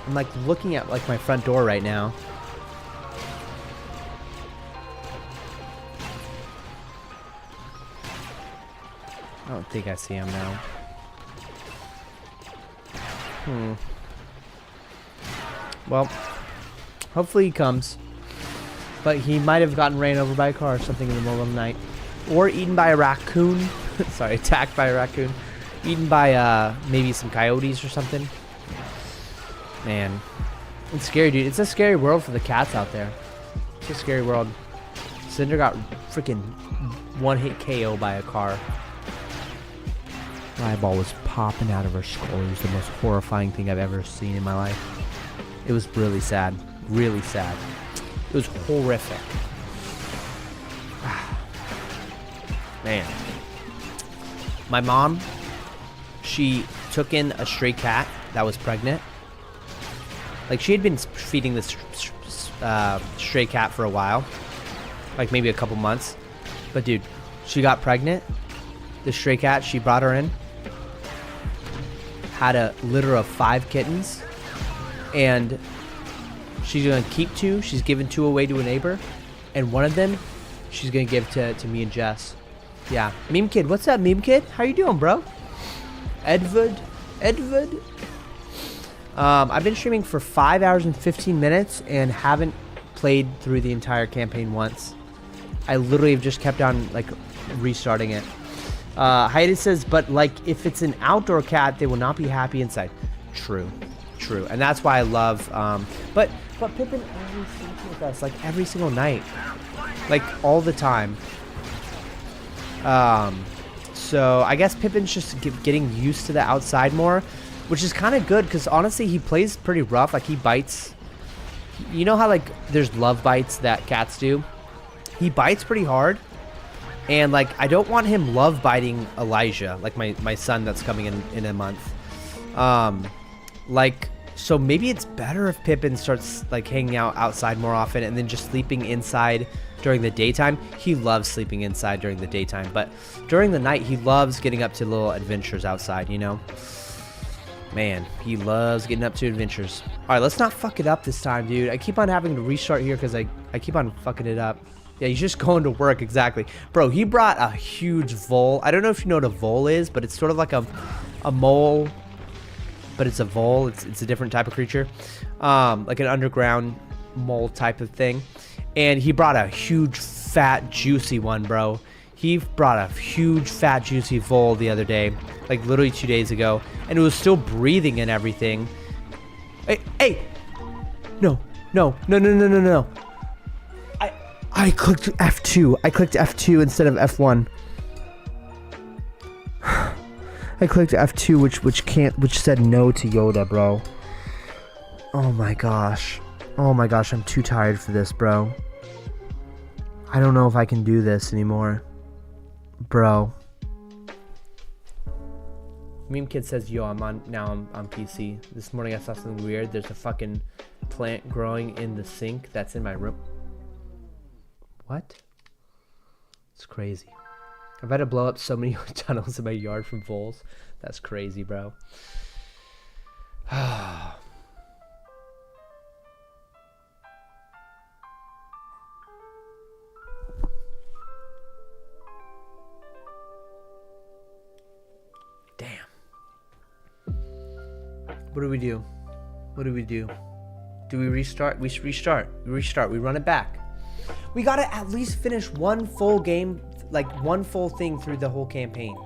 I'm like looking at like my front door right now. I don't think I see him now. Well, hopefully he comes. But he might have gotten ran over by a car or something in the middle of the night. Or eaten by a raccoon. Sorry, attacked by a raccoon. Eaten by maybe some coyotes or something. Man, it's scary, dude. It's a scary world for the cats out there. It's a scary world. Cinder got freaking one-hit KO by a car. My eyeball was popping out of her skull. It was the most horrifying thing I've ever seen in my life. It was really sad. Really sad. It was horrific. Man. My mom, she took in a stray cat that was pregnant. Like, she had been feeding this stray cat for a while. Like, maybe a couple months. But, dude, she got pregnant. The stray cat, she brought her in. Had a litter of 5 kittens. And she's going to keep 2. She's given 2 away to a neighbor. And one of them, she's going to give to me and Jess. Yeah. Meme Kid. What's up, Meme Kid? How you doing, bro? Edward? I've been streaming for 5 hours and 15 minutes and haven't played through the entire campaign once. I literally have just kept on like restarting it. Hiatus says, but like if it's an outdoor cat, they will not be happy inside. True, true, and that's why I love. But Pippin always sleeps with us like every single night, like all the time. So I guess Pippin's just getting used to the outside more, which is kind of good because honestly he plays pretty rough. Like he bites. You know how like there's love bites that cats do? He bites pretty hard. And like I don't want him love biting Elijah, like my son that's coming in a month. Like so maybe it's better if Pippin starts like hanging out outside more often and then just sleeping inside during the daytime. He loves sleeping inside during the daytime, but during the night he loves getting up to little adventures outside, you know? Man, he loves getting up to adventures. All right, let's not fuck it up this time, dude. I keep on having to restart here because I keep on fucking it up. Yeah, he's just going to work, exactly. Bro, he brought a huge vole. I don't know if you know what a vole is, but it's sort of like a mole, but it's a vole. It's a different type of creature. Like an underground mole type of thing. And he brought a huge, fat, juicy one, bro. He brought a huge, fat, juicy vole the other day, like literally 2 days ago, and it was still breathing and everything. Hey! No. I clicked F2. I clicked F2 instead of F1. I clicked F2, which said no to Yoda, bro. Oh my gosh. Oh my gosh, I'm too tired for this, bro. I don't know if I can do this anymore. Bro. Meme Kid says, yo, I'm on PC. This morning I saw something weird. There's a fucking plant growing in the sink that's in my room. What? It's crazy. I've had to blow up so many tunnels in my yard from voles. That's crazy, bro. Damn. What do we do? What do we do? Do we restart? We restart. We restart. We run it back. We gotta at least finish one full game, like one full thing through the whole campaign.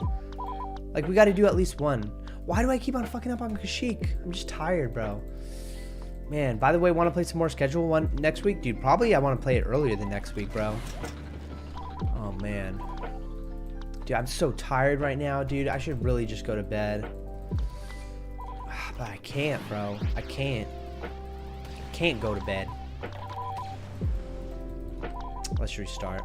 Like we gotta do at least one. Why do I keep on fucking up on Kashyyyk? I'm just tired, bro. Man, by the way, want to play some more schedule one next week? Dude, probably I want to play it earlier than next week, bro. Oh, man. Dude, I'm so tired right now, dude. I should really just go to bed. But I can't, bro. I can't. I can't go to bed. Let's restart.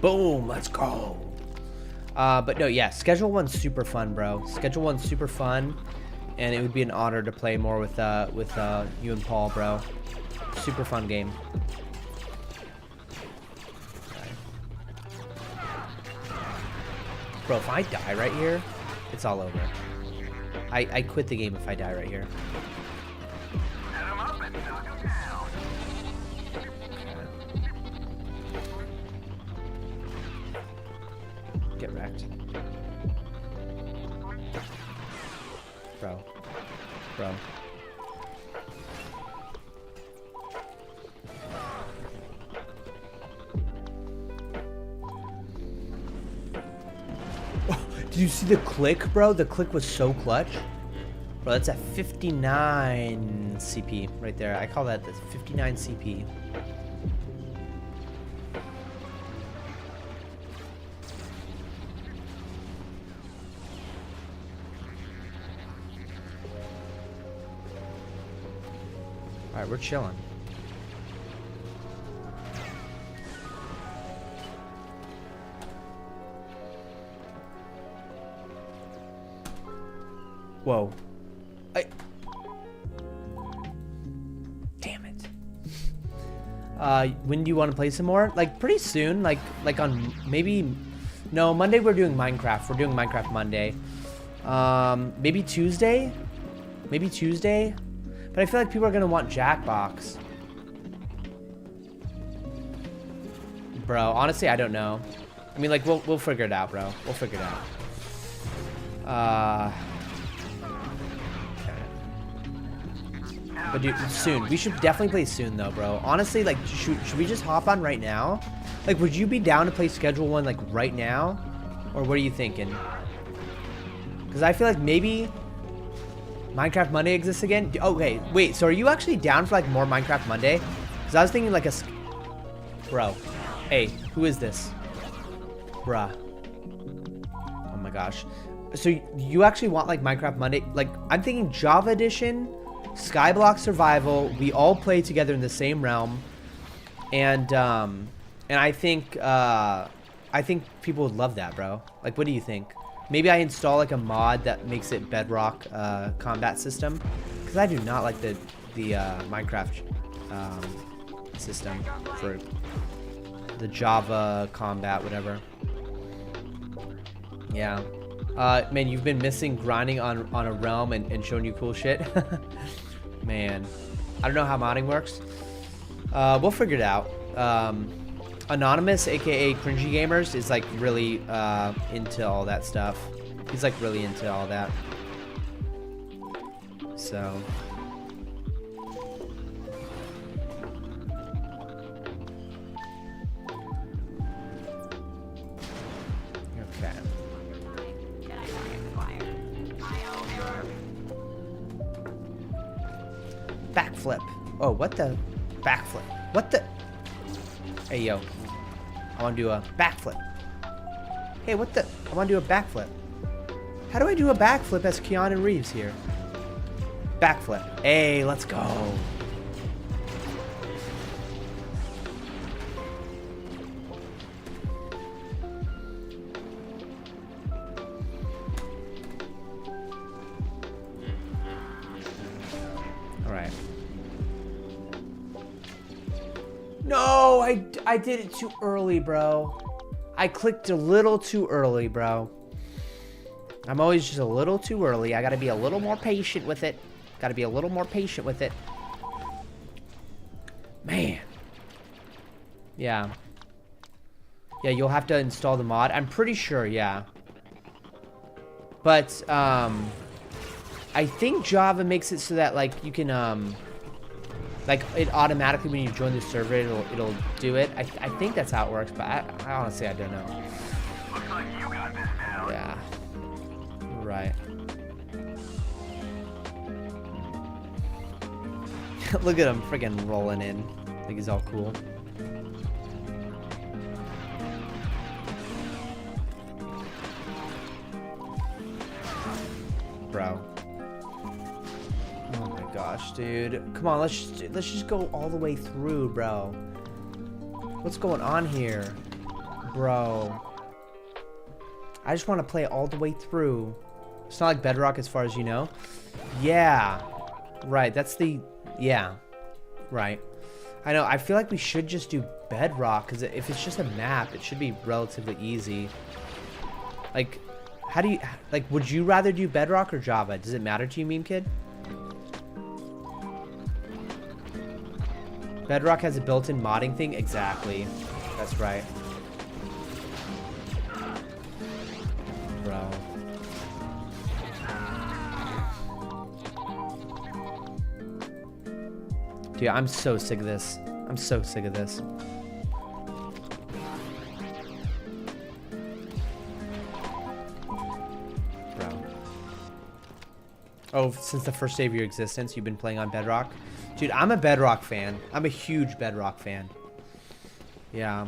Boom, let's go. But no, yeah, schedule one's super fun, bro. Schedule one's super fun, and it would be an honor to play more with you and Paul, bro. Super fun game. Bro, if I die right here, it's all over. I quit the game if I die right here. Set 'em up and knock 'em down. Get wrecked. Bro. Did you see the click, bro? The click was so clutch. Bro, that's at 59 CP right there. I call that the 59 CP. All right, we're chilling. Whoa. Damn it. When do you want to play some more? Like pretty soon, like on maybe, no, Monday we're doing Minecraft. We're doing Minecraft Monday. Maybe Tuesday? Maybe Tuesday? But I feel like people are gonna want Jackbox. Bro, honestly, I don't know. I mean, like, we'll figure it out, bro. We'll figure it out. Okay. But dude, soon. We should definitely play soon, though, bro. Honestly, like, should we just hop on right now? Like, would you be down to play Schedule 1, like, right now? Or what are you thinking? Because I feel like maybe Minecraft Monday exists again. Okay, wait, so are you actually down for, like, more Minecraft Monday? Because I was thinking, like, Bro. Hey, who is this? Bruh. Oh my gosh. So you actually want like Minecraft Monday? Like I'm thinking Java Edition, Skyblock Survival. We all play together in the same realm, and I think people would love that, bro. Like, what do you think? Maybe I install like a mod that makes it Bedrock combat system, because I do not like the Minecraft system for the Java combat, whatever. Yeah. Man, you've been missing grinding on a realm and showing you cool shit. Man, I don't know how modding works. We'll figure it out. Anonymous, aka Cringy Gamers, is like really into all that stuff. He's like really into all that. So. Okay. Backflip. Oh, what the? Backflip. What the? Hey, yo. I want to do a backflip. Hey, what the? I want to do a backflip. How do I do a backflip as Keanu Reeves here? Backflip. Hey, let's go. Alright. No, I did it too early, bro. I clicked a little too early, bro. I'm always just a little too early. I gotta be a little more patient with it. Gotta be a little more patient with it. Man. Yeah. Yeah, you'll have to install the mod. I'm pretty sure, yeah. But, I think Java makes it so that, like, you can, like, it automatically, when you join the server, it'll do it. I think that's how it works, but I honestly, I don't know. Looks like you got this down. Yeah. Right. Look at him friggin' rolling in. I think he's all cool. Bro. Oh my gosh, dude. Come on, let's just go all the way through, bro. What's going on here? Bro. I just want to play all the way through. It's not like Bedrock as far as you know. Yeah. Right, that's the... Yeah. Right. I know, I feel like we should just do Bedrock, because if it's just a map, it should be relatively easy. Like, how do you... Like, would you rather do Bedrock or Java? Does it matter to you, Meme Kid? Bedrock has a built-in modding thing? Exactly. That's right. Bro. Dude, I'm so sick of this. I'm so sick of this. Bro. Oh, since the first day of your existence, you've been playing on Bedrock? Dude, I'm a Bedrock fan. I'm a huge Bedrock fan. Yeah.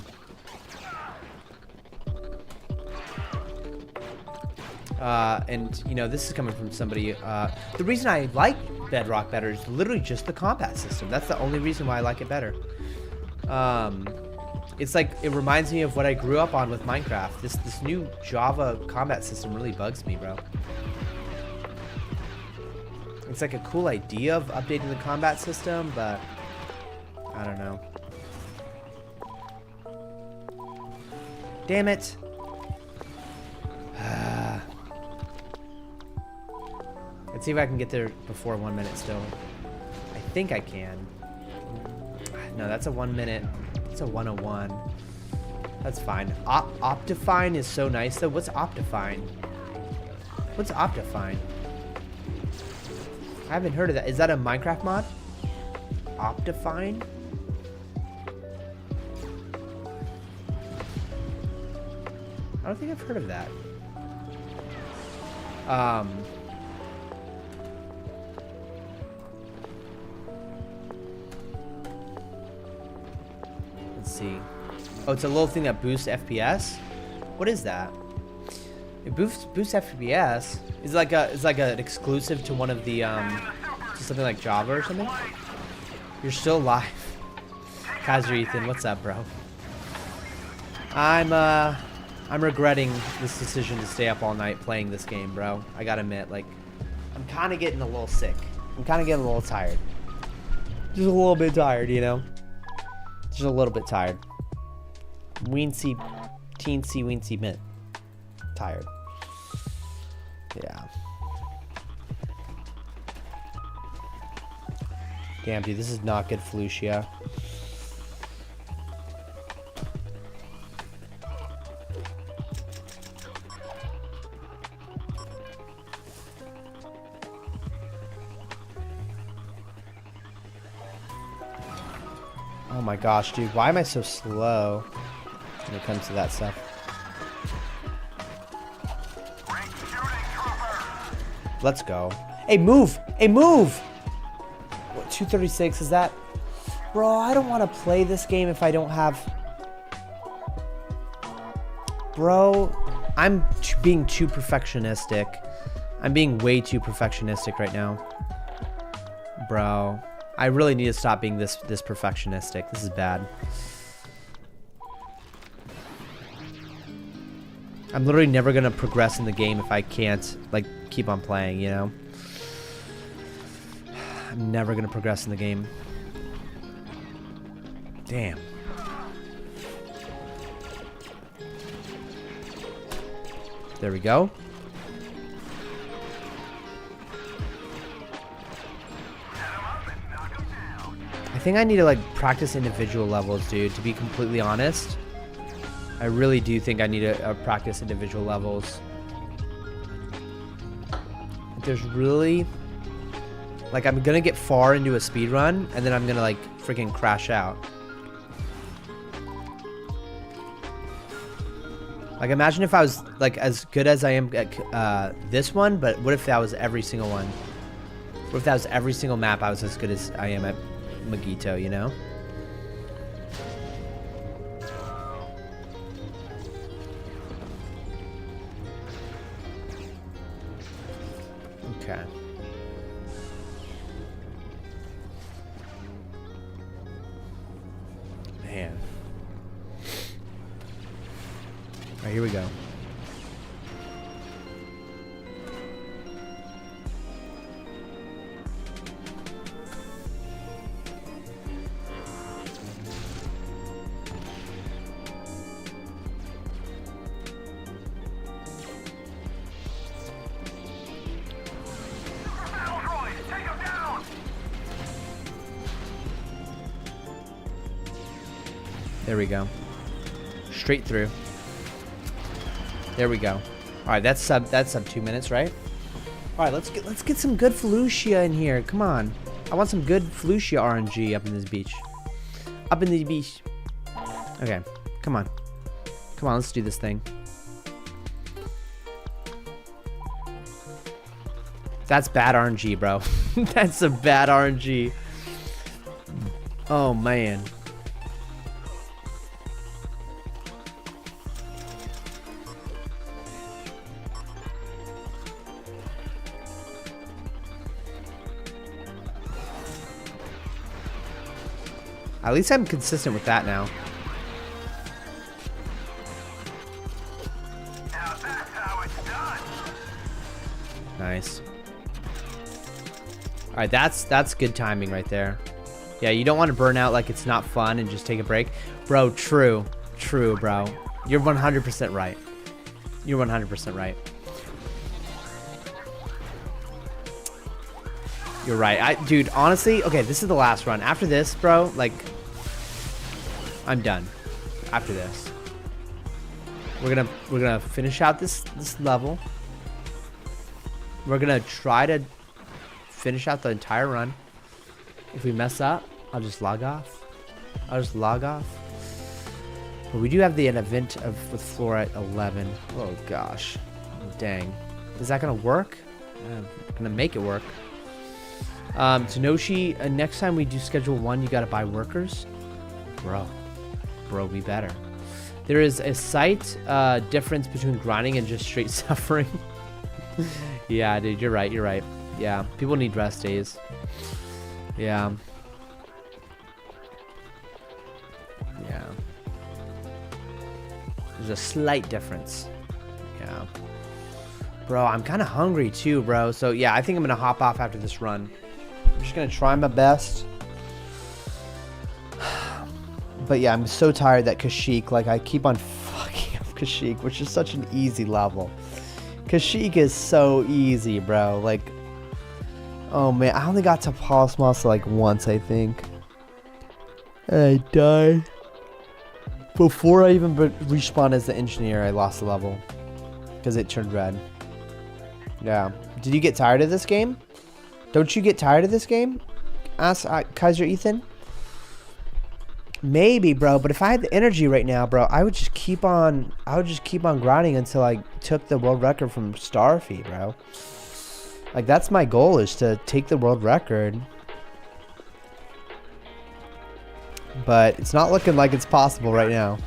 And, you know, this is coming from somebody, the reason I like Bedrock better is literally just the combat system. That's the only reason why I like it better. It's like, it reminds me of what I grew up on with Minecraft. This new Java combat system really bugs me, bro. It's like a cool idea of updating the combat system, but I don't know. Damn it. Let's see if I can get there before 1 minute still. I think I can. No, that's a 1 minute. It's a 101. That's fine. Optifine is so nice though. What's Optifine? What's Optifine? I haven't heard of that. Is that a Minecraft mod? Optifine? I don't think I've heard of that. Let's see. Oh, it's a little thing that boosts FPS. What is that? It boosts FPS. Is it like an exclusive to one of the to something like Java or something? You're still live. Kaiser Ethan, what's up, bro? I'm regretting this decision to stay up all night playing this game, bro. I gotta admit, like, I'm kind of getting a little sick. I'm kind of getting a little tired. Just a little bit tired, you know? Just a little bit tired. Weensy, teensy, weensy bit. Tired. Yeah. Damn, dude, this is not good, Felucia. Oh my gosh, dude, why am I so slow when it comes to that stuff? Let's go. Hey, move! Hey, move! What, 236, is that? Bro, I don't want to play this game if I don't have... Bro, I'm being too perfectionistic. I'm being way too perfectionistic right now. Bro, I really need to stop being this perfectionistic. This is bad. I'm literally never gonna progress in the game if I can't, like, keep on playing, you know? I'm never gonna progress in the game. Damn. There we go. I think I need to, like, practice individual levels, dude, to be completely honest. I really do think I need to practice individual levels. There's really... Like, I'm gonna get far into a speedrun, and then I'm gonna, like, freaking crash out. Like, imagine if I was, like, as good as I am at this one, but what if that was every single one? What if that was every single map I was as good as I am at Magito, you know? Okay. Man. Alright, here we go. There we go. Straight through. There we go. All right, that's sub 2 minutes, right? All right, let's get some good Felucia in here. Come on, I want some good Felucia RNG up in this beach. Up in the beach. Okay, come on, let's do this thing. That's bad RNG, bro. That's a bad RNG. Oh man. At least I'm consistent with that now. Now that's how it's done. Nice. All right, that's good timing right there. Yeah, you don't want to burn out like it's not fun and just take a break. Bro, true, bro. You're 100% right. You're 100% right. You're right. Dude, honestly, okay, this is the last run. After this, bro, like, I'm done. After this. We're gonna finish out this level. We're gonna try to finish out the entire run. If we mess up, I'll just log off. But we do have an event with floor at 11. Oh gosh, dang. Is that gonna work? I'm gonna make it work. Tanoshi, next time we do schedule 1, you gotta buy workers. Bro, we better. There is a slight difference between grinding and just straight suffering. Yeah, dude, you're right. Yeah, people need rest days. Yeah. There's a slight difference. Yeah. Bro, I'm kind of hungry too, bro. So, yeah, I think I'm going to hop off after this run. I'm just going to try my best. But, yeah, I'm so tired that Kashyyyk, like, I keep on fucking up Kashyyyk, which is such an easy level. Kashyyyk is so easy, bro. Like, oh, man. I only got to Polismos, like, once, I think. And I died. Before I even respawned as the engineer, I lost the level. Because it turned red. Yeah. Did you get tired of this game? Don't you get tired of this game? Ask Kaiser Ethan. Maybe, bro. But if I had the energy right now, bro, I would just keep on grinding until I took the world record from Starfy, bro. Like, that's my goal, is to take the world record. But it's not looking like it's possible right now.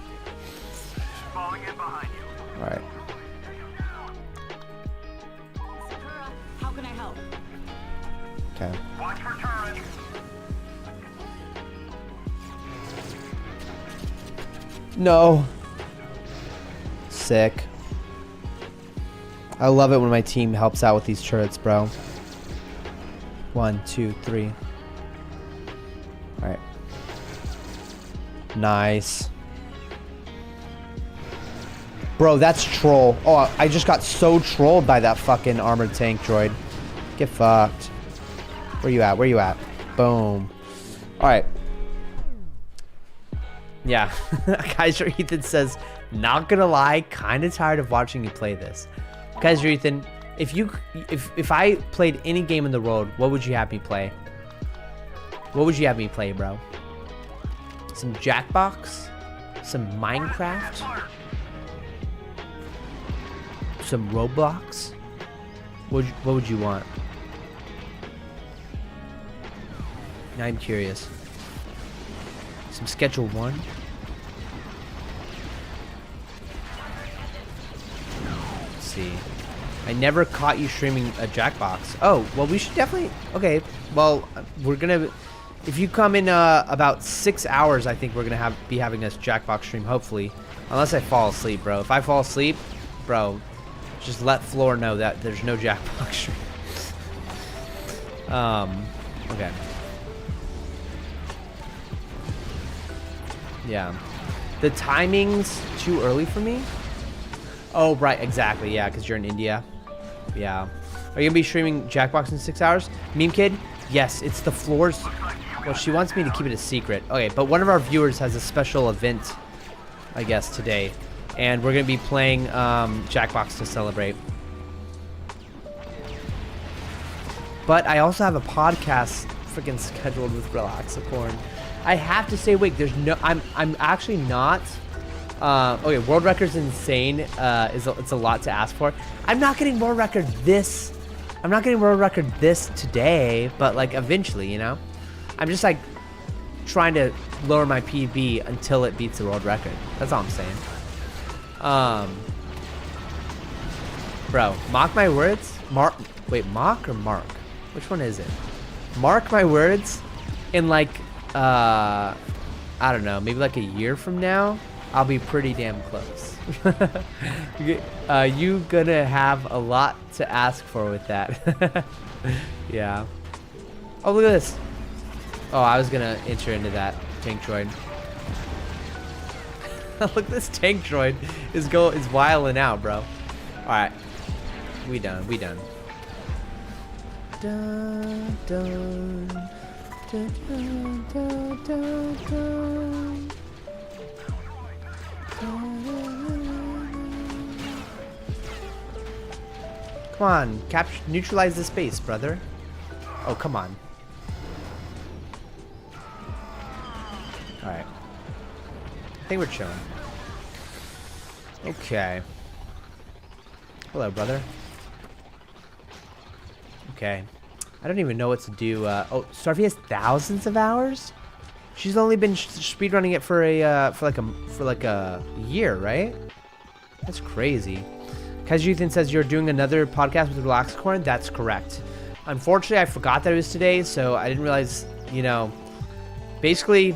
Falling in behind you. Alright. Sakura, how can I help? Okay. Watch for turrets. No. Sick. I love it when my team helps out with these turrets, bro. 1, 2, 3. Alright. Nice. Bro, that's troll. Oh, I just got so trolled by that fucking armored tank droid. Get fucked. Where you at? Boom. Alright. Yeah. Kaiser Ethan says, not gonna lie, kinda tired of watching you play this. Kaiser Ethan, if I played any game in the world, what would you have me play? What would you have me play, bro? Some Jackbox? Some Minecraft? Some Roblox? What would you want? Now I'm curious. Some Schedule 1? Let's see. I never caught you streaming a Jackbox. Oh, well, we should definitely... Okay, well, we're gonna... If you come in about 6 hours, I think we're gonna be having this Jackbox stream, hopefully. Unless I fall asleep, bro. If I fall asleep, bro, just let Floor know that there's no Jackbox stream. Okay. Yeah. The timing's too early for me? Oh, right, exactly, yeah, because you're in India. Yeah. Are you gonna be streaming Jackbox in 6 hours? Meme Kid? Yes, it's the Floor's... Well, she wants me to keep it a secret. Okay, but one of our viewers has a special event, I guess, today. And we're going to be playing Jackbox to celebrate. But I also have a podcast freaking scheduled with Relaxacorn. I have to say, wait, there's no... I'm actually not... okay, world record's insane. It's a lot to ask for. I'm not getting world record this... I'm not getting world record this today, but, like, eventually, you know? I'm just, like, trying to lower my PB until it beats the world record. That's all I'm saying. Bro, mark my words. Wait, mock or mark? Which one is it? Mark my words. In, like, I don't know, maybe like a year from now, I'll be pretty damn close. You gonna have a lot to ask for with that. Yeah. Oh, look at this. Oh, I was gonna enter into that tank droid. Look, this tank droid is wilding out, bro. All right, we done. Dun, dun, dun, dun, dun, dun, dun. Come on, neutralize the space, brother. Oh, come on. Alright. I think we're chilling. Okay. Hello, brother. Okay. I don't even know what to do. Oh, Starfy has thousands of hours? She's only been speedrunning it for like a year, right? That's crazy. Kaiser Ethan says you're doing another podcast with Relaxacorn. That's correct. Unfortunately, I forgot that it was today, so I didn't realize, you know, basically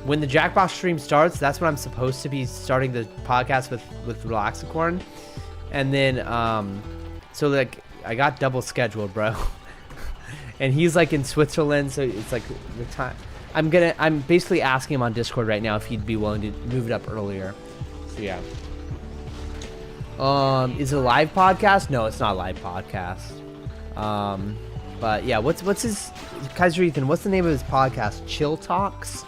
when the Jackbox stream starts, that's when I'm supposed to be starting the podcast with Relaxacorn. And then, so like, I got double scheduled, bro. And he's like in Switzerland, so it's like the time. I'm basically asking him on Discord right now if he'd be willing to move it up earlier. So yeah. Is it a live podcast? No, it's not a live podcast. But yeah, what's his Kaiser Ethan? What's the name of his podcast? Chill Talks.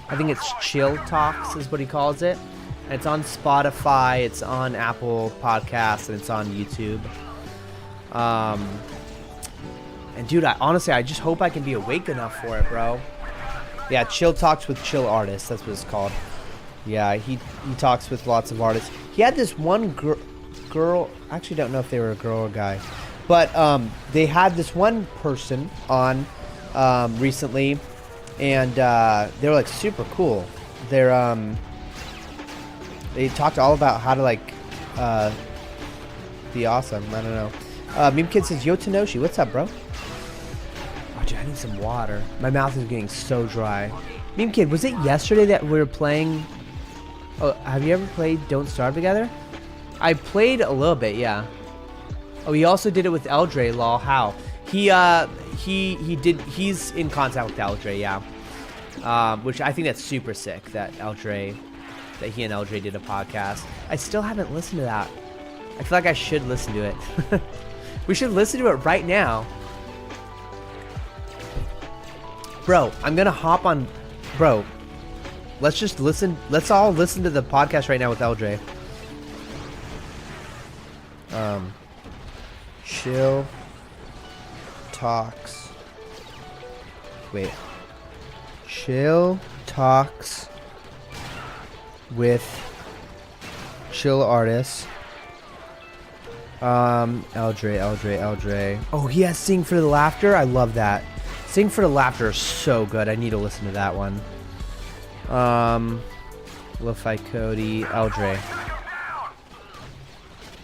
I think it's Chill Talks is what he calls it. And it's on Spotify, it's on Apple Podcasts, and it's on YouTube. And dude, honestly, I just hope I can be awake enough for it, bro. Yeah, Chill Talks with Chill Artists. That's what it's called. Yeah, he talks with lots of artists. He had this one girl. I actually don't know if they were a girl or a guy, but they had this one person on recently, and they were like super cool. They talked all about how to like be awesome. I don't know. Meme Kid says, "Yo Tenoshi, what's up, bro?" Oh, dude, I need some water. My mouth is getting so dry. Meme Kid, was it yesterday that we were playing? Oh, have you ever played Don't Starve together? I played a little bit, yeah. Oh, he also did it with Eldre. Lol, how? He's in contact with Eldre, yeah. Which I think that's super sick that he and Eldre did a podcast. I still haven't listened to that. I feel like I should listen to it. We should listen to it right now. Bro, I'm gonna hop on. Bro, let's just listen. Let's all listen to the podcast right now with Eldre. Chill Talks. Wait. Chill Talks with Chill Artists. Eldre. Oh, he has Sing for the Laughter. I love that. Sing for the Laughter is so good. I need to listen to that one. Lo-Fi Cody, Eldre.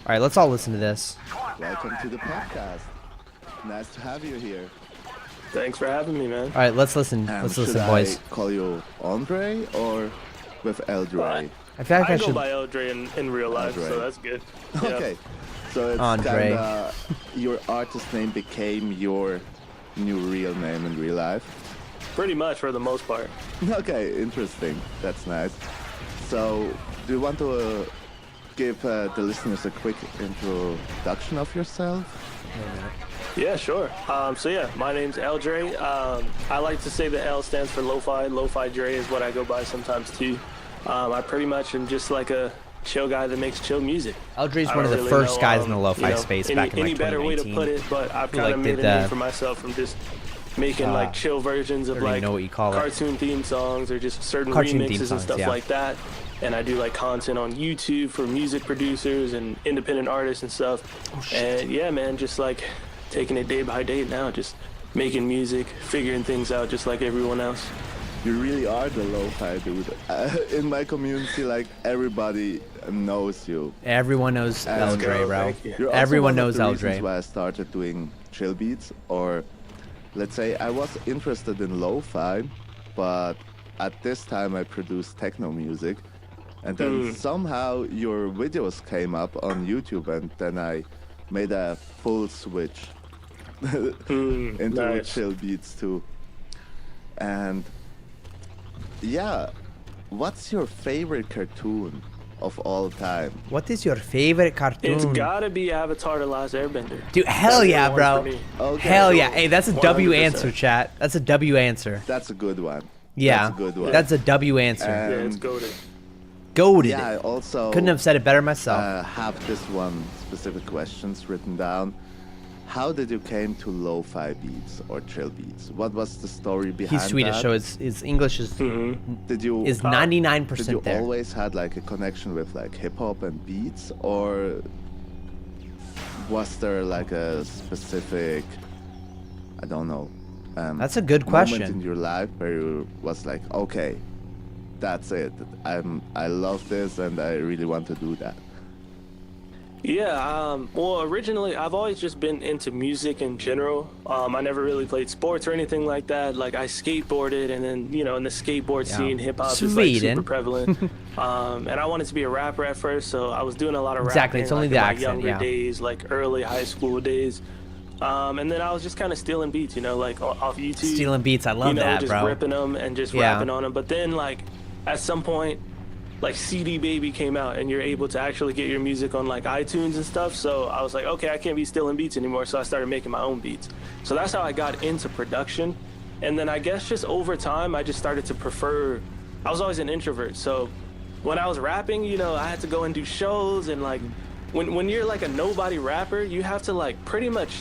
All right, let's all listen to this. Welcome to the podcast. Nice to have you here. Thanks for having me, man. All right, let's listen. Let's listen, boys. I call you Andre or with Eldre? I feel like I go should. by Eldre in real life, Eldre. so that's good. Okay, Yeah. so it's Andre. kinda your artist name became your new real name in real life. Pretty much for the most part. Okay, interesting. That's nice. So, do you want to give the listeners a quick introduction of yourself? Yeah, sure. So yeah, my name's Eldre. I like to say the L stands for Lo-Fi. Lo-Fi Dre is what I go by sometimes too. I pretty much am just like a chill guy that makes chill music. Eldre's I one of don't the really first know, guys in the lo-fi space back in like any better way to 2019. put it, but I've Who, kind like, of did made a name for myself from just making like chill versions of I don't even like know what you call it. cartoon theme songs or just certain Cartoon theme remixes songs, and stuff yeah. like that. And I do like content on YouTube for music producers and independent artists and stuff. And yeah, man, just like taking it day by day now, just making music, figuring things out just like everyone else. You really are the lo-fi dude. In my community, like everybody knows you. Everyone knows Eldre, bro. Thank you. You're also Everyone one knows of the reasons Eldre. why I started doing chill beats, or let's say I was interested in lo-fi, but at this time I produced techno music, and then somehow your videos came up on YouTube, and then I made a full switch into Nice. chill beats too. And yeah, what's your favorite cartoon of all time? What is your favorite cartoon? It's gotta be Avatar: The Last Airbender. Dude, hell That's yeah, the one bro. for me. Okay, Hell yeah. Hey, that's a W 100%. answer, chat. That's a W answer. That's a good one. Yeah. That's a good one. That's a W answer. Yeah, it's And goated. Goated. yeah, I also Couldn't have said it better myself. have this one specific questions written down. how did you came to lo-fi beats or chill beats? What was the story behind He's Swedish, that? so his English is Did you is 99% did you there. always had like a connection with like hip hop and beats, or was there like a specific, I don't know, That's a good moment question. in your life where you was like, okay, that's it. I love this and I really want to do that. Yeah, well, originally, I've always just been into music in general. I never really played sports or anything like that. Like, I skateboarded, and then, you know, in the skateboard scene, hip-hop is, like, Sweden. super prevalent. And I wanted to be a rapper at first, so I was doing a lot of Exactly, rapping, it's only like, the in my accent, younger yeah. days, like, early high school days. And then I was just kind of stealing beats, you know, like, off YouTube. Stealing beats, I love you know, that, just bro. ripping them and just Yeah. rapping on them. But then, like, at some point, like CD Baby came out and you're able to actually get your music on like iTunes and stuff. So I was like, okay, I can't be stealing beats anymore. So I started making my own beats. So that's how I got into production. And then I guess just over time, I just started to prefer, I was always an introvert. So when I was rapping, you know, I had to go and do shows, and like when you're like a nobody rapper, you have to like pretty much,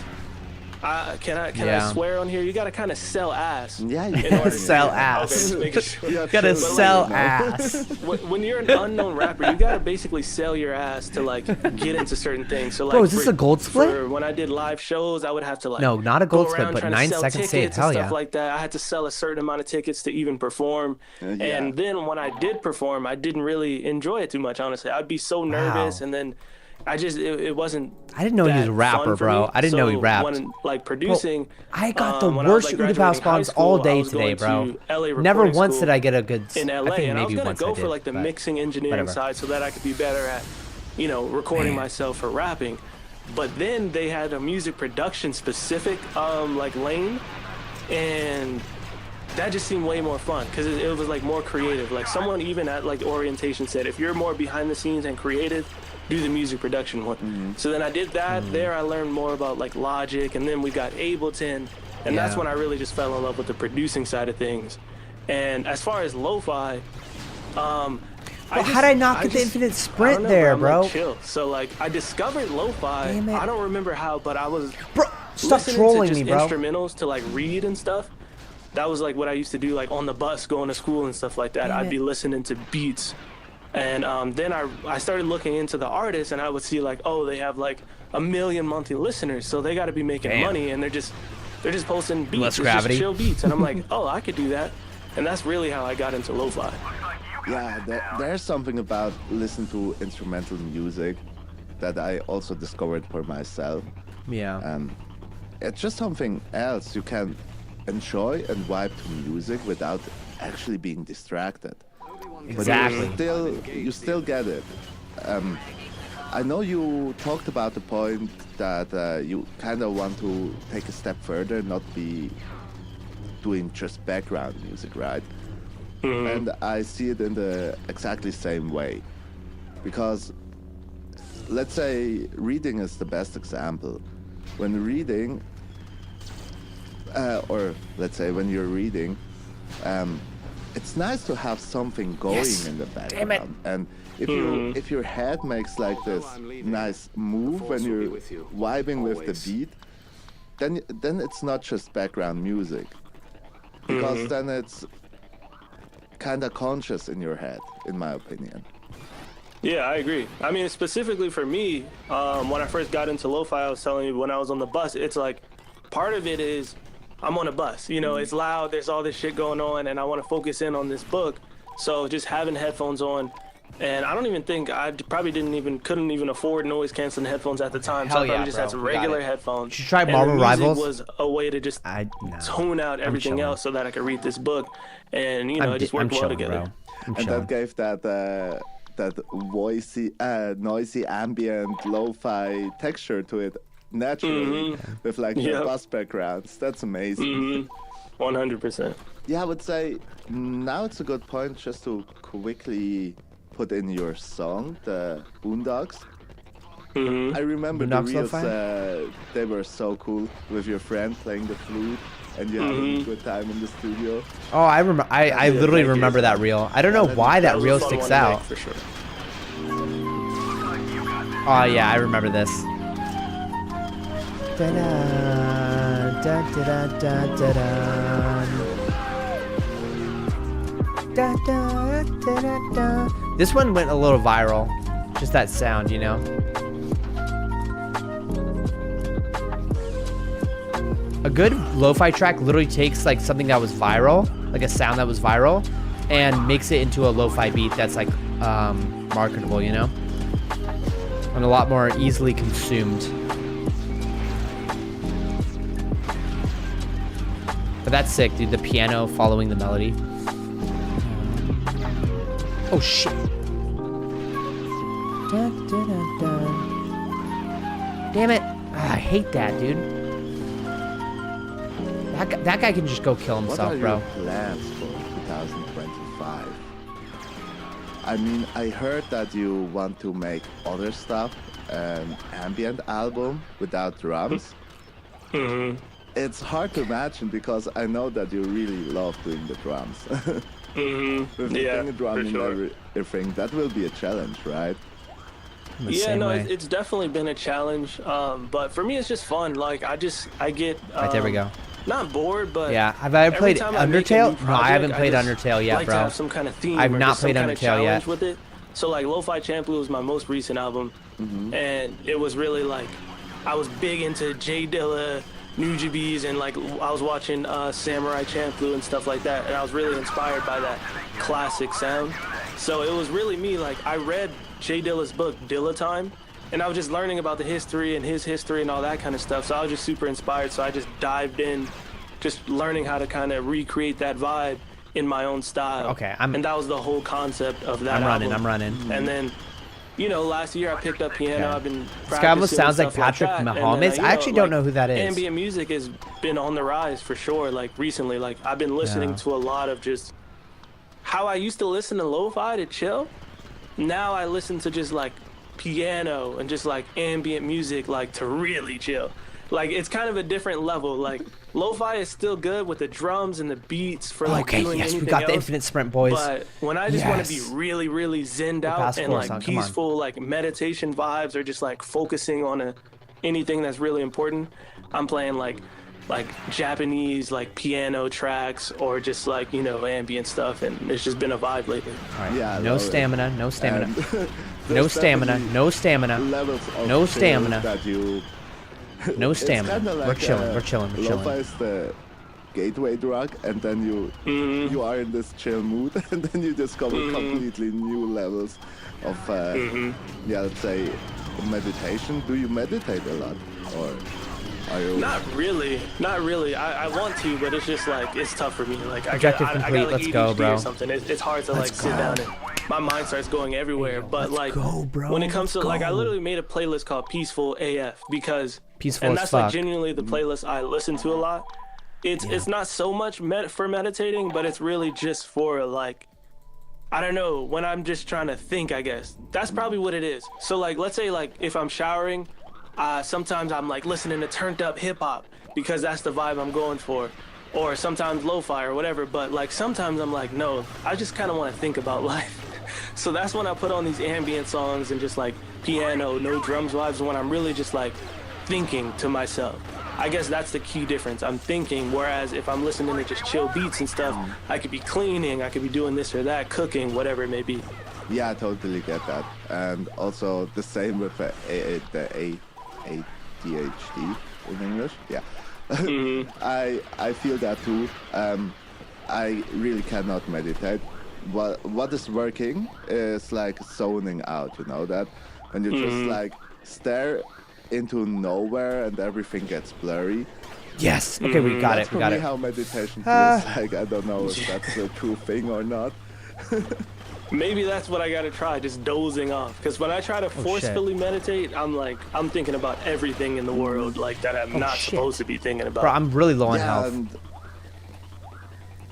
can I swear on here? You got to kind of sell ass. Yeah, you in order to Sell do that. ass. Okay, just making sure. Yeah, Gotta chill, sell you know. ass. When you're an unknown rapper, you gotta basically sell your ass to like get into certain things. So like, Bro, is this a gold split? For when I did live shows, I would have to like No, not a gold go split, around but trying to 9 sell seconds saved. tickets and Hell stuff yeah. like that. I had to sell a certain amount of tickets to even perform. Yeah. And then when I did perform, I didn't really enjoy it too much. Honestly, I'd be so nervous, Wow. and then I just it wasn't. I didn't know he was a that rapper, fun for bro. me. I didn't know he So rapped. When like producing, I got the when I was, worst like, Udabow graduating high spawns all school, I day was today, going bro. to LA Never recording once school did I get a good. in LA, I think and I was maybe gonna once go I for did, like the but mixing engineering whatever. side so that I could be better at, you know, recording Man. myself for rapping. But then they had a music production specific like lane, and that just seemed way more fun because it was like more creative. Like someone even at like orientation said, if you're more behind the scenes and creative, do the music production one. So then I did that. There I learned more about like Logic, and then we got Ableton, and that's Yeah. when I really just fell in love with the producing side of things. And as far as lo-fi, Bro, how'd I not get the infinite I sprint don't know, there, I'm, bro? Like, chill. So like I discovered lo-fi. Damn it. I don't remember how, but I was Bro, stop listening trolling to just me, bro. instrumentals to like read and stuff. That was like what I used to do, like on the bus going to school and stuff like that. Damn I'd it. be listening to beats, and then I started looking into the artists, and I would see like, oh, they have like 1 million monthly listeners, so they got to be making Damn. money, and they're just posting beats, Less it's gravity. just chill beats, and I'm like, oh, I could do that, and that's really how I got into lo-fi. Yeah, there's something about listening to instrumental music that I also discovered for myself. Yeah. It's just something else. You can enjoy and vibe to music without actually being distracted. Exactly. You still get it. I know you talked about the point that you kind of want to take a step further, not be doing just background music, right? And I see it in the exactly same way. Because let's say reading is the best example. When reading, or let's say when you're reading, it's nice to have something going in the background. And if your head makes like this nice move when you're vibing with the beat, then it's not just background music, because then it's kind of conscious in your head, in my opinion. Yeah, I agree. I mean, specifically for me, when I first got into lo-fi, I was telling you when I was on the bus, it's like part of it is I'm on a bus. You know, it's loud, there's all this shit going on, and I want to focus in on this book. So just having headphones on, and I don't even think I probably couldn't even afford noise canceling headphones at the time. Hell So I probably yeah, just bro. had some You got regular it. headphones. You should try And Marvel the music Rivals. was a way to just No. tone out everything chilling. else so that I could read this book, and you know, it just I'm worked well chilling, together. bro. I'm And chilling. that gave that noisy, ambient, lo-fi texture to it naturally, with like the Yep. bus backgrounds. That's amazing. 100%. Yeah, I would say now it's a good point just to quickly put in your song, the Boondocks. I remember the Boondocks reels, Lo-Fi? they were so cool with your friend playing the flute and you having a good time in the studio. Oh, I remember. I literally thank you. remember that reel. I don't know why that was a reel fun sticks one to make, out. for sure. Oh yeah, I remember this. Da-da, da-da-da-da-da. Da-da-da-da-da. This one went a little viral. Just that sound, you know? A good lo-fi track literally takes like something that was viral, like a sound that was viral, and makes it into a lo-fi beat that's like marketable, you know? And a lot more easily consumed. But that's sick, dude. The piano following the melody. Oh shit. Da, da, da, da. Damn it. Ah, I hate that, dude. That guy can just go kill himself, what are bro. your plans for 2025? I mean, I heard that you want to make other stuff, an ambient album without drums. It's hard to imagine because I know that you really love doing the drums. With the Yeah, thing drumming for sure. everything, that will be a challenge, right? In the Yeah, same no, way. it's definitely been a challenge. But for me, it's just fun. Like I get. Right, there we go. Not bored, but Yeah, have I ever every played time I make a Undertale? new No, I project, haven't played just Undertale yet, like bro. To have some kind of theme. I've or not just some played kind of Undertale yet. challenge with it. So like Lo-Fi Champloo was my most recent album, and it was really like I was big into J Dilla, Nujabes, and like I was watching Samurai Champloo and stuff like that, and I was really inspired by that classic sound. So it was really me. Like I read J Dilla's book Dilla Time, and I was just learning about the history and his history and all that kind of stuff. So I was just super inspired. So I just dived in, just learning how to kind of recreate that vibe in my own style. Okay, and that was the whole concept of that album. I'm running. And then, you know, last year I picked up piano. Okay. I've been This guy almost practicing sounds and like stuff Patrick that. And then, Mahomes. you I actually don't like, know who that is. Ambient music has been on the rise for sure. Like recently, like I've been listening Yeah. to a lot of just how I used to listen to lo-fi to chill. Now I listen to just like piano and just like ambient music, like to really chill. Like it's kind of a different level. Like lo-fi is still good with the drums and the beats for like Okay, doing yes, we anything got the else. infinite sprint, boys. But when I just want to Yes. be really, really zenned out past and four like song, come on. peaceful, like meditation vibes, or just like focusing on anything that's really important, I'm playing like Japanese like piano tracks or just like, you know, ambient stuff, and it's just been a vibe lately. All right. Yeah, I no love it. stamina, no stamina. And No there's stamina, definitely no stamina. levels of No chill stamina. That you No It's stamina. kinda We're like, chilling, we're chilling, we're Lo-fi chilling. is the gateway drug, and then you are in this chill mood, and then you discover completely new levels of yeah, let's say meditation. Do you meditate a lot, or are you? Not really. I want to, but it's just like it's tough for me. Like Objective I complete, got like let's ADHD go, bro. or something. It's hard to like Let's sit go. down and my mind starts going everywhere. But like go, bro, when it comes to let's like I go. literally made a playlist called Peaceful AF because Peaceful and as that's like fuck. genuinely the playlist I listen to a lot. It's not so much for meditating, but it's really just for like I don't know, when I'm just trying to think, I guess. That's probably what it is. So like let's say like if I'm showering, sometimes I'm like listening to turned up hip hop because that's the vibe I'm going for, or sometimes lo-fi or whatever. But like sometimes I'm like, no, I just kind of want to think about life. So that's when I put on these ambient songs and just like piano, no drums vibes, when I'm really just like thinking to myself. I guess that's the key difference. I'm thinking, whereas if I'm listening to just chill beats and stuff, I could be cleaning, I could be doing this or that, cooking, whatever it may be. Yeah, I totally get that, and also the same with the ADHD in English. Yeah, I feel that too. I really cannot meditate. What is working is like zoning out. You know that when you just like stare into nowhere and everything gets blurry. Yes. Okay, we got That's it. We for got me it. how meditation feels like. I don't know if that's a true thing or not. Maybe that's what I gotta try, just dozing off. Because when I try to forcefully meditate, I'm thinking about everything in the world like that I'm not shit. supposed to be thinking about. Bro, I'm really low on Yeah, health. and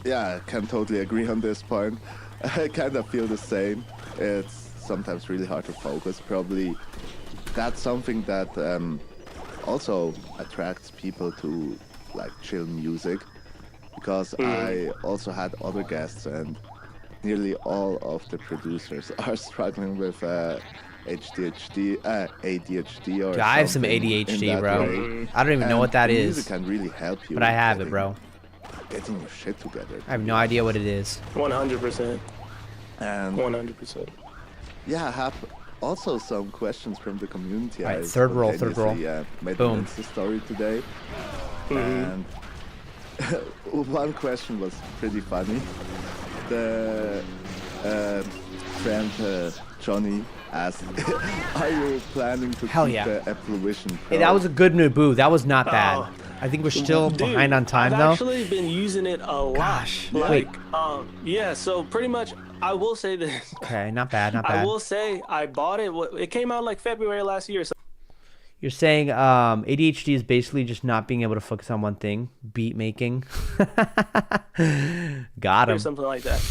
yeah, I can totally agree on this point. I kind of feel the same. It's sometimes really hard to focus. Probably that's something that also attracts people to like chill music, because I also had other guests, and nearly all of the producers are struggling with ADHD or Dude, I have some something in ADHD, that bro. way. I don't even know what that And is. music can really help you. But I with have it, bro. Getting your shit together. I have no idea what it is. 100%. And 100%. yeah, I have also some questions from the community. All right, I third roll, third roll. spontaneously, made Boom. an Insta story today. And one question was pretty funny. The friend Johnny asked, "Are you planning to Hell keep yeah. the Apple Vision Pro?" Hey, that was a good Nubu. That was not bad. Oh. I think we're still Dude, behind on time, I've though. actually been using it a lot. Gosh, Like, wait. yeah, so pretty much, I will say this. Okay, not bad, not I bad. will say I bought it. It came out like February last year. So You're saying ADHD is basically just not being able to focus on one thing, beat making. Got or him. something like that.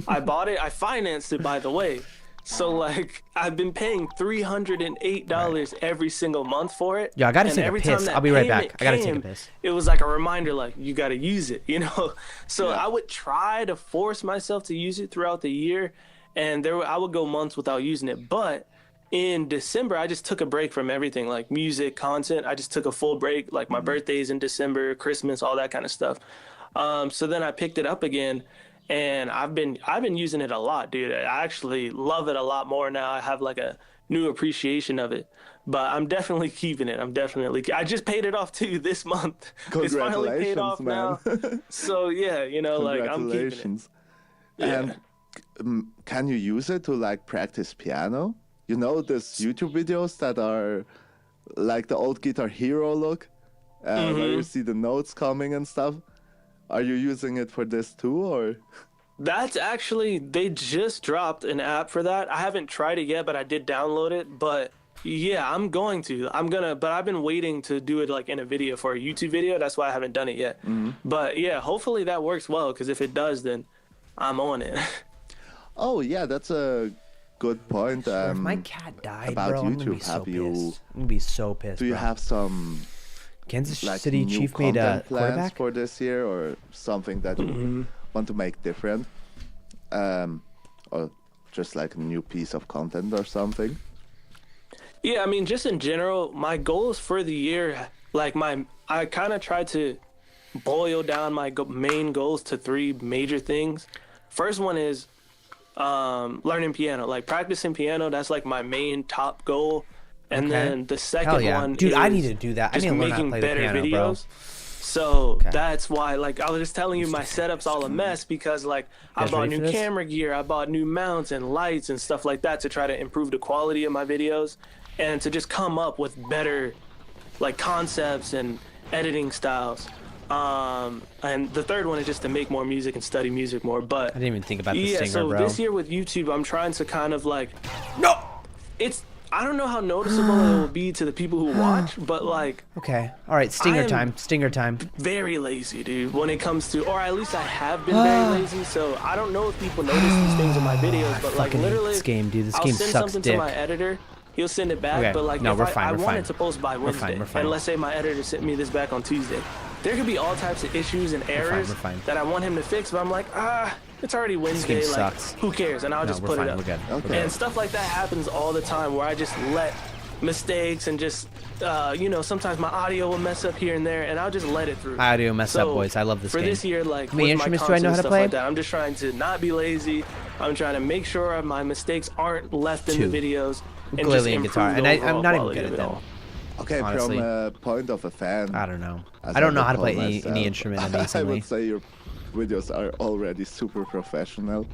I bought it. I financed it, by the way. So like I've been paying $308 every single month for it. Yo, I gotta And take a every piss. time that I'll be right back. payment I gotta take a came, piss. It was like a reminder, like you gotta use it, you know. So I would try to force myself to use it throughout the year, and I would go months without using it. But in December, I just took a break from everything, like music, content. I just took a full break, like my birthday's in December, Christmas, all that kind of stuff. So then I picked it up again. And I've been using it a lot, dude. I actually love it a lot more now. I have like a new appreciation of it. But I'm definitely keeping it. I just paid it off too this month. It's finally paid off man. now. So yeah, you know, like I'm keeping it. Congratulations. Yeah. And can you use it to like practice piano? You know, these YouTube videos that are like the old Guitar Hero look, where you see the notes coming and stuff. Are you using it for this too, or? That's actually, they just dropped an app for that. I haven't tried it yet, but I did download it. But yeah, I'm going to. But I've been waiting to do it like in a video for a YouTube video. That's why I haven't done it yet. But yeah, hopefully that works well, because if it does, then I'm on it. Oh yeah, that's a good point. If my cat died, about bro, I'm gonna be YouTube, so have you- pissed. I'm gonna be so pissed, Do you bro. have some Kansas like City new Chief made a content plans quarterback? for this year, or something that you want to make different, or just like a new piece of content or something? Yeah, I mean, just in general, my goals for the year, like I kind of tried to boil down my main goals to 3 major things. First one is learning piano, like practicing piano. That's like my main top goal. And Okay. then the second Hell yeah. one Dude, is I need to do that. I just need to learn how to making play the better piano, videos. bro. So that's why, like, I was just telling you, my setup's all a mess because, like, I guys bought ready for new this? camera gear, I bought new mounts and lights and stuff like that to try to improve the quality of my videos and to just come up with better, like, concepts and editing styles. And the third one is just to make more music and study music more. But I didn't even think about the yeah, stinger, so bro. this year with YouTube, I'm trying to kind of like, No! I don't know how noticeable it will be to the people who watch, but like, Okay. All right, stinger I am- time. Stinger time. very lazy, dude, when it comes to, or at least I have been very lazy, so I don't know if people notice these things in my videos, but like fucking hate literally, this game, dude. This I'll game send sucks something dick. to my editor, he'll send it back, Okay, but like no, if we're fine, I we're wanted fine. to post by Wednesday, we're fine. and let's say my editor sent me this back on Tuesday, there could be all types of issues and errors we're fine. that I want him to fix, but I'm like, it's already Wednesday, game like, sucks. who cares, and I'll No, just we're put fine. it up. We're good. Okay. We're good. And stuff like that happens all the time where I just let mistakes and just you know, sometimes my audio will mess up here and there, and I'll just let it through. Audio mess up, boys. I love this for game. this year, like How many with my instruments do I content know and how to stuff play? like that, I'm just trying to not be lazy. I'm trying to make sure my mistakes aren't left in the videos and just Ukulele and guitar. improve And the I'm overall not even quality good of at it them. all. Okay, Honestly. from a point of a fan. I don't know. as I don't know would how to call play any myself, instrument I amazingly. would say your videos are already super professional.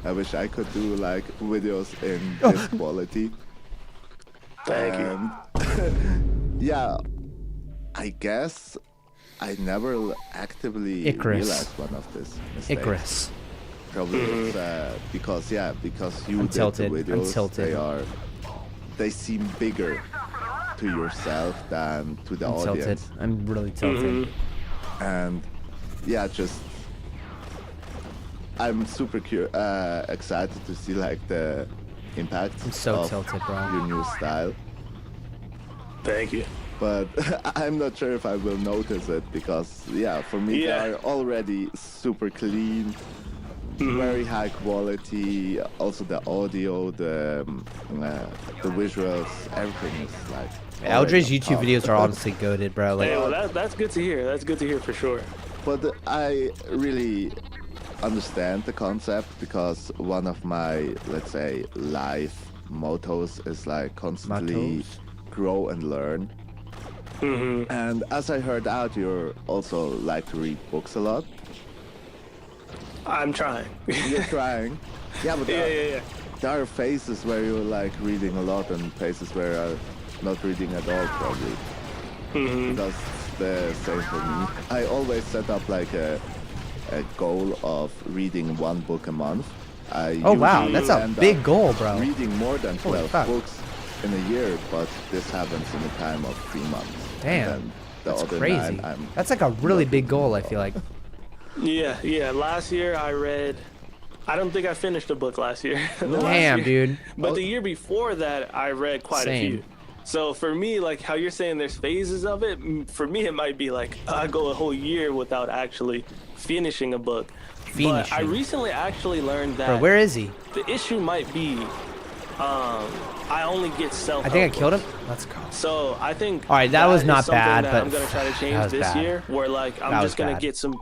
I wish I could do like videos in this quality. Thank you. Yeah, I guess I never actively Icarus. realized one of these mistakes. Icarus. Probably it's, because you I'm did tilted. the I'm videos. tilted. They seem bigger to yourself than to the I'm tilted. audience. I'm really tilted. And yeah, just I'm super excited to see like the impact I'm so of tilted, bro. your new style. Thank you. But I'm not sure if I will notice it because yeah, for me Yeah. they are already super clean, very high quality. Also the audio, the visuals, everything is like. Aldre's already YouTube top. videos are honestly goated, bro. Like, Hey, well, that's good to hear. That's good to hear for sure. But I really understand the concept because one of my, let's say, life mottos is like constantly Mottos? grow and learn. And as I heard out, you also like to read books a lot. I'm trying. You're trying. Yeah, but yeah. there are phases where you're like reading a lot and phases where you're not reading at all, probably. Because it's the same for me. I always set up like a goal of reading one book a month. oh wow, usually that's a end big up goal, bro. reading more than Holy 12 fuck. books in a year, but this happens in a time of 3 months. Damn, And then the that's other crazy. 9, I'm That's like a really big goal, I feel like. Yeah. Last year I read. I don't think I finished a book last year. Last Damn, year. dude. But the year before that, I read quite a Same. few. So for me, like how you're saying there's phases of it, for me it might be like I go a whole year without actually finishing a book. But I Finishing. recently actually learned that Bro, where is he? the issue might be I only get self. I think I killed him. Let's go. So I think. All right, that was is not something bad, that but I'm gonna try to that change was this bad. year. Where like That I'm was just gonna bad. get some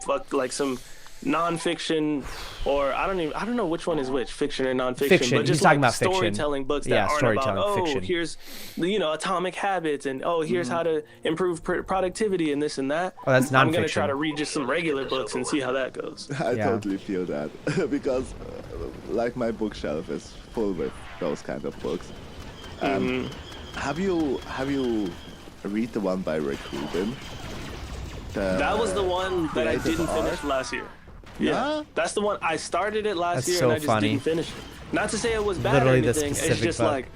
some nonfiction, or I don't know which one is which, fiction or nonfiction. Fiction. But just He's talking like about fiction. storytelling books that Yeah, aren't storytelling, about fiction. here's Atomic Habits and here's how to improve productivity and this and that. Oh, that's I'm gonna nonfiction. try to read just some regular books and see how that goes. I Yeah. totally feel that because like my bookshelf is full with those kind of books. Have you read the one by Rick Rubin? That was the one that I Creative didn't finish Art? last year. Yeah? That's the one I started it last That's year so and I just funny. didn't finish it. Not to say it was bad Literally or the anything. It's specific just book. like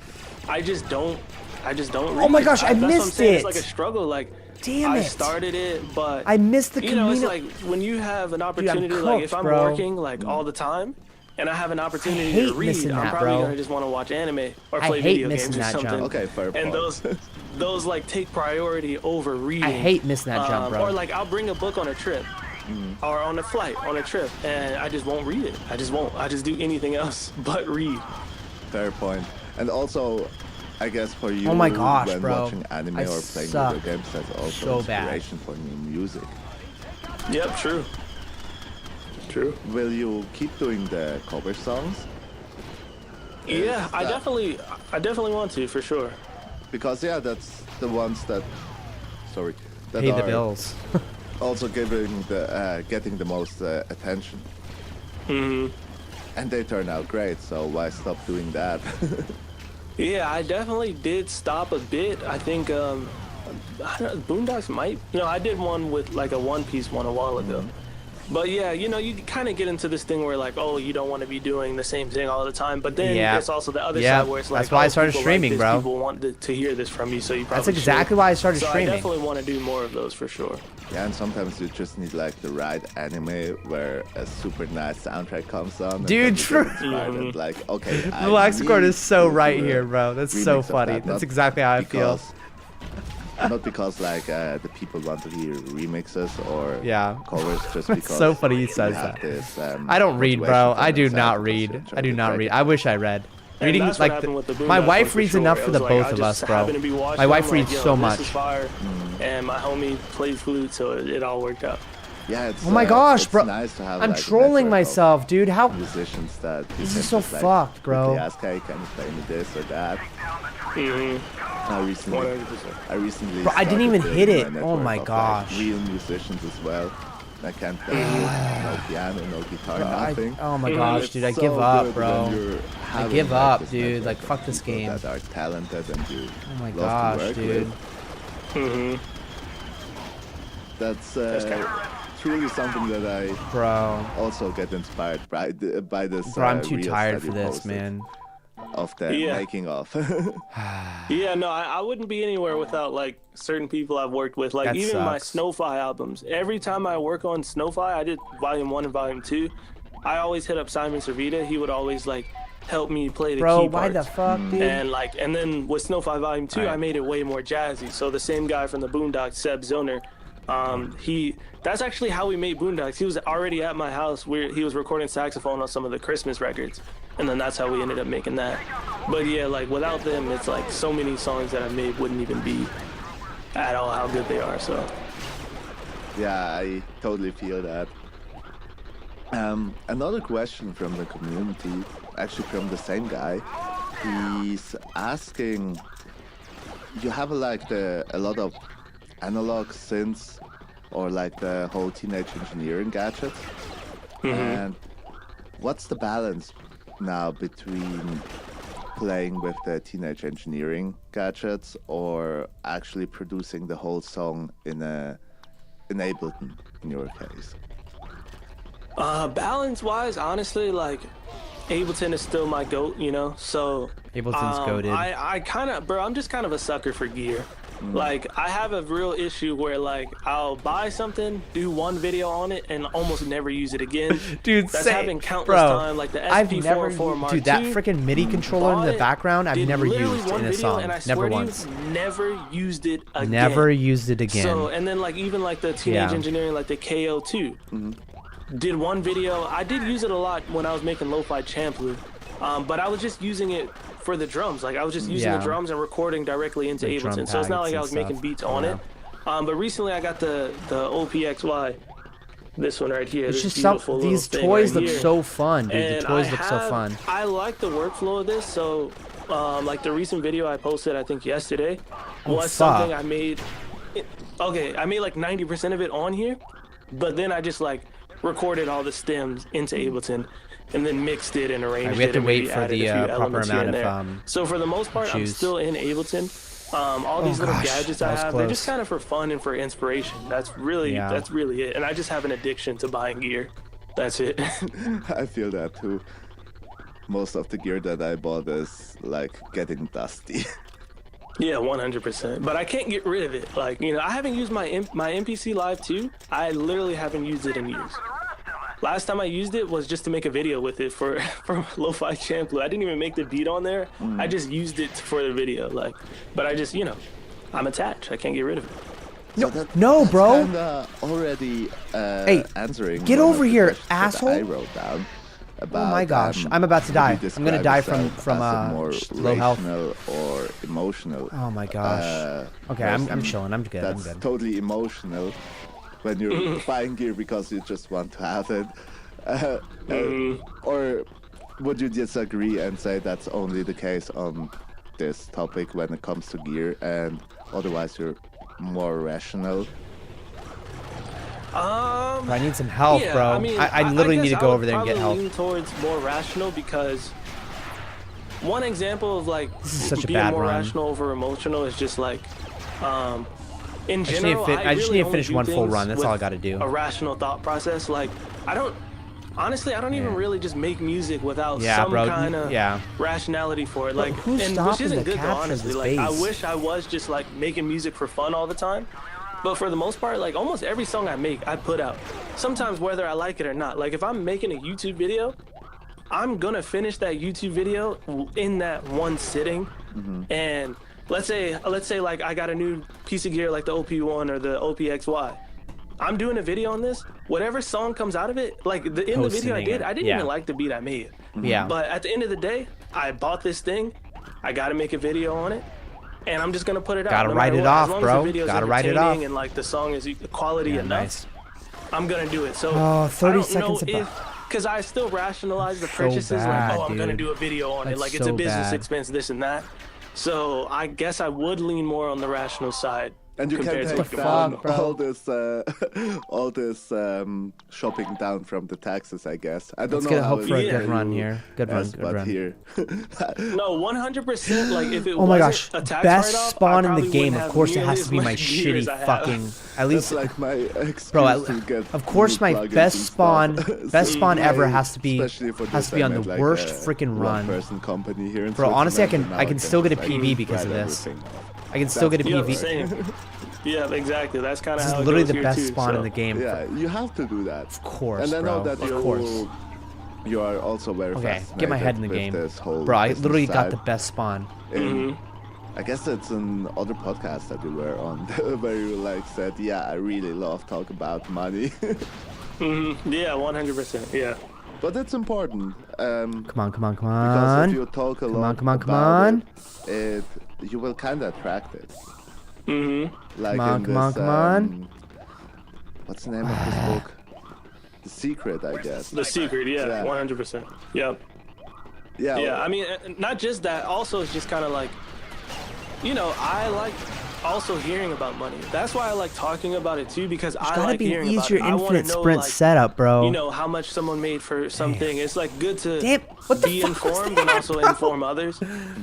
I just don't Oh my read. gosh, I that's what I'm missed saying. it. It's like a struggle. Like Damn I it. started it, but I missed the you know, it's community. like when you have an opportunity, like if cooked, I'm bro. working like all the time and I have an opportunity hate to read, missing I'm that, probably bro. gonna just want to watch anime or I play hate video missing games or that something. jump. Okay, fair And point. those like take priority over reading. I hate missing that jump, bro. Or like I'll bring a book on a trip, or on a flight, on a trip, and I just won't read it. I just won't. I just do anything else but read. Fair point. And also, I guess for you, Oh my gosh, when bro. watching anime I or playing suck video games, that's also so bad. inspiration for new music. Yep, true. True. Will you keep doing the cover songs? Yeah, I that- definitely want to for sure. Because yeah, that's the ones that, that Pay the are bills. also getting the most attention. And they turn out great, so why stop doing that? Yeah, I definitely did stop a bit. I think I don't know, Boondocks might. I did one with like a One Piece one a while ago. But yeah, you kind of get into this thing where like, oh, you don't want to be doing the same thing all the time. But then Yeah. there's also the other Yeah, side where it's like, that's why I oh, started people like streaming, this, bro. People want to hear this from you, so you probably That's exactly why I started so streaming. I definitely want to do more of those for sure. Yeah, and sometimes you just need like the right anime where a super nice soundtrack comes on. and Dude, then you get true. inspired and like, okay, I Relax Accord need is so to right do a here, bro. That's remix so of funny. that, That's not exactly how I feel. because- Not because like the people want to hear remixes or Yeah. covers, just That's because so funny he you says have that. This, I don't read, bro. motivation from I do inside not because you read. enjoy I do the not track. read. I wish I read. And Reading that's what like happened with the my Boondocks wife one for reads sure. enough It for was the like, both I of just us, bro. happened to be watching, My wife I'm like, reads yo, so this much. is fire. And my homie played flute, so it all worked out. Yeah, it's, Oh my gosh, it's bro. Nice to have, I'm like, a trolling network of myself, dude. How? musicians that you This can is so just, like, fucked, bro. quickly ask, hey, can you play me this or that? I recently 100%. Bro, I didn't started even hit building it. my Oh network my of, like, gosh. real musicians as well. I can't play no piano, no guitar, nothing. Oh my gosh, dude. I It's give so up, good bro. when you're I having, give like, up, this dude. network Like, of fuck this people game. that are talented and you Oh my love to gosh, work dude. with. That's truly something that I Bro. also get inspired by this. Bro, I'm too reels tired that for you this, posted man. Of the Yeah. making of. Yeah, no, I wouldn't be anywhere without like certain people I've worked with. Like That even my sucks. Snowfly albums. Every time I work on Snowfly, I did Volume 1 and Volume 2. I always hit up Simon Servita. He would always like help me play the Bro, key why the parts. fuck, dude? And then with Snowfly Volume 2, I made it way more jazzy. So the same guy from the Boondocks, Seb Zoner, That's actually how we made Boondocks. He was already at my house where he was recording saxophone on some of the Christmas records, and then that's how we ended up making that. But yeah, like without them, it's like so many songs that I made wouldn't even be at all how good they are. So Yeah, I totally feel that. Another question from the community, actually from the same guy, he's asking, you have like a lot of analog synths or like the whole teenage engineering gadgets, and what's the balance now between playing with the teenage engineering gadgets or actually producing the whole song in Ableton in your case? Balance wise, honestly, like Ableton is still my GOAT, you know, so Ableton's goated. I kind of, bro, I'm just kind of a sucker for gear. Like, I have a real issue where, like, I'll buy something, do one video on it, and almost never use it again. Dude, that's same. happened countless Bro, times. Like the I've never, SP404 Mark dude, that II, freaking MIDI controller in the background, I've did never literally used one in a video, song. and I Never swear to once. you, never used it again. Never used it again. So, and then, like, even like the teenage engineering, like the KO2, did one video. I did use it a lot when I was making lo-fi champ loop, but I was just using it for the drums. Like I was just using the drums and recording directly into The drum Ableton. So it's not like I pads was and making stuff. beats on it. But recently I got the OPXY, this one right here. It's this just some, beautiful little these thing toys right look here. so fun, dude. And The toys look so fun. I like the workflow of this. So, like the recent video I posted, I think yesterday, was something I made. I made like 90% of it on here, but then I just like recorded all the stems into Ableton, and then mixed it and arranged it. We have to and wait maybe for added the a few proper elements here amount and of there. So for the most part, I'm juice. still in Ableton. All these little gosh, gadgets that I was have, they're close. just kind of for fun and for inspiration. That's really it. And I just have an addiction to buying gear. That's it. I feel that too. Most of the gear that I bought is like getting dusty. Yeah, 100%. But I can't get rid of it. Like, you know, I haven't used my MPC Live 2. I literally haven't used it in years. Last time I used it was just to make a video with it for Lo-Fi Champloo. I didn't even make the beat on there. I just used it for the video. Like, but I just, you know, I'm attached. I can't get rid of it. No, bro. Kinda already Hey, answering. get one over of the here, questions that asshole. I wrote down about, Oh my gosh, I'm about to would die. you I'm gonna describe die yourself from as a more low health. rational or emotional. Oh my gosh. Okay, I'm person chilling. I'm good. I'm That's good. totally emotional when you're buying gear because you just want to have it. Or would you disagree and say that's only the case on this topic when it comes to gear, and otherwise you're more rational? I need some help, Yeah, bro. I mean, I literally guess need to I go would over there and get probably help. lean towards more rational because one example of like This is such a being bad more run. rational over emotional is just like in I just general. need to really finish only do one full things run. That's all I with gotta do. A rational thought process. Like I don't even really just make music without some bro. kind of rationality for it. Like, who's and which stopping isn't the good though, capture of honestly. this Like I bass? wish I was just like making music for fun all the time. But for the most part, like almost every song I make, I put out. Sometimes whether I like it or not. Like if I'm making a YouTube video, I'm gonna finish that YouTube video in that one sitting. And let's say like I got a new piece of gear like the OP1 or the OPXY. I'm doing a video on this. Whatever song comes out of it, like in the video I didn't even like the beat I made. Yeah. But at the end of the day, I bought this thing. I gotta make a video on it. And I'm just gonna put it out. Gotta no write matter it what. off, As long bro. As the video's Gotta write it entertaining off. And like the song is quality enough. Nice. I'm gonna do it. So 30 I don't seconds know of because I still rationalize the So purchases bad, like, oh, I'm gonna dude. do a video on it. That's Like it's a so business bad. expense, this and that. So I guess I would lean more on the rational side. And you can compared to take like the down fuck, bro? all this shopping down from the taxes, I guess. I don't Let's know get a how hope for a it good is run for you here. Good run, as, good but run. here. No, 100%. Like if it Oh my wasn't gosh, a tax best write-off, spawn I in the probably game. wouldn't Of have course, it nearly has as to be my much gear as shitty I have. fucking. At That's least, like my excuse bro. to get Of course, new my plugins best and spawn, stuff. best spawn ever Like, has to be especially for this, on I the made, like, worst a freaking run. one-person company here in Bro, honestly, Switzerland, and I now can still get a just, like, PB because of grab this. everything. I can still get a Yeah, PB. same. Yeah, exactly. That's kind of This how is it literally goes the here best too, spawn so. in the game. Yeah, you have to do that. Of course, And I know bro. that Of course. you are also very Okay, fascinated get my head in the with game. this whole Bro, I business literally got side the best spawn. in I guess it's an other podcast that you were on where you like said, yeah, I really love talk about money. Yeah, 100%. Yeah. But it's important. Come on, come on, come Because on. if you talk a lot Come on, come about on. it, you will kind of attract it. Like Come on, in come on, this, come on. What's the name of this book? The Secret, I guess. The Secret, yeah, Yeah. 100%. Yep. Yeah. Yeah, I mean, not just that. Also, it's just kind of like, you know, I like also hearing about money. That's why I like talking about it too, because I Gotta like be an hearing about easier it. I want infinite to know, sprint like, setup, bro. you know, how much someone made for something. It's like good to Damn, what the be fuck was informed that, and also bro? inform others.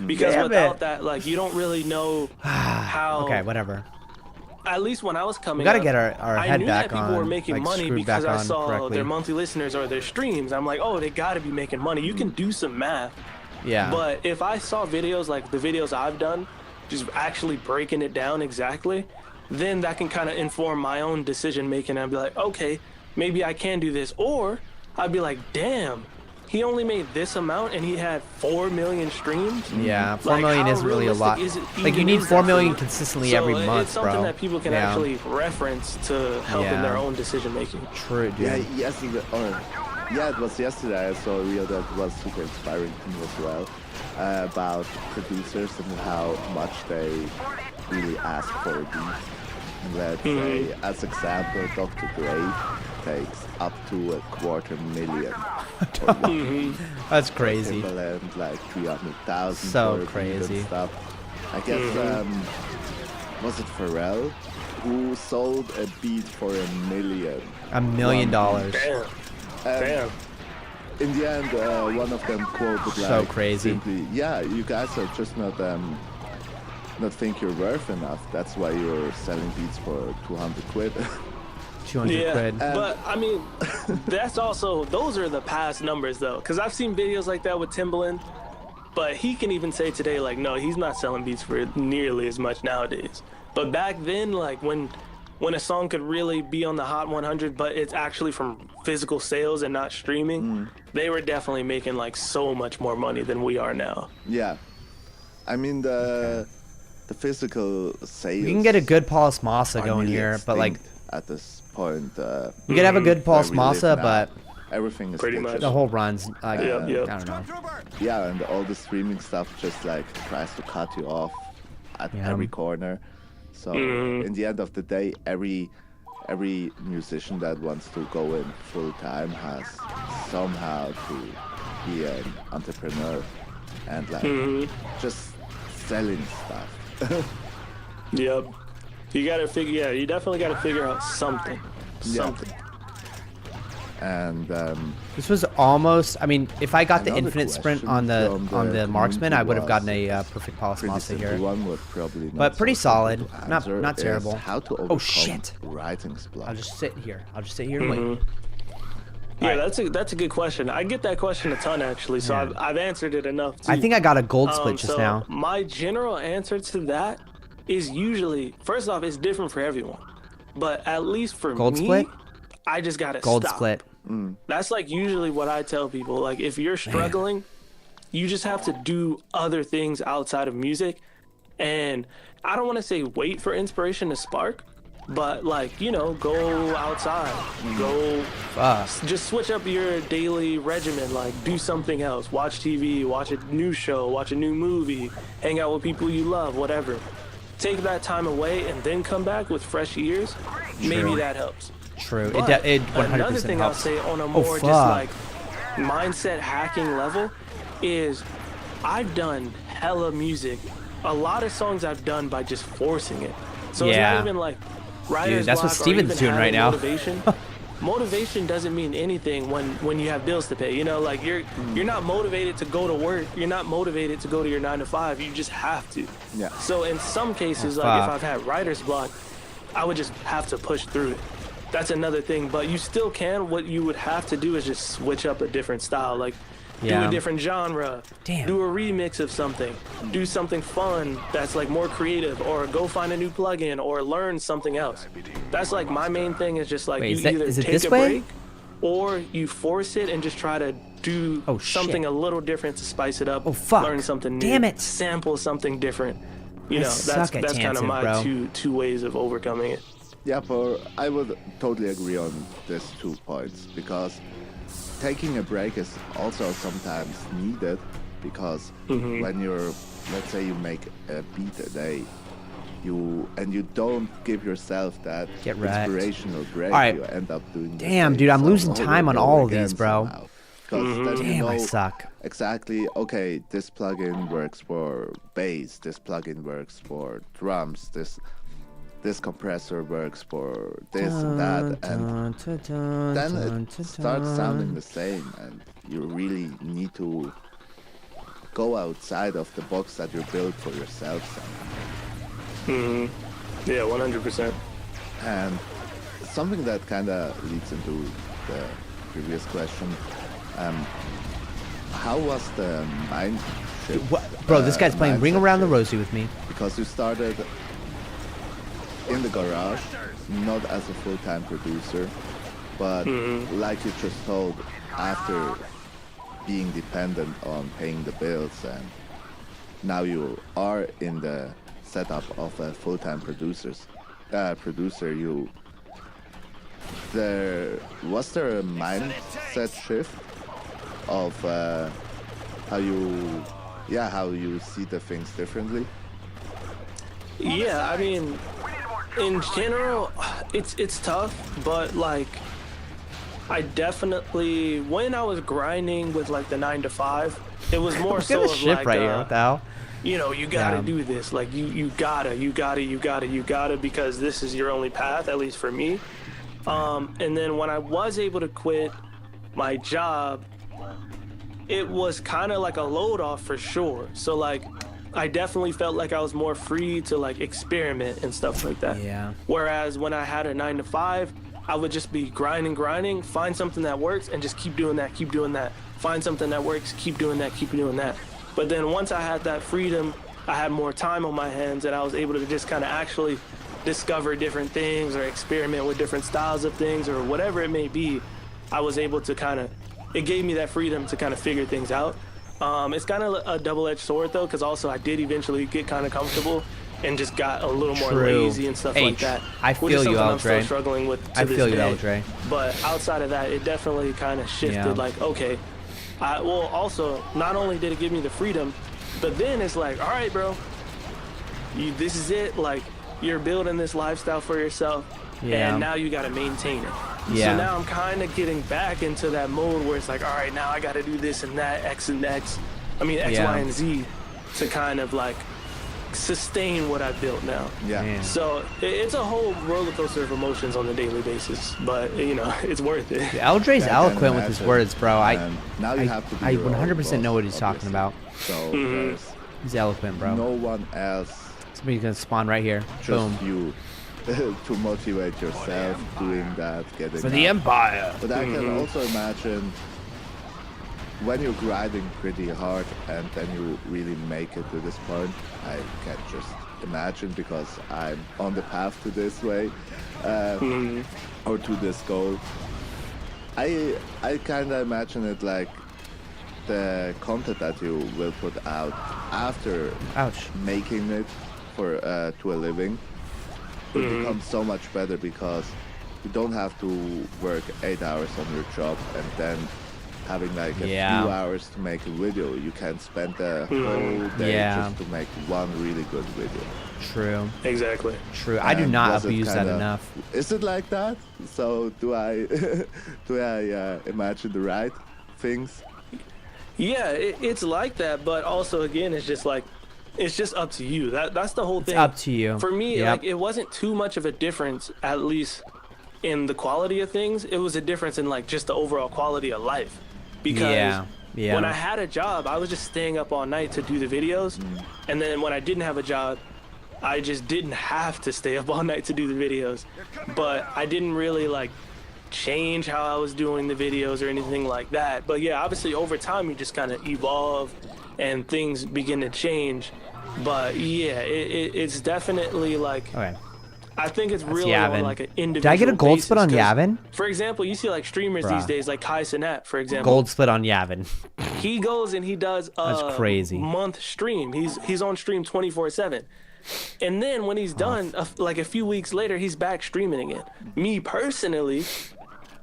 Because Damn without it. that, like, you don't really know how. Okay, whatever. At least when I was coming We gotta up, get our I head knew back that people on, were making like, money screwed because back I on saw correctly. their monthly listeners or their streams. I'm like, oh, they gotta be making money. You can do some math. Yeah. But if I saw videos like the videos I've done, just actually breaking it down exactly, then that can kind of inform my own decision making. I'd be like, okay, maybe I can do this. Or I'd be like, damn, he only made this amount and he had 4 million streams. Yeah, 4 Like, million how isn't really a lot. realistic is it Like, you even need is 4 that million for you? consistently So every month, it's something bro. that people can Yeah. actually reference to help in Yeah. their own decision making. True, dude. Yeah, yesterday, it was yesterday. I saw a reel that was super inspiring to me as well, about producers and how much they really ask for a beat. Let's say, as example, Dr. Dre takes up to $250,000. That's crazy. Timbaland, like 300,000. So for a beat crazy. and stuff. I guess was it Pharrell who sold a beat for $1 million? $1 million. Damn. And Damn. in the end, one of them quoted like, So crazy. simply, yeah, you guys are just not think you're worth enough. That's why you're selling beats for 200 quid. 200 Yeah, quid. but I mean, that's also, those are the past numbers though, because I've seen videos like that with Timbaland, but he can even say today, like, no, he's not selling beats for nearly as much nowadays. But back then, like, when a song could really be on the Hot 100, but it's actually from physical sales and not streaming, they were definitely making like so much more money than we are now. Yeah, I mean the physical sales. You can get a good Paulus Massa are going really here, but like, extinct at this point. you could have a good Paulus where we live Massa, now. but everything is Pretty digital. much. the whole run's like, Yep, yep. I don't know. Yeah, and all the streaming stuff just like tries to cut you off at Yeah. every corner. So in the end of the day, every musician that wants to go in full time has somehow to be an entrepreneur and like just selling stuff. Yep. You gotta figure, yeah, you definitely gotta figure out something. Yeah. Something. And This was almost. I mean, if I got the Another infinite sprint question on from the the marksman, I would have gotten community a perfect Paulus pretty Massa simple here. one would probably not But pretty so simple solid. to Not- answer not is terrible. How to Oh, overcome shit. writing block. I'll just sit here. And wait. Yeah, that's a good question. I get that question a ton actually, so Yeah. I've answered it enough too. I think I got a gold split just so now. My general answer to that is usually, first off, it's different for everyone. But at least for Gold me, split? I just gotta Gold stop. split. That's like usually what I tell people. Like if you're struggling, you just have to do other things outside of music. And I don't want to say wait for inspiration to spark, but like, you know, go outside, go just switch up your daily regimen, like do something else, watch TV, watch a new show, watch a new movie, hang out with people you love, whatever. Take that time away and then come back with fresh ears. Maybe that helps. True. But It 100% another thing I'll helps. say on a more just fuck. like mindset hacking level is I've done hella music. A lot of songs I've done by just forcing it. So it's Yeah. not even like writer's that's what block or Steven's even doing right having now. Motivation. Motivation doesn't mean anything when you have bills to pay. You know, like you're not motivated to go to work. You're not motivated to go to your 9 to 5. You just have to. Yeah. So in some cases, Oh, like if fuck. I've had writer's block, I would just have to push through it. That's another thing, but you still can. What you would have to do is just switch up a different style, like do Yeah. a different genre, Damn. do a remix of something, do something fun that's like more creative, or go find a new plugin or learn something else. That's like my main thing is just like Wait, you is that- either is it take this a way? break or you force it and just try to do Oh, shit. something a little different to spice it up. Oh, fuck. Learn something new. Damn it. Sample something different. You know, suck at that's kind of Tansive, my bro. two ways of overcoming it. Yeah, but I would totally agree on these 2 points, because taking a break is also sometimes needed, because when you're, let's say you make a beat a day, you don't give yourself that Get wrecked. inspirational break, All right. you end up doing the Damn, same dude, I'm song losing over time and on over all of these, again bro. somehow. 'Cause then you Damn, I know suck. exactly, okay, this plugin works for bass, this plugin works for drums, this compressor works for this and that, and then it starts sounding the same, and you really need to go outside of the box that you built for yourself somehow. Yeah, 100%. And something that kind of leads into the previous question, how was the mind shift? What? Bro, this guy's playing Ring mindset Around the shift? Rosie with me. Because you started in the garage, not as a full-time producer, but like you just told, after being dependent on paying the bills, and now you are in the setup of a full-time producer. Was there a mindset shift of how you see the things differently? Yeah, I mean, in general, it's tough, but like, I definitely, when I was grinding with like the 9 to 5, it was more Look so at this of ship like, right here. What the hell? you know, you gotta Yeah. do this. Like you gotta, because this is your only path, at least for me. And then when I was able to quit my job, it was kind of like a load off for sure. So like, I definitely felt like I was more free to like experiment and stuff like that. Yeah. Whereas when I had a 9 to 5, I would just be grinding, find something that works, and just keep doing that. Find something that works, keep doing that. But then once I had that freedom, I had more time on my hands, and I was able to just kind of actually discover different things or experiment with different styles of things or whatever it may be. I was able to it gave me that freedom to kind of figure things out. It's kind of a double-edged sword though, because also I did eventually get kind of comfortable and just got a little more True. lazy and stuff like that. I which is feel you, something I'm still Aldre. struggling with to I this feel you, day. Aldre. But outside of that, it definitely kind of shifted. Yeah. Like, okay, well, also, not only did it give me the freedom, but then it's like, all right, bro, this is it. Like, you're building this lifestyle for yourself, Yeah. and now you got to maintain it. Yeah. So now I'm kind of getting back into that mode where it's like, all right, now I got to do this and that, X, Yeah. Y, and Z, to kind of like sustain what I built now. Yeah. Man. So it's a whole roller coaster of emotions on a daily basis, but you know, it's worth it. Aldre's Yeah, I can eloquent with his imagine. words, bro. Now you have to be I your own 100% know boss, what he's talking obviously. about. So there's He's eloquent, bro. no one else, Somebody's gonna spawn right here. just Boom. you, to motivate yourself doing that, getting For the up. Empire. But I can also imagine when you're grinding pretty hard and then you really make it to this point. I can just imagine, because I'm on the path to this way, or to this goal. I kind of imagine it like the content that you will put out after Ouch. making it for to a living will become so much better, because you don't have to work 8 hours on your job and then having like a Yeah. few hours to make a video. You can spend the whole day Yeah. just to make one really good video. True. Exactly. True. I do And not was it abuse that kinda- enough. Is it like that? So do I imagine the right things? Yeah, it's like that, but also again, it's just like, it's just up to you. That's the whole thing. Up to you. For me, Yep. like, it wasn't too much of a difference, at least in the quality of things. It was a difference in like just the overall quality of life. Because Yeah. when I had a job, I was just staying up all night to do the videos. And then when I didn't have a job, I just didn't have to stay up all night to do the videos. But I didn't really like change how I was doing the videos or anything like that. But yeah, obviously over time you just kind of evolve and things begin to change. But yeah, it's definitely like, Okay. I think it's really Yavin. on like an individual. Did I get a gold split on basis, 'cause, Yavin? For example, you see like streamers Bruh. these days, like Kai Cenat, for example. Gold split on Yavin. He goes and he does a That's crazy. month stream. He's on stream 24/7. And then when he's done, like a few weeks later, he's back streaming again. Me personally,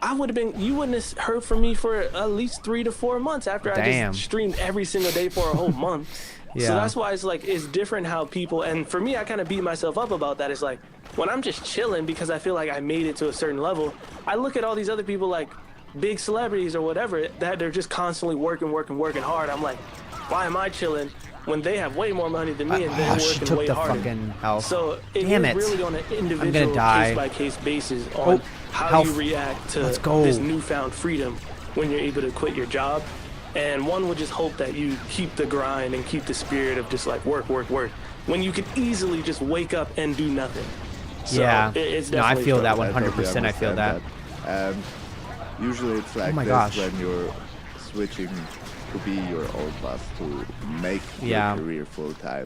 you wouldn't have heard from me for at least 3 to 4 months after I just streamed every single day for a whole month. So that's why it's like, it's different how people, and for me, I kind of beat myself up about that. It's like, when I'm just chilling because I feel like I made it to a certain level, I look at all these other people like big celebrities or whatever, that they're just constantly working hard. I'm like, why am I chilling when they have way more money than me and they're working way harder? So it is really on an individual case-by-case basis on how you react to this newfound freedom when you're able to quit your job. And one would just hope that you keep the grind and keep the spirit of just like work, when you can easily just wake up and do nothing. So it's no, I definitely feel that struggle. 100%. I feel that. Usually it's like this when you're switching to be your own boss, to make your career full time.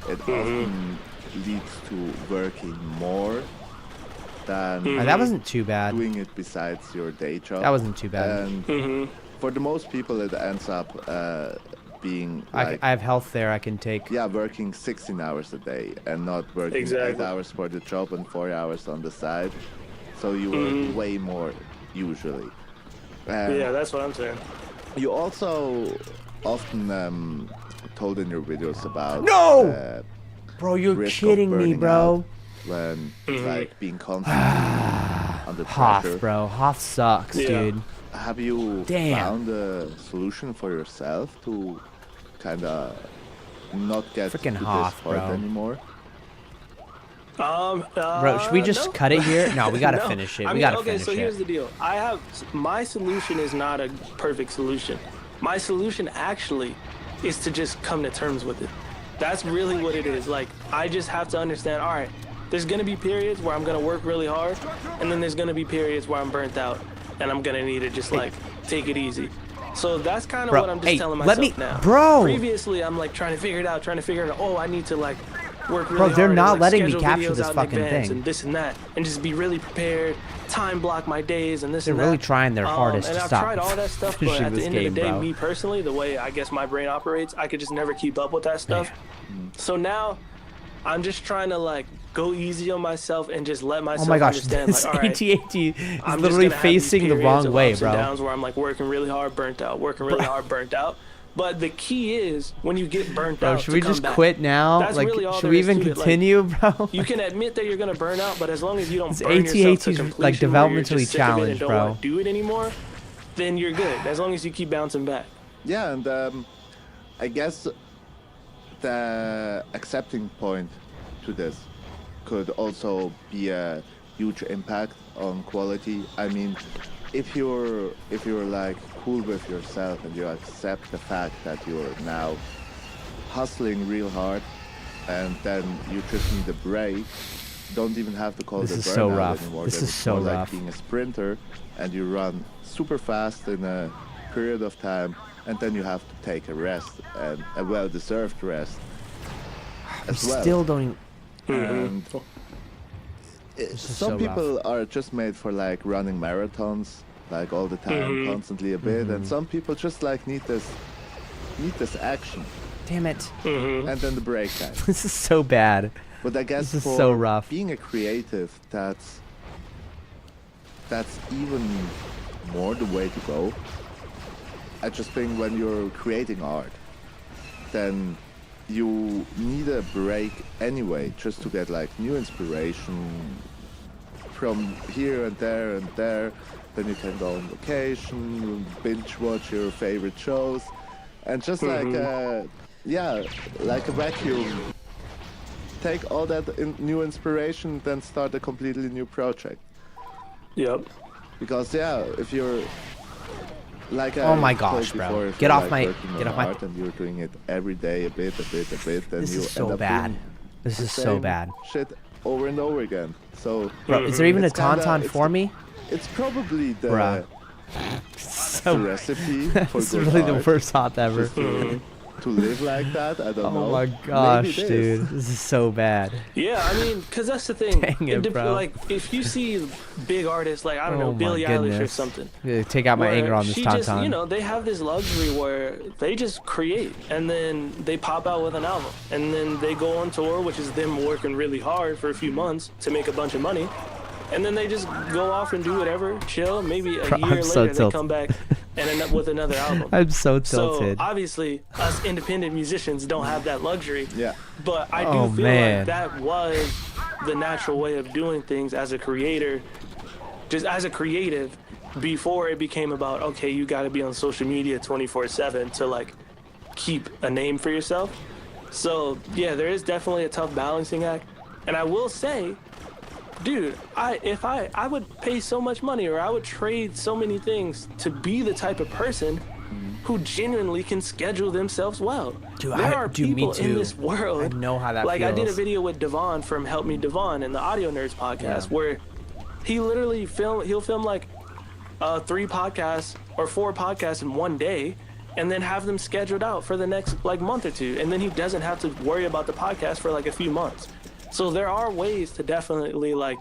It often leads to working more than that wasn't too bad. Doing it besides your day job. That wasn't too bad. And for the most people, it ends up being like, I have health there I can take. Yeah, working 16 hours a day and not working 8 hours for the job and 4 hours on the side. So you work way more usually. Yeah, that's what I'm saying. You also often told in your videos about bro, you're kidding me, bro. When like being constantly under pressure. Hoth, bro. Hoth sucks, dude. Have you found a solution for yourself to kind of not get freaking to Hoth, this part bro. anymore? Bro, should we just cut it here? No, we gotta finish it. We gotta finish it. Okay, so here's the deal. My solution is not a perfect solution. My solution actually is to just come to terms with it. That's really what it is. Like, I just have to understand, all right, there's gonna be periods where I'm gonna work really hard, and then there's gonna be periods where I'm burnt out, and I'm gonna need to just like take it easy. So that's kind of what I'm just telling myself now. Previously, I'm like trying to figure it out. Oh, I need to like work really hard. Bro, they're not and, like, letting me schedule capture videos this out in fucking advance thing. and this and that, and just be really prepared, time block my days and this and that. They're really trying their hardest and to I've stop tried all that stuff, but finishing at the this end of game, the day, bro. me personally, the way I guess my brain operates, I could just never keep up with that stuff. So now, I'm just trying to like go easy on myself and just let myself understand. This like, all right, AT-AT is I'm literally just gonna have facing these the periods wrong of way, ups bro. and downs where I'm like working really hard, burnt out, working really hard, burnt out. But the key is when you get burnt out. Should we just quit now? That's like, really all should we even continue, bro? You can admit that you're gonna burn out, but as long as you don't burn yourself to completion, like developmentally challenged, and don't bro. want to do it anymore, then you're good. As long as you keep bouncing back. Yeah, and I guess the accepting point to this could also be a huge impact on quality. I mean, if you're like cool with yourself and you accept the fact that you're now hustling real hard and then you just need a break, don't even have to call it a burnout anymore. This is so more rough. like being a sprinter and you run super fast in a period of time and then you have to take a rest, and a well-deserved rest as well. Still don't. And some people are just made for like running marathons, like all the time, constantly a bit, and some people just like need this action. Damn it! And then the break time. This is so bad. But I guess this is for so rough. Being a creative, that's even more the way to go. I just think when you're creating art, then you need a break anyway, just to get like new inspiration from here and there and there. Then you can go on vacation, binge watch your favorite shows, and just like like a vacuum, take all that new inspiration, then start a completely new project. Yep. Because if you're like oh my gosh, bro! Get off my art and you're doing it every day, a bit, then this you is so end up bad. doing This the is so same bad. Shit over and over again. So, bro, is there even a it's kinda- tauntaun for me? It's probably the Bruh. recipe for This is good really art. the worst Hoth ever. Just to to live like that. I don't know. Oh my gosh, Maybe it is. dude. This is so bad. Yeah, I mean, because that's the thing. Dang it, bro. Like, if you see big artists like, I don't know, Oh my Billie Eilish or goodness. something. Yeah, take out my where anger on this she time. just, you know, they have this luxury where they just create and then they pop out with an album and then they go on tour, which is them working really hard for a few months to make a bunch of money, and then they just go off and do whatever, chill. Maybe a Bro, year I'm later so they tilted. come back and end up with another album. I'm so So tilted. obviously, us independent musicians don't have that luxury. Yeah. But I do Oh, feel man. like that was the natural way of doing things as a creator, just as a creative, before it became about, okay, you got to be on social media 24/7 to like keep a name for yourself. So yeah, there is definitely a tough balancing act. And I will say, dude, I would pay so much money, or I would trade so many things to be the type of person who genuinely can schedule themselves well. Dude, there are dude, me people in too. this world. I know how that like I did a feels. video with Devon from Help Me Devon in the Audio Nerds podcast, Yeah. where he literally he'll film like 3 podcasts or 4 podcasts in one day, and then have them scheduled out for the next like month or two, and then he doesn't have to worry about the podcast for like a few months. So there are ways to definitely, like,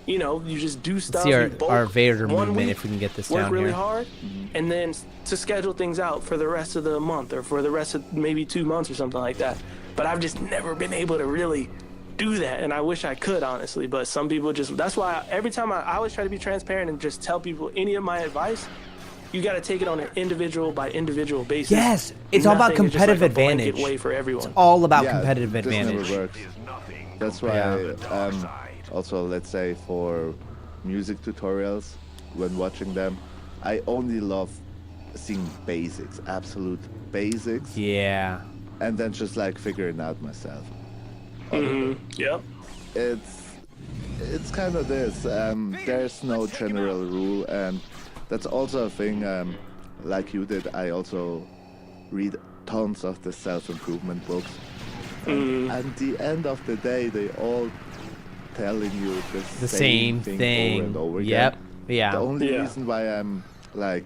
you know, you just do stuff. See you bulk our Vader one movement, week, if we can get this work down really here. hard, and then to schedule things out for the rest of the month or for the rest of maybe 2 months or something like that. But I've just never been able to really do that, and I wish I could, honestly. But some people just, that's why every time I always try to be transparent and just tell people any of my advice, you got to take it on an individual by individual basis. Yes, it's all about Nothing is just competitive like a blanket advantage. way for everyone. It's all about Yeah, competitive this advantage. never works. That's why also, let's say, for music tutorials, when watching them, I only love seeing basics, absolute basics, Yeah. and then just like figuring out myself. Yep. It's kind of this. There's no general rule, and that's also a thing. Like you did, I also read tons of the self-improvement books. And at the end of the day, they all telling you The same thing thing. over and over Yep. again. Yeah. The only Yeah. reason why I'm like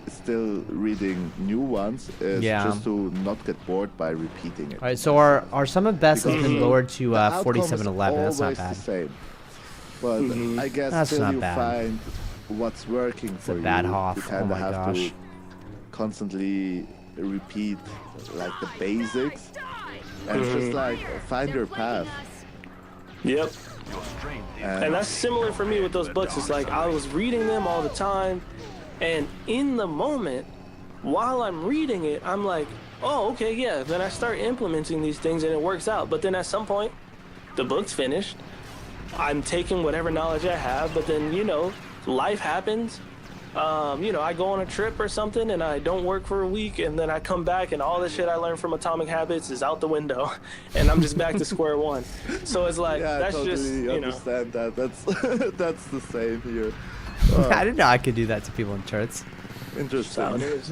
still reading new ones is Yeah. just to not get bored by repeating it. All right, so our sum of best has been lowered to The outcome is 4711. That's not always bad. the same. But I guess That's till not you bad. find what's working for a you, bad you Hoff. Oh kind of my have gosh. to constantly repeat like the basics and just like find your path. Yep. And that's similar for me with those books. It's like I was reading them all the time, and in the moment, while I'm reading it, I'm like, oh, okay, yeah. Then I start implementing these things and it works out. But then at some point, the book's finished. I'm taking whatever knowledge I have, but then, you know, life happens. You know, I go on a trip or something and I don't work for a week, and then I come back and all the shit I learned from Atomic Habits is out the window, and I'm just back to square one. So it's like, Yeah, that's I totally just, you know. understand that. That's that's the same here. I didn't know I could do that to people in church. That's how it Interesting. is.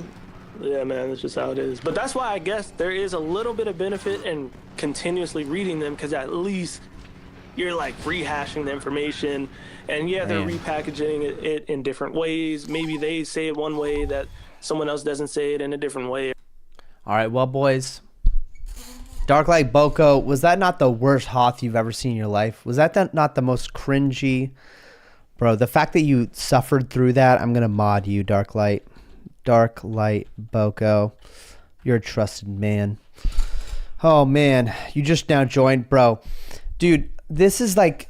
Yeah, man, that's just how it is. But that's why I guess there is a little bit of benefit in continuously reading them, because at least you're like rehashing the information, and yeah, they're Man. repackaging it in different ways. Maybe they say it one way that someone else doesn't say it in a different way. All right, well, boys. Darklight Boko, was that not the worst Hoth you've ever seen in your life? Was that not the most cringy? Bro, the fact that you suffered through that, I'm going to mod you, Darklight. Darklight Boko. You're a trusted man. Oh, man. You just now joined, bro. Dude, this is like,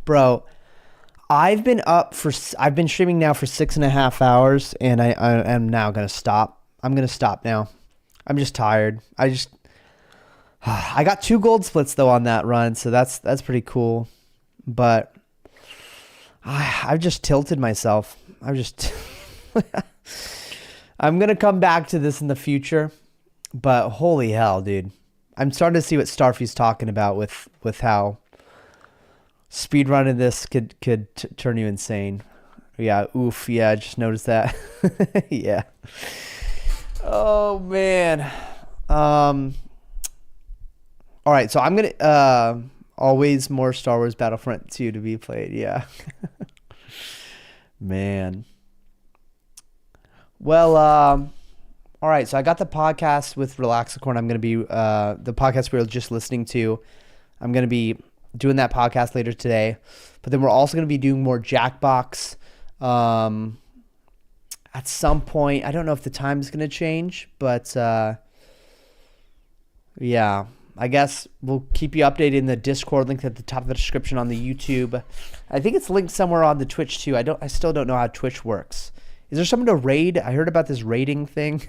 bro, I've been streaming now for 6.5 hours, and I am now going to stop. I'm going to stop now. I'm just tired. I got 2 gold splits though on that run, so that's pretty cool. But I've just tilted myself. I'm gonna come back to this in the future, but holy hell, dude! I'm starting to see what Starfy's talking about with how speedrunning this could turn you insane. Yeah, oof. Yeah, I just noticed that. Yeah. Oh man. All right, so I'm gonna always more Star Wars Battlefront 2 to be played. Yeah, man. Well, All right, so I got the podcast with Relaxicorn. I'm going to be the podcast we were just listening to. I'm going to be doing that podcast later today. But then we're also going to be doing more Jackbox at some point. I don't know if the time is going to change, but yeah, I guess we'll keep you updated in the Discord link at the top of the description on the YouTube. I think it's linked somewhere on the Twitch too. I still don't know how Twitch works. Is there someone to raid? I heard about this raiding thing.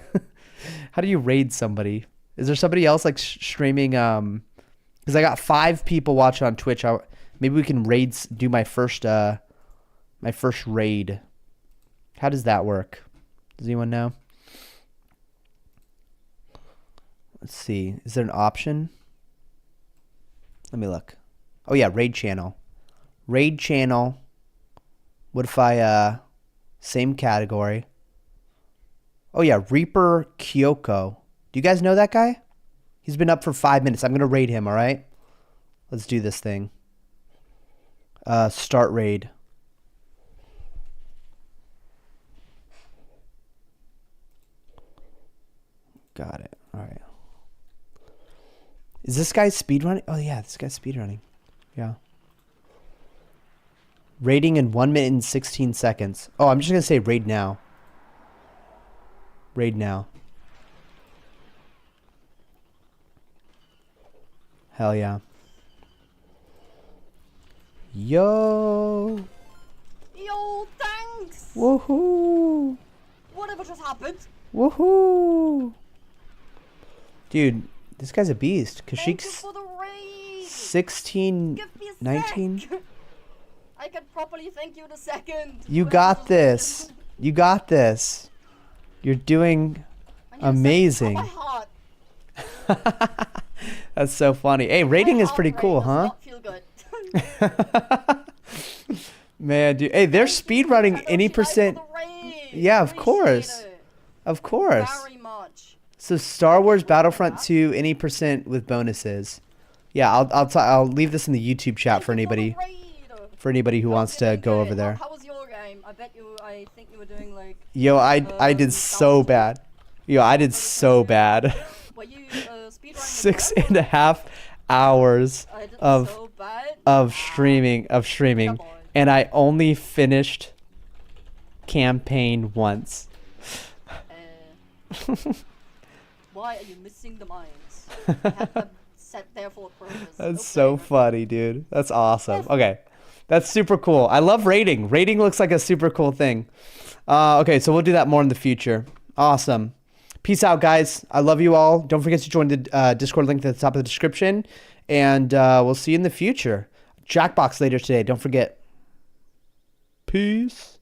How do you raid somebody? Is there somebody else like streaming? Because I got 5 people watching on Twitch. Maybe we can do my first raid. How does that work? Does anyone know? Let's see. Is there an option? Let me look. Oh yeah, raid channel. Raid channel. What if I same category? Oh yeah, Reaper Kyoko. Do you guys know that guy? He's been up for 5 minutes. I'm gonna raid him, alright? Let's do this thing. Start raid. Got it. Alright. Is this guy speedrunning? Oh yeah, this guy's speedrunning. Yeah. Raiding in 1 minute and 16 seconds. Oh, I'm just gonna say raid now. Raid now. Hell yeah. Yo. Yo, thanks. Woohoo. Whatever just happened. Woohoo. Dude, this guy's a beast. Thank you Kashik's for the raid. 16, Give me a 19. sec. I can properly thank you in a second. You Whatever got just this. happened. You got this. You're doing I need a second amazing. from my heart. That's so funny. Hey, rating My is pretty heart cool, rate huh? does not feel good. Man, dude. Hey, they're speed running Thank any you guys for percent. the raid. Yeah, of Appreciate course. it Of course. Very much. So Star Wars Battlefront 2 any percent with bonuses. Yeah, I'll leave this in the YouTube chat for Thank you anybody the raid. for anybody who wants to Doing go good. over there. How was your game? I think you were doing like. Yo, I did so bad. Yo, I did so bad. Were you speedrunning? 6.5 hours I did of so bad. streaming, Come on. and I only finished campaign once. Why are you missing the mines? I had them set there for a purpose. That's so funny, dude. That's awesome. Okay. That's super cool. I love rating. Rating looks like a super cool thing. Okay, so we'll do that more in the future. Awesome. Peace out, guys. I love you all. Don't forget to join the Discord link at the top of the description. And we'll see you in the future. Jackbox later today. Don't forget. Peace.